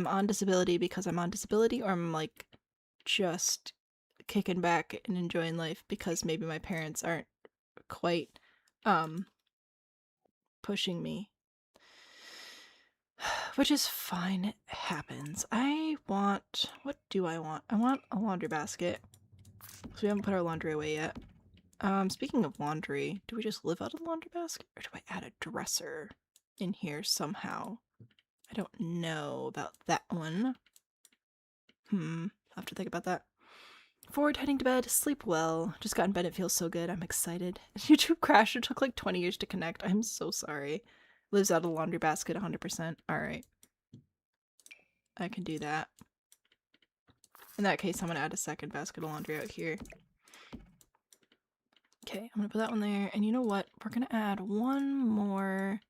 on disability because I'm on disability, or I'm like just kicking back and enjoying life because maybe my parents aren't quite pushing me. Which is fine, it happens. What do I want? I want a laundry basket. So we haven't put our laundry away yet. Speaking of laundry, do we just live out of the laundry basket? Or do I add a dresser in here somehow? I don't know about that one. I'll have to think about that. Forward, heading to bed, sleep well. Just got in bed, it feels so good. I'm excited. YouTube crashed, it took like 20 years to connect. I'm so sorry. Lives out of the laundry basket 100%. Alright. I can do that. In that case, I'm gonna add a second basket of laundry out here. Okay, I'm gonna put that one there. And you know what? We're gonna add one more.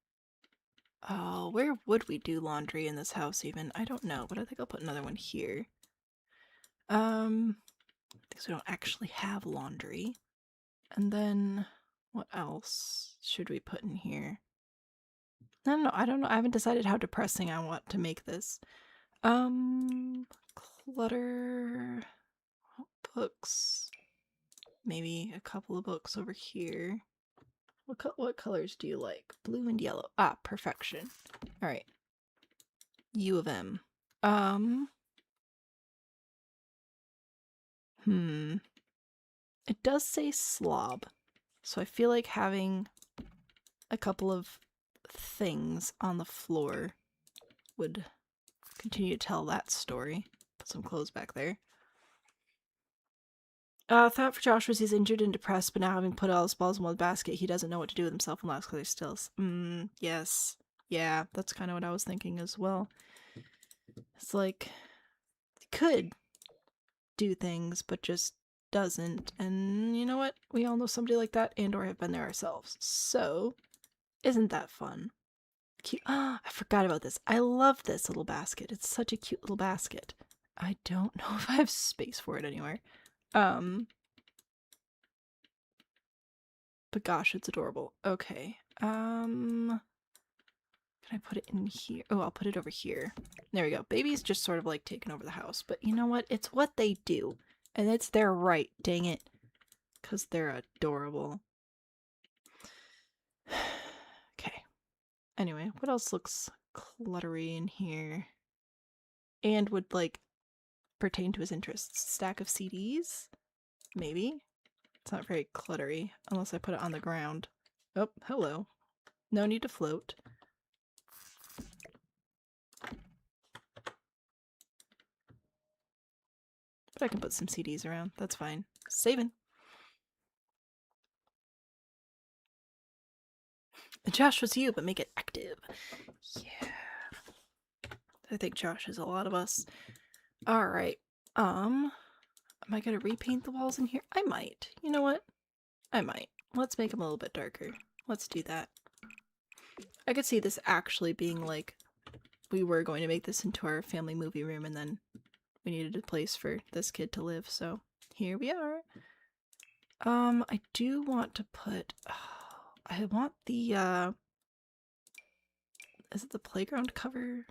Oh, where would we do laundry in this house even? I don't know, but I think I'll put another one here. Because we don't actually have laundry. And then what else should we put in here? I don't know. I haven't decided how depressing I want to make this. Clutter, books, maybe a couple of books over here. What colors do you like? Blue and yellow. Ah, perfection. All right. U of M. It does say slob, so I feel like having a couple of things on the floor would continue to tell that story. Put some clothes back there. Thought for Josh was he's injured and depressed, but now having put all his balls in one basket, he doesn't know what to do with himself and lacks clear stills. Yes. Yeah, that's kind of what I was thinking as well. It's like, he could do things, but just doesn't. And you know what? We all know somebody like that and or have been there ourselves. So, isn't that fun? Cute. I forgot about this. I love this little basket. It's such a cute little basket. I don't know if I have space for it anywhere. But gosh, it's adorable. Okay. Can I put it in here? Oh, I'll put it over here. There we go. Baby's just sort of like taking over the house. But you know what? It's what they do. And it's their right, dang it. Because they're adorable. Okay. Anyway, what else looks cluttery in here? And would, like, pertain to his interests? Stack of CDs? Maybe? It's not very cluttery, unless I put it on the ground. Oh, hello. No need to float. But I can put some CDs around. That's fine. Saving. Josh was you, but make it active. Yeah. I think Josh is a lot of us. Alright. Am I gonna repaint the walls in here? I might. You know what? I might. Let's make them a little bit darker. Let's do that. I could see this actually being like, we were going to make this into our family movie room and then we needed a place for this kid to live, so here we are. I do want to put, I want the, is it the playground cover?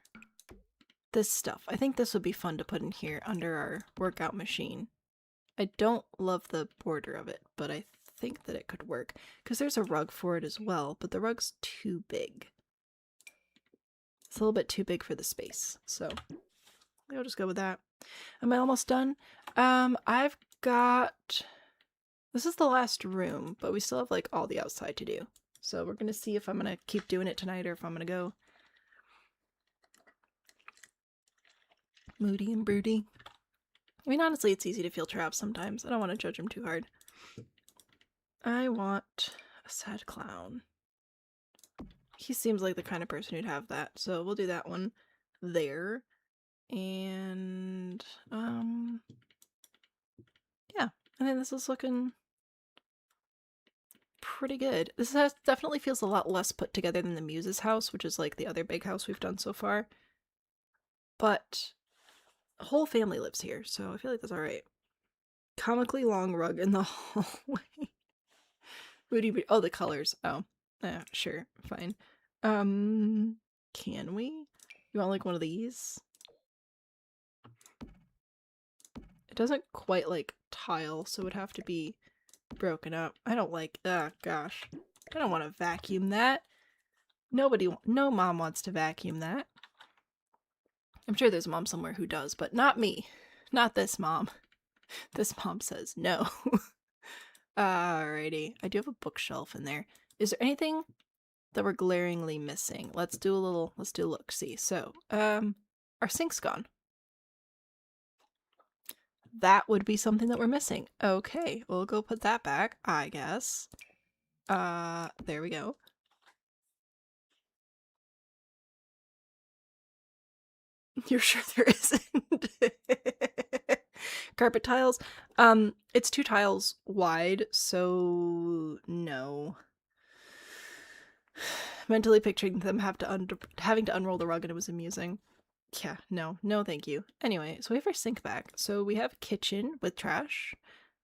This stuff. I think this would be fun to put in here under our workout machine. I don't love the border of it, but I think that it could work. Because there's a rug for it as well, but the rug's too big. It's a little bit too big for the space, so I'll just go with that. Am I almost done? I've got... This is the last room, but we still have, like, all the outside to do. So we're gonna see if I'm gonna keep doing it tonight or if I'm gonna go moody and broody. I mean, honestly, it's easy to feel trapped sometimes. I don't want to judge him too hard. I want a sad clown. He seems like the kind of person who'd have that, so we'll do that one there. And, yeah, I think this is looking pretty good. This definitely feels a lot less put together than the Muse's house, which is like the other big house we've done so far. But the whole family lives here, so I feel like that's alright. Comically long rug in the hallway. Booty, oh, the colors. Oh, sure, fine. Can we? You want like one of these? It doesn't quite like tile, so it would have to be broken up. I don't like, gosh. I don't want to vacuum that. No mom wants to vacuum that. I'm sure there's a mom somewhere who does, but not me. Not this mom. This mom says no. Alrighty. I do have a bookshelf in there. Is there anything that we're glaringly missing? Let's do a look-see. So, our sink's gone. That would be something that we're missing. Okay, we'll go put that back, I guess. There we go. You're sure there isn't? Carpet tiles. It's 2 tiles wide, so no. Mentally picturing them having to unroll the rug, and it was amusing. Yeah, no thank you. Anyway, so we have our sink back. So we have kitchen with trash.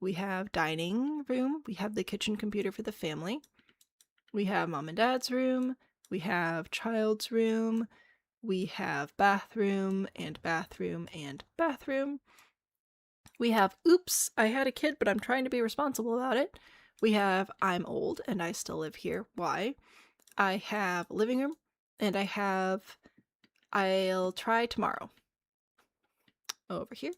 We have dining room. We have the kitchen computer for the family. We have mom and dad's room. We have child's room. We have bathroom and bathroom and bathroom. We have oops, I had a kid, but I'm trying to be responsible about it. We have I'm old and I still live here. Why? I have living room and I have I'll try tomorrow over here.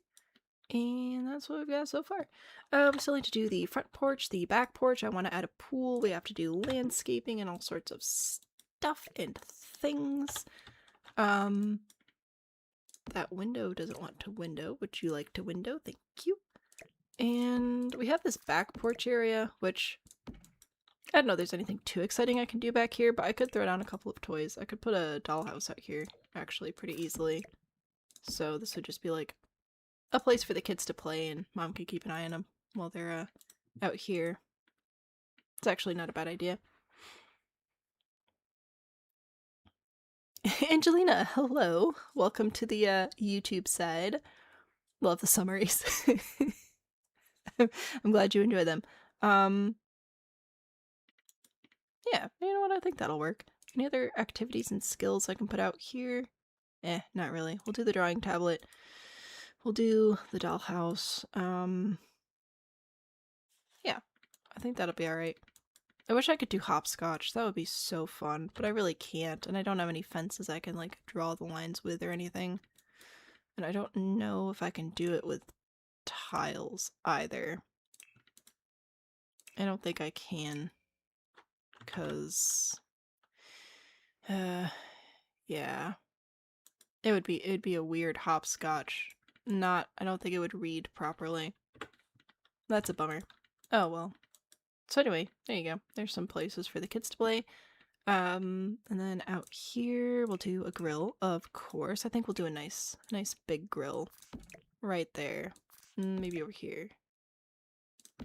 And that's what we've got so far. We still need to do the front porch, the back porch. I want to add a pool. We have to do landscaping and all sorts of stuff and things. That window doesn't want to window. Would you like to window? Thank you. And we have this back porch area, which I don't know if there's anything too exciting I can do back here, but I could throw down a couple of toys. I could put a dollhouse out here, actually, pretty easily. So this would just be like a place for the kids to play, and mom could keep an eye on them while they're out here. It's actually not a bad idea. Angelina, hello. Welcome to the YouTube side. Love the summaries. I'm glad you enjoy them. Yeah, you know what? I think that'll work. Any other activities and skills I can put out here? Not really. We'll do the drawing tablet. We'll do the dollhouse. Yeah, I think that'll be alright. I wish I could do hopscotch. That would be so fun, but I really can't, and I don't have any fences I can, like, draw the lines with or anything. And I don't know if I can do it with tiles either. I don't think I can. Because... yeah. It'd be a weird hopscotch. I don't think it would read properly. That's a bummer. Oh well. So anyway, there you go. There's some places for the kids to play. And then out here we'll do a grill, of course. I think we'll do a nice big grill right there. Maybe over here.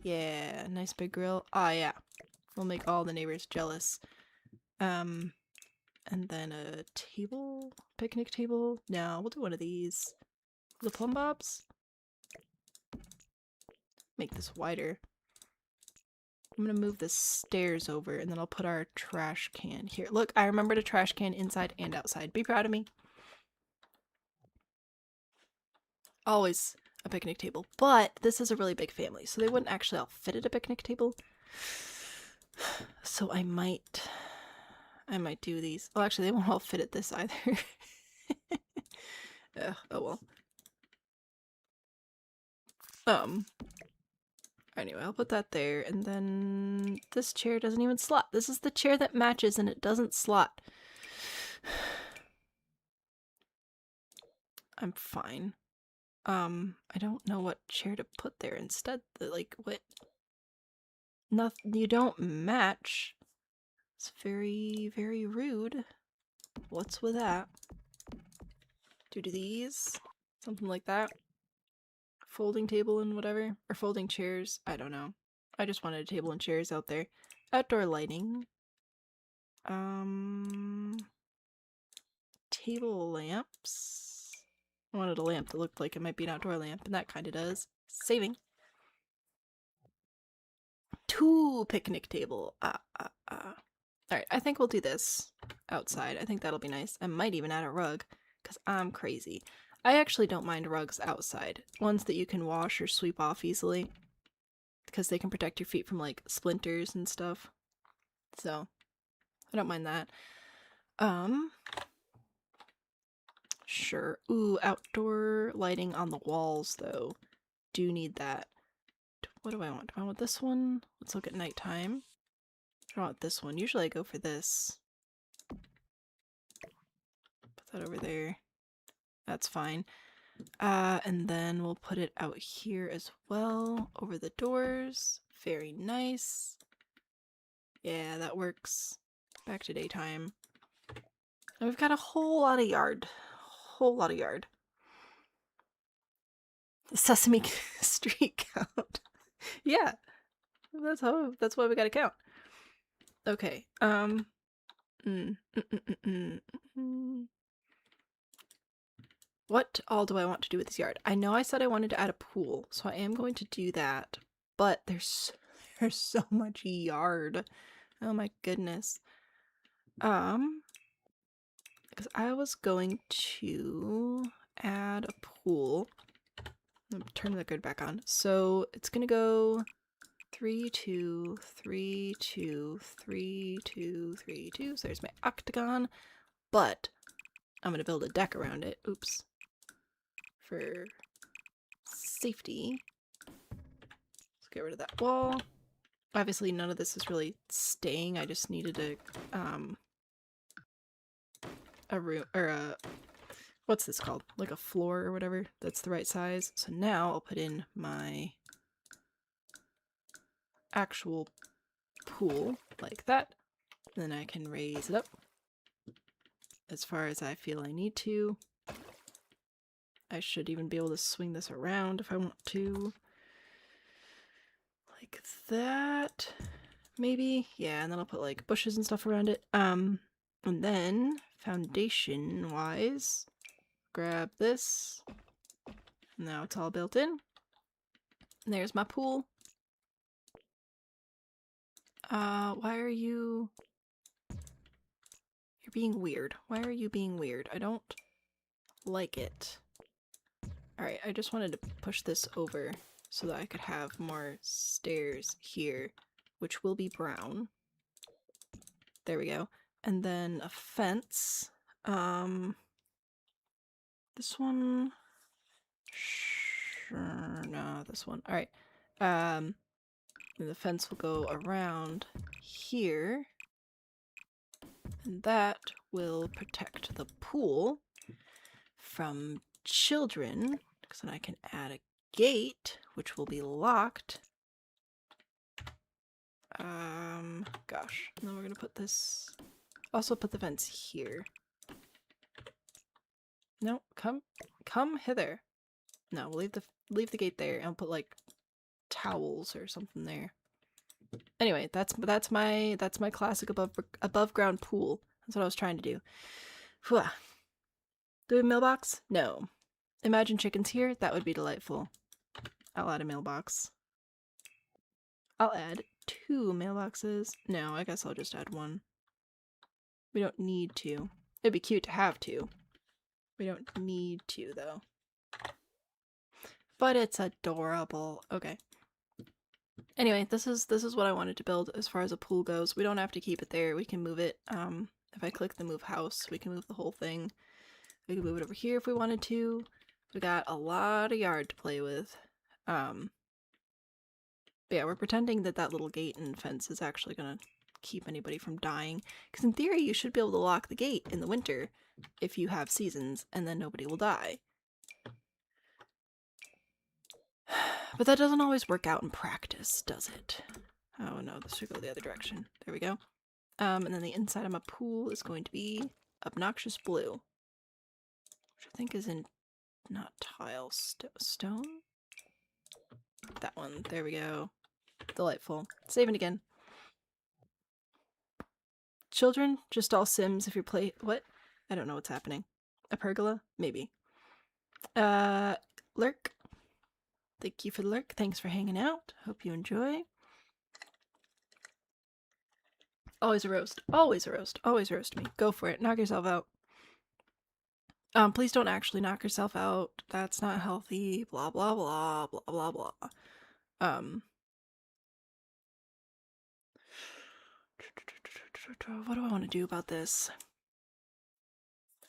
Yeah, nice big grill. Ah, yeah. We'll make all the neighbors jealous. And then a table? Picnic table? No, we'll do one of these. The plumb bobs? Make this wider. I'm gonna move the stairs over and then I'll put our trash can here. Look, I remembered a trash can inside and outside. Be proud of me. Always a picnic table. But this is a really big family, so they wouldn't actually all fit at a picnic table. So I might do these. Well, actually, they won't all fit at this either. Oh well. Anyway, I'll put that there, and then this chair doesn't even slot. This is the chair that matches, and it doesn't slot. I'm fine. I don't know what chair to put there instead. Like, what? Nothing. You don't match. It's very, very rude. What's with that? Do these? Something like that? Folding table and whatever? Or folding chairs? I don't know. I just wanted a table and chairs out there. Outdoor lighting. Table lamps. I wanted a lamp that looked like it might be an outdoor lamp, and that kind of does. Saving. 2 picnic table. Alright, I think we'll do this outside. I think that'll be nice. I might even add a rug, because I'm crazy. I actually don't mind rugs outside. Ones that you can wash or sweep off easily, because they can protect your feet from, like, splinters and stuff. So, I don't mind that. Sure. Ooh, outdoor lighting on the walls, though. Do need that. What do I want? Do I want this one? Let's look at nighttime. I want this one. Usually I go for this. Put that over there. That's fine. And then we'll put it out here as well, over the doors. Very nice. Yeah, that works. Back to daytime. And we've got a whole lot of yard. Whole lot of yard. Sesame Street count. Yeah. That's why we gotta count. Okay. What all do I want to do with this yard? I know I said I wanted to add a pool, so I am going to do that. But there's so much yard. Oh my goodness. Because I was going to add a pool. I'm turning the grid back on. So it's gonna go 3, 2, 3, 2, 3, 2, 3, 2. So there's my octagon. But I'm gonna build a deck around it. Oops. For safety. Let's get rid of that wall. Obviously none of this is really staying. I just needed a room, or a, what's this called? Like a floor or whatever. That's the right size. So now I'll put in my actual pool like that. Then I can raise it up as far as I feel I need to. I should even be able to swing this around if I want to. Like that. Maybe? Yeah, and then I'll put like bushes and stuff around it. And then foundation-wise, grab this. Now it's all built in. And there's my pool. Why are you... You're being weird. Why are you being weird? I don't like it. Alright, I just wanted to push this over so that I could have more stairs here, which will be brown. There we go. And then a fence. This one... Sure, no, this one. Alright. And the fence will go around here. And that will protect the pool from children, because then I can add a gate, which will be locked. Gosh. And then we're gonna put this... Also put the fence here. No, come hither. No, we'll leave the gate there, and I'll put like towels or something there. Anyway, that's my classic above ground pool. That's what I was trying to do. Phew. Do we have a mailbox? No. Imagine chickens here? That would be delightful. I'll add a mailbox. I'll add 2 mailboxes. No, I guess I'll just add 1. We don't need to. It'd be cute to have 2. We don't need to, though. But it's adorable. Okay. Anyway, this is what I wanted to build as far as a pool goes. We don't have to keep it there. We can move it. If I click the move house, we can move the whole thing. We can move it over here if we wanted to. We got a lot of yard to play with. But yeah, we're pretending that that little gate and fence is actually gonna keep anybody from dying. Because in theory, you should be able to lock the gate in the winter if you have seasons, and then nobody will die. But that doesn't always work out in practice, does it? Oh no, this should go the other direction. There we go. And then the inside of my pool is going to be obnoxious blue, which I think is in not tile, stone? That one. There we go. Delightful. Saving again. Children, just all Sims if you're what? I don't know what's happening. A pergola? Maybe. Lurk. Thank you for the lurk. Thanks for hanging out. Hope you enjoy. Always a roast. Always a roast. Always roast me. Go for it. Knock yourself out. Please don't actually knock yourself out. That's not healthy. Blah, blah, blah, blah, blah, blah. What do I want to do about this?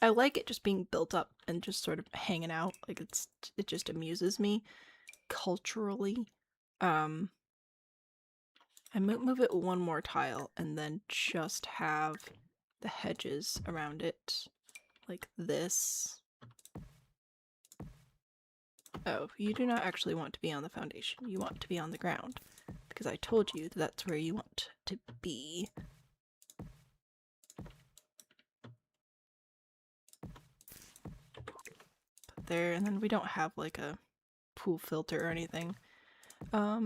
I like it just being built up and just sort of hanging out. Like it just amuses me culturally. I might move it one more tile and then just have the hedges around it like this. Oh, you do not actually want to be on the foundation. You want to be on the ground because I told you that that's where you want to be. Put there, and then we don't have like a pool filter or anything.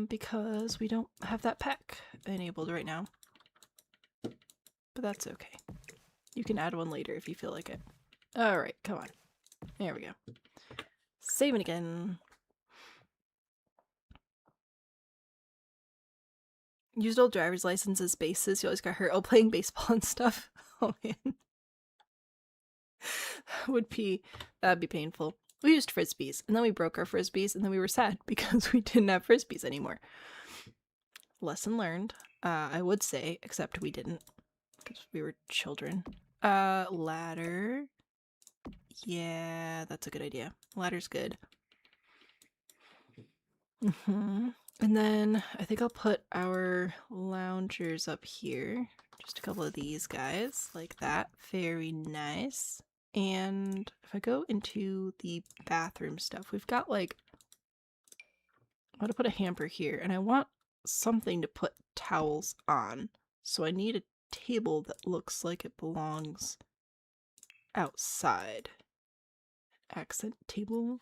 Because we don't have that pack enabled right now. But that's okay. You can add one later if you feel like it. Alright, come on. There we go. Saving again. Used old driver's license as bases. You always got hurt. Oh, playing baseball and stuff. Oh man. That'd be painful. We used frisbees, and then we broke our frisbees, and then we were sad because we didn't have frisbees anymore. Lesson learned, I would say, except we didn't, because we were children. Ladder. Yeah, that's a good idea. Ladder's good. And then I think I'll put our loungers up here. Just a couple of these guys, like that. Very nice. And if I go into the bathroom stuff, we've got like, I want to put a hamper here, and I want something to put towels on. So I need a table that looks like it belongs outside. Accent table.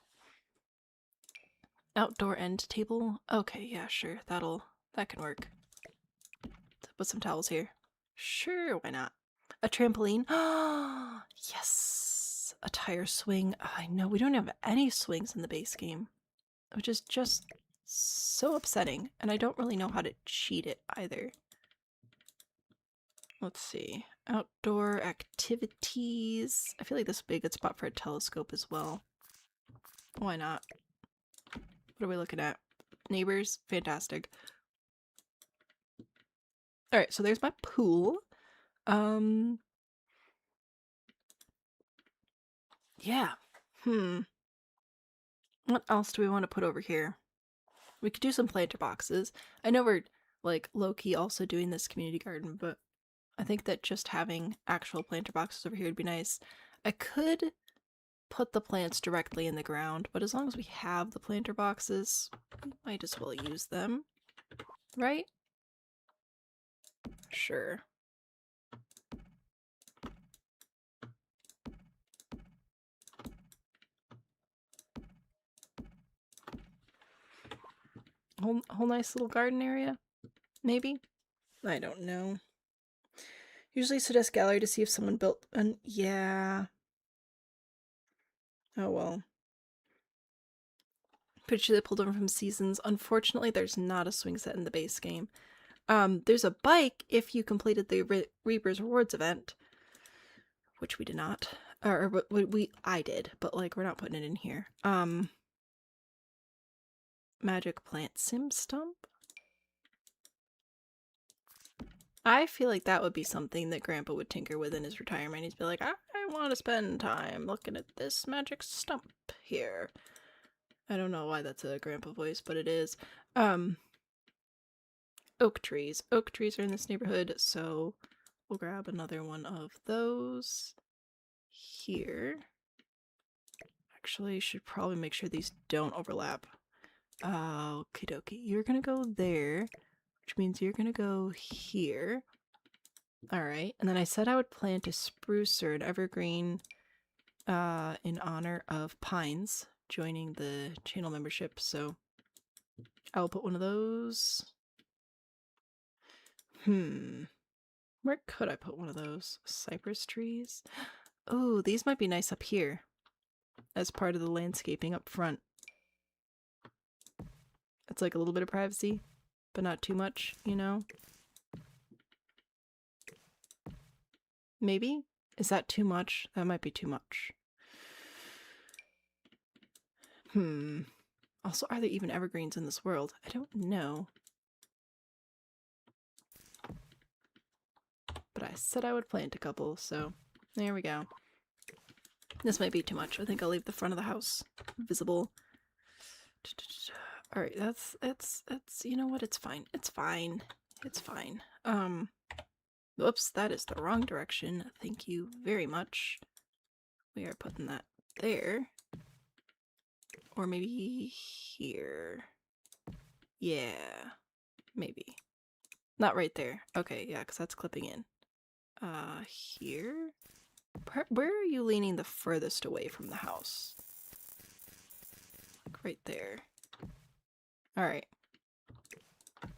Outdoor end table. Okay, yeah, sure. That can work. Put some towels here. Sure, why not? A trampoline. Yes! A tire swing. I know, we don't have any swings in the base game, which is just so upsetting, and I don't really know how to cheat it either. Let's see. Outdoor activities. I feel like this would be a good spot for a telescope as well. Why not? What are we looking at? Neighbors? Fantastic. Alright, so there's my pool. Yeah. What else do we want to put over here? We could do some planter boxes. I know we're, like, low-key also doing this community garden, but I think that just having actual planter boxes over here would be nice. I could put the plants directly in the ground, but as long as we have the planter boxes, we might as well use them. Right? Sure. Whole nice little garden area? Maybe? I don't know. Usually suggest gallery to see if someone built an... Yeah. Oh well. Pretty sure they pulled over from Seasons. Unfortunately, there's not a swing set in the base game. There's a bike if you completed the Reaper's Rewards event, which we did not. Or I did, but like we're not putting it in here. Magic plant sim stump. I feel like that would be something that Grandpa would tinker with in his retirement. He'd be like, I want to spend time looking at this magic stump here. I don't know why that's a Grandpa voice, but it is. Oak trees. Oak trees are in this neighborhood, so we'll grab another one of those here. Actually, should probably make sure these don't overlap. Okie dokie. You're gonna go there, which means you're gonna go here. Alright, and then I said I would plant a spruce or an evergreen in honor of pines joining the channel membership, so I'll put one of those. Where could I put one of those? Cypress trees? Oh, these might be nice up here as part of the landscaping up front. It's like a little bit of privacy, but not too much, you know? Maybe? Is that too much? That might be too much. Also, are there even evergreens in this world? I don't know. But I said I would plant a couple, so there we go. This might be too much. I think I'll leave the front of the house visible. Alright, that's, you know what? It's fine. It's fine. It's fine. Whoops, that is the wrong direction. Thank you very much. We are putting that there. Or maybe here. Yeah. Maybe. Not right there. Okay, yeah, because that's clipping in. Here? Where are you leaning the furthest away from the house? Like right there. Alright.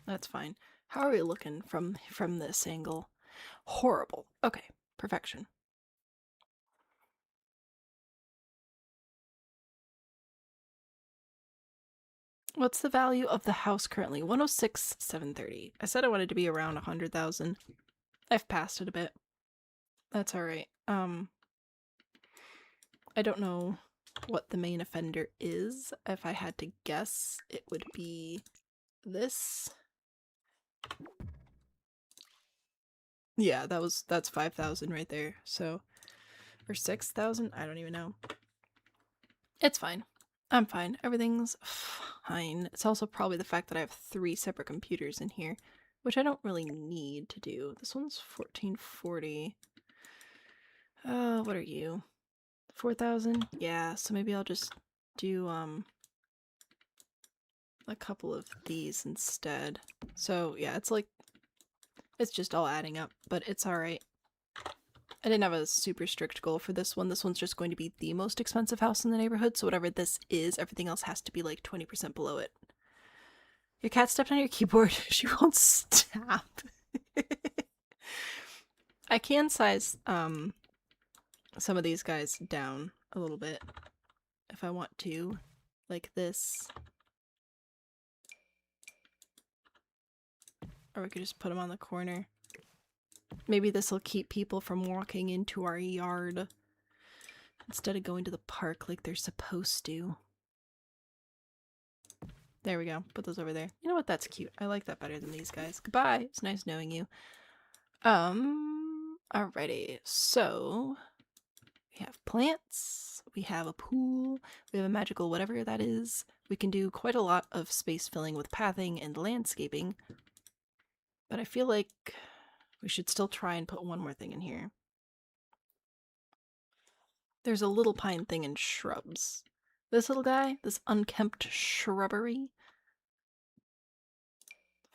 That's fine. How are we looking from this angle? Horrible. Okay, perfection. What's the value of the house currently? 106,730. I said I wanted to be around 100,000. I've passed it a bit. That's alright. I don't know what the main offender is. If I had to guess, it would be this. Yeah, that's 5,000 right there. So, or 6,000? I don't even know. It's fine. I'm fine. Everything's fine. It's also probably the fact that I have 3 separate computers in here, which I don't really need to do. This one's 1440. What are you? 4,000? Yeah, so maybe I'll just do, a couple of these instead. So, yeah, it's like, it's just all adding up, but it's alright. I didn't have a super strict goal for this one. This one's just going to be the most expensive house in the neighborhood, so whatever this is, everything else has to be like 20% below it. Your cat stepped on your keyboard. She won't stop. I can size some of these guys down a little bit if I want to, like this. Or we could just put them on the corner. Maybe this will keep people from walking into our yard instead of going to the park like they're supposed to. There we go. Put those over there. You know what? That's cute. I like that better than these guys. Goodbye. It's nice knowing you. Alrighty. So, we have plants. We have a pool. We have a magical whatever that is. We can do quite a lot of space filling with pathing and landscaping. But I feel like we should still try and put one more thing in here. There's a little pine thing in shrubs. This little guy, this unkempt shrubbery.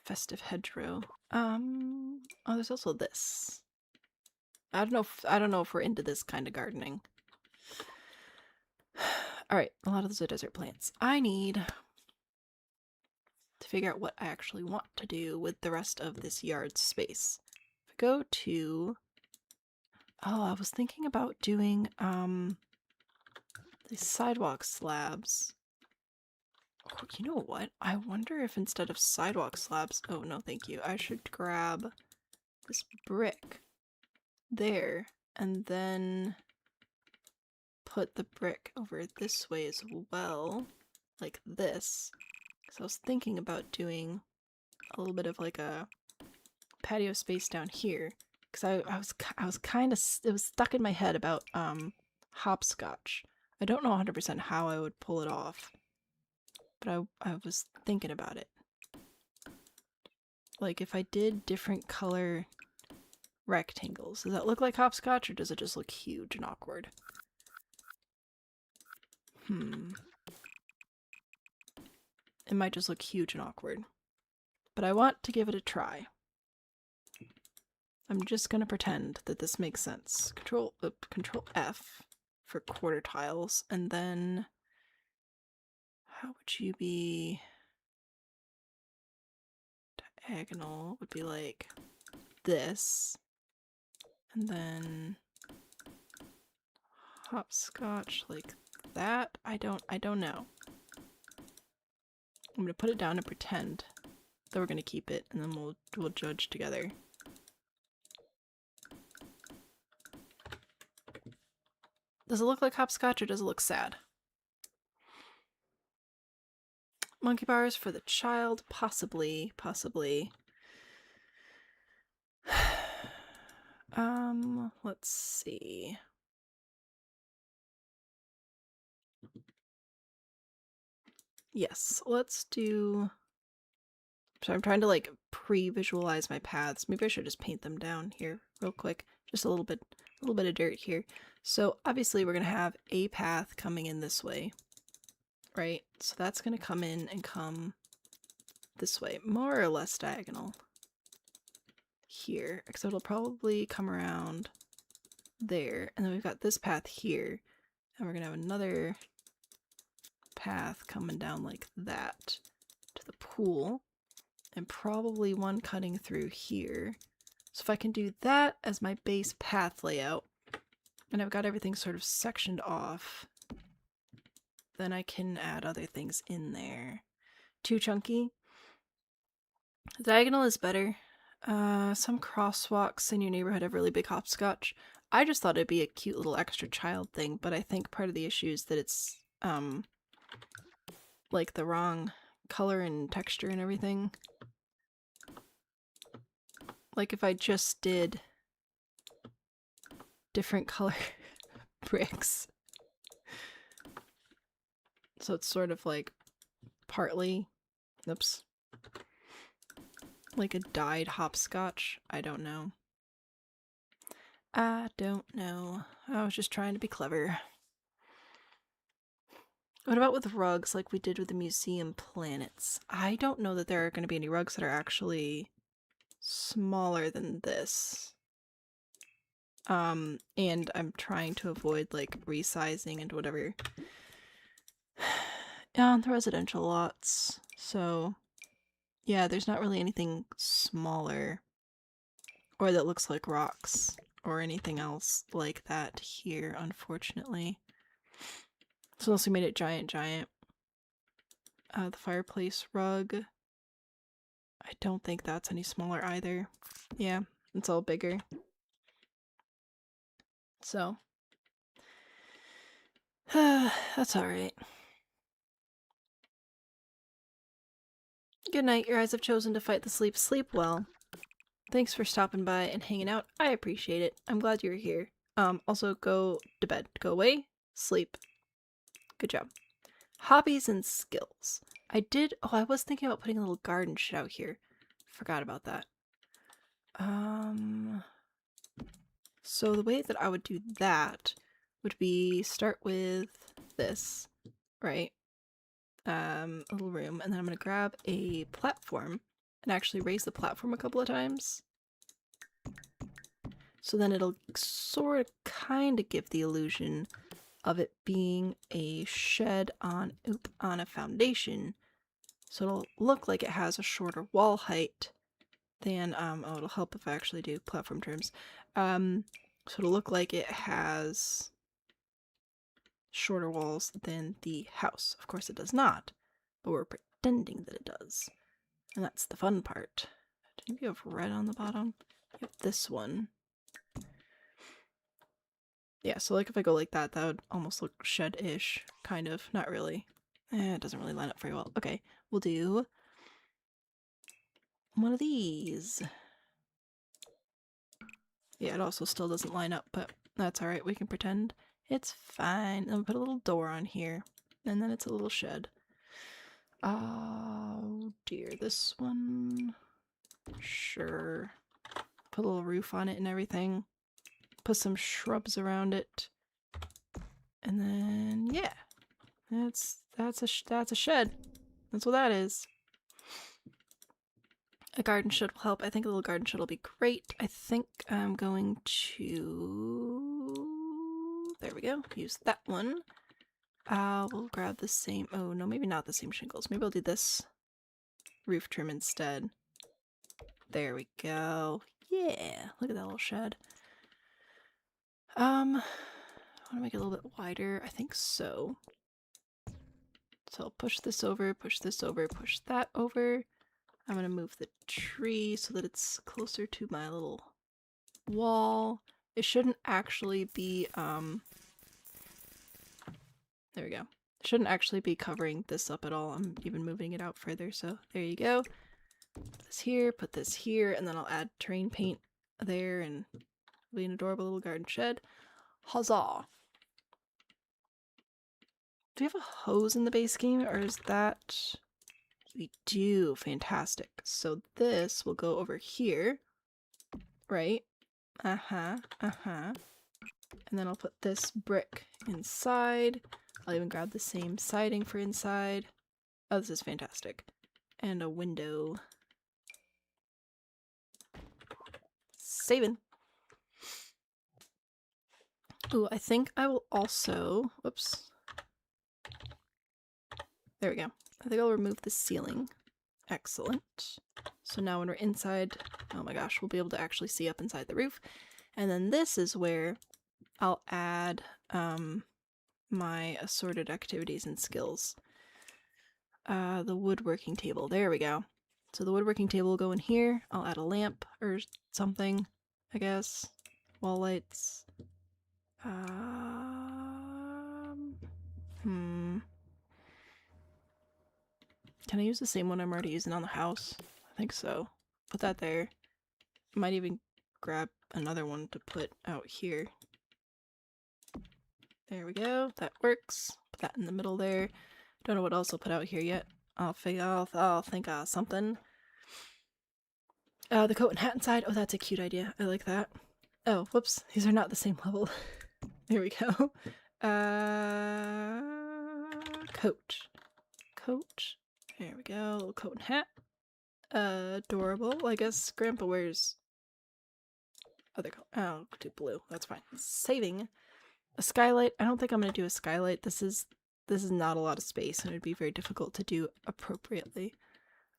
Festive hedgerow. Oh, there's also this. I don't know if we're into this kind of gardening. Alright, a lot of those are desert plants. I need to figure out what I actually want to do with the rest of this yard space. If I go to... Oh, I was thinking about doing, these sidewalk slabs. Oh, you know what? I wonder if instead of sidewalk slabs... Oh, no, thank you. I should grab this brick there and then put the brick over this way as well, like this. So I was thinking about doing a little bit of like a patio space down here because I was kind of, it was stuck in my head about hopscotch. I don't know 100% how I would pull it off, but I was thinking about it. Like if I did different color rectangles, does that look like hopscotch or does it just look huge and awkward? It might just look huge and awkward. But I want to give it a try. I'm just gonna pretend that this makes sense. Control F for quarter tiles, and then how would you be diagonal? Would be like this, and then hopscotch like that. I don't know. I'm gonna put it down and pretend that we're gonna keep it, and then we'll judge together. Does it look like hopscotch or does it look sad? Monkey bars for the child? Possibly. Let's see. Yes, let's do... So I'm trying to like pre-visualize my paths. Maybe I should just paint them down here real quick. Just a little bit of dirt here. So obviously we're gonna have a path coming in this way, right? So that's gonna come in and come this way, more or less diagonal here, except it'll probably come around there. And then we've got this path here, and we're gonna have another path coming down like that to the pool, and probably one cutting through here. So if I can do that as my base path layout, and I've got everything sort of sectioned off, then I can add other things in there. Too chunky? Diagonal is better. Some crosswalks in your neighborhood have really big hopscotch. I just thought it'd be a cute little extra child thing, but I think part of the issue is that it's, like the wrong color and texture and everything. Like if I just did different color bricks. So it's sort of like partly, oops, like a dyed hopscotch. I don't know. I was just trying to be clever. What about with rugs like we did with the museum planets? I don't know that there are going to be any rugs that are actually smaller than this. And I'm trying to avoid like resizing and whatever on the residential lots. So yeah, there's not really anything smaller or that looks like rocks or anything else like that here, unfortunately. So unless we made it giant. The fireplace rug, I don't think that's any smaller either. Yeah, it's all bigger. So that's alright. Good night. Your eyes have chosen to fight the sleep. Sleep well. Thanks for stopping by and hanging out. I appreciate it. I'm glad you're here. Also go to bed. Go away. Sleep. Good job. Hobbies and skills. I was thinking about putting a little garden shit out here. Forgot about that. So the way that I would do that would be start with this, right? A little room, and then I'm gonna grab a platform and actually raise the platform a couple of times. So then it'll sort of kind of give the illusion of it being a shed on a foundation. So it'll look like it has a shorter wall height than, oh, it'll help if I actually do platform trims. So it'll look like it has shorter walls than the house. Of course it does not, but we're pretending that it does. And that's the fun part. Didn't you have red on the bottom? Yep, this one. Yeah, so like if I go like that, that would almost look shed-ish, kind of. Not really. It doesn't really line up very well. Okay, we'll do one of these. Yeah, it also still doesn't line up, but that's alright. We can pretend it's fine. And we'll put a little door on here, and then it's a little shed. Oh dear, this one. Sure. Put a little roof on it and everything. Put some shrubs around it. And then, yeah. That's a shed. That's what that is. A garden shed will help. I think a little garden shed will be great. I think I'm going to... There we go. Use that one. We'll grab the same... Oh, no, maybe not the same shingles. Maybe I'll do this roof trim instead. There we go. Yeah, look at that little shed. I want to make it a little bit wider. I think so. So I'll push this over, push this over, push that over. I'm going to move the tree so that it's closer to my little wall. It shouldn't actually be, there we go. It shouldn't actually be covering this up at all. I'm even moving it out further, so there you go. Put this here, and then I'll add terrain paint there, and it'll be an adorable little garden shed. Huzzah! Do we have a hose in the base game, or is that... We do. Fantastic. So this will go over here, right? And then I'll put this brick inside. I'll even grab the same siding for inside. Oh, this is fantastic. And a window. Saving. Ooh, I think I will also... Whoops. There we go. I think I'll remove the ceiling. Excellent. So now when we're inside, oh my gosh, we'll be able to actually see up inside the roof. And then this is where I'll add my assorted activities and skills. The woodworking table. There we go. So the woodworking table will go in here. I'll add a lamp or something, I guess. Wall lights. Can I use the same one I'm already using on the house? I think so. Put that there. Might even grab another one to put out here. There we go. That works. Put that in the middle there. Don't know what else I'll put out here yet. I'll think of something. The coat and hat inside. Oh, that's a cute idea. I like that. Oh, whoops. These are not the same level. There we go. Coat. Coat. There we go. Little coat and hat. Adorable. I guess Grandpa wears other color. Oh, I'll do blue. That's fine. Saving. A skylight. I don't think I'm gonna do a skylight. This is not a lot of space, and it'd be very difficult to do appropriately.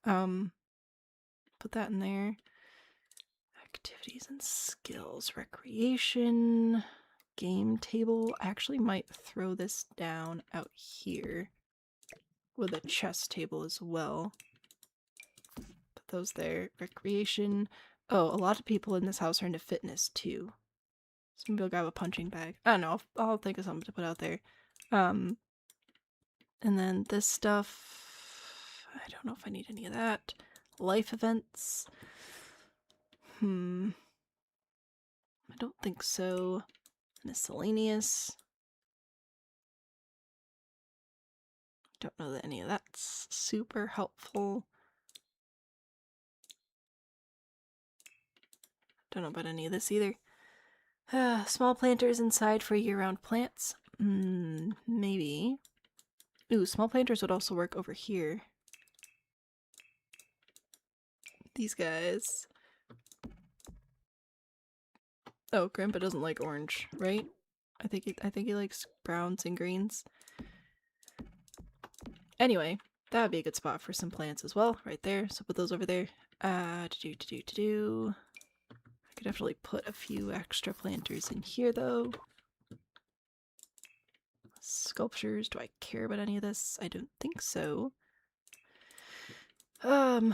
Put that in there. Activities and skills. Recreation. Game table. I actually might throw this down out here with a chess table as well. Put those there. Recreation. Oh, a lot of people in this house are into fitness too. So maybe I'll grab a punching bag. I don't know. I'll think of something to put out there. And then this stuff. I don't know if I need any of that. Life events. I don't think so. Miscellaneous. Don't know that any of that's super helpful. Don't know about any of this either. Small planters inside for year-round plants. Maybe. Ooh, small planters would also work over here. These guys. Oh, Grandpa doesn't like orange, right? I think he likes browns and greens. Anyway, that would be a good spot for some plants as well, right there. So put those over there. I could definitely put a few extra planters in here though. Sculptures, do I care about any of this? I don't think so. These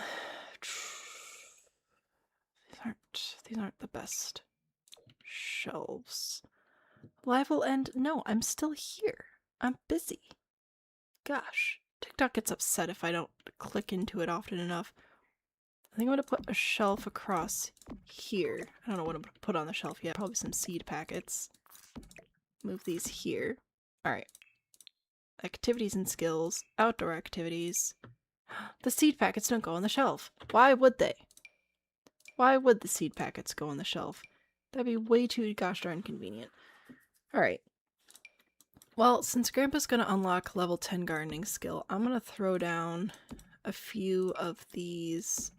aren't the best. Shelves. Live will end. No, I'm still here. I'm busy. Gosh, TikTok gets upset if I don't click into it often enough. I think I'm gonna put a shelf across here. I don't know what I'm gonna put on the shelf yet. Probably some seed packets. Move these here. Alright. Activities and skills. Outdoor activities. The seed packets don't go on the shelf. Why would they? Why would the seed packets go on the shelf? That'd be way too gosh darn convenient. Alright. Well, since Grandpa's gonna unlock level 10 gardening skill, I'm gonna throw down a few of these,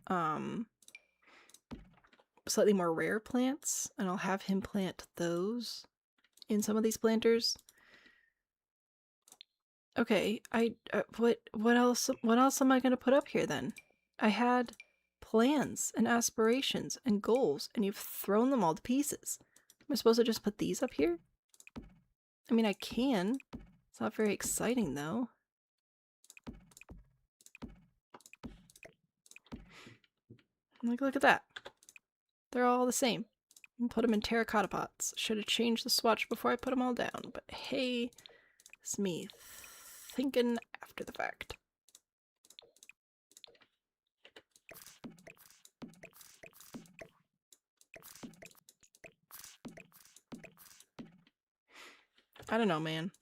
slightly more rare plants, and I'll have him plant those in some of these planters. Okay, what else am I gonna put up here then? I had plans and aspirations and goals, and you've thrown them all to pieces. Am I supposed to just put these up here? I mean, I can. It's not very exciting, though. Like, look at that. They're all the same. Put them in terracotta pots. Should have changed the swatch before I put them all down, but hey, it's me thinking after the fact. I don't know, man.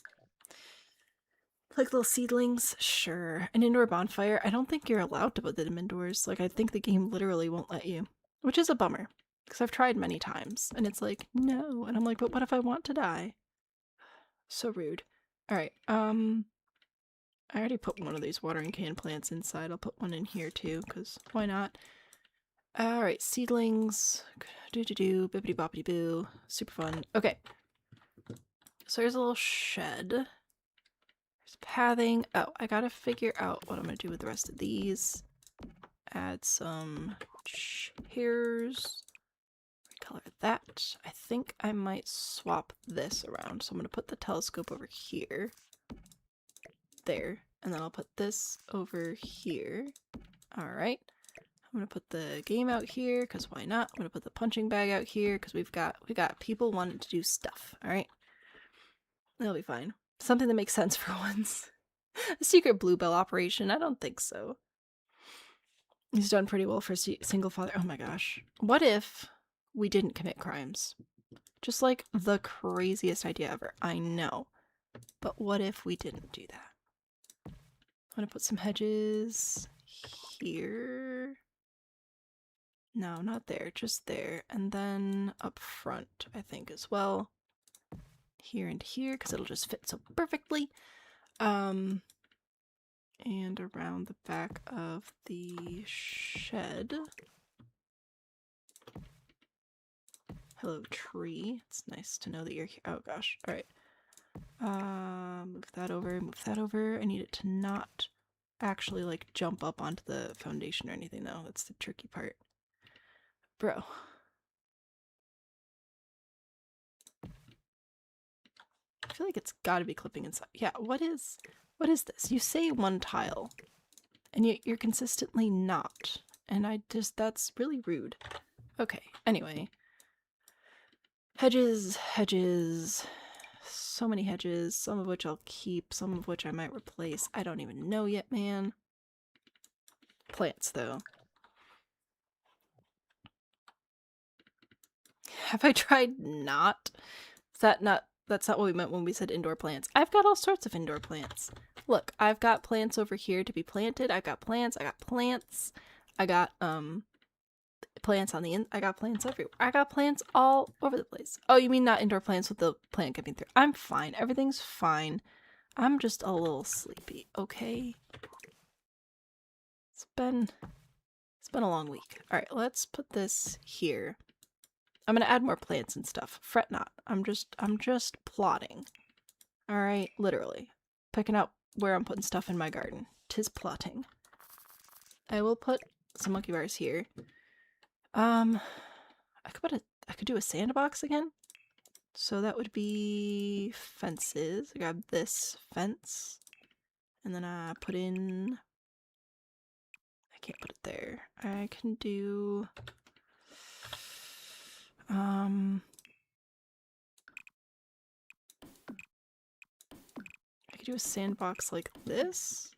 Like little seedlings? Sure. An indoor bonfire? I don't think you're allowed to put them indoors. Like, I think the game literally won't let you. Which is a bummer. Because I've tried many times, and it's like, no. And I'm like, but what if I want to die? So rude. Alright, I already put one of these watering can plants inside. I'll put one in here too, because why not? Alright, seedlings. Do-do-do, bippity-boppity-boo. Super fun. Okay. So here's a little shed. There's pathing. Oh, I gotta figure out what I'm gonna do with the rest of these. Add some chairs. Color that. I think I might swap this around. So I'm gonna put the telescope over here. There. And then I'll put this over here. Alright. I'm gonna put the game out here, because why not? I'm gonna put the punching bag out here, because we got people wanting to do stuff. Alright. It'll be fine. Something that makes sense for once. A secret bluebell operation? I don't think so. He's done pretty well for a single father. Oh my gosh. What if we didn't commit crimes? Just like the craziest idea ever. I know. But what if we didn't do that? I'm gonna put some hedges here. No, not there. Just there. And then up front, I think, as well. Here and here, because it'll just fit so perfectly. And around the back of the shed. Hello, tree. It's nice to know that you're here. Oh gosh. Alright. Move that over, move that over. I need it to not actually, like, jump up onto the foundation or anything, though. That's the tricky part. Bro. I feel like it's gotta be clipping inside. Yeah, what is this? You say one tile, and yet you're consistently not. And that's really rude. Okay, anyway. Hedges, hedges. So many hedges, some of which I'll keep, some of which I might replace. I don't even know yet, man. Plants, though. Have I tried not? That's not what we meant when we said indoor plants. I've got all sorts of indoor plants. Look, I've got plants over here to be planted. I've got plants. I got plants. I got, plants on the I got plants everywhere. I got plants all over the place. Oh, you mean not indoor plants with the plant coming through? I'm fine. Everything's fine. I'm just a little sleepy, okay? It's been a long week. Alright, let's put this here. I'm gonna add more plants and stuff. Fret not. I'm just plotting. Alright, literally. Picking out where I'm putting stuff in my garden. 'Tis plotting. I will put some monkey bars here. I could do a sandbox again. So that would be fences. I grab this fence. And then I put in... I can't put it there. I can do... I could do a sandbox like this.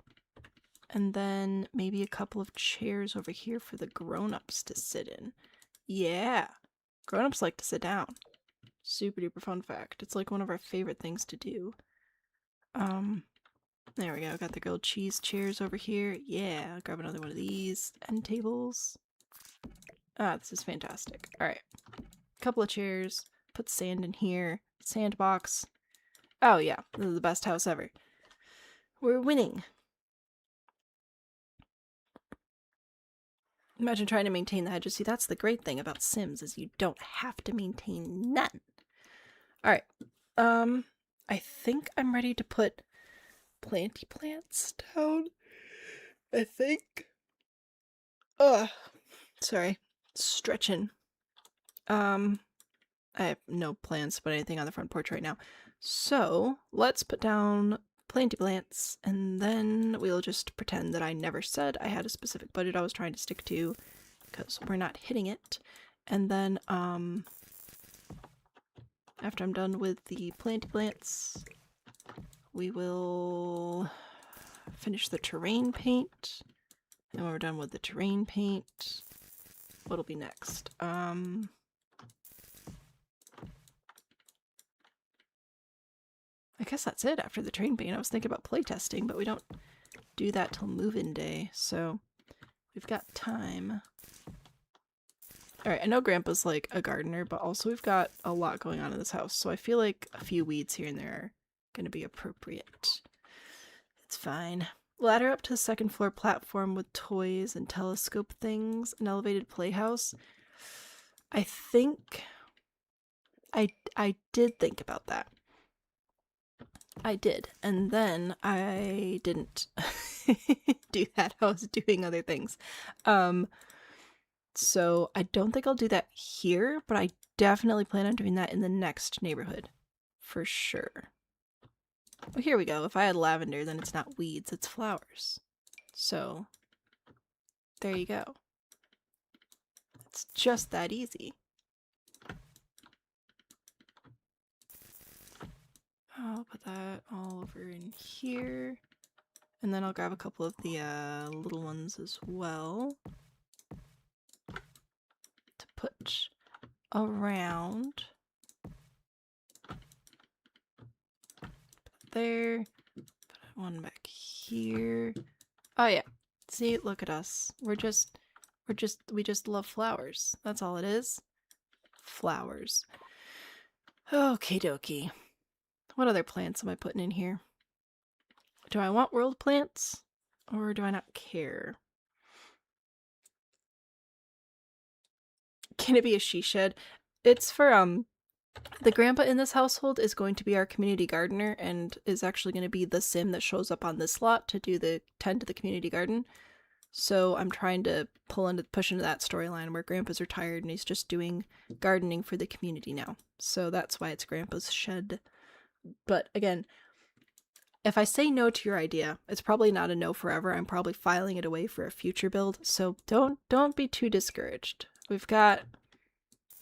And then maybe a couple of chairs over here for the grown-ups to sit in. Yeah! Grown-ups like to sit down. Super duper fun fact. It's like one of our favorite things to do. There we go. Got the grilled cheese chairs over here. Yeah, I'll grab another one of these. End tables. Ah, this is fantastic. Alright. Couple of chairs. Put sand in here. Sandbox. Oh yeah, this is the best house ever. We're winning. Imagine trying to maintain the hedges. See, that's the great thing about Sims, is you don't have to maintain none. Alright. I think I'm ready to put planty plants down. I think. Ugh. Sorry. Stretching. I have no plans to put anything on the front porch right now. So, let's put down planty plants, and then we'll just pretend that I never said I had a specific budget I was trying to stick to, because we're not hitting it. And then, after I'm done with the planty plants, we will finish the terrain paint. And when we're done with the terrain paint, what'll be next? I guess that's it after the terrain paint. I was thinking about playtesting, but we don't do that till move-in day, so we've got time. Alright, I know Grandpa's like a gardener, but also we've got a lot going on in this house, so I feel like a few weeds here and there are going to be appropriate. It's fine. Ladder up to the second floor platform with toys and telescope things, an elevated playhouse. I think I did think about that. I did, and then I didn't do that. I was doing other things. So I don't think I'll do that here, but I definitely plan on doing that in the next neighborhood. For sure. Well, here we go. If I had lavender, then it's not weeds, it's flowers. So, there you go. It's just that easy. I'll put that all over in here. And then I'll grab a couple of the little ones as well to put around. There. Put one back here. Oh yeah. See, look at us. We just love flowers. That's all it is. Flowers. Okie dokie. What other plants am I putting in here? Do I want world plants? Or do I not care? Can it be a she shed? It's for, the grandpa in this household is going to be our community gardener and is actually going to be the sim that shows up on this lot to do the tend to the community garden. So I'm trying to push into that storyline where Grandpa's retired and he's just doing gardening for the community now. So that's why it's Grandpa's shed. But again, if I say no to your idea, it's probably not a no forever. I'm probably filing it away for a future build. So don't be too discouraged. We've got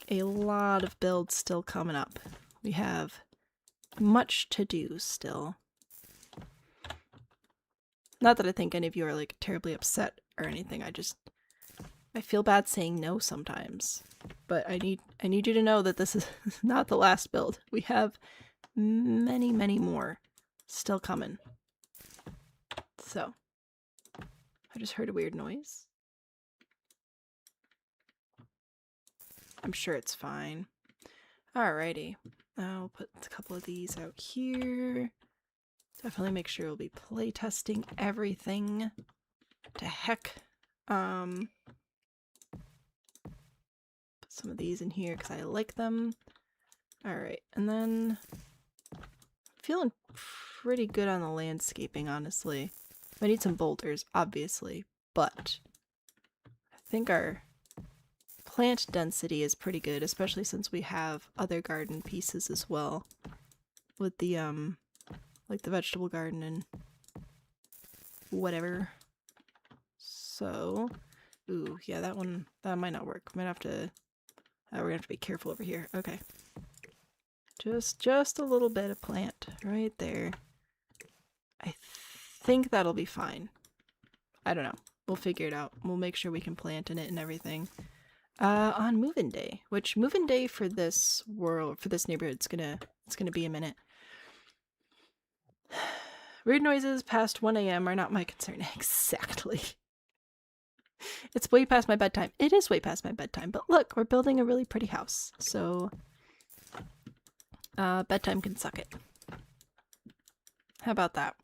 a lot of builds still coming up. We have much to do still. Not that I think any of you are like terribly upset or anything. I feel bad saying no sometimes. But I need you to know that this is not the last build. We have many, many more still coming. So, I just heard a weird noise. I'm sure it's fine. Alrighty. I'll put a couple of these out here. Definitely make sure we'll be playtesting everything to heck. Put some of these in here because I like them. Alright, and then feeling pretty good on the landscaping, honestly. I need some boulders, obviously, but I think our plant density is pretty good, especially since we have other garden pieces as well. With the, like the vegetable garden and whatever. So, ooh, yeah, that might not work. Might have to, we're gonna have to be careful over here. Okay. Just a little bit of plant right there. I think that'll be fine. I don't know. We'll figure it out. We'll make sure we can plant in it and everything. On move-in day, which move-in day for this world, for this neighborhood, it's gonna be a minute. Weird noises past 1 a.m. are not my concern. Exactly. It's way past my bedtime. It is way past my bedtime, but look, we're building a really pretty house, so bedtime can suck it. How about that?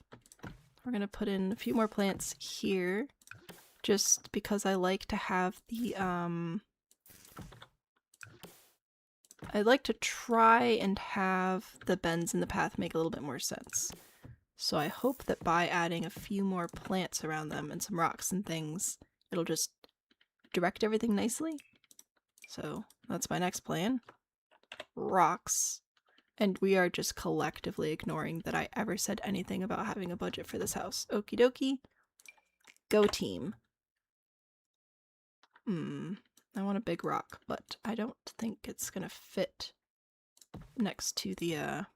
We're gonna put in a few more plants here, just because I like to have the, I like to try and have the bends in the path make a little bit more sense. So I hope that by adding a few more plants around them and some rocks and things, it'll just direct everything nicely. So that's my next plan. Rocks. And we are just collectively ignoring that I ever said anything about having a budget for this house. Okie dokie. Go team. I want a big rock, but I don't think it's gonna fit next to the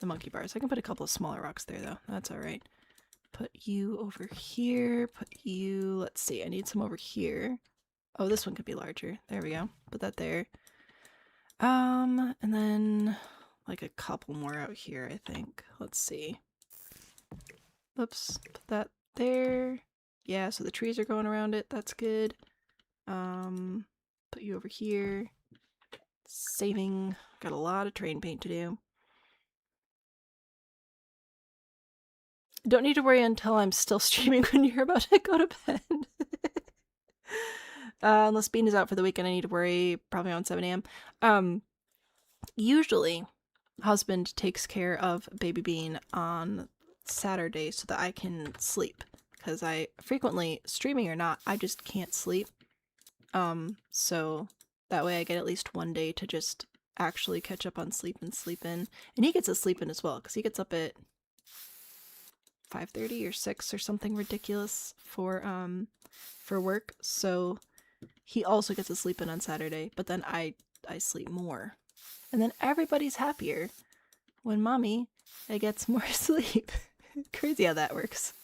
monkey bars. I can put a couple of smaller rocks there though. That's alright. Put you over here. Put you... Let's see. I need some over here. Oh, this one could be larger. There we go. Put that there. And then like a couple more out here, I think. Let's see. Oops. Put that there. Yeah, so the trees are going around it. That's good. Put you over here. Saving. Got a lot of train paint to do. Don't need to worry until I'm still streaming when you're about to go to bed. Unless Bean is out for the weekend, I need to worry probably around 7 a.m. Usually, husband takes care of baby Bean on Saturday so that I can sleep. Because I frequently, streaming or not, I just can't sleep. So that way I get at least one day to just actually catch up on sleep and sleep in. And he gets to sleep in as well, because he gets up at 5:30 or 6 or something ridiculous for work. So he also gets to sleep in on Saturday, but then I sleep more. And then everybody's happier when mommy gets more sleep. Crazy how that works.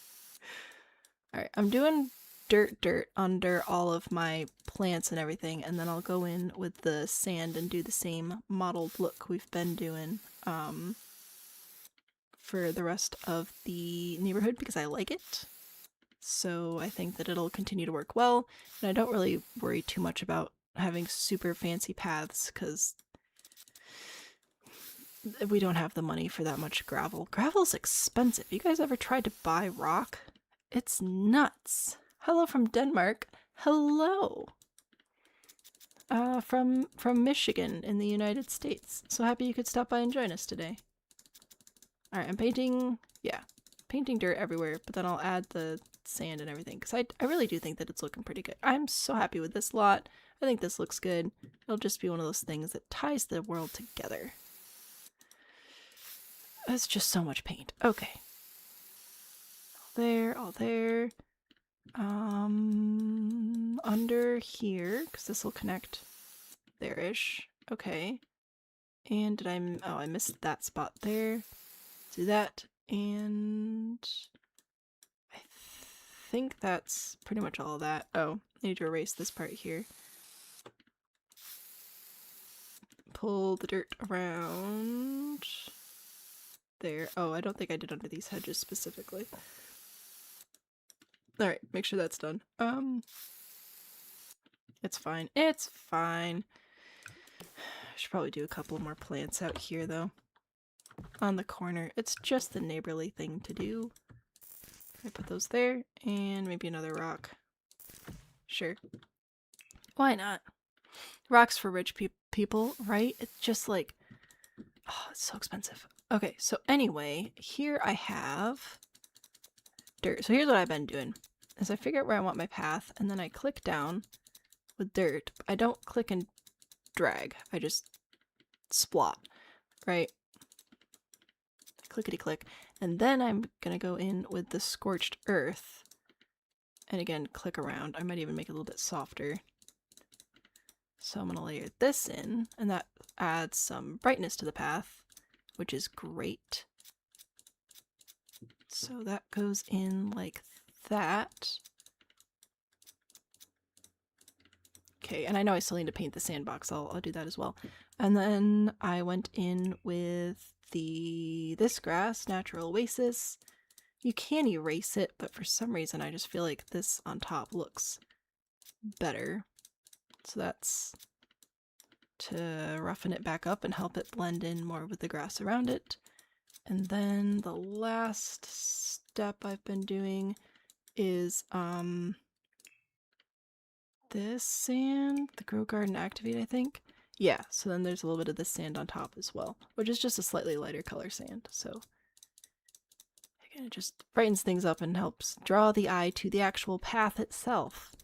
Alright, I'm doing dirt under all of my plants and everything, and then I'll go in with the sand and do the same mottled look we've been doing for the rest of the neighborhood because I like it. So I think that it'll continue to work well, and I don't really worry too much about having super fancy paths because we don't have the money for that much gravel. Gravel's expensive. You guys ever tried to buy rock? It's nuts. Hello from Denmark. Hello. From Michigan in the United States. So happy you could stop by and join us today. Alright, I'm painting, yeah, painting dirt everywhere, but then I'll add the sand and everything, because I really do think that it's looking pretty good. I'm so happy with this lot. I think this looks good. It'll just be one of those things that ties the world together. That's just so much paint. Okay. All there. Under here, because this will connect there-ish. Okay. And did I missed that spot there. Do that, and I think that's pretty much all of that. Oh, I need to erase this part here. Pull the dirt around there. Oh, I don't think I did under these hedges specifically. Alright, make sure that's done. It's fine. It's fine. I should probably do a couple more plants out here, though. On the corner. It's just the neighborly thing to do. I put those there, and maybe another rock. Sure. Why not? Rocks for rich people, right? It's just like... Oh, it's so expensive. Okay, so anyway, here I have dirt. So here's what I've been doing. Is I figure out where I want my path, and then I click down with dirt. I don't click and drag. I just splot, right? Clickety click. And then I'm gonna go in with the scorched earth. And again, click around. I might even make it a little bit softer. So I'm gonna layer this in, and that adds some brightness to the path, which is great. So that goes in like that. Okay, and I know I still need to paint the sandbox. I'll do that as well. And then I went in with this grass, Natural Oasis. You can erase it, but for some reason I just feel like this on top looks better. So that's to roughen it back up and help it blend in more with the grass around it. And then the last step I've been doing is this sand, the Grow Garden Activate, I think. Yeah, so then there's a little bit of this sand on top as well, which is just a slightly lighter color sand. So again, it just brightens things up and helps draw the eye to the actual path itself.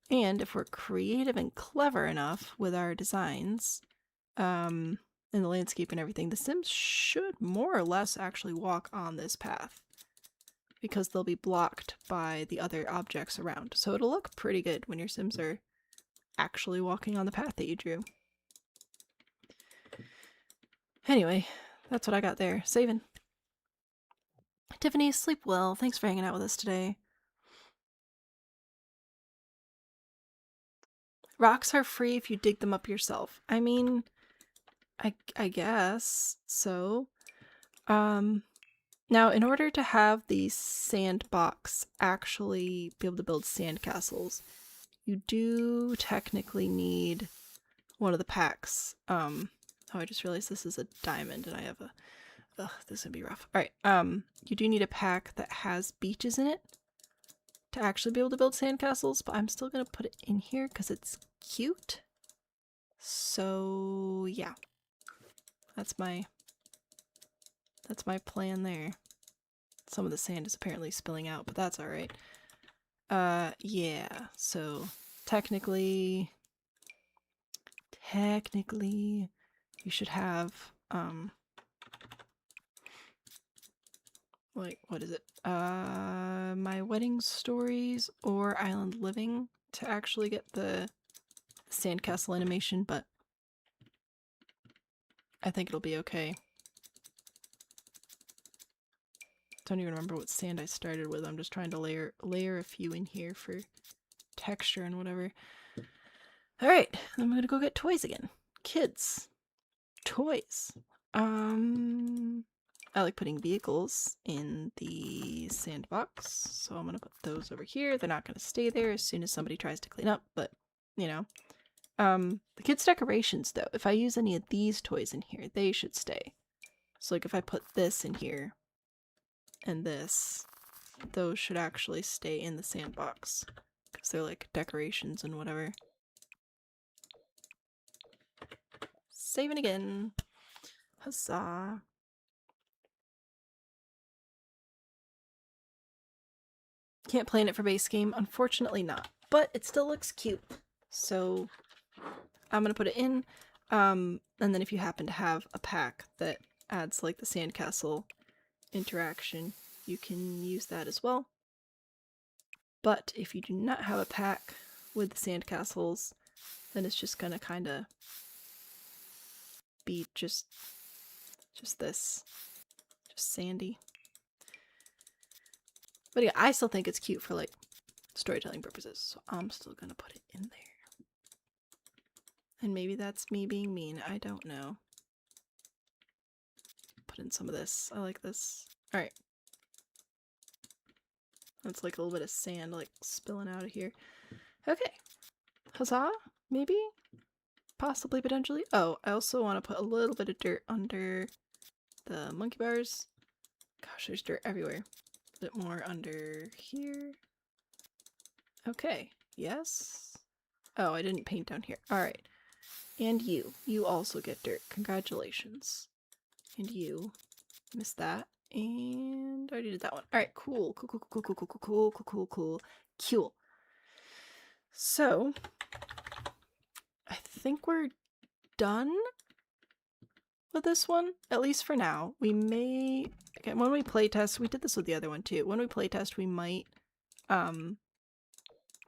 And if we're creative and clever enough with our designs, in the landscape and everything, the Sims should more or less actually walk on this path because they'll be blocked by the other objects around. So it'll look pretty good when your Sims are actually walking on the path that you drew. Anyway, that's what I got there. Saving. Tiffany, sleep well. Thanks for hanging out with us today. Rocks are free if you dig them up yourself. I mean, I guess so. Now, in order to have the sandbox actually be able to build sandcastles, you do technically need one of the packs. Oh, I just realized this is a diamond and I have a... Ugh, this is gonna be rough. Alright, you do need a pack that has beaches in it to actually be able to build sandcastles, but I'm still gonna put it in here because it's cute. So, yeah. That's my plan there. Some of the sand is apparently spilling out, but that's alright. Yeah, so technically you should have, like, what is it? My Wedding Stories or Island Living to actually get the sandcastle animation, but I think it'll be okay. Don't even remember what sand I started with. I'm just trying to layer a few in here for texture and whatever. Alright, I'm gonna go get toys again. Kids. Toys. I like putting vehicles in the sandbox, so I'm gonna put those over here. They're not gonna stay there as soon as somebody tries to clean up, but, you know. The kids' decorations, though, if I use any of these toys in here, they should stay. So, like, if I put this in here, and this, those should actually stay in the sandbox, because they're, like, decorations and whatever. Saving again. Huzzah. Can't play in it for base game, unfortunately not. But it still looks cute. So I'm gonna put it in. And then if you happen to have a pack that adds like the sandcastle interaction, you can use that as well. But if you do not have a pack with the sandcastles, then it's just gonna kinda be just this. Just sandy. But yeah, I still think it's cute for like storytelling purposes, so I'm still gonna put it in there. And maybe that's me being mean, I don't know. Put in some of this. I like this. Alright. That's like a little bit of sand like spilling out of here. Okay. Huzzah? Maybe? Possibly, potentially. Oh, I also want to put a little bit of dirt under the monkey bars. Gosh, there's dirt everywhere. A bit more under here. Okay. Yes? Oh, I didn't paint down here. Alright. And you. You also get dirt. Congratulations. And you. Missed that. And I already did that one. Alright, cool. Cool. So, I think we're done with this one, at least for now. We may, again, when we playtest, we did this with the other one too. When we playtest, we might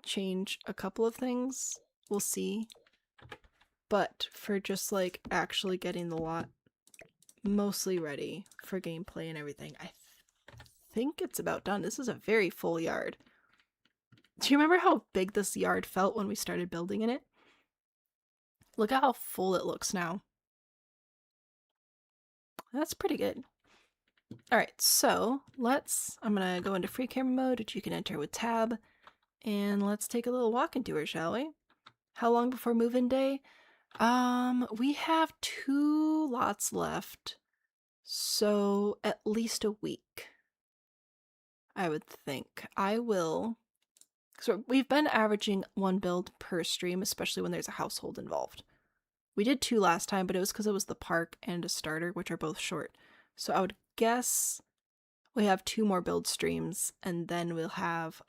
change a couple of things. We'll see. But for just like actually getting the lot mostly ready for gameplay and everything, I think it's about done. This is a very full yard. Do you remember how big this yard felt when we started building in it? Look at how full it looks now. That's pretty good. Alright, so I'm gonna go into free camera mode, which you can enter with tab, and let's take a little walking tour, shall we? How long before move-in day? We have 2 lots left, so at least a week, I would think. So we've been averaging 1 build per stream, especially when there's a household involved. We did 2 last time, but it was because it was the park and a starter, which are both short. So I would guess we have 2 more build streams, and then we'll have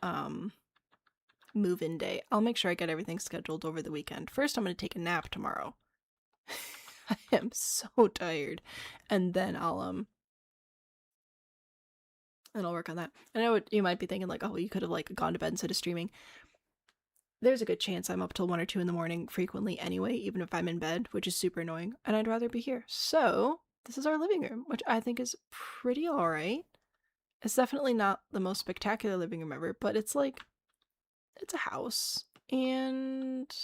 move-in day. I'll make sure I get everything scheduled over the weekend. First, I'm going to take a nap tomorrow. I am so tired. And then I'll work on that. I know what you might be thinking, like, oh, you could have like gone to bed instead of streaming. There's a good chance I'm up till 1 or 2 in the morning frequently anyway, even if I'm in bed, which is super annoying, and I'd rather be here. So this is our living room, which I think is pretty alright. It's definitely not the most spectacular living room ever, but it's like, it's a house, and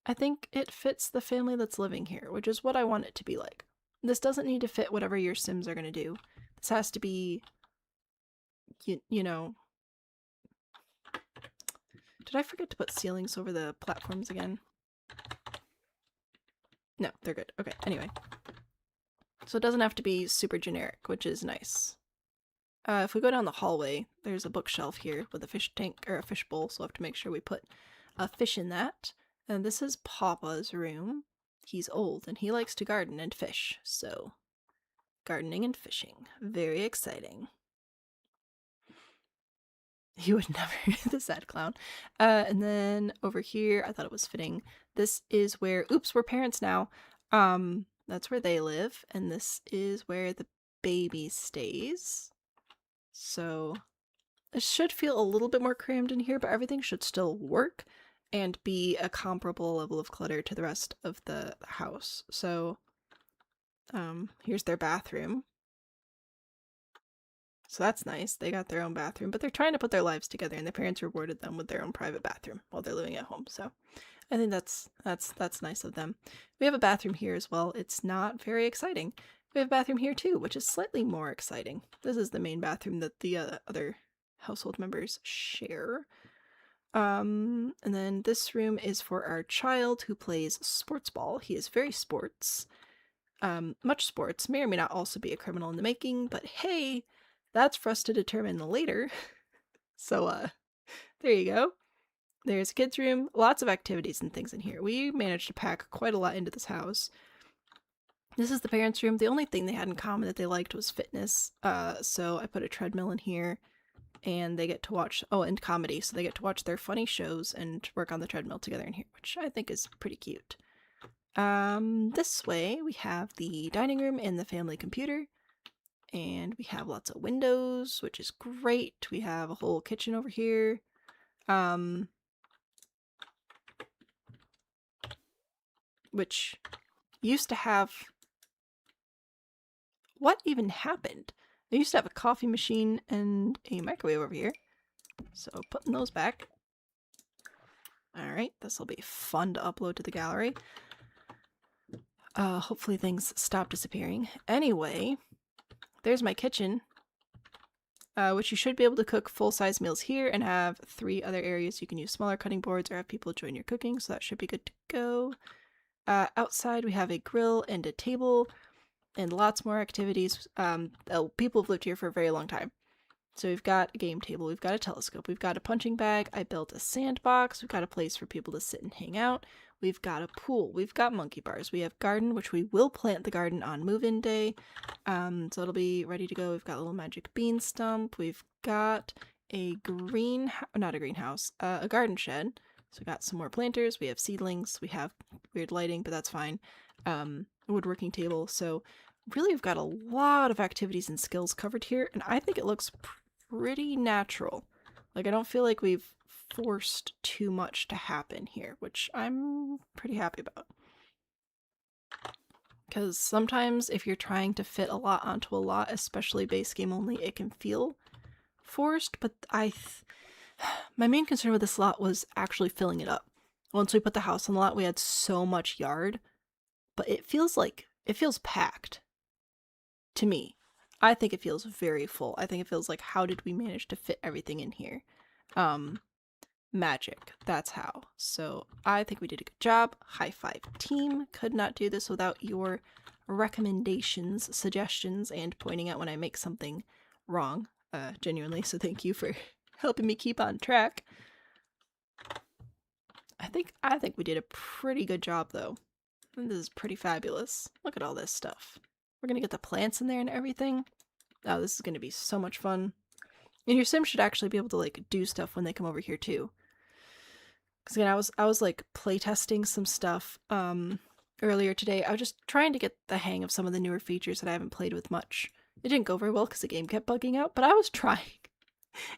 I think it fits the family that's living here, which is what I want it to be like. This doesn't need to fit whatever your Sims are going to do. This has to be, you know... Did I forget to put ceilings over the platforms again? No, they're good. Okay, anyway. So it doesn't have to be super generic, which is nice. If we go down the hallway, there's a bookshelf here with a fish tank, or a fish bowl, so we'll have to make sure we put a fish in that. And this is Pawpaw's room. He's old, and he likes to garden and fish, so gardening and fishing. Very exciting. You would never, the sad clown. And then over here, I thought it was fitting. This is where, oops, we're parents now. That's where they live, and this is where the baby stays. So it should feel a little bit more crammed in here, but everything should still work and be a comparable level of clutter to the rest of the house. So here's their bathroom. So that's nice. They got their own bathroom, but they're trying to put their lives together, and their parents rewarded them with their own private bathroom while they're living at home. So I think that's nice of them. We have a bathroom here as well. It's not very exciting. We have a bathroom here too, which is slightly more exciting. This is the main bathroom that the other household members share. And then this room is for our child who plays sports ball. He is very sports. Much sports. May or may not also be a criminal in the making, but hey, that's for us to determine later. So, there you go. There's a kid's room. Lots of activities and things in here. We managed to pack quite a lot into this house. This is the parents' room. The only thing they had in common that they liked was fitness. So I put a treadmill in here, and they get to watch, and comedy. So they get to watch their funny shows and work on the treadmill together in here, which I think is pretty cute. This way we have the dining room and the family computer. And we have lots of windows, which is great. We have a whole kitchen over here. Which used to have... What even happened? I used to have a coffee machine and a microwave over here. So putting those back. Alright, this will be fun to upload to the gallery. Hopefully things stop disappearing. Anyway... There's my kitchen, which you should be able to cook full-size meals here and have 3 other areas. You can use smaller cutting boards or have people join your cooking, so that should be good to go. Outside we have a grill and a table and lots more activities. People have lived here for a very long time. So we've got a game table, we've got a telescope, we've got a punching bag, I built a sandbox, we've got a place for people to sit and hang out, we've got a pool, we've got monkey bars, we have garden, which we will plant the garden on move-in day, so it'll be ready to go. We've got a little magic bean stump, we've got a a garden shed, so we got some more planters, we have seedlings, we have weird lighting, but that's fine, woodworking table, so really we've got a lot of activities and skills covered here, and I think it looks pretty natural. Like, I don't feel like we've forced too much to happen here, which I'm pretty happy about. Because sometimes if you're trying to fit a lot onto a lot, especially base game only, it can feel forced, but my main concern with this lot was actually filling it up. Once we put the house on the lot, we had so much yard, but it feels packed to me. I think it feels very full. I think it feels like, how did we manage to fit everything in here? Magic. That's how. So I think we did a good job. High five team. Could not do this without your recommendations, suggestions, and pointing out when I make something wrong. Genuinely, so thank you for helping me keep on track. I think we did a pretty good job though. And this is pretty fabulous. Look at all this stuff. We're gonna get the plants in there and everything. Oh, this is gonna be so much fun. And your sim should actually be able to like do stuff when they come over here too. Because again, I was like playtesting some stuff earlier today. I was just trying to get the hang of some of the newer features that I haven't played with much. It didn't go very well because the game kept bugging out, but I was trying.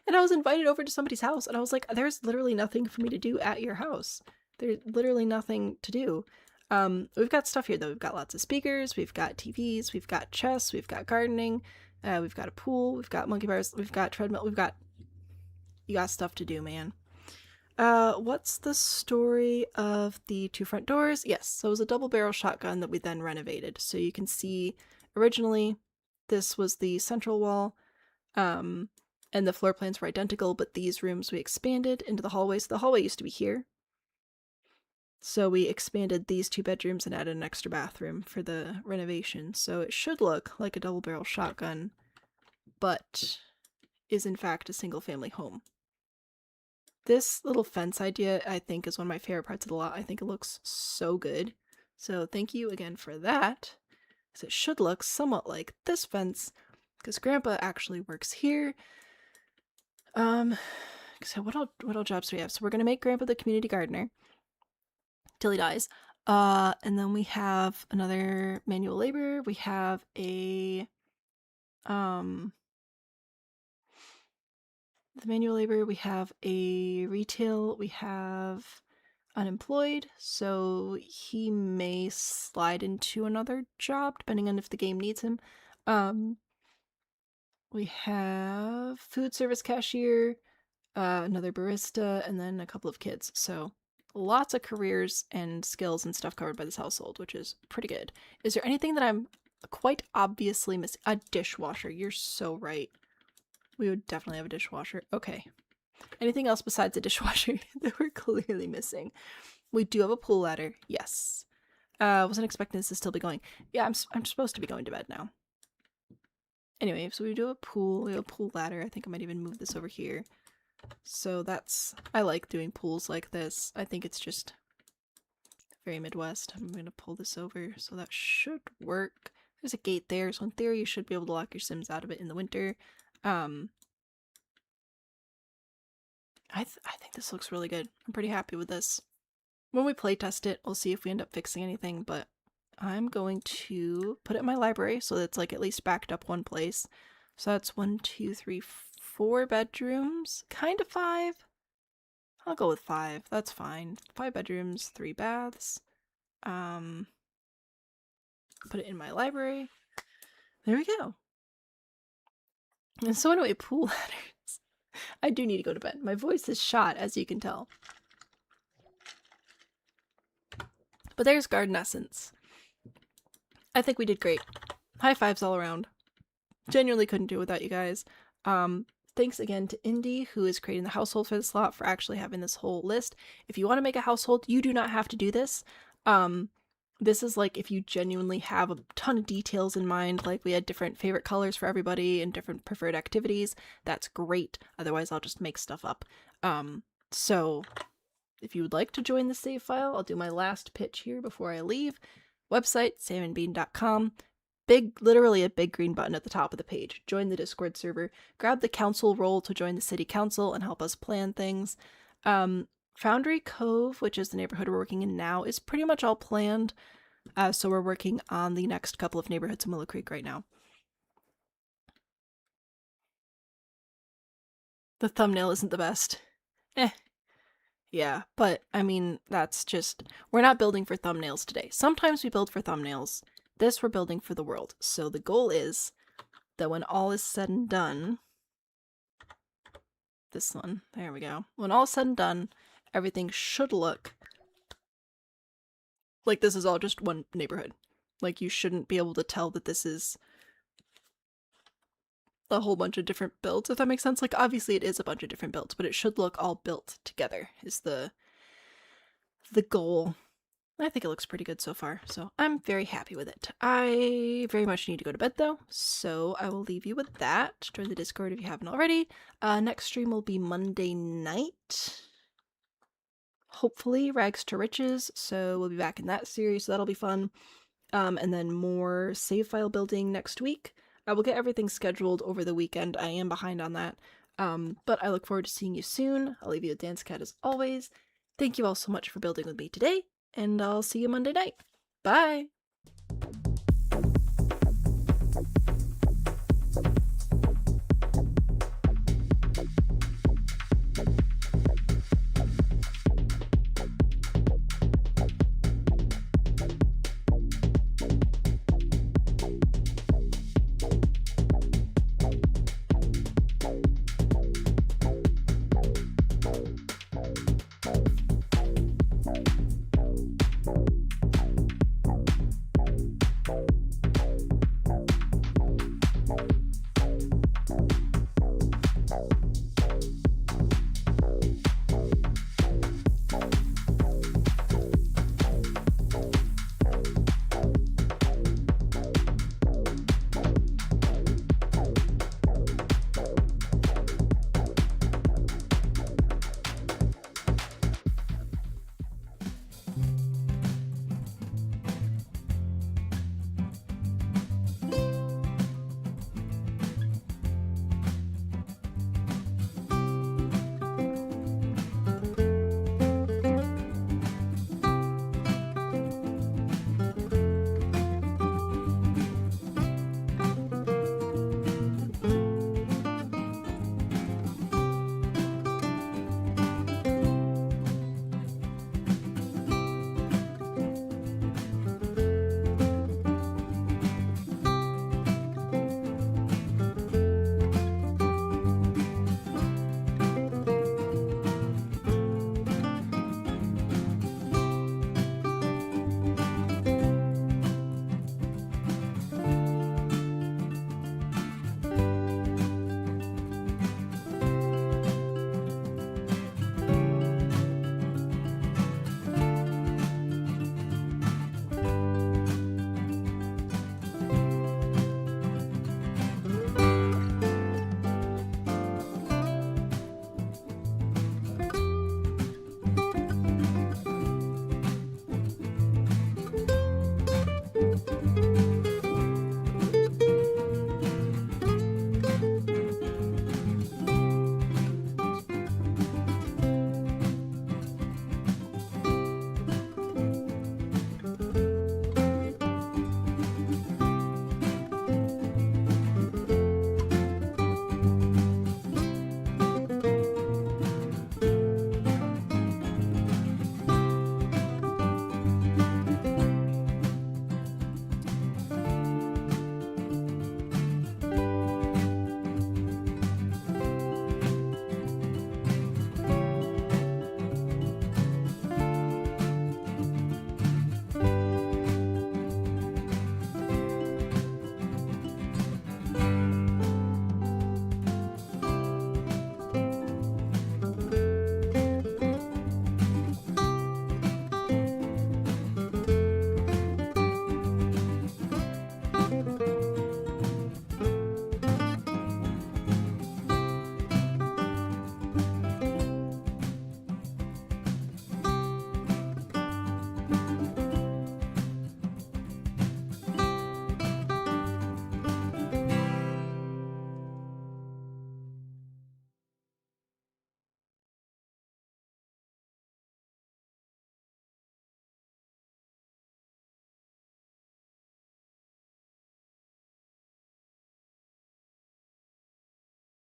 And I was invited over to somebody's house, and I was like, there's literally nothing for me to do at your house. There's literally nothing to do. We've got stuff here, though. We've got lots of speakers, we've got TVs, we've got chess, we've got gardening, we've got a pool, we've got monkey bars, we've got treadmill, you got stuff to do, man. What's the story of the two front doors? Yes, so it was a double barrel shotgun that we then renovated. So you can see, originally, this was the central wall, and the floor plans were identical, but these rooms we expanded into the hallway. So the hallway used to be here. So we expanded these 2 bedrooms and added an extra bathroom for the renovation. So it should look like a double barrel shotgun, but is in fact a single family home. This little fence idea, I think, is one of my favorite parts of the lot. I think it looks so good. So thank you again for that. Because it should look somewhat like this fence, because Grandpa actually works here. So what all jobs do we have? So we're gonna make Grandpa the community gardener till he dies. And then we have another manual labor. We have a the manual labor, we have a retail, we have unemployed, so he may slide into another job depending on if the game needs him. We have food service cashier, another barista, and then a couple of kids. So lots of careers and skills and stuff covered by this household, which is pretty good. Is there anything that I'm quite obviously missing? A dishwasher. You're so right. We would definitely have a dishwasher. Okay. Anything else besides a dishwasher that we're clearly missing? We do have a pool ladder. Yes. Wasn't expecting this to still be going. Yeah, I'm supposed to be going to bed now. Anyway, so we do a pool. We have a pool ladder. I think I might even move this over here. So that's... I like doing pools like this. I think it's just very Midwest. I'm going to pull this over, so that should work. There's a gate there, so in theory you should be able to lock your Sims out of it in the winter. I think this looks really good. I'm pretty happy with this. When we playtest it, we'll see if we end up fixing anything, but I'm going to put it in my library so that it's like at least backed up one place. So that's 1, 2, 3, 4 bedrooms. Kind of 5. I'll go with 5. That's fine. 5 bedrooms, 3 baths. Put it in my library. There we go. And so anyway, pool ladders. I do need to go to bed. My voice is shot, as you can tell. But there's Garden Essence. I think we did great. High fives all around. Genuinely couldn't do it without you guys. Thanks again to Indy, who is creating the household for this lot, for actually having this whole list. If you want to make a household, you do not have to do this. This is like if you genuinely have a ton of details in mind, like we had different favorite colors for everybody and different preferred activities, that's great. Otherwise, I'll just make stuff up. So if you would like to join the save file, I'll do my last pitch here before I leave. Website, samandbean.com. Literally a big green button at the top of the page. Join the Discord server. Grab the council role to join the city council and help us plan things. Foundry Cove, which is the neighborhood we're working in now, is pretty much all planned. So we're working on the next couple of neighborhoods in Willow Creek right now. The thumbnail isn't the best. Yeah, but I mean, that's just... We're not building for thumbnails today. Sometimes we build for thumbnails, This we're building for the world. So the goal is that when all is said and done, this one, there we go. When all is said and done, everything should look like this is all just one neighborhood. Like, you shouldn't be able to tell that this is a whole bunch of different builds, if that makes sense. Like, obviously it is a bunch of different builds, but it should look all built together is the goal. I think it looks pretty good so far, so I'm very happy with it. I very much need to go to bed though, so I will leave you with that. Join the Discord if you haven't already. Next stream will be Monday night. Hopefully, Rags to Riches, so we'll be back in that series, so that'll be fun. And then more save file building next week. I will get everything scheduled over the weekend. I am behind on that. But I look forward to seeing you soon. I'll leave you with Dance Cat as always. Thank you all so much for building with me today, and I'll see you Monday night. Bye!